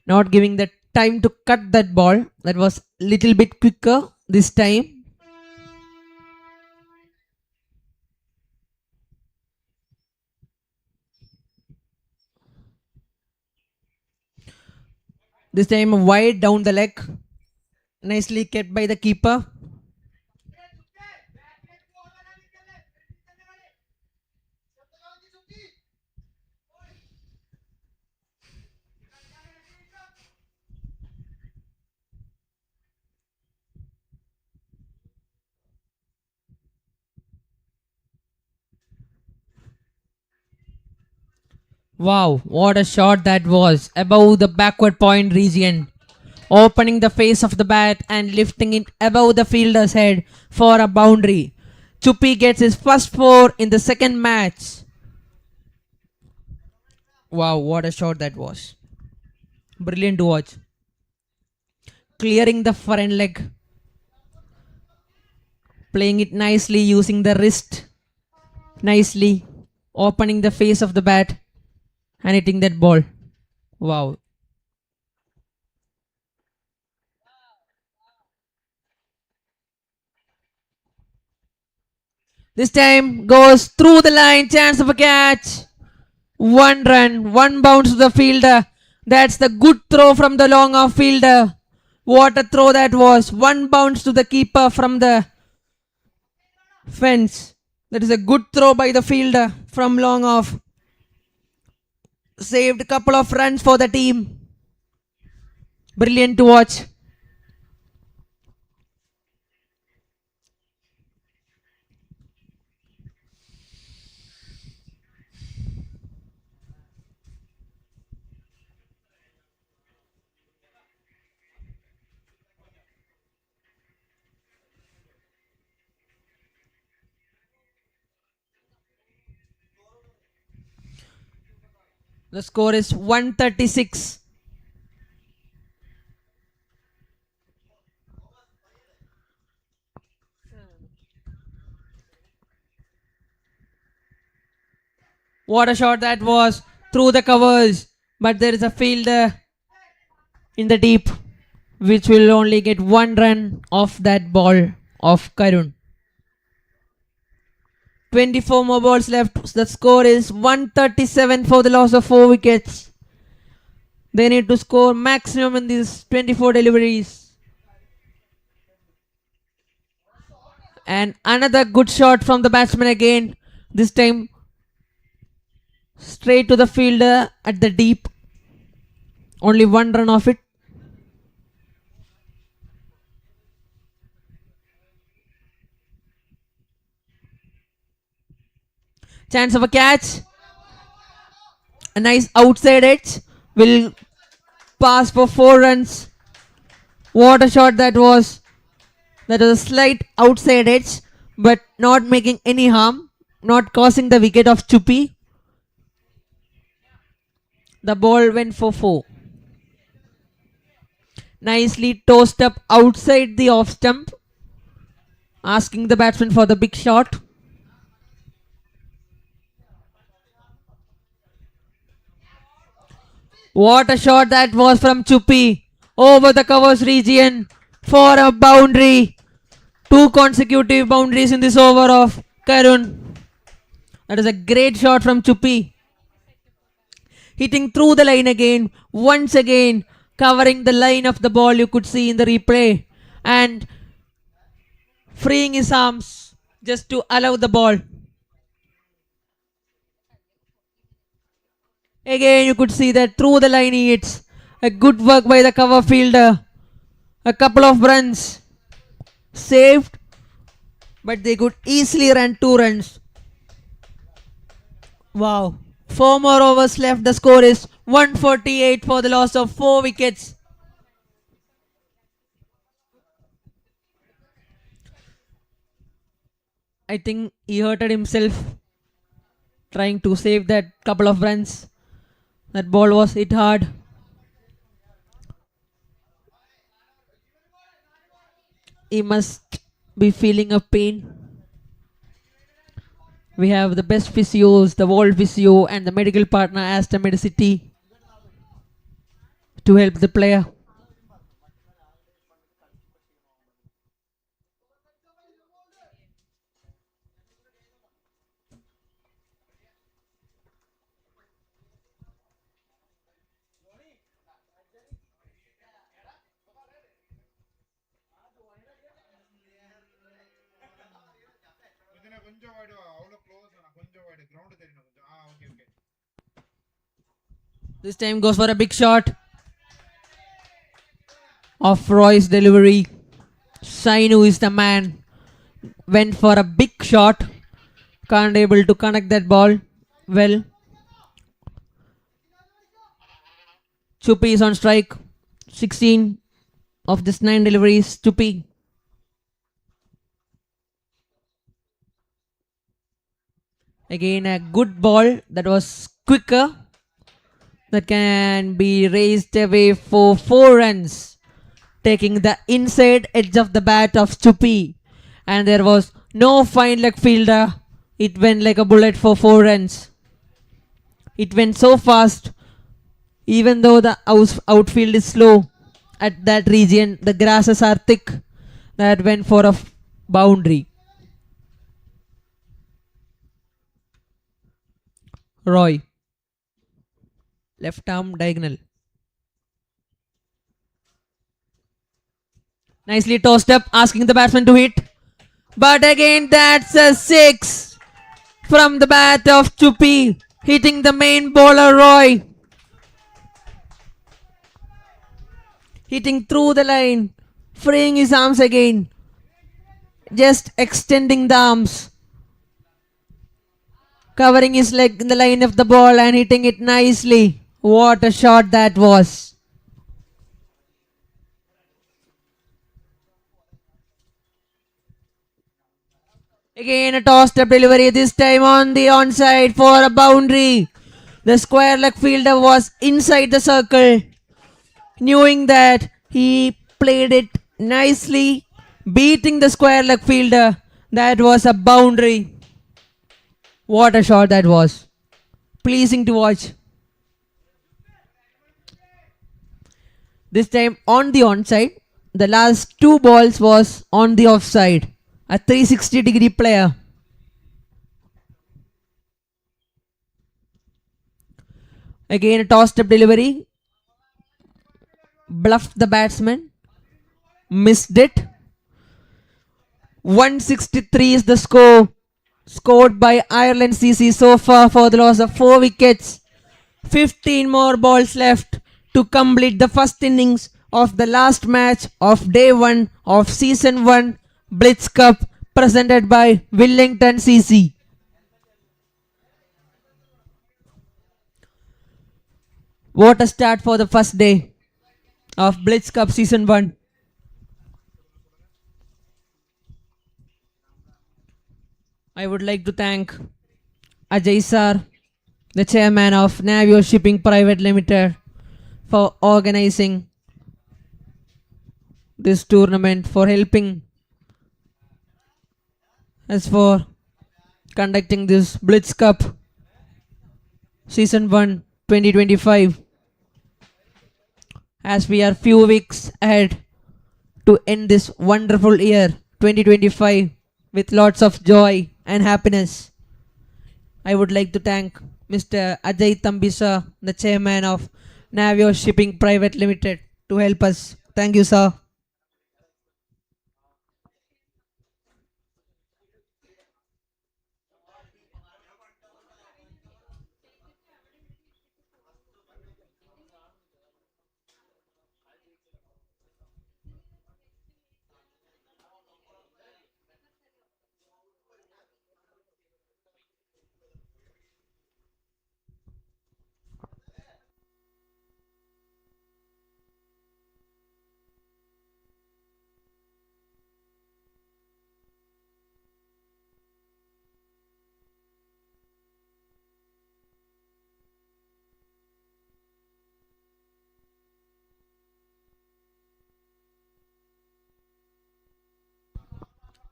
Not giving the time to cut that ball. That was little bit quicker this time. This time wide down the leg. Nicely kept by the keeper. Wow, what a shot that was above the backward point region, opening the face of the bat and lifting it above the fielder's head for a boundary. Chupi gets his first four in the second match. Wow, what a shot that was. Brilliant to watch. Clearing the front leg, playing it nicely using the wrist, nicely opening the face of the bat and hitting that ball. Wow. This time goes through the line, chance of a catch. One run, one bounce to the fielder. That's the good throw from the long off fielder. What a throw that was. One bounce to the keeper from the fence. That is a good throw by the fielder from long off. Saved a couple of runs for the team. Brilliant to watch. The score is 136. What a shot that was through the covers. But there is a fielder in the deep which will only get one run off that ball of Karun. 24 more balls left. The score is 137 for the loss of 4 wickets. They need to score maximum in these 24 deliveries. And another good shot from the batsman again. This time straight to the fielder at the deep. Only one run off it. Chance of a catch. A nice outside edge. Will pass for 4 runs. What a shot that was. That was a slight outside edge, but not making any harm. Not causing the wicket of Chupi. The ball went for 4. Nicely tossed up outside the off stump. Asking the batsman for the big shot. What a shot that was from Chupi. Over the covers region for a boundary. 2 consecutive boundaries in this over of Karun. That is a great shot from Chupi. Hitting through the line again. Once again covering the line of the ball you could see in the replay. And freeing his arms just to allow the ball. Again you could see that through the line he hits. A good work by the cover fielder. A couple of runs saved, but they could easily run 2 runs. Wow. 4 more overs left. The score is 148 for the loss of 4 wickets. I think he hurted himself trying to save that couple of runs. That ball was hit hard. He must be feeling a pain. We have the best physios, the world physio and the medical partner Aston Medicity to help the player. This time goes for a big shot. Off Roy's delivery. Sainu is the man. Went for a big shot. Can't able to connect that ball well. Chupi is on strike. 16 of this 9 deliveries. Chupi. Again, a good ball that was quicker. That can be raised away for 4 runs. Taking the inside edge of the bat of Chupi. And there was no fine leg fielder. It went like a bullet for 4 runs. It went so fast. Even though the outfield is slow at that region, the grasses are thick. That went for a boundary. Roy. Left arm diagonal. Nicely tossed up, asking the batsman to hit. But again, that's a 6 from the bat of Chupi, hitting the main bowler Roy. Hitting through the line, freeing his arms again. Just extending the arms. Covering his leg in the line of the ball and hitting it nicely. What a shot that was. Again a tossed up delivery, this time on the onside for a boundary. The square leg fielder was inside the circle. Knowing that, he played it nicely, beating the square leg fielder. That was a boundary. What a shot that was. Pleasing to watch. This time on the onside. The last 2 balls was on the offside. A 360-degree player. Again a tossed up delivery. Bluffed the batsman. Missed it. 163 is the score. Scored by Ireland CC so far for the loss of 4 wickets. 15 more balls left to complete the first innings of the last match of day 1 of season 1 BLITZ Cup presented by Wellington CC. What a start for the first day of BLITZ Cup season 1. I would like to thank Ajay sir, the chairman of Navio Shipping Private Limited, for organizing this tournament, for helping us for conducting this BLITZ Cup Season 1 2025. As we are few weeks ahead to end this wonderful year 2025 with lots of joy and happiness. I would like to thank Mr. Ajay Tambisa, the chairman of Navio Shipping Private Limited, to help us. Thank you, sir.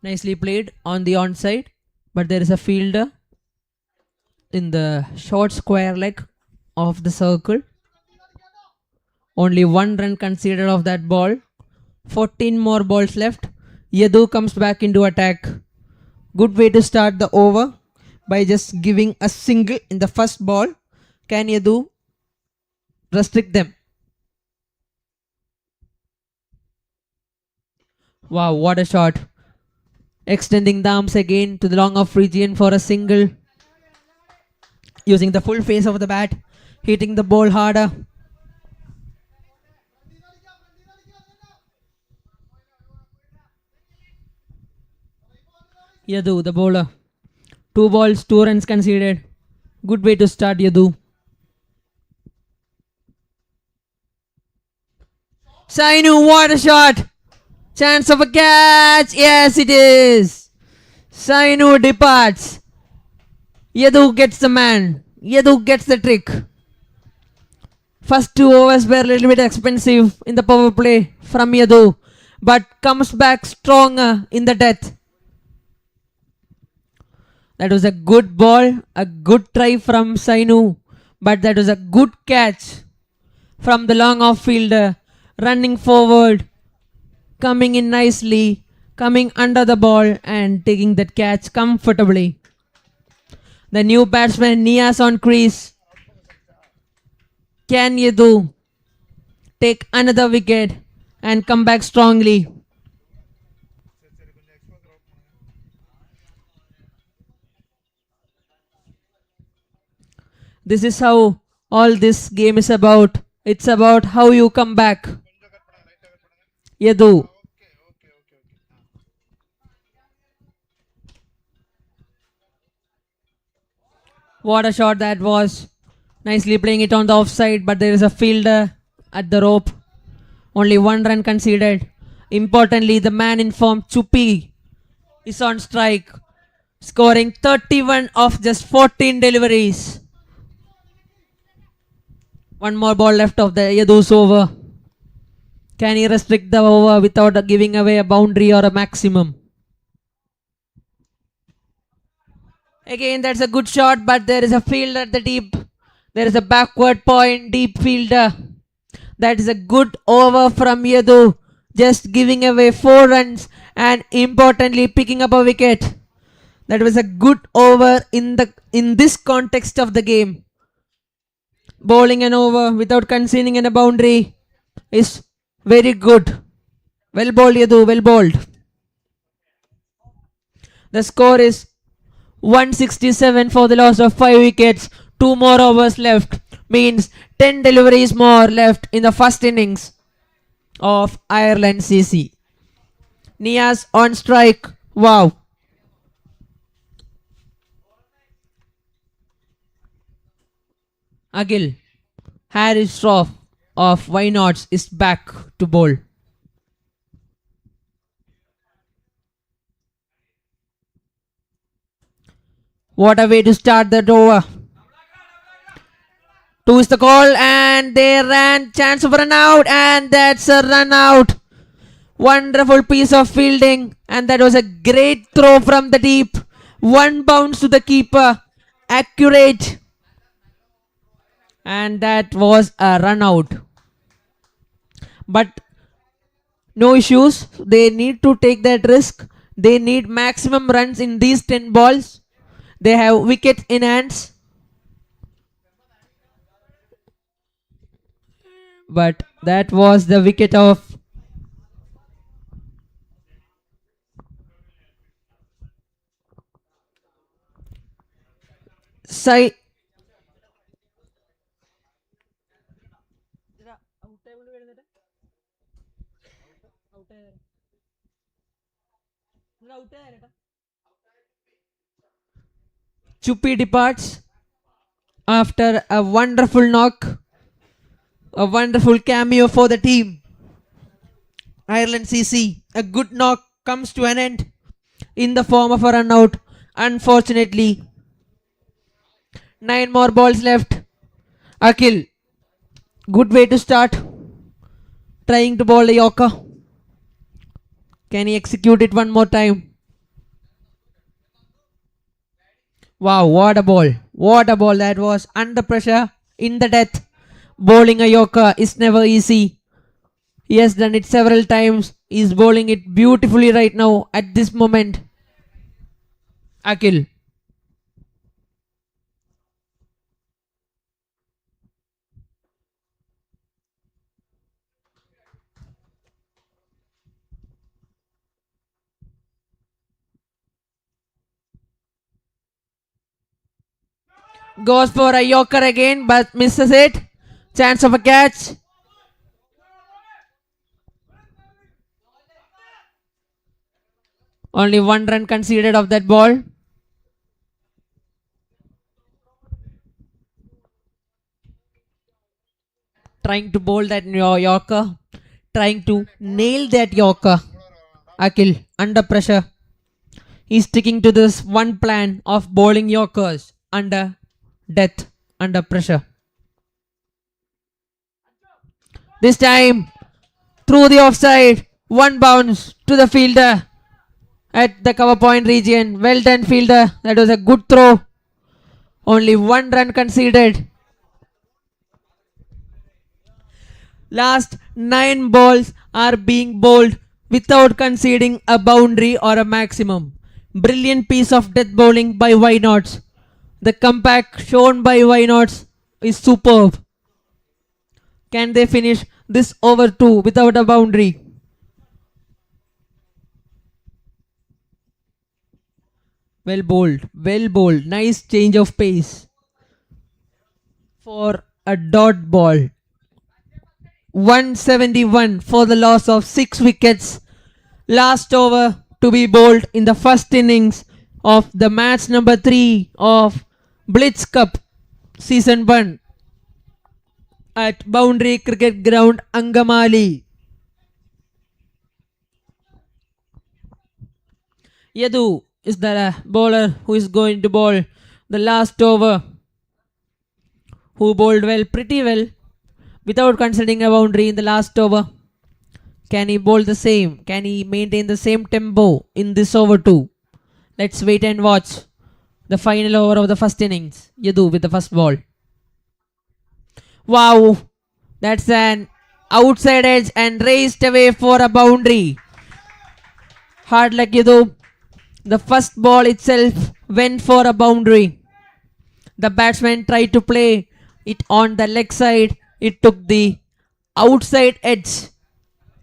Nicely played on the onside, but there is a fielder in the short square leg of the circle. Only 1 run considered of that ball. 14 more balls left. Yadu comes back into attack. Good way to start the over by just giving a single in the first ball. Can Yadu restrict them? Wow, what a shot. Extending the arms again to the long off region for a single. Using the full face of the bat. Hitting the ball harder. Yadu, the bowler. 2 balls, 2 runs conceded. Good way to start, Yadu. Sainu, what a shot! Chance of a catch. Yes, it is. Sainu departs. Yadu gets the man. Yadu gets the trick. First 2 overs were a little bit expensive in the power play from Yadu, but comes back stronger in the death. That was a good ball, a good try from Sainu, but that was a good catch from the long off fielder, running forward, coming in nicely, coming under the ball and taking that catch comfortably. The new batsman Nias on crease. Can Yadu take another wicket and come back strongly? This is how all this game is about. It's about how you come back. Yadu. What a shot that was. Nicely playing it on the offside, but there is a fielder at the rope. Only 1 run conceded. Importantly, the man in form, Chupi, is on strike, scoring 31 of just 14 deliveries. One more ball left of the Yadu's over. Can he restrict the over without giving away a boundary or a maximum? Again, that's a good shot, but there is a fielder at the deep. There is a backward point, deep fielder. That is a good over from Yadu. Just giving away 4 runs and importantly picking up a wicket. That was a good over in this context of the game. Bowling an over without conceding in a boundary is very good. Well bowled, Yadu, well bowled. The score is 167 for the loss of 5 wickets. 2 more overs left. Means 10 deliveries more left in the first innings of Ireland CC. Nias on strike. Wow. Agil. Harris Shroff of Why Nots is back to bowl. What a way to start that over. 2 is the call and they ran. Chance of run out and that's a run out. Wonderful piece of fielding and that was a great throw from the deep. 1 bounce to the keeper. Accurate. And that was a run out. But no issues. They need to take that risk. They need maximum runs in these 10 balls. They have wickets in hands. But that was the wicket of Sai. Chupi departs after a wonderful knock, a wonderful cameo for the team. Ireland CC, a good knock comes to an end in the form of a run out. Unfortunately, 9 more balls left. Akhil, good way to start. Trying to bowl a Yorker. Can he execute it one more time? Wow, what a ball. What a ball that was. Under pressure, in the death. Bowling a Yorker is never easy. He has done it several times. He is bowling it beautifully right now at this moment. Akhil. Goes for a Yorker again but misses it. Chance of a catch. Only 1 run conceded of that ball. Trying to bowl that Yorker. trying to nail that Yorker. Akil, under pressure. He's sticking to this one plan of bowling Yorkers under death, under pressure. This time, through the offside, one bounce to the fielder at the cover point region. Well done, fielder. That was a good throw. Only one run conceded. Last 9 balls are being bowled without conceding a boundary or a maximum. Brilliant piece of death bowling by Why Nots. The comeback shown by Why Nots is superb. Can they finish this over 2 without a boundary? Well bowled, well bowled. Nice change of pace for a dot ball. 171 for the loss of 6 wickets. Last over to be bowled in the first innings of the match number 3 of BLITZ Cup Season 1 at Boundary Cricket Ground, Angamali. Yadu is the bowler who is going to bowl the last over, who bowled well, pretty well, without considering a boundary in the last over. Can he bowl the same? Can he maintain the same tempo in this over too? Let's wait and watch the final over of the first innings. Yadu with the first ball. Wow, that's an outside edge and raced away for a boundary. Hard luck, Yadu. The first ball itself went for a boundary. The batsman tried to play it on the leg side. It took the outside edge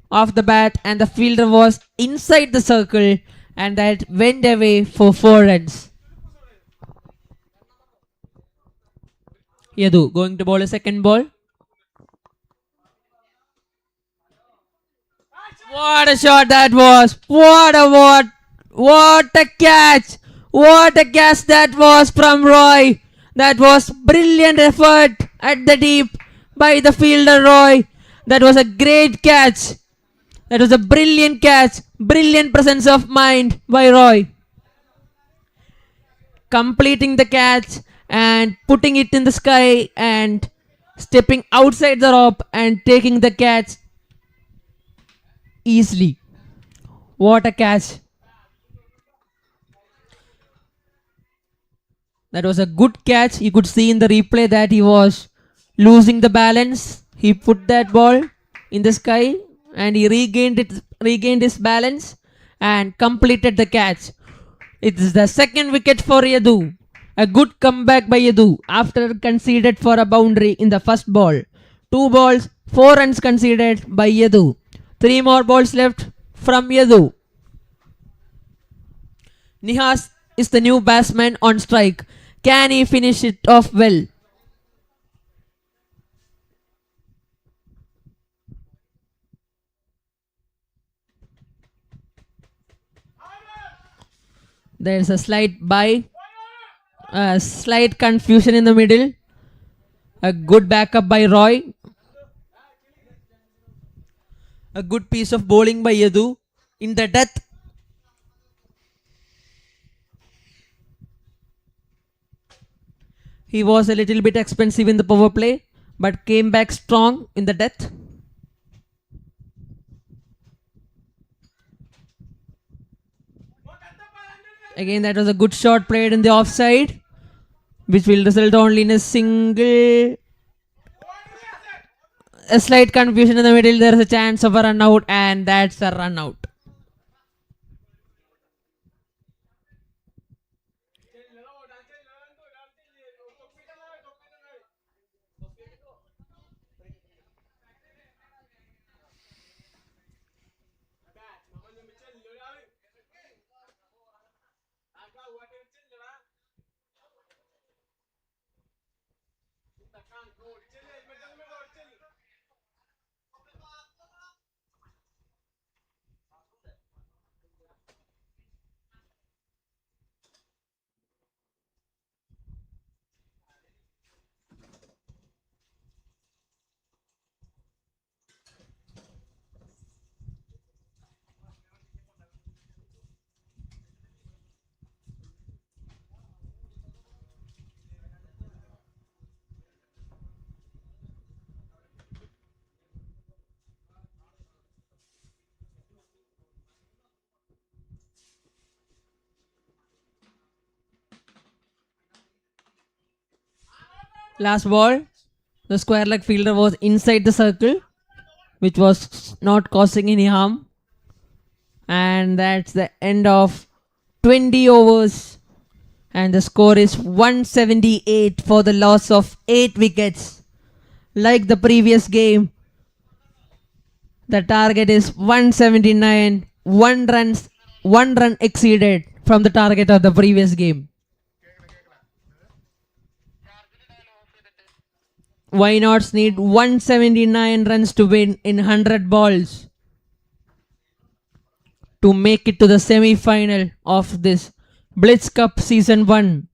of the bat and the fielder was inside the circle, and that went away for 4 runs. Yadu going to bowl a second ball. What a shot that was! What a catch! What a catch that was from Roy! That was brilliant effort at the deep by the fielder Roy. That was a great catch. That was a brilliant catch. Brilliant presence of mind by Roy. Completing the catch and putting it in the sky and stepping outside the rope and taking the catch easily. What a catch. That was a good catch. You could see in the replay that he was losing the balance. He put that ball in the sky and he regained his balance and completed the catch. It is the second wicket for Yadu. A good comeback by Yadu after conceded for a boundary in the first ball. 2 balls, 4 runs conceded by Yadu. 3 more balls left from Yadu. Nihas is the new batsman on strike. Can he finish it off well? There's a slight slight confusion in the middle. A good backup by Roy. A good piece of bowling by Yadu in the death. He was a little bit expensive in the power play, but came back strong in the death. Again, that was a good shot played in the offside, which will result only in a single. A slight confusion in the middle. There is a chance of a run out, and that's a run out. Last ball. The square leg fielder was inside the circle, which was not causing any harm. And that's the end of 20 overs. And the score is 178 for the loss of 8 wickets. Like the previous game, the target is 179. 1 run exceeded from the target of the previous game. Why not need 179 runs to win in 100 balls to make it to the semi-final of this Blitz Cup Season 1.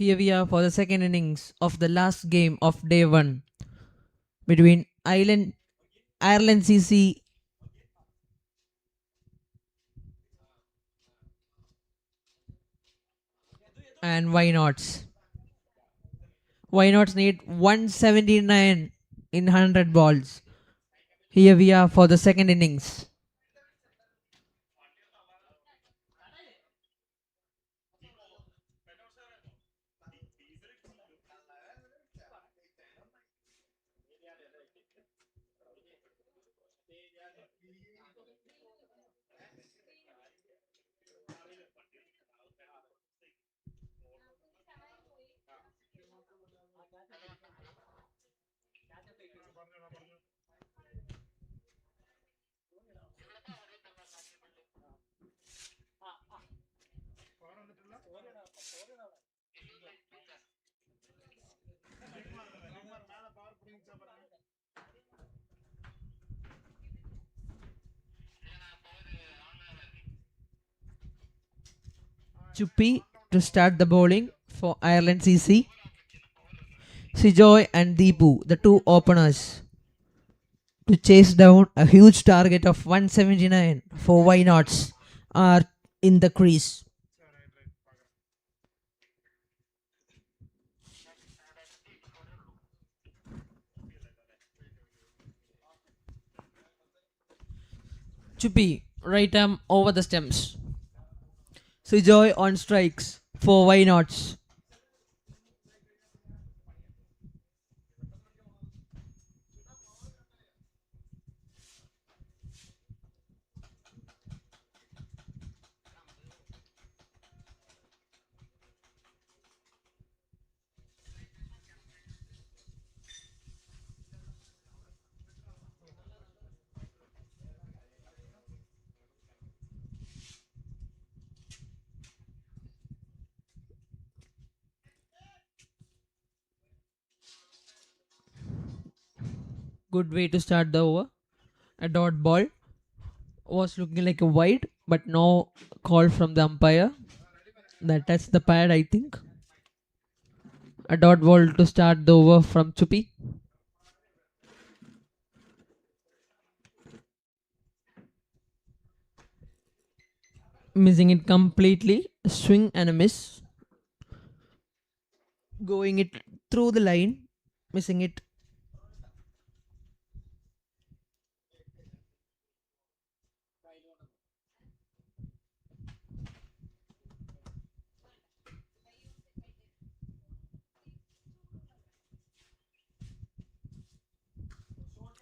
Here we are for the second innings of the last game of day 1 between Ireland CC and Why Nots. Why Nots need 179 in 100 balls. Here we are for the second innings. Chuppy to start the bowling for Ireland CC. Sijoy and Deepu, the two openers, to chase down a huge target of 179 for Why Nots are in the crease. Chuppy, right arm over the stumps. Sijoy on strikes for Why Nots. Good way to start the over. A dot ball was looking like a wide, but no call from the umpire. That touched the pad, I think. A dot ball to start the over from Chuppy. Missing it completely. A swing and a miss. Going it through the line. Missing it.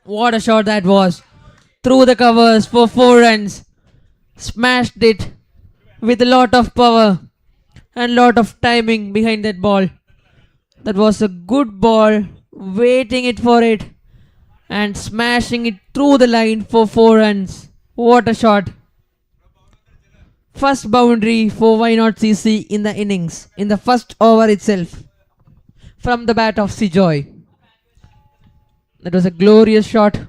What a shot that was. Through the covers for 4 runs. Smashed it with a lot of power and lot of timing behind that ball. That was a good ball. Waiting it for it. And smashing it through the line for 4 runs. What a shot. First boundary for Why Not CC in the innings. In the first over itself. From the bat of Sijoy. That was a glorious shot.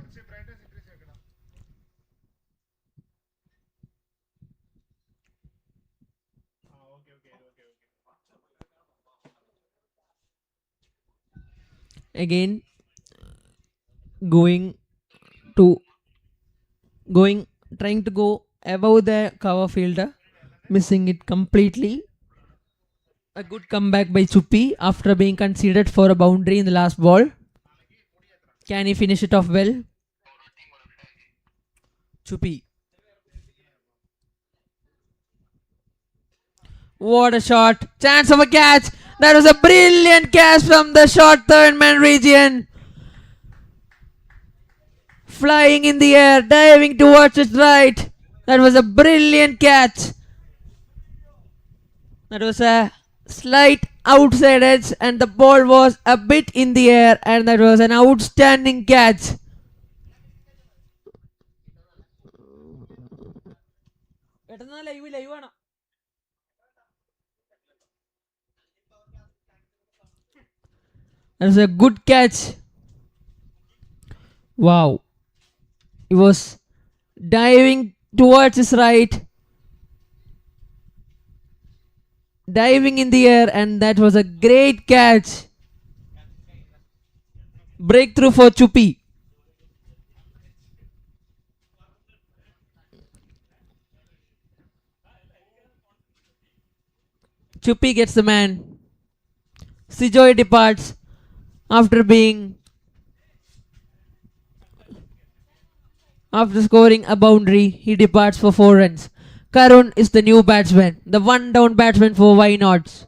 Again, going to trying to go above the cover fielder, missing it completely. A good comeback by Chuppy after being considered for a boundary in the last ball. Can he finish it off well? Chuppy. What a shot. Chance of a catch. That was a brilliant catch from the short third man region. Flying in the air, diving towards its right. That was a brilliant catch. That was a slight outside edge and the ball was a bit in the air and that was an outstanding catch. That was a good catch. Wow. He was diving towards his right. diving in the air, and that was a great catch. Breakthrough for Chupi. Chupi gets the man. Sijoy departs after scoring a boundary. He departs for 4 runs. Karun is the new batsman, the one down batsman for Why Nots.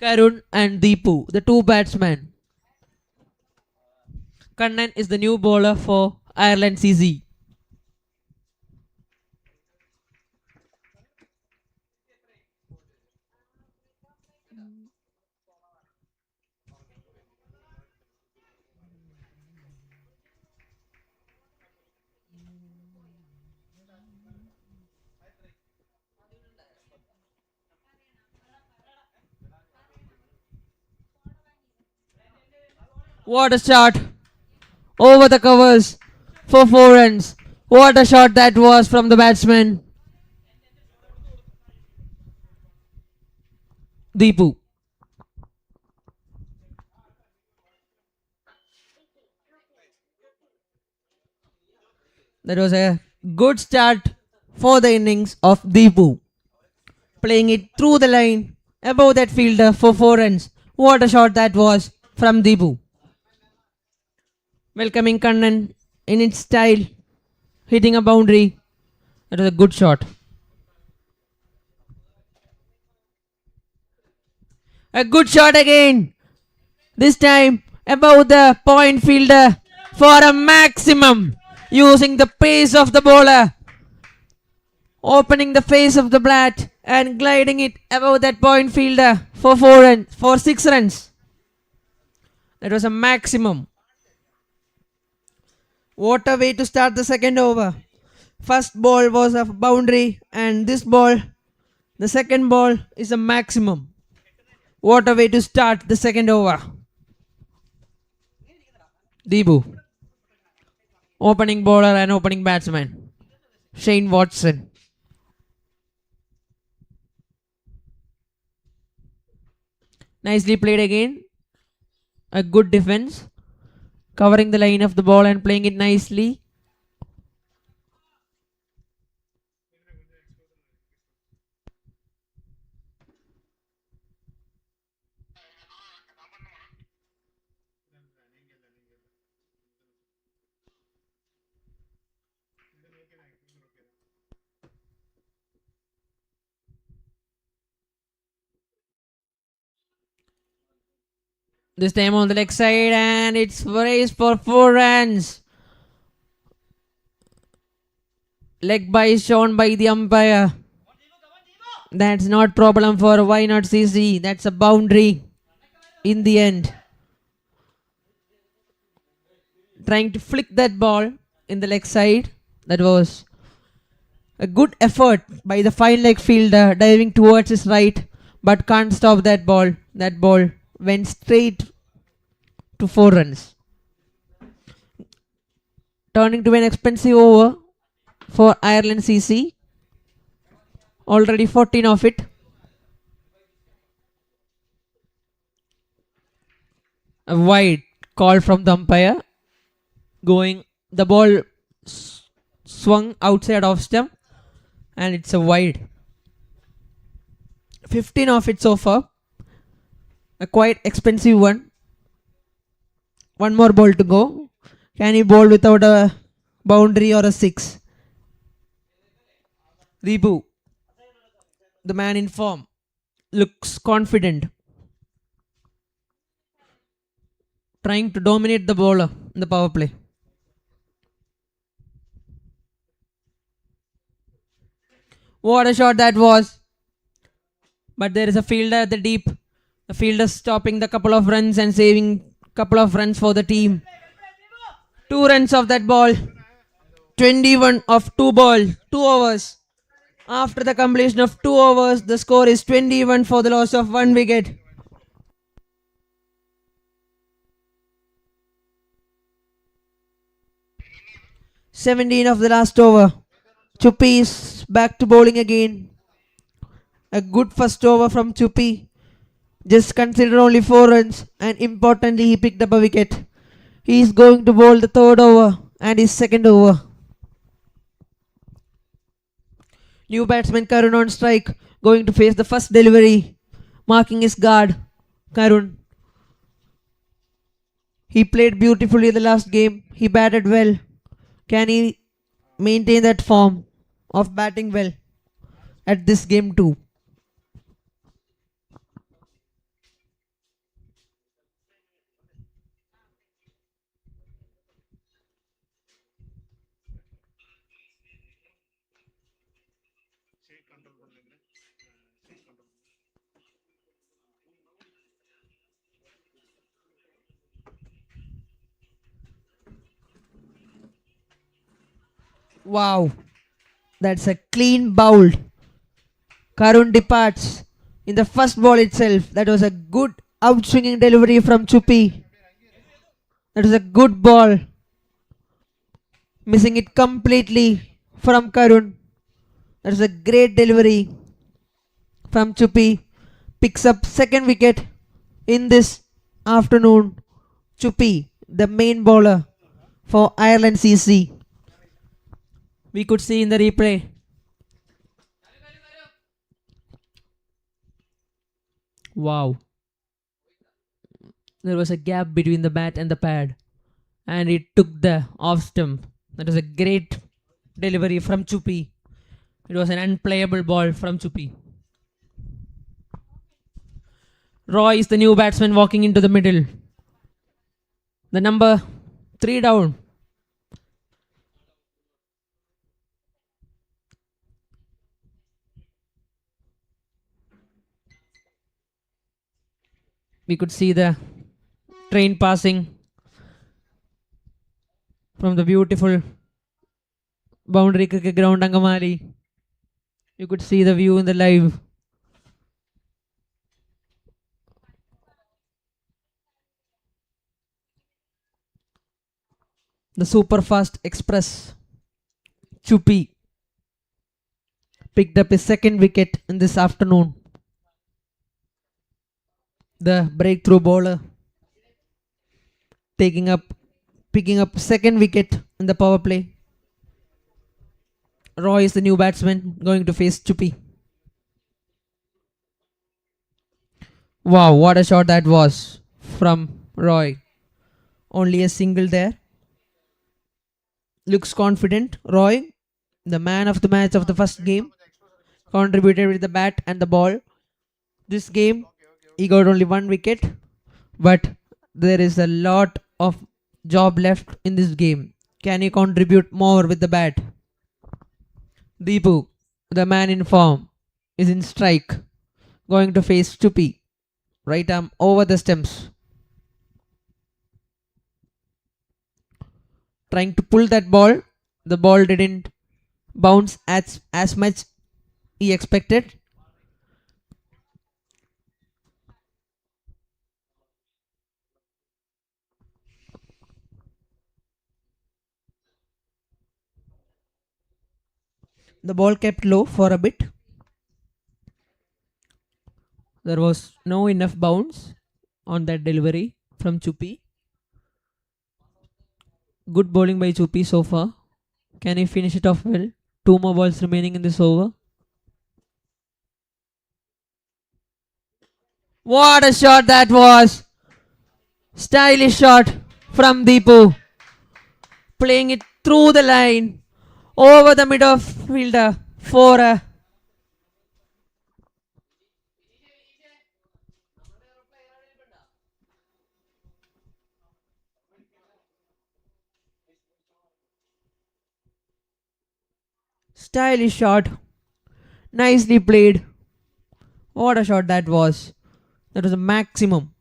Karun and Deepu, the two batsmen. Kannan is the new bowler for Ireland CC. What a shot! Over the covers for 4 runs. What a shot that was from the batsman. Deepu. That was a good start for the innings of Deepu. Playing it through the line above that fielder for 4 runs. What a shot that was from Deepu. Welcoming Kannan in its style, hitting a boundary. That was a good shot. A good shot again. This time above the point fielder for a maximum. Using the pace of the bowler. Opening the face of the bat and gliding it above that point fielder for 6 runs. That was a maximum. What a way to start the second over. First ball was a boundary, and this ball, the second ball, is a maximum. What a way to start the second over. Deepu, opening bowler and opening batsman. Shane Watson. Nicely played again. A good defense. Covering the line of the ball and playing it nicely. This time on the leg side, and it's raised for 4 runs. Leg by shown by the umpire. That's not problem for Why Not CC. That's a boundary in the end. Trying to flick that ball in the leg side. That was a good effort by the fine leg fielder diving towards his right, but can't stop that ball. That ball went straight to 4 runs. Turning to an expensive over for Ireland CC. Already 14 of it. A wide call from the umpire. The ball swung outside off stump, and it's a wide. 15 of it so far. A quite expensive one. One more ball to go. Can he bowl without a boundary or a 6? Deepu, the man in form, looks confident. Trying to dominate the bowler in the power play. What a shot that was. But there is a fielder at the deep. The fielder stopping the couple of runs and saving couple of runs for the team. 2 runs of that ball. 21 of 2 overs. After the completion of 2 overs, the score is 21 for the loss of 1 wicket. "17 of the last over. Chupi is back to bowling again. A good first over from Chupi. Just considered only 4 runs, and importantly, he picked up a wicket. He is going to bowl the third over and his second over. New batsman Karun on strike, going to face the first delivery, marking his guard. Karun. He played beautifully the last game. He batted well. Can he maintain that form of batting well at this game too? Wow, that's a clean bowled. Karun departs in the first ball itself. That was a good outswinging delivery from Chupi. That was a good ball. Missing it completely from Karun. That was a great delivery from Chupi. Picks up second wicket in this afternoon. Chupi, the main bowler for Ireland CC. We could see in the replay. Wow. There was a gap between the bat and the pad, and it took the off stump. That was a great delivery from Chupi. It was an unplayable ball from Chupi. Roy is the new batsman walking into the middle. The number 3 down. We could see the train passing from the beautiful boundary cricket ground Angamali. You could see the view in the live. The super fast express Chupi picked up his second wicket in this afternoon. The breakthrough bowler picking up second wicket in the power play. Roy is the new batsman going to face Chupi. Wow, what a shot that was from Roy. Only a single there. Looks confident. Roy, the man of the match of the first game, contributed with the bat and the ball. This game, he got only 1 wicket, but there is a lot of job left in this game. Can he contribute more with the bat? Deepu, the man in form, is in strike, going to face Chupi. Right arm over the stumps. Trying to pull that ball. The ball didn't bounce as much he expected. The ball kept low for a bit. There was no enough bounce on that delivery from Chupi. Good bowling by Chupi so far. Can he finish it off well? 2 more balls remaining in this over. What a shot that was! Stylish shot from Deepu. Playing it through the line. Over the midfielder for a stylish shot. Nicely played. What a shot that was. That was a maximum.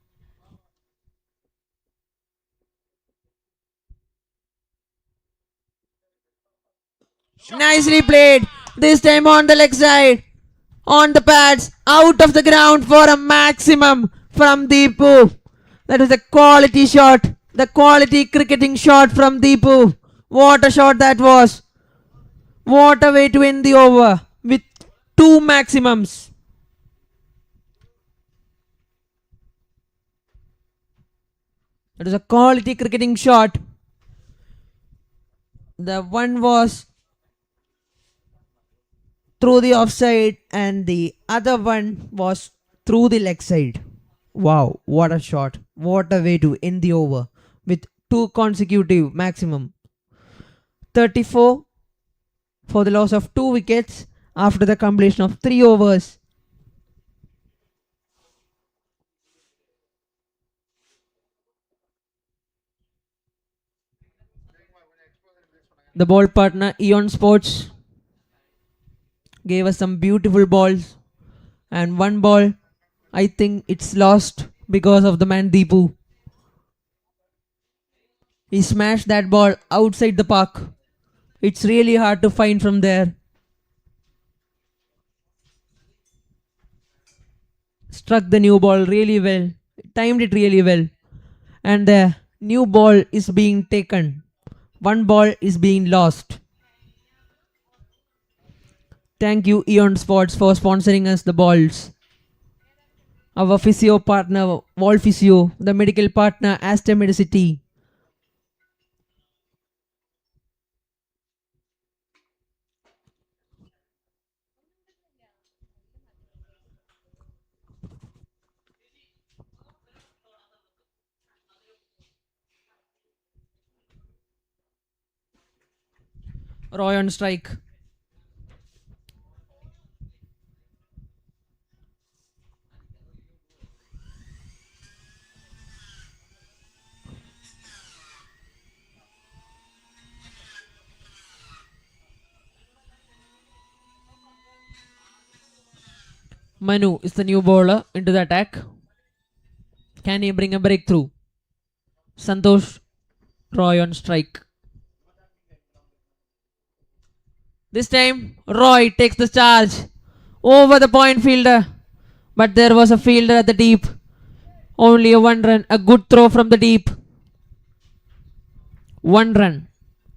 Nicely played. This time on the leg side. On the pads. Out of the ground for a maximum from Deepu. That was a quality shot. The quality cricketing shot from Deepu. What a shot that was. What a way to end the over with 2 maximums. It was a quality cricketing shot. The one was through the offside and the other one was through the leg side. Wow, what a shot. What a way to end the over with two consecutive maximum. 34 for the loss of 2 wickets after the completion of 3 overs. The ball partner Eon Sports gave us some beautiful balls, and one ball I think it's lost because of the man Deepu. He smashed that ball outside the park. It's really hard to find from there. Struck the new ball really well, timed it really well, and the new ball is being taken. One ball is being lost. Thank you Eon Sports for sponsoring us the balls. Our physio partner Wall Physio, the medical partner Aster Medicity. Roy on strike. Manu is the new bowler into the attack. Can he bring a breakthrough? Santosh Roy on strike. This time Roy takes the charge over the point fielder, but there was a fielder at the deep. Only a 1 run, a good throw from the deep. 1 run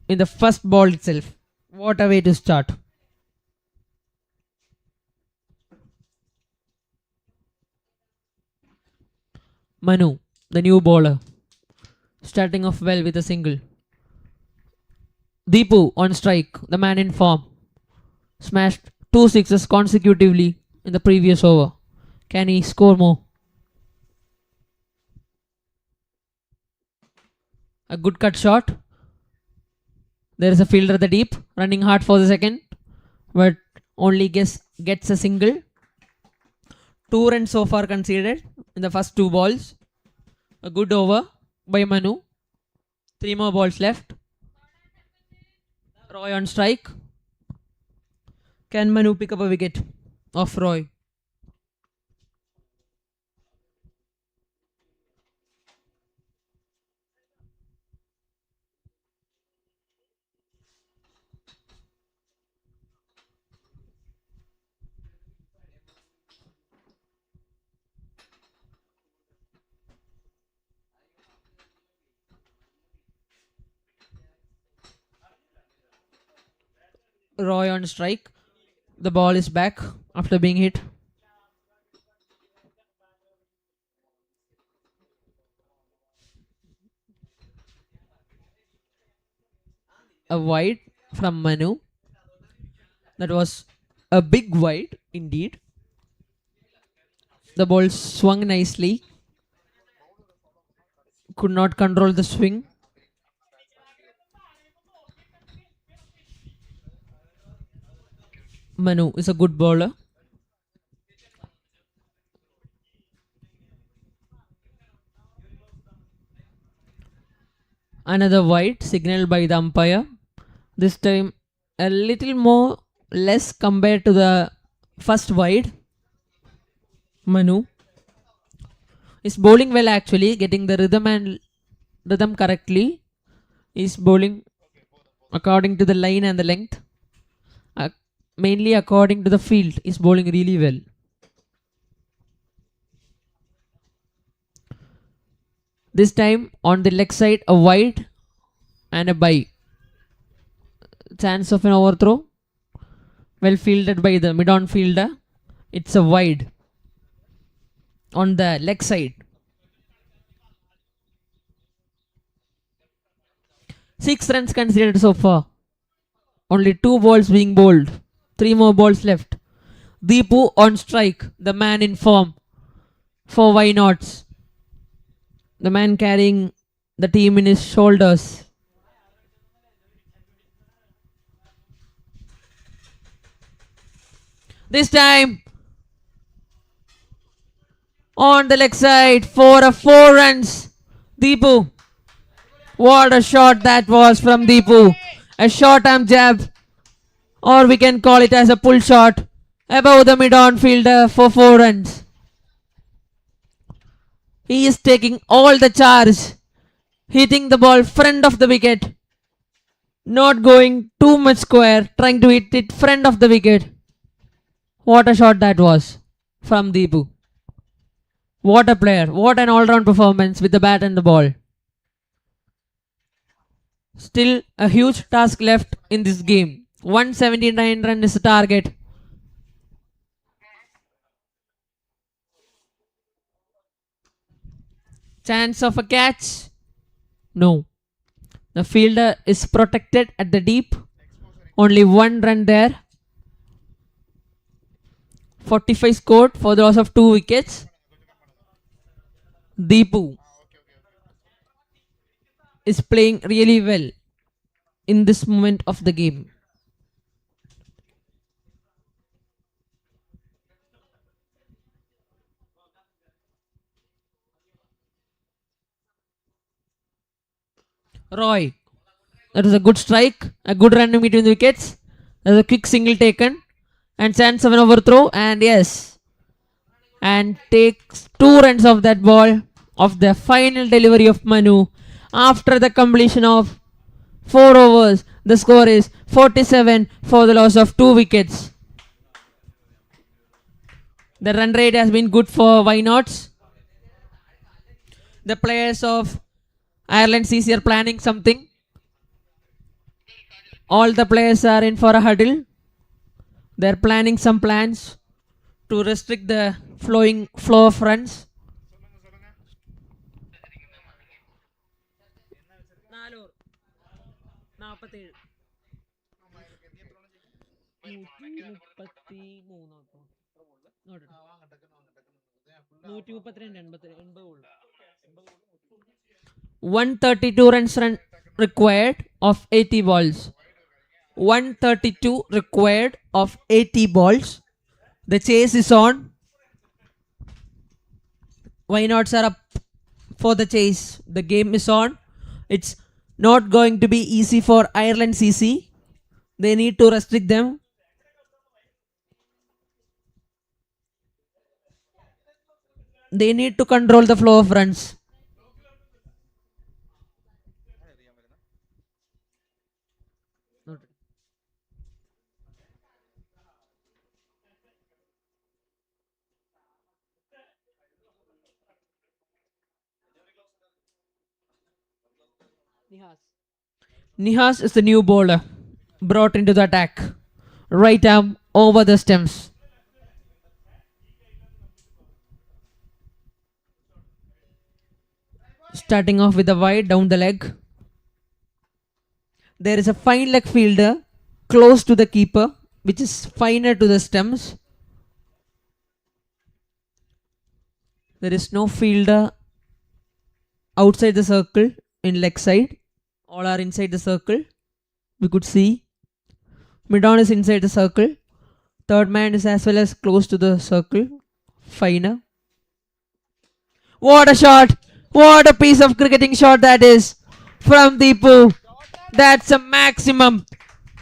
in the first ball itself. What a way to start. Manu, the new bowler, starting off well with a single. Deepu on strike, the man in form. Smashed 2 sixes consecutively in the previous over. Can he score more? A good cut shot. There is a fielder at the deep, running hard for the second, but only gets a single. 2 runs so far conceded in the first 2 balls. A good over by Manu. 3 more balls left. Roy on strike. Can Manu pick up a wicket off Roy? Roy on strike. The ball is back after being hit. A wide from Manu. That was a big wide indeed. The ball swung nicely. Could not control the swing. Manu is a good bowler. Another wide signaled by the umpire. This time a little more less compared to the first wide. Manu is bowling well actually, getting the rhythm correctly. Is bowling according to the line and the length. Mainly according to the field, is bowling really well. This time on the leg side, a wide and a bye. Chance of an overthrow. Well fielded by the mid-on fielder. It's a wide on the leg side. 6 runs considered so far. Only 2 balls being bowled. 3 more balls left. Deepu on strike. The man in form for why nots. The man carrying the team in his shoulders. This time on the leg side for a 4 runs. Deepu. What a shot that was from Deepu. A short arm jab, or we can call it as a pull shot, above the mid-on fielder for 4 runs. He is taking all the charge, hitting the ball front of the wicket, not going too much square, trying to hit it front of the wicket. What a shot that was from Deepu. What a player, what an all-round performance with the bat and the ball. Still a huge task left in this game. 179 run is the target. Chance of a catch? No. The fielder is protected at the deep. Only 1 run there. 45 scored for the loss of 2 wickets. Deepu is playing really well in this moment of the game. Roy. That was a good strike. A good run in between the wickets. There's a quick single taken. And chance of an overthrow. And yes. And takes 2 runs of that ball. Of the final delivery of Manu. After the completion of 4 overs. The score is 47 for the loss of 2 wickets. The run rate has been good for why nots. The players of Ireland CC are planning something. All the players are in for a huddle. They're planning some plans to restrict the flow of runs. $132 runs required of 80 balls. 132 required of 80 balls. The chase is on. Why nots are up for the chase. The game is on. It's not going to be easy for Ireland CC. They need to restrict them. They need to control the flow of runs. Nihas is the new bowler brought into the attack. Right arm over the stumps. Starting off with a wide down the leg. There is a fine leg fielder close to the keeper, which is finer to the stumps. There is no fielder outside the circle in leg side. All are inside the circle. We could see mid-on is inside the circle. Third man is as well as close to the circle. Finer. What a shot! What a piece of cricketing shot that is from Deepu. That's a maximum.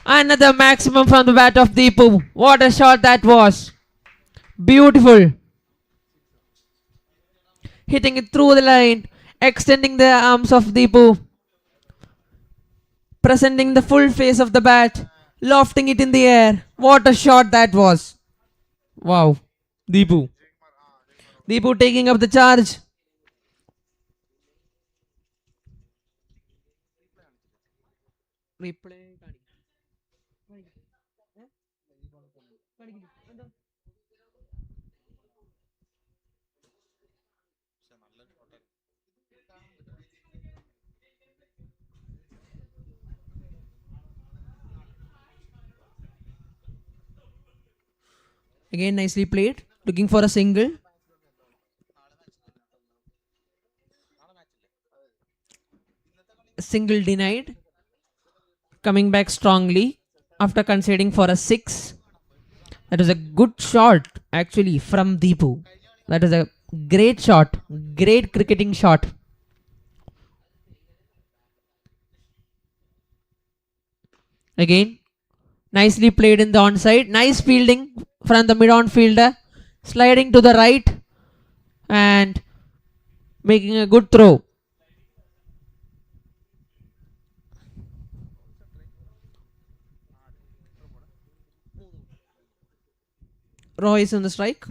Another maximum from the bat of Deepu. What a shot that was. Beautiful. Hitting it through the line. Extending the arms of Deepu. Presenting the full face of the bat. Lofting it in the air. What a shot that was. Wow. Deepu. Deepu taking up the charge. Again, nicely played. Looking for a single. Single denied. Coming back strongly after conceding for a 6. That was a good shot actually from Deepu. That is a great shot. Great cricketing shot. Again, nicely played in the onside. Nice fielding from the mid-on fielder. Sliding to the right and making a good throw. Roy is on the strike.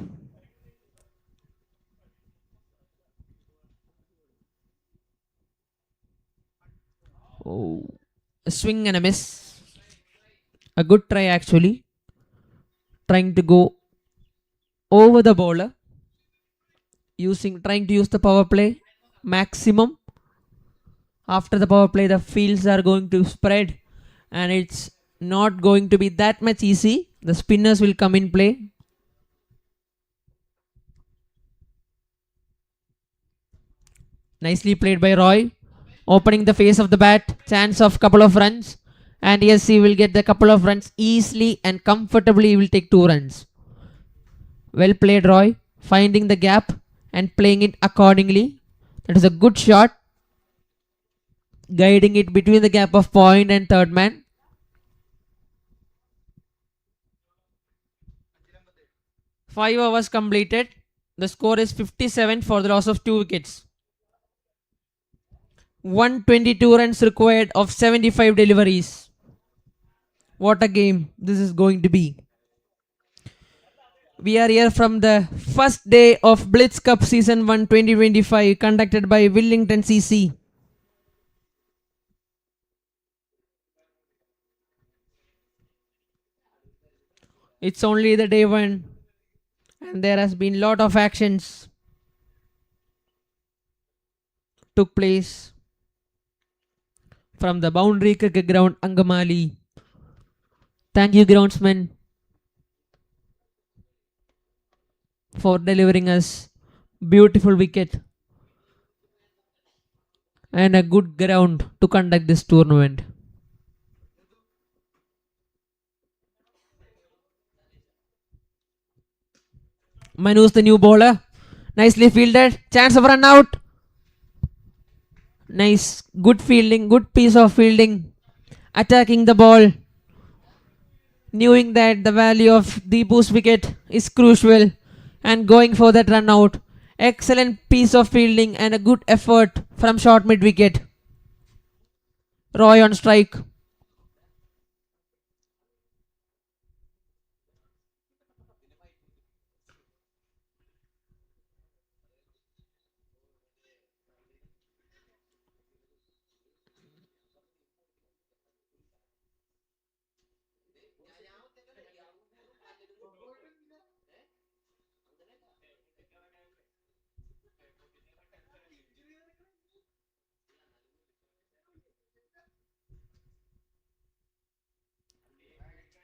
Oh, a swing and a miss. A good try actually. Trying to go over the bowler. Trying to use the power play maximum. After the power play, the fields are going to spread and it's not going to be that much easy. The spinners will come in play. Nicely played by Roy. Opening the face of the bat. Chance of couple of runs. And yes, he will get the couple of runs easily and comfortably. He will take 2 runs. Well played, Roy. Finding the gap and playing it accordingly. That is a good shot. Guiding it between the gap of point and third man. Five overs completed. The score is 57 for the loss of 2 wickets. 122 runs required of 75 deliveries. What a game this is going to be. We are here from the first day of BLITZ Cup Season 1 2025 conducted by Wellington CC. It's only the day 1 and there has been lot of actions took place from the boundary cricket ground Angamali. Thank you groundsman for delivering us beautiful wicket and a good ground to conduct this tournament. Manu's the new bowler. Nicely fielded. Chance of run out. Nice. Good fielding. Good piece of fielding. Attacking the ball. Knowing that the value of Deepu's wicket is crucial. And going for that run out. Excellent piece of fielding and a good effort from short mid wicket. Roy on strike.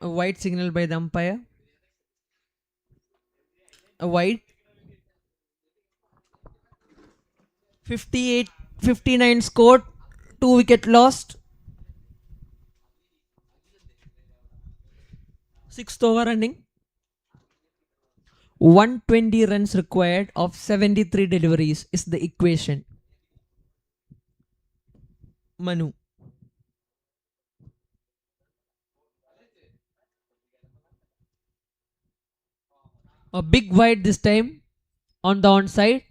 A wide signal by the umpire. A wide. 58-59 scored. 2 wicket lost. 6th over running. 120 runs required of 73 deliveries is the equation. Manu. A big wide this time on the onside.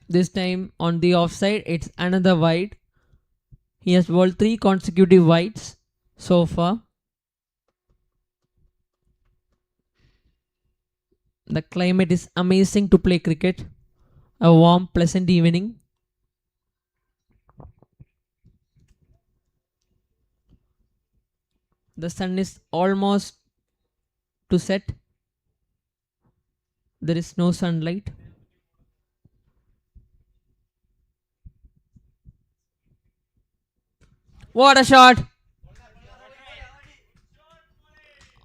This time on the offside, it's another wide. He has bowled 3 consecutive wides so far. The climate is amazing to play cricket. A warm, pleasant evening. The sun is almost to set. There is no sunlight. What a shot!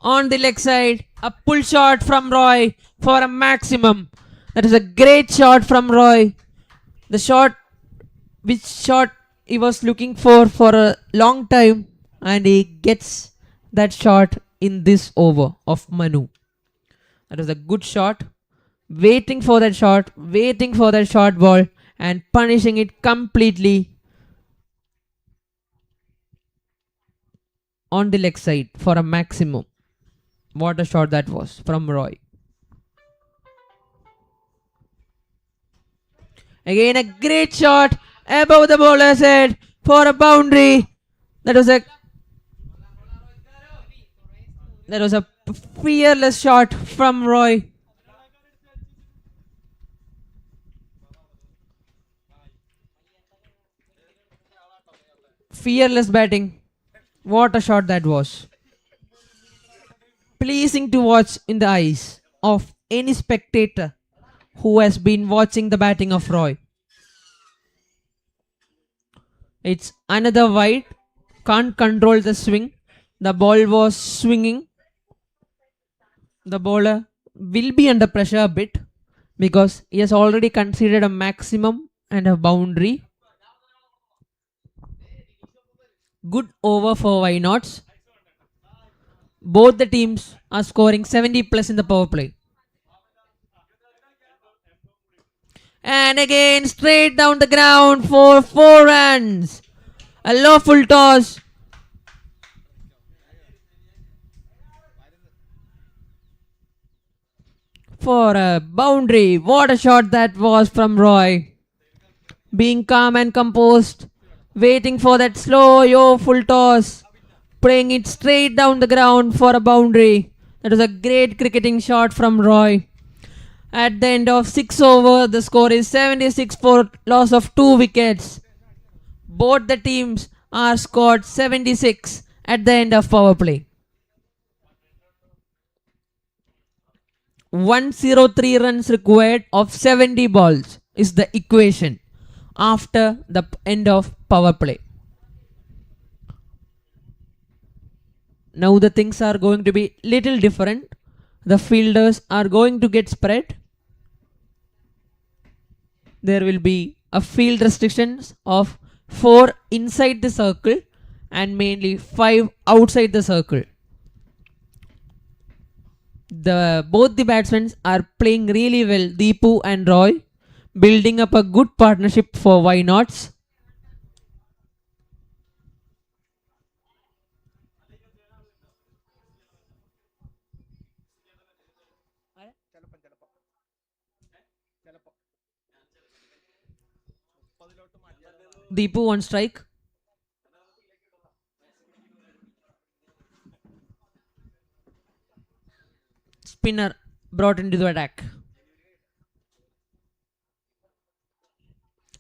On the leg side, a pull shot from Roy for a maximum. That is a great shot from Roy. The shot, which shot he was looking for a long time, and he gets that shot in this over of Manu. That was a good shot. Waiting for that shot ball, and punishing it completely on the leg side for a maximum. What a shot that was from Roy. Again, a great shot above the bowler's head for a boundary. That was a fearless shot from Roy. Fearless batting. What a shot that was. Pleasing to watch in the eyes of any spectator who has been watching the batting of Roy. It's another wide. Can't control the swing. The ball was swinging. The bowler will be under pressure a bit because he has already considered a maximum and a boundary. Good over for why nots. Both the teams are scoring 70 plus in the power play. And again, straight down the ground for 4 runs. A lawful toss. For a boundary. What a shot that was from Roy. Being calm and composed. Waiting for that slow, full toss. Playing it straight down the ground for a boundary. That was a great cricketing shot from Roy. At the end of 6 overs, the score is 76 for loss of 2 wickets. Both the teams are scored 76 at the end of power play. 103 runs required of 70 balls is the equation after the end of power play. Now the things are going to be little different. The fielders are going to get spread. There will be a field restrictions of 4 inside the circle and mainly 5 outside the circle. Both the batsmen are playing really well. Deepu and Roy building up a good partnership for why nots. Deepu on strike. Spinner brought into the attack.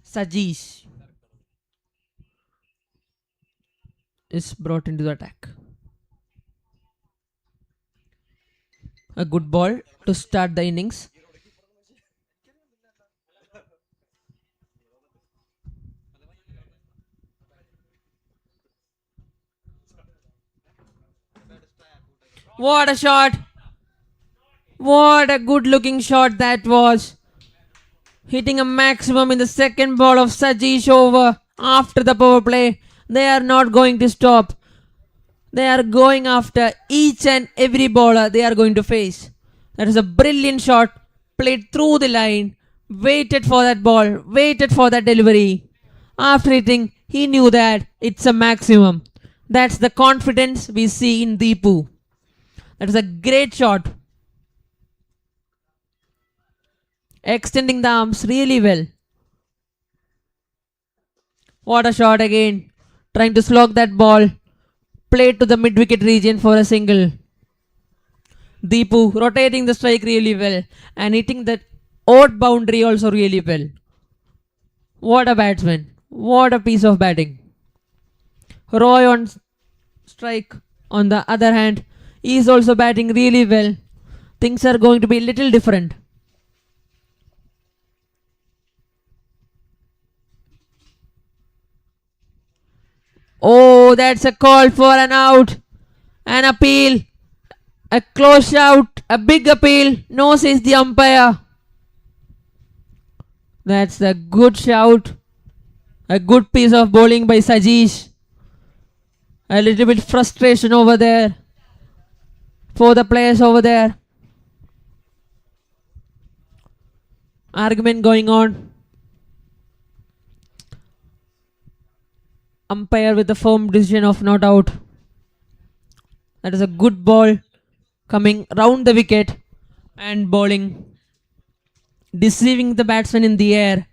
Sajeesh is brought into the attack. A good ball to start the innings. What a shot! What a good looking shot that was. Hitting a maximum in the second ball of Sajeesh over after the power play. They are not going to stop. They are going after each and every bowler they are going to face. That is a brilliant shot. Played through the line. Waited for that ball. Waited for that delivery. After hitting, he knew that it's a maximum. That's the confidence we see in Deepu. That is a great shot. Extending the arms really well. What a shot again. Trying to slog that ball. Played to the mid-wicket region for a single. Deepu rotating the strike really well and hitting that odd boundary also really well. What a batsman. What a piece of batting. Roy on strike on the other hand is also batting really well. Things are going to be a little different. Oh, that's a call for an out. An appeal. A close out. A big appeal. No, says the umpire. That's a good shout. A good piece of bowling by Sajesh. A little bit frustration over there for the players over there. Argument going on. Umpire with the firm decision of not out. That is a good ball coming round the wicket and bowling. Deceiving the batsman in the air.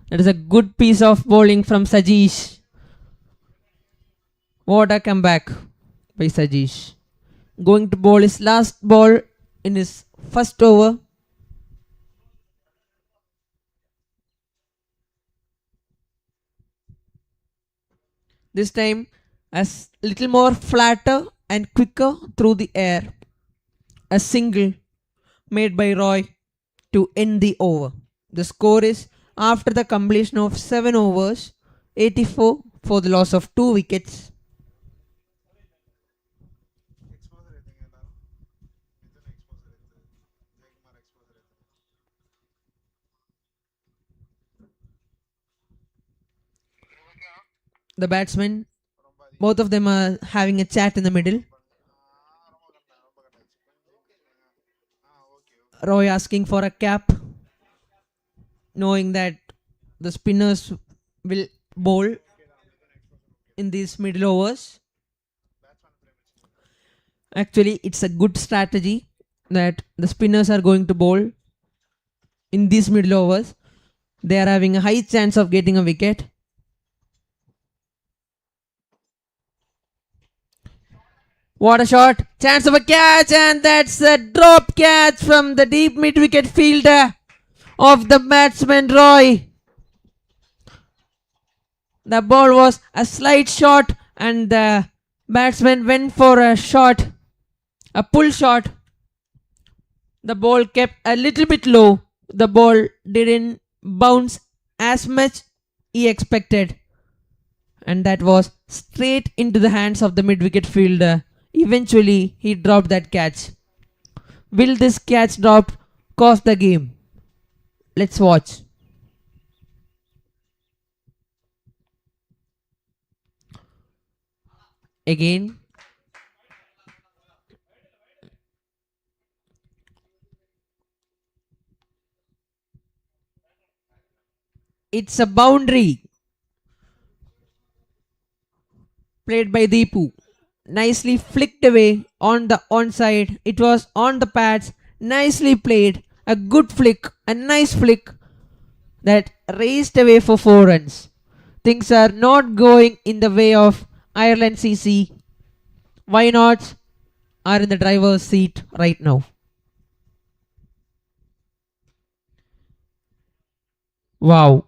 That is a good piece of bowling from Sajesh. What a comeback by Sajesh. Going to bowl his last ball in his first over. This time a little more flatter and quicker through the air. A single made by Roy to end the over. The score is after the completion of 7 overs, 84 for the loss of 2 wickets. The batsmen, both of them are having a chat in the middle. Roy asking for a cap, knowing that the spinners will bowl in these middle overs. Actually, it's a good strategy that the spinners are going to bowl in these middle overs. They are having a high chance of getting a wicket. What a shot! Chance of a catch, and that's a drop catch from the deep mid wicket fielder of the batsman Roy. The ball was a slight shot, and the batsman went for a shot, a pull shot. The ball kept a little bit low. The ball didn't bounce as much he expected, and that was straight into the hands of the mid wicket fielder. Eventually, he dropped that catch. Will this catch drop cost the game? Let's watch. Again. It's a boundary. Played by Deepu. Nicely flicked away on the onside. It was on the pads. Nicely played. A good flick. A nice flick that raced away for 4 runs. Things are not going in the way of Ireland CC. Why not? Are in the driver's seat right now. Wow.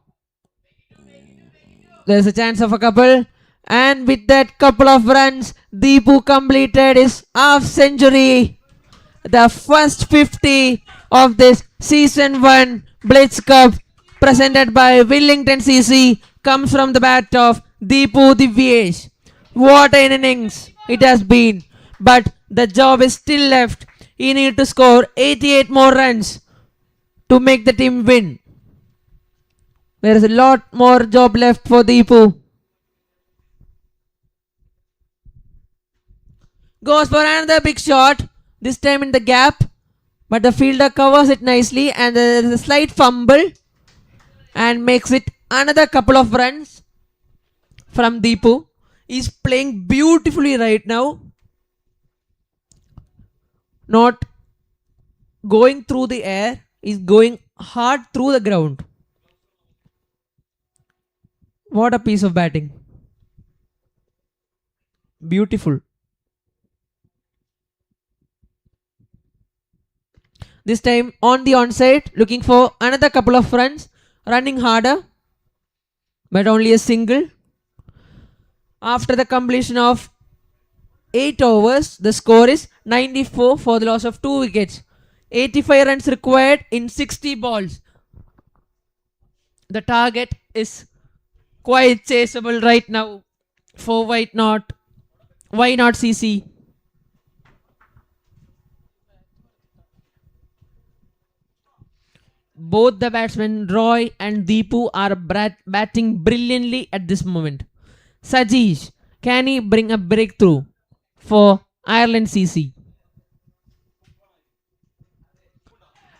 There's a chance of a couple. And with that couple of runs, Deepu completed his half century. The first 50 of this season 1 BLITZ Cup presented by Wellington CC comes from the bat of Deepu Divyesh. What an innings it has been. But the job is still left. He needs to score 88 more runs to make the team win. There is a lot more job left for Deepu. Goes for another big shot. This time in the gap. But the fielder covers it nicely. And there is a slight fumble. And makes it another couple of runs from Deepu. He's playing beautifully right now. Not going through the air. He's going hard through the ground. What a piece of batting. Beautiful. This time on the onside, looking for another couple of runs, running harder, but only a single. After the completion of 8 overs, the score is 94 for the loss of 2 wickets. 85 runs required in 60 balls. The target is quite chaseable right now for Why Not CC. Both the batsmen Roy and Deepu are batting brilliantly at this moment. Sajeesh, can he bring a breakthrough for Ireland CC?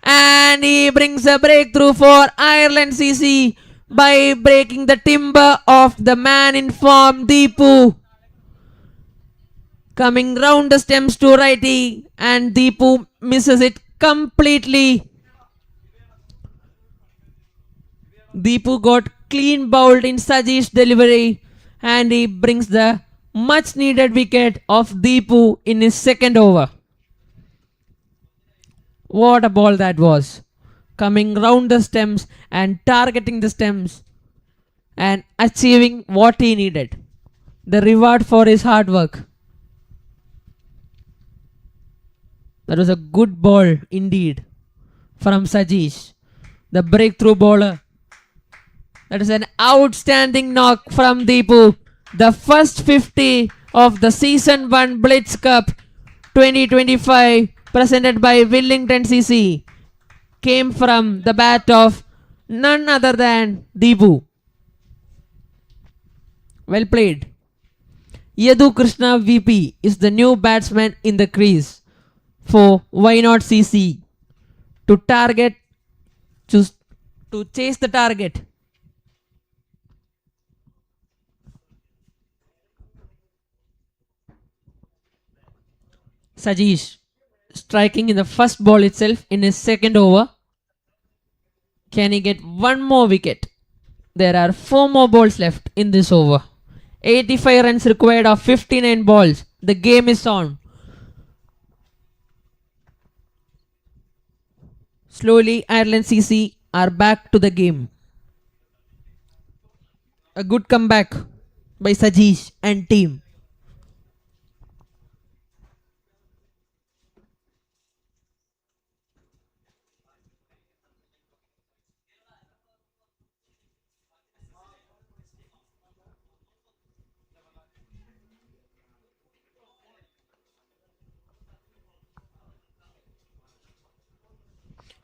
And he brings a breakthrough for Ireland CC by breaking the timber of the man in form Deepu. Coming round the stems to righty, and Deepu misses it completely. Deepu got clean bowled in Sajeesh's delivery, and he brings the much needed wicket of Deepu in his second over. What a ball that was. Coming round the stems and targeting the stems and achieving what he needed. The reward for his hard work. That was a good ball indeed from Sajeesh, the breakthrough bowler. That is an outstanding knock from Deepu. The first 50 of the Season 1 BLITZ Cup 2025 presented by Wellington CC came from the bat of none other than Deepu. Well played. Yadu Krishna VP is the new batsman in the crease for Why Not CC to chase the target. Sajeesh striking in the first ball itself in his second over. Can he get one more wicket? There are 4 more balls left in this over. 85 runs required of 59 balls. The game is on. Slowly, Ireland CC are back to the game. A good comeback by Sajeesh and team.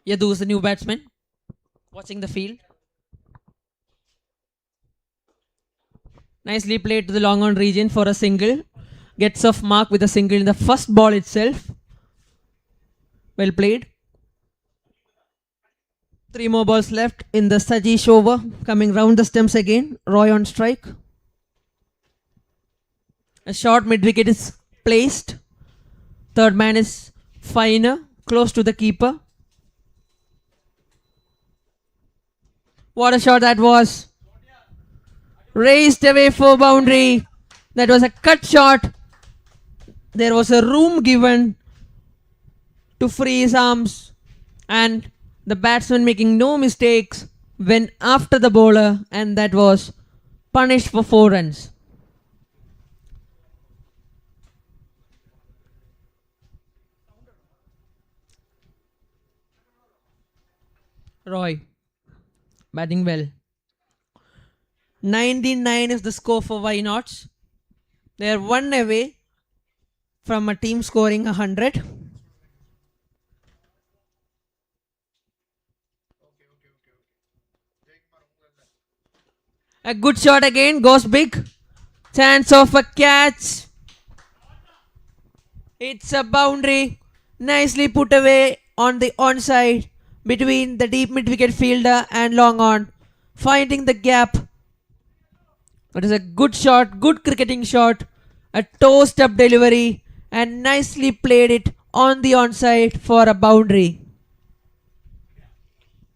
Yadu is the new batsman. Watching the field. Nicely played to the long on region for a single. Gets off mark with a single in the first ball itself. Well played. 3 more balls left in the Sajeesh over. Coming round the stumps again. Roy on strike. A short mid wicket is placed. Third man is Finer, close to the keeper. What a shot that was. Raised away for boundary. That was a cut shot. There was a room given to free his arms, and the batsman making no mistakes went after the bowler, and that was punished for 4 runs. Roy batting well. 99 is the score for Why Nots. They are 1 away from a team scoring 100. A good shot again, goes big. Chance of a catch. It's a boundary. Nicely put away on the onside between the deep mid wicket fielder and long on. Finding the gap. It is a good shot, good cricketing shot. A toast up delivery and nicely played it on the onside for a boundary.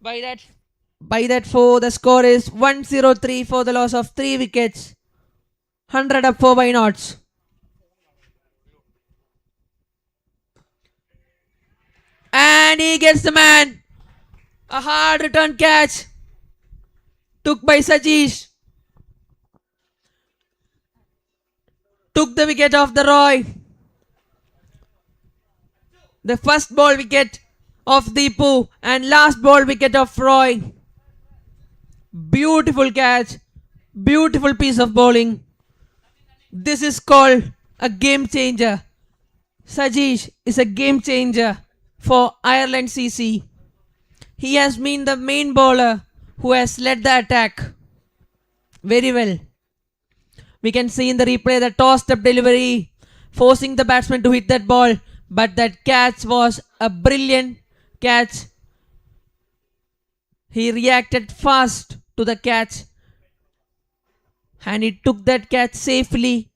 By that 4, the score is 103 for the loss of 3 wickets. 100 up for Why Nots. And and he gets the man. A hard return catch took by Sajish. Took the wicket of the Roy. The first ball wicket of Deepu and last ball wicket of Roy. Beautiful catch. Beautiful piece of bowling. This is called a game changer. Sajish is a game changer for Ireland CC. He has been the main bowler who has led the attack very well. We can see in the replay the tossed up delivery, forcing the batsman to hit that ball. But that catch was a brilliant catch. He reacted fast to the catch and he took that catch safely.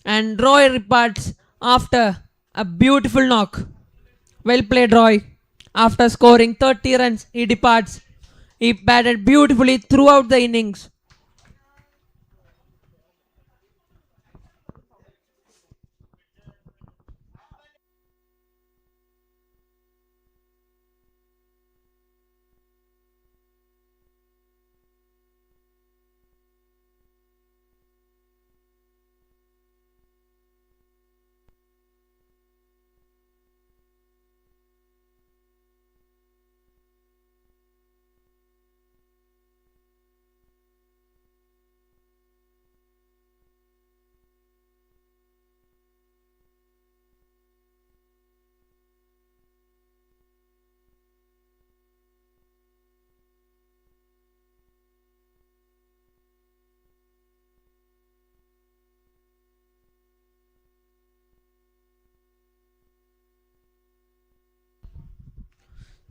And Roy reparts after a beautiful knock. Well played, Roy. After scoring 30 runs, he departs. He batted beautifully throughout the innings.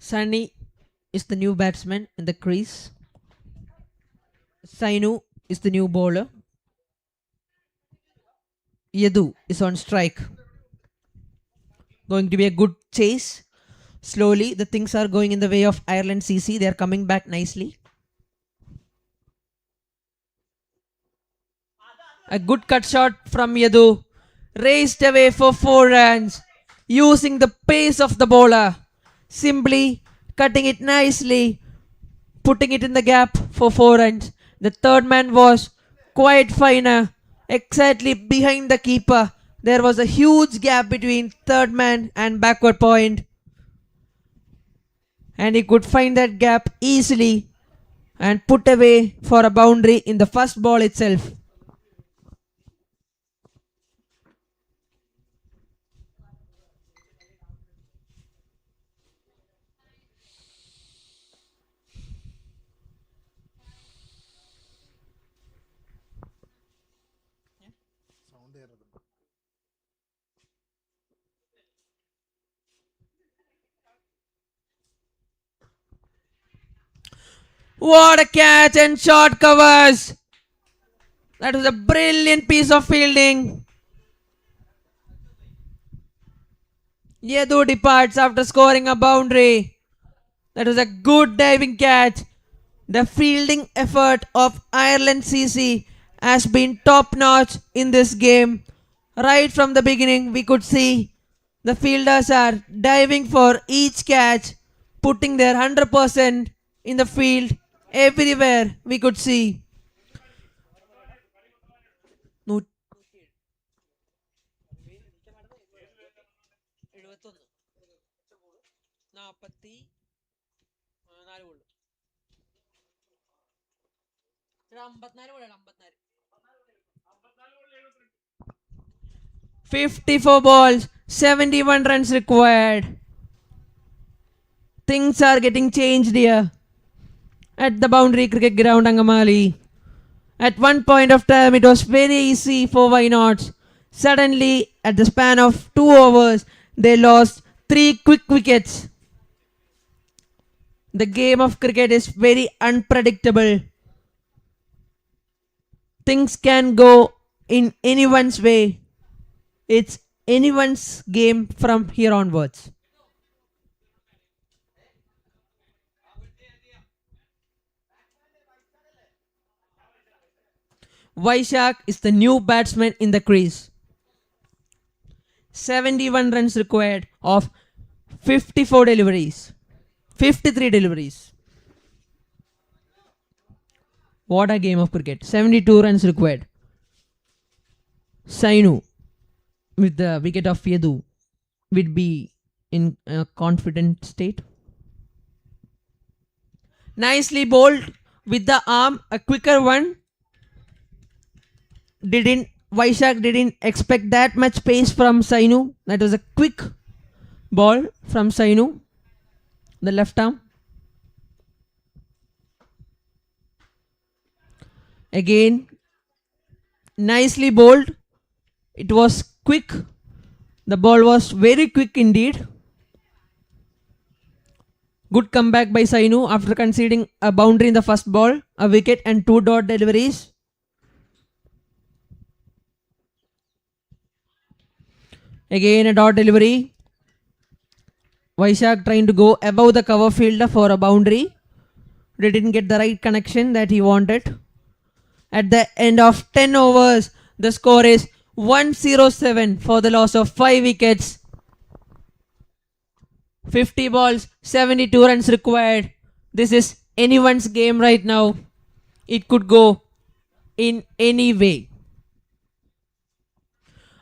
Sunny is the new batsman in the crease. Sainu is the new bowler. Yadu is on strike. Going to be a good chase. Slowly, the things are going in the way of Ireland CC. They are coming back nicely. A good cut shot from Yadu. Raced away for 4 runs. Using the pace of the bowler. Simply cutting it nicely. Putting it in the gap for 4 runs. The third man was quite finer. Exactly behind the keeper. There was a huge gap between third man and backward point. And he could find that gap easily and put away for a boundary in the first ball itself. What a catch and short covers. That was a brilliant piece of fielding. Yadu departs after scoring a boundary. That was a good diving catch. The fielding effort of Ireland CC has been top notch in this game. Right from the beginning, we could see the fielders are diving for each catch, putting their 100% in the field. Everywhere we could see. "54 balls, 71 runs required." Things are getting changed here at the boundary cricket ground, Angamali. At one point of time, it was very easy for Why Nots. Suddenly, at the span of 2 overs, they lost 3 quick wickets. The game of cricket is very unpredictable. Things can go in anyone's way. It's anyone's game from here onwards. Vaishak is the new batsman in the crease. 71 runs required of 54 deliveries. 53 deliveries. What a game of cricket. 72 runs required. Sainu with the wicket of Yadu would be in a confident state. Nicely bowled with the arm, a quicker one. Vaishak didn't expect that much pace from Sainu. That was a quick ball from Sainu, the left arm. Again, nicely bowled. It was quick. The ball was very quick indeed. Good comeback by Sainu after conceding a boundary in the first ball, a wicket and 2 dot deliveries. Again a dot delivery. Vaishak trying to go above the cover fielder for a boundary. They didn't get the right connection that he wanted. At the end of 10 overs, the score is 107 for the loss of 5 wickets. 50 balls, 72 runs required. This is anyone's game right now. It could go in any way.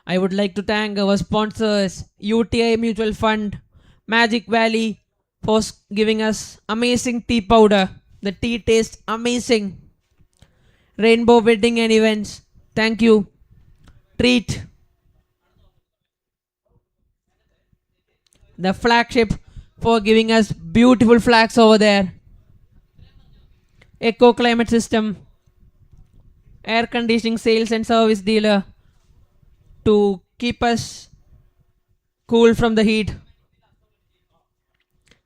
I would like to thank our sponsors, UTI Mutual Fund, Magic Valley, for giving us amazing tea powder. The tea tastes amazing. Rainbow Wedding and Events, thank you. Treat, the flagship, for giving us beautiful flags over there. Eco Climate System, air conditioning sales and service dealer, to keep us cool from the heat.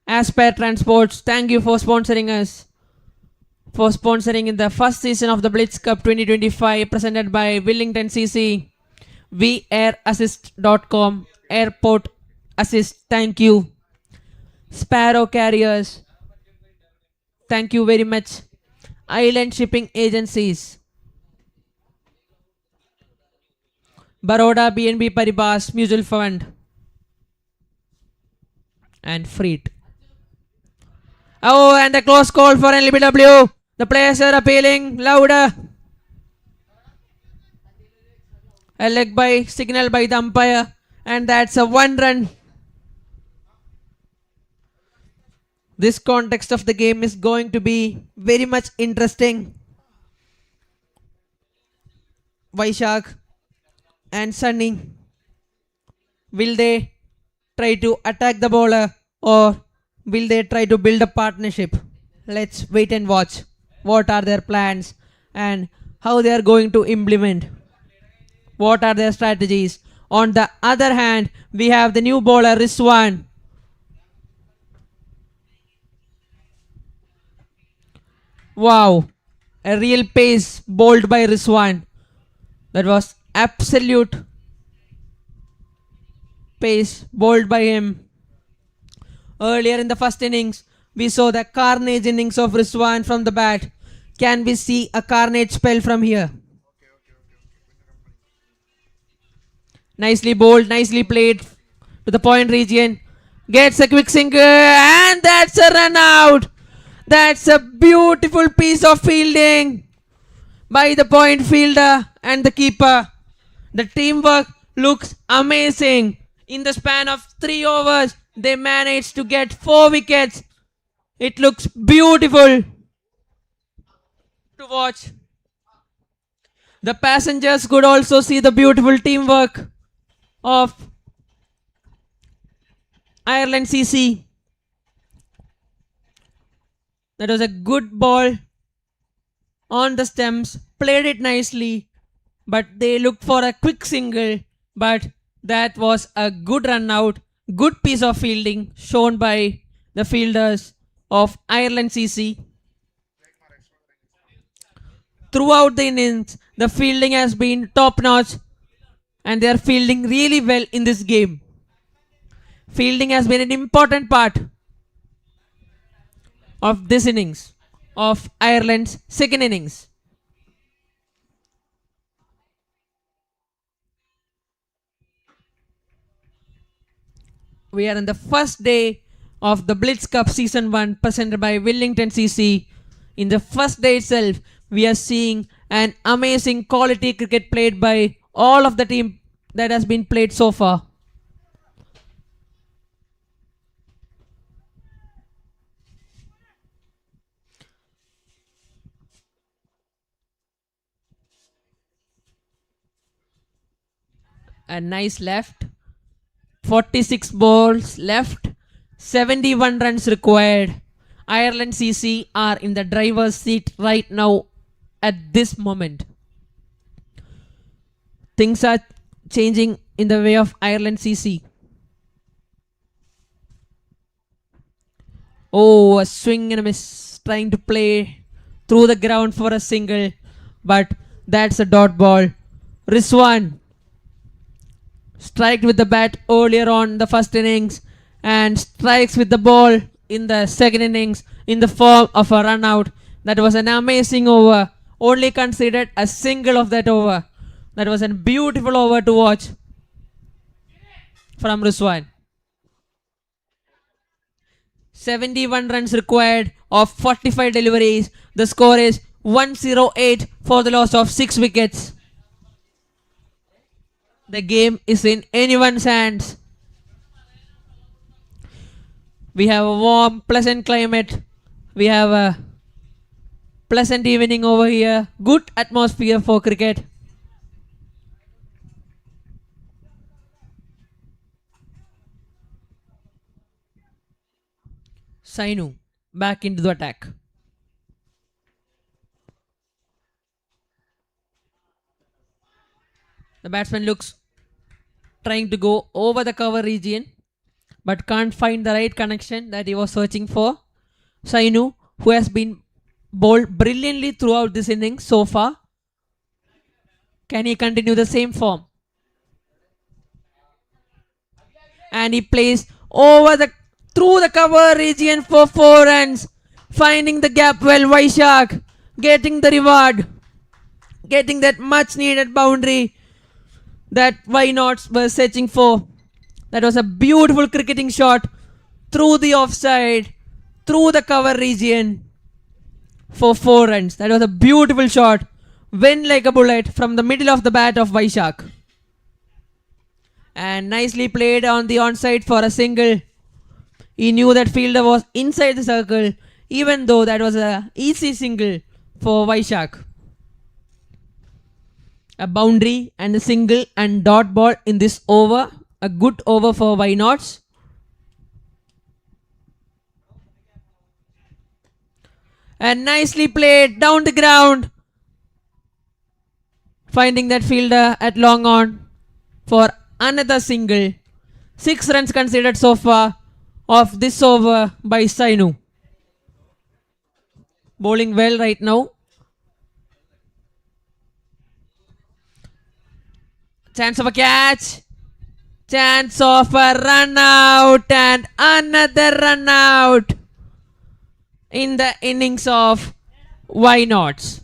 Aspire Transports, thank you for sponsoring us. For sponsoring in the first season of the Blitz Cup 2025 presented by Wellington CC. VAirassist.com, Airport Assist, thank you. Sparrow Carriers, thank you very much. Island Shipping Agencies, Baroda BNB Paribas Mutual Fund, and Freight. Oh, and the close call for LBW. The players are appealing louder. A leg by signal by the umpire, and that's a 1 run. This context of the game is going to be very much interesting. Vaishak and Sunny, will they try to attack the bowler or will they try to build a partnership? Let's wait and watch. What are their plans and how they are going to implement? What are their strategies? On the other hand, we have the new bowler Rizwan. Wow, a real pace bowled by Rizwan. That was absolute pace bowled by him. Earlier in the first innings, we saw the carnage innings of Rizwan from the bat. Can we see a carnage spell from here? Nicely bowled, nicely played to the point region. Gets a quick single and that's a run out. That's a beautiful piece of fielding by the point fielder and the keeper. The teamwork looks amazing. In the span of 3 overs, they managed to get 4 wickets. It looks beautiful to watch. The passengers could also see the beautiful teamwork of Ireland CC. That was a good ball on the stumps, played it nicely, but they looked for a quick single, but that was a good run out, good piece of fielding shown by the fielders of Ireland CC. Throughout the innings, the fielding has been top notch and they are fielding really well in this game. Fielding has been an important part of this innings, of Ireland's second innings. We are in the first day of the Blitz Cup Season 1 presented by Wellington CC. In the first day itself, we are seeing an amazing quality cricket played by all of the team that has been played so far. A nice left. 46 balls left. 71 runs required. Ireland CC are in the driver's seat right now at this moment. Things are changing in the way of Ireland CC. Oh, a swing and a miss. Trying to play through the ground for a single. But that's a dot ball. Rizwan striked with the bat earlier on the first innings and strikes with the ball in the second innings in the form of a run out. That was an amazing over. Only considered a single of that over. That was a beautiful over to watch from Rizwan. 71 runs required of 45 deliveries. The score is 108 for the loss of 6 wickets. The game is in anyone's hands. We have a warm, pleasant climate. We have a pleasant evening over here. Good atmosphere for cricket. Sainu back into the attack. The batsman looks trying to go over the cover region but can't find the right connection that he was searching for. Sainu, who has been bowled brilliantly throughout this inning so far. Can he continue the same form? And he plays through the cover region for 4 runs. Finding the gap well, Vaishak getting the reward. Getting that much needed boundary that Why Nots were searching for. That was a beautiful cricketing shot through the offside, through the cover region for 4 runs. That was a beautiful shot. Went like a bullet from the middle of the bat of Vaishak. And nicely played on the onside for a single. He knew that fielder was inside the circle, even though that was a easy single for Vaishak. A boundary and a single and dot ball in this over. A good over for Why Nots. And nicely played down the ground. Finding that fielder at long on for another single. 6 runs considered so far of this over by Sainu. Bowling well right now. Chance of a catch. Chance of a run out and another run out in the innings of Why Nots.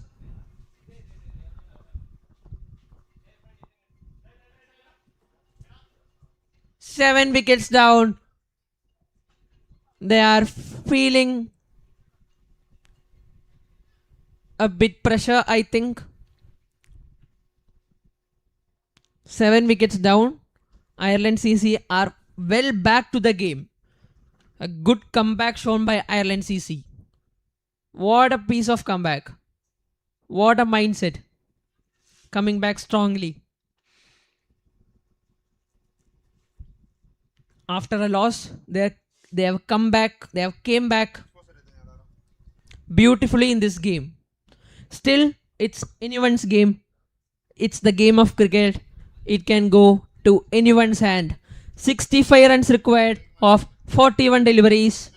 Seven wickets down. They are feeling a bit pressure, I think. 7 wickets down. Ireland CC are well back to the game. A good comeback shown by Ireland CC. What a piece of comeback. What a mindset. Coming back strongly. After a loss, they have come back. They have came back beautifully in this game. Still, it's anyone's game. It's the game of cricket. It can go to anyone's hand. 65 runs required of 41 deliveries.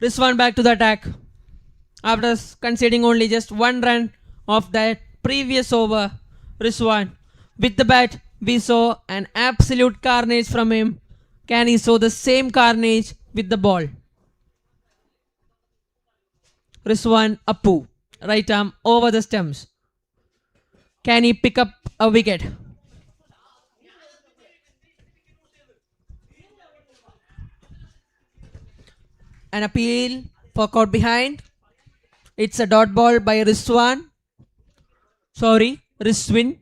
Rizwan back to the attack. After conceding only just 1 run of that previous over, Rizwan with the bat, we saw an absolute carnage from him. Can he show the same carnage with the ball? Rizwan Appu, right arm over the stumps. Can he pick up a wicket? An appeal for caught behind. It's a dot ball by Rizwan. Sorry, Rizwin.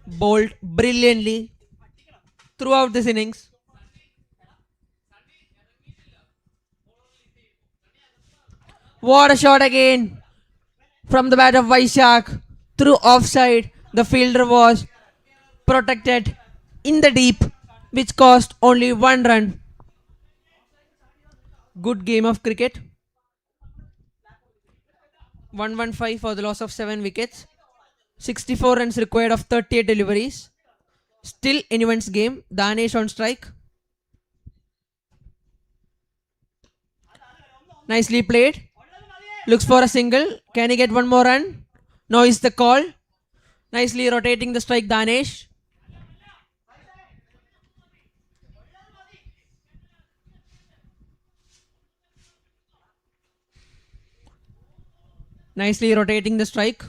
Bowled brilliantly throughout this innings. What a shot again from the bat of Vaishak through offside. The fielder was protected in the deep, which cost only one run. Good game of cricket. 115 for the loss of 7 wickets. 64 runs required of 38 deliveries. Still anyone's game. Danesh on strike. Nicely played. Looks for a single. Can he get one more run? No is the call. Nicely rotating the strike, Danesh. Nicely rotating the strike.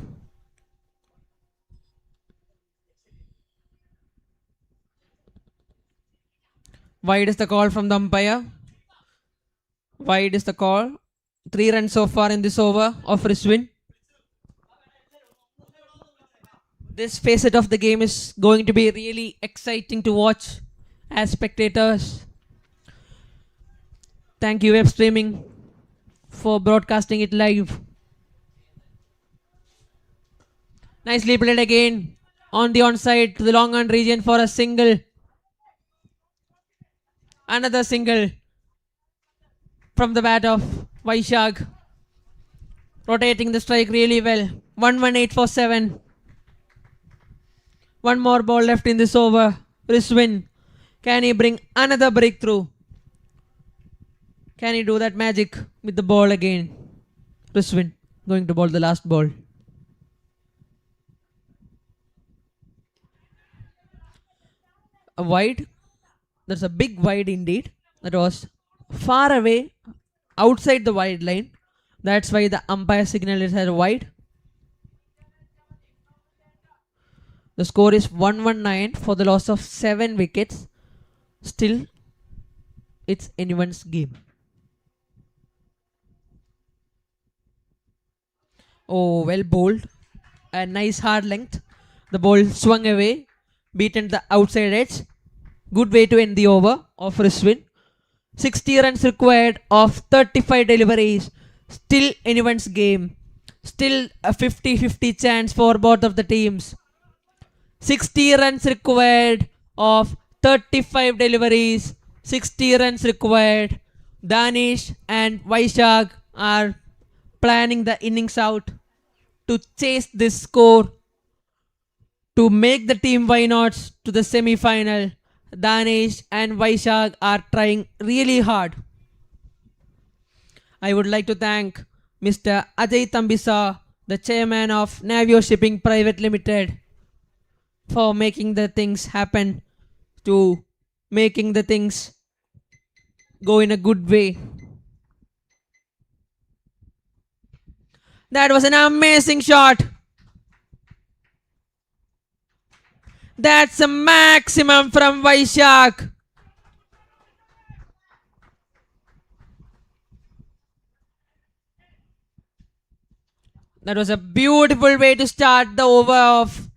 Wide is the call from the umpire. Wide is the call. 3 runs so far in this over of Rizwin. This facet of the game is going to be really exciting to watch as spectators. Thank you, web streaming, for broadcasting it live. Nicely played again on the onside to the long on region for a single. Another single from the bat of Vaishak. Rotating the strike really well. 118 for 7. One more ball left in this over. Rizwin. Can he bring another breakthrough? Can he do that magic with the ball again? Rizwin going to bowl the last ball. A wide. That's a big wide indeed. That was far away outside the wide line. That's why the umpire signal is as wide. The score is 119 for the loss of 7 wickets. Still, it's anyone's game. Oh, well bowled. A nice hard length. The ball swung away, beaten the outside edge. Good way to end the over of Rizwin. 60 runs required of 35 deliveries. Still anyone's game. Still a 50-50 chance for both of the teams. 60 runs required of 35 deliveries. 60 runs required. Danish and Vaishak are planning the innings out to chase this score to make the team why nots to the semi-final. Danish and Vaishak are trying really hard. I would like to thank Mr. Ajay Tambisa, the chairman of Navio Shipping Private Limited, for making the things happen, to making the things go in a good way. That was an amazing shot. That's a maximum from Vaishak. That was a beautiful way to start the over of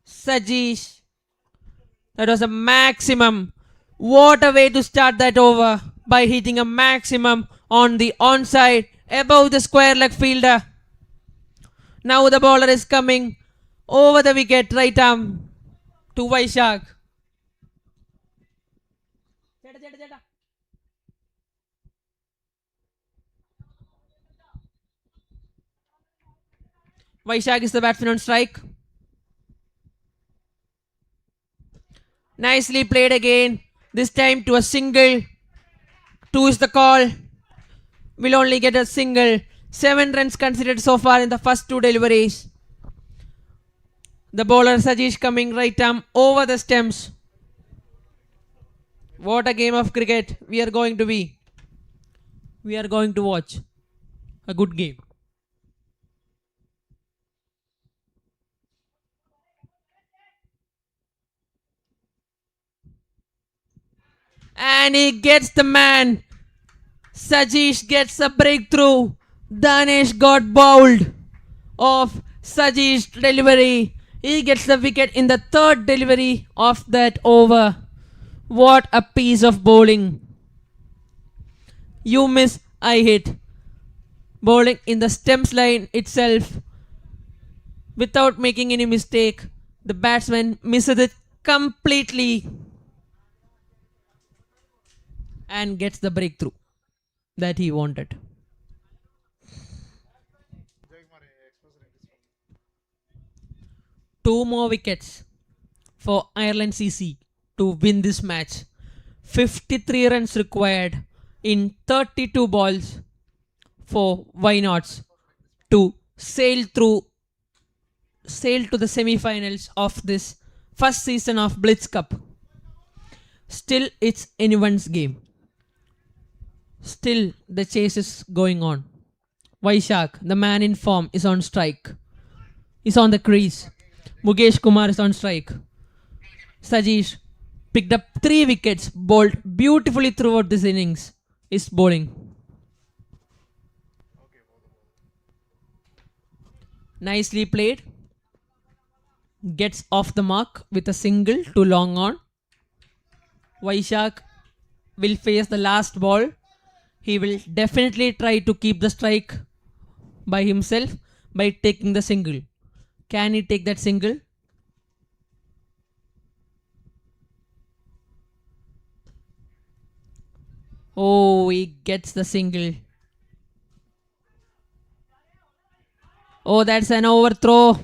Sajish. That was a maximum. What a way to start that over, by hitting a maximum on the onside above the square leg fielder. Now the bowler is coming over the wicket, right arm to Vaishak. Vaishak is the batsman on strike. Nicely played again. This time to a single. 2 is the call. Will only get a single. 7 runs considered so far in the first 2 deliveries. The bowler Sajish coming right arm over the stumps. What a game of cricket we are going to be. We are going to watch. a good game. And he gets the man. Sajish gets a breakthrough. Danesh got bowled off Sajish delivery. He gets the wicket in the third delivery of that over. What a piece of bowling. You miss, I hit. Bowling in the stumps line itself without making any mistake. The batsman misses it completely and gets the breakthrough that he wanted. Two more wickets for Ireland CC to win this match. 53 runs required in 32 balls for Why Nots to sail to the semi-finals of this first season of BLITZ Cup. Still, it's anyone's game. Still, the chase is going on. Vaishak, the man in form, is on strike. Is on the crease. Mukesh Kumar is on strike. Sajish picked up 3 wickets, bowled beautifully throughout this innings. Is bowling. Nicely played. Gets off the mark with a single to long on. Vaishak will face the last ball. He will definitely try to keep the strike by himself by taking the single. Can he take that single? Oh, he gets the single. Oh, that's an overthrow.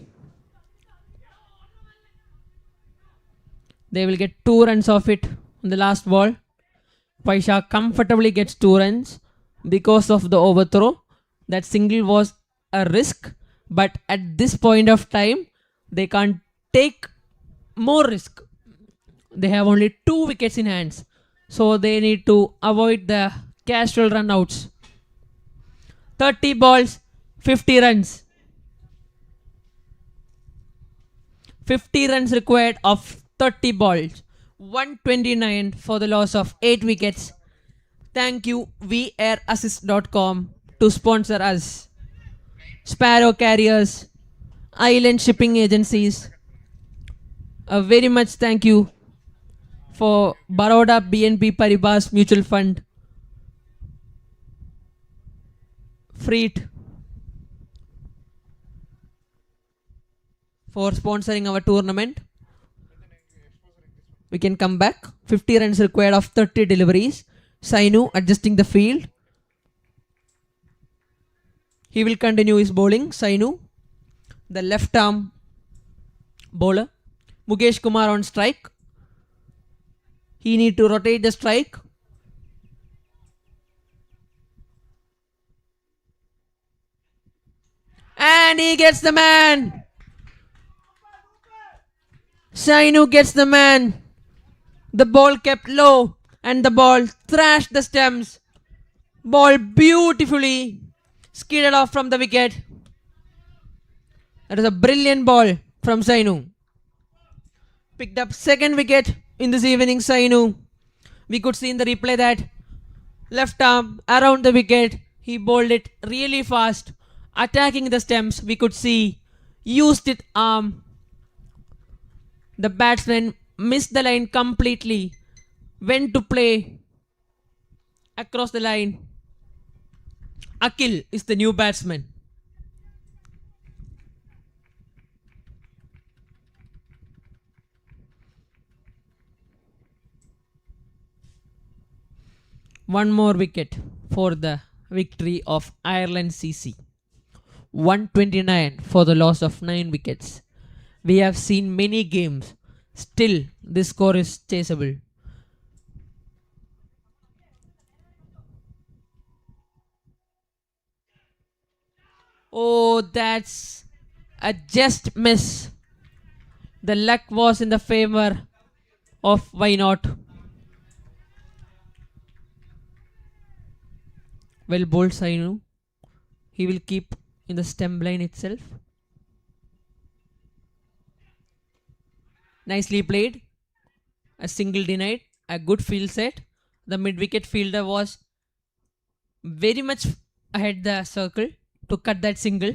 They will get 2 runs off it on the last ball. Vaishak comfortably gets 2 runs because of the overthrow. That single was a risk, but at this point of time, they can't take more risk. They have only 2 wickets in hands, so they need to avoid the casual run-outs. 30 balls, 50 runs. 50 runs required of 30 balls. 129 for the loss of 8 wickets. Thank you VAirAssist.com to sponsor us. Sparrow Carriers, Island Shipping Agencies. A very much thank you for Baroda BNP Paribas Mutual Fund. Freet for sponsoring our tournament. We can come back. 50 runs required of 30 deliveries. Sainu adjusting the field. He will continue his bowling. Sainu, the left arm bowler. Mukesh Kumar on strike. He need to rotate the strike. And he gets the man. Sainu gets the man. The ball kept low and the ball thrashed the stumps. Ball beautifully skidded off from the wicket. That is a brilliant ball from Sainu. Picked up second wicket in this evening, Sainu. We could see in the replay that left arm around the wicket. He bowled it really fast, attacking the stumps. We could see used it arm. The batsman missed the line completely. Went to play across the line. Akil is the new batsman. One more wicket for the victory of Ireland CC. 129 for the loss of 9 wickets. We have seen many games. Still, this score is chaseable. Oh, that's a just miss. The luck was in the favor of Why Not. Well bowled, Sainu. He will keep in the stem line itself. Nicely played. A single denied. A good field set. The mid-wicket fielder was very much ahead the circle to cut that single.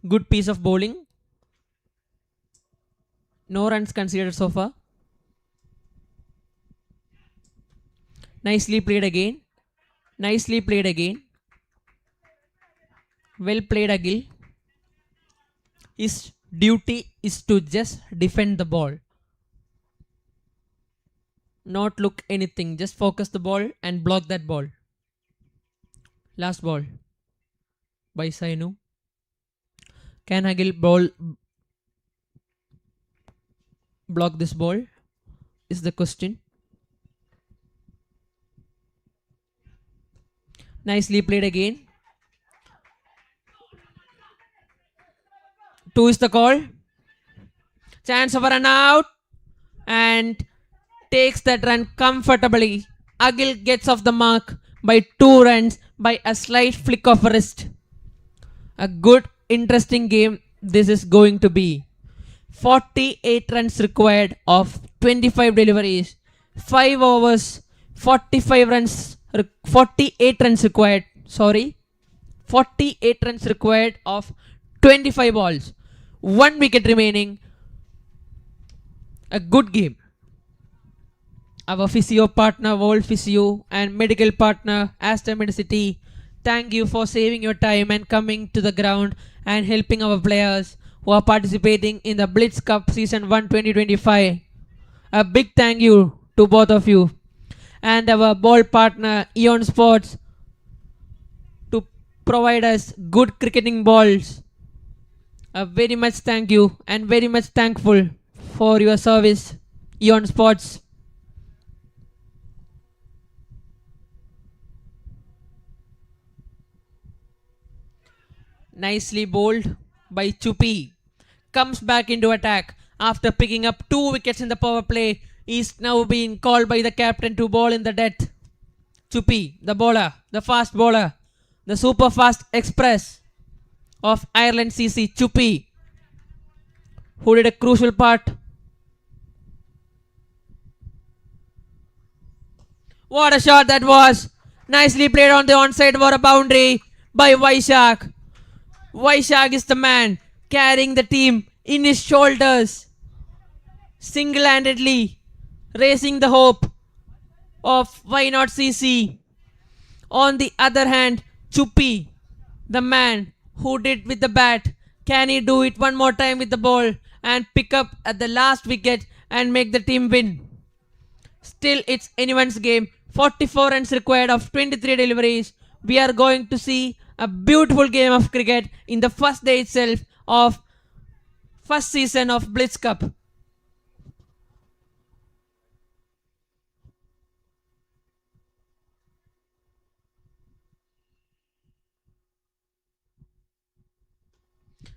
Good piece of bowling. No runs considered so far. Nicely played again. Nicely played again. Well played Agil. His duty is to just defend the ball. Not look anything. Just focus the ball and block that ball. Last ball by Sainu. Can Agil block this ball? Is the question. Nicely played again. 2 is the call. Chance of a run out. And takes that run comfortably. Agil gets off the mark by 2 runs by a slight flick of wrist. A good, interesting game this is going to be. 48 runs required of 25 deliveries. 5 overs, 48 runs required. 48 runs required of 25 balls. 1 wicket remaining. A good game. Our physio partner, World Physio, and medical partner, Aster Medicity, thank you for saving your time and coming to the ground and helping our players who are participating in the BLITZ Cup Season 1 2025. A big thank you to both of you. And our ball partner, Eon Sports, to provide us good cricketing balls. A very much thank you and very much thankful for your service, Eon Sports. Nicely bowled by Chupi. Comes back into attack after picking up 2 wickets in the power play. Is now being called by the captain to bowl in the death. Chupi, the bowler, the fast bowler, the super fast express of Ireland CC, Chupi, who did a crucial part. What a shot that was! Nicely played on the onside for a boundary by Vaishak. Vaishak is the man carrying the team in his shoulders, single-handedly raising the hope of Why Not CC. On the other hand, Chupi, the man who did with the bat, can he do it one more time with the ball and pick up at the last wicket and make the team win? Still, it's anyone's game. 44 runs required of 23 deliveries. We are going to see a beautiful game of cricket in the first day itself of first season of BLITZ Cup.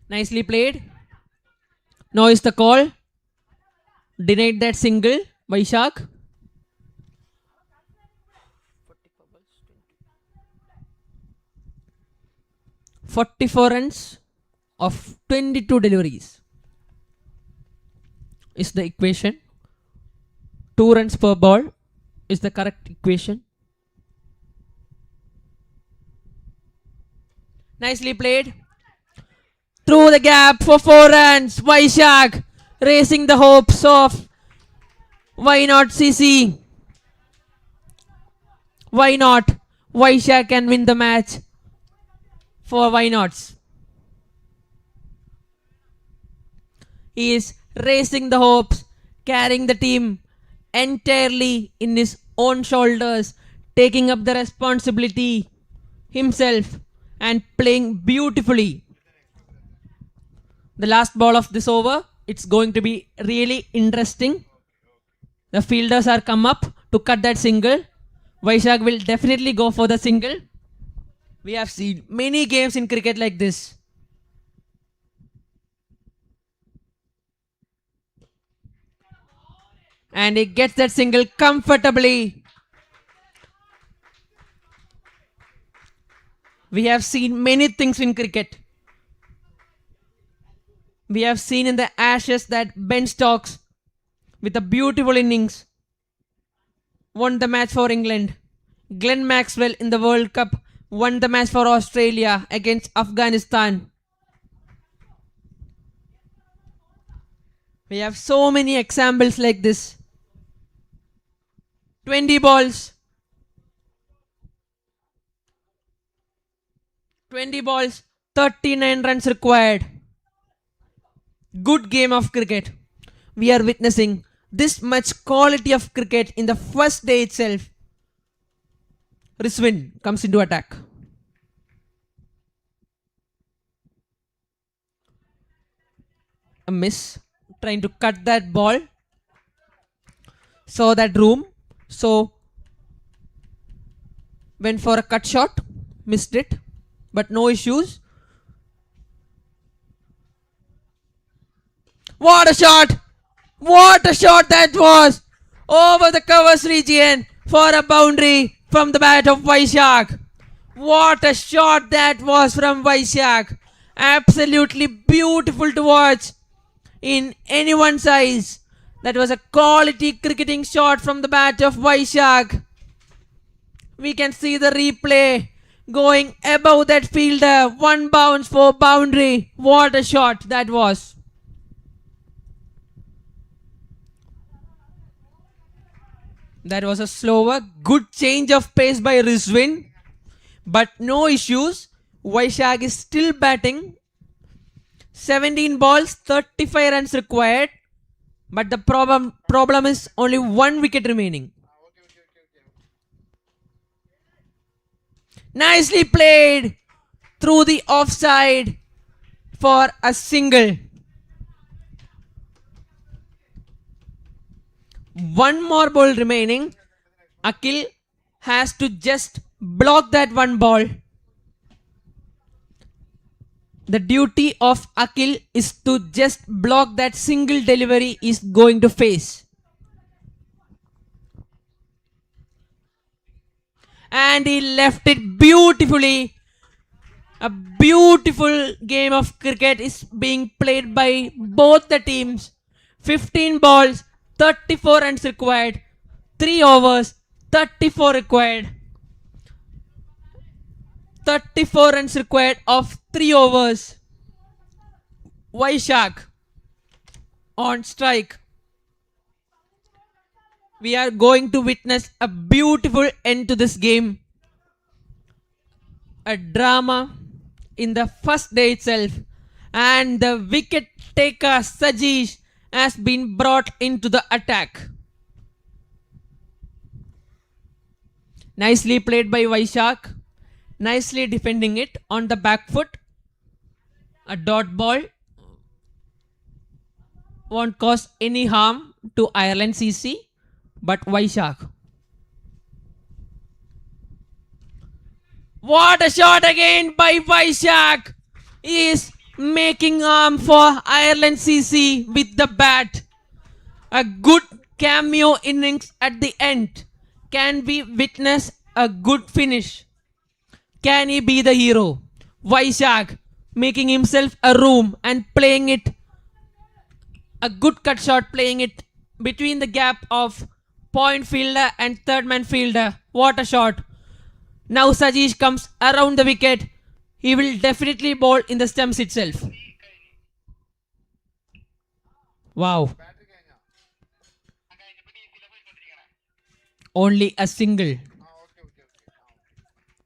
Nicely played. Now is the call. Denied that single by Shak. "44 runs of 22 deliveries is the equation. 2 runs per ball is the correct equation. Nicely played. Through the gap for 4 runs. Vaishak raising the hopes of Why Not CC. Why not? Vaishak can win the match for Why Nots. He is raising the hopes, carrying the team entirely in his own shoulders, taking up the responsibility himself and playing beautifully. The last ball of this over, it's going to be really interesting. The fielders are come up to cut that single. Vaishak will definitely go for the single. We have seen many games in cricket like this. And he gets that single comfortably. We have seen many things in cricket. We have seen in the Ashes that Ben Stokes, with a beautiful innings, won the match for England. Glenn Maxwell in the World Cup won the match for Australia against Afghanistan. We have so many examples like this. 20 balls. 20 balls, 39 runs required. Good game of cricket. We are witnessing this much quality of cricket in the first day itself. Rizwan comes into attack. A miss. Trying to cut that ball. Saw that room. So went for a cut shot. Missed it. But no issues. What a shot! What a shot that was! Over the covers region for a boundary from the bat of Vaishak. What a shot that was from Vaishak. Absolutely beautiful to watch in anyone's eyes. That was a quality cricketing shot from the bat of Vaishak. We can see the replay going above that fielder. One bounce for boundary. What a shot that was. That was a slower, good change of pace by Rizwan. But no issues. Vaishak is still batting. 17 balls, 35 runs required. But the problem is only 1 wicket remaining. Nicely played through the offside for a single. One more ball remaining. Akhil has to just block that one ball. The duty of Akhil is to just block that single delivery is going to face. And he left it beautifully. A beautiful game of cricket is being played by both the teams. 15 balls, 34 runs required. 3 overs, 34 required. 34 runs required of 3 overs. Vaishak on strike. We are going to witness a beautiful end to this game. A drama in the first day itself. And the wicket taker Sajish has been brought into the attack. Nicely played by Vaishak. Nicely defending it on the back foot. A dot ball. Won't cause any harm to Ireland CC. But Vaishak. What a shot again by Vaishak. He is making arm for Ireland CC with the bat. A good cameo innings at the end. Can we witness a good finish? Can he be the hero? Vaishak making himself a room and playing it. A good cut shot, playing it between the gap of point fielder and third man fielder. What a shot. Now Sajish comes around the wicket. He will definitely bowl in the stumps itself. Wow. Only a single.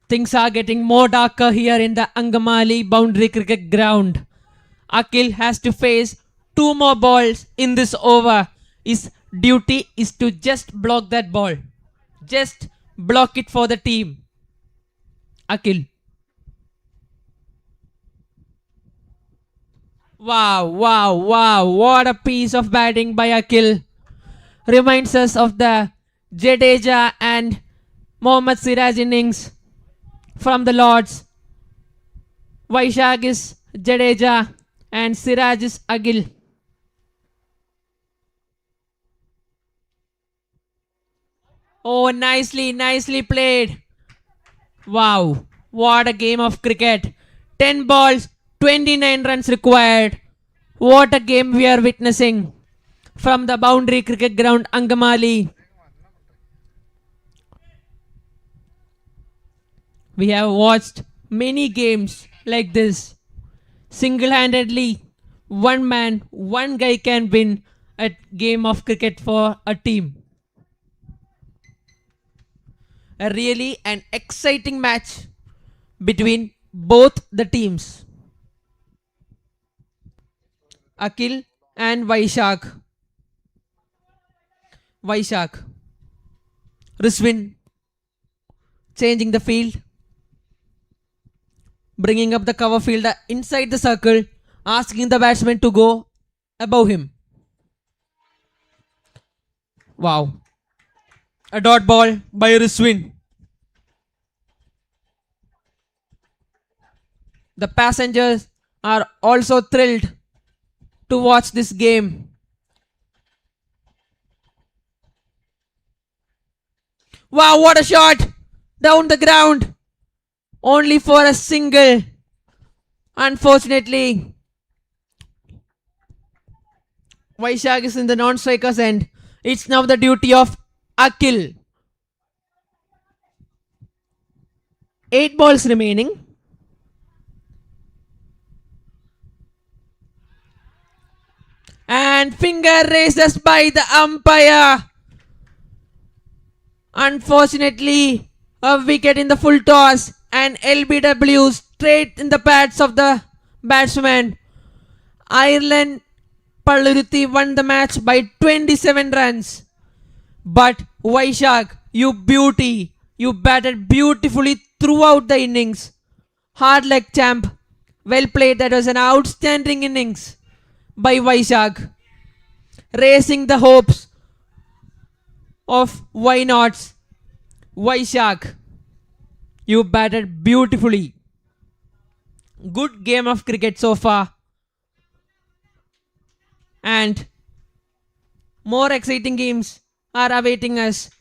Things are getting more darker here in the Angamali boundary cricket ground. Akhil has to face 2 more balls in this over. His duty is to just block that ball. Just block it for the team. Akhil. Wow, wow, wow. What a piece of batting by Akhil. Reminds us of the Jadeja and Mohammad Siraj innings from the Lords. Vaishak is Jadeja and Siraj is Akhil. Oh, nicely played. Wow. What a game of cricket. 10 balls, 29 runs required. What a game we are witnessing from the boundary cricket ground Angamali. We have watched many games like this. Single-handedly, one man, one guy can win a game of cricket for a team. A really an exciting match between both the teams. Akhil and Vaishak. Riswin changing the field, bringing up the cover fielder inside the circle, asking the batsman to go above him. Wow. A dot ball by Riswin. The passengers are also thrilled to watch this game. Wow, what a shot! Down the ground. Only for a single. Unfortunately, Vaishak is in the non-striker's end. It's now the duty of Akhil. 8 balls remaining. And finger raises by the umpire. Unfortunately, a wicket in the full toss and LBW straight in the pads of the batsman. Ireland Palluruthi won the match by 27 runs. But Vaishak, you beauty, you batted beautifully throughout the innings. Hard leg champ. Well played. That was an outstanding innings by Vaishak. Raising the hopes of why nots. Vaishak, you batted beautifully. Good game of cricket so far. And more exciting games are awaiting us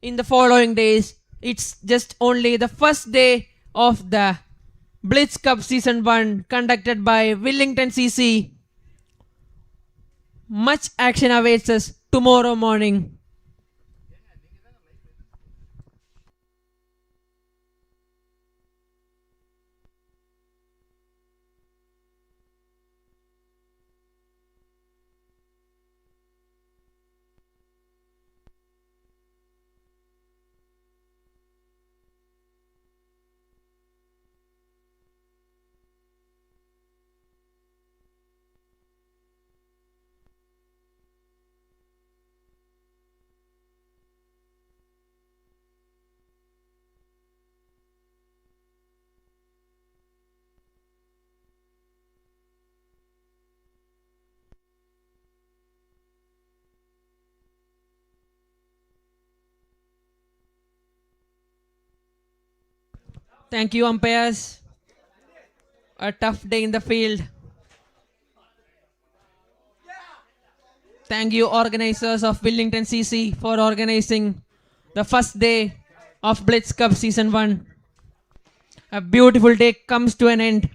in the following days. It's just only the first day of the BLITZ Cup Season 1 conducted by Wellington CC. Much action awaits us tomorrow morning. Thank you, umpires. A tough day in the field. Thank you, organizers of Wellington CC, for organizing the first day of BLITZ Cup Season 1. A beautiful day comes to an end.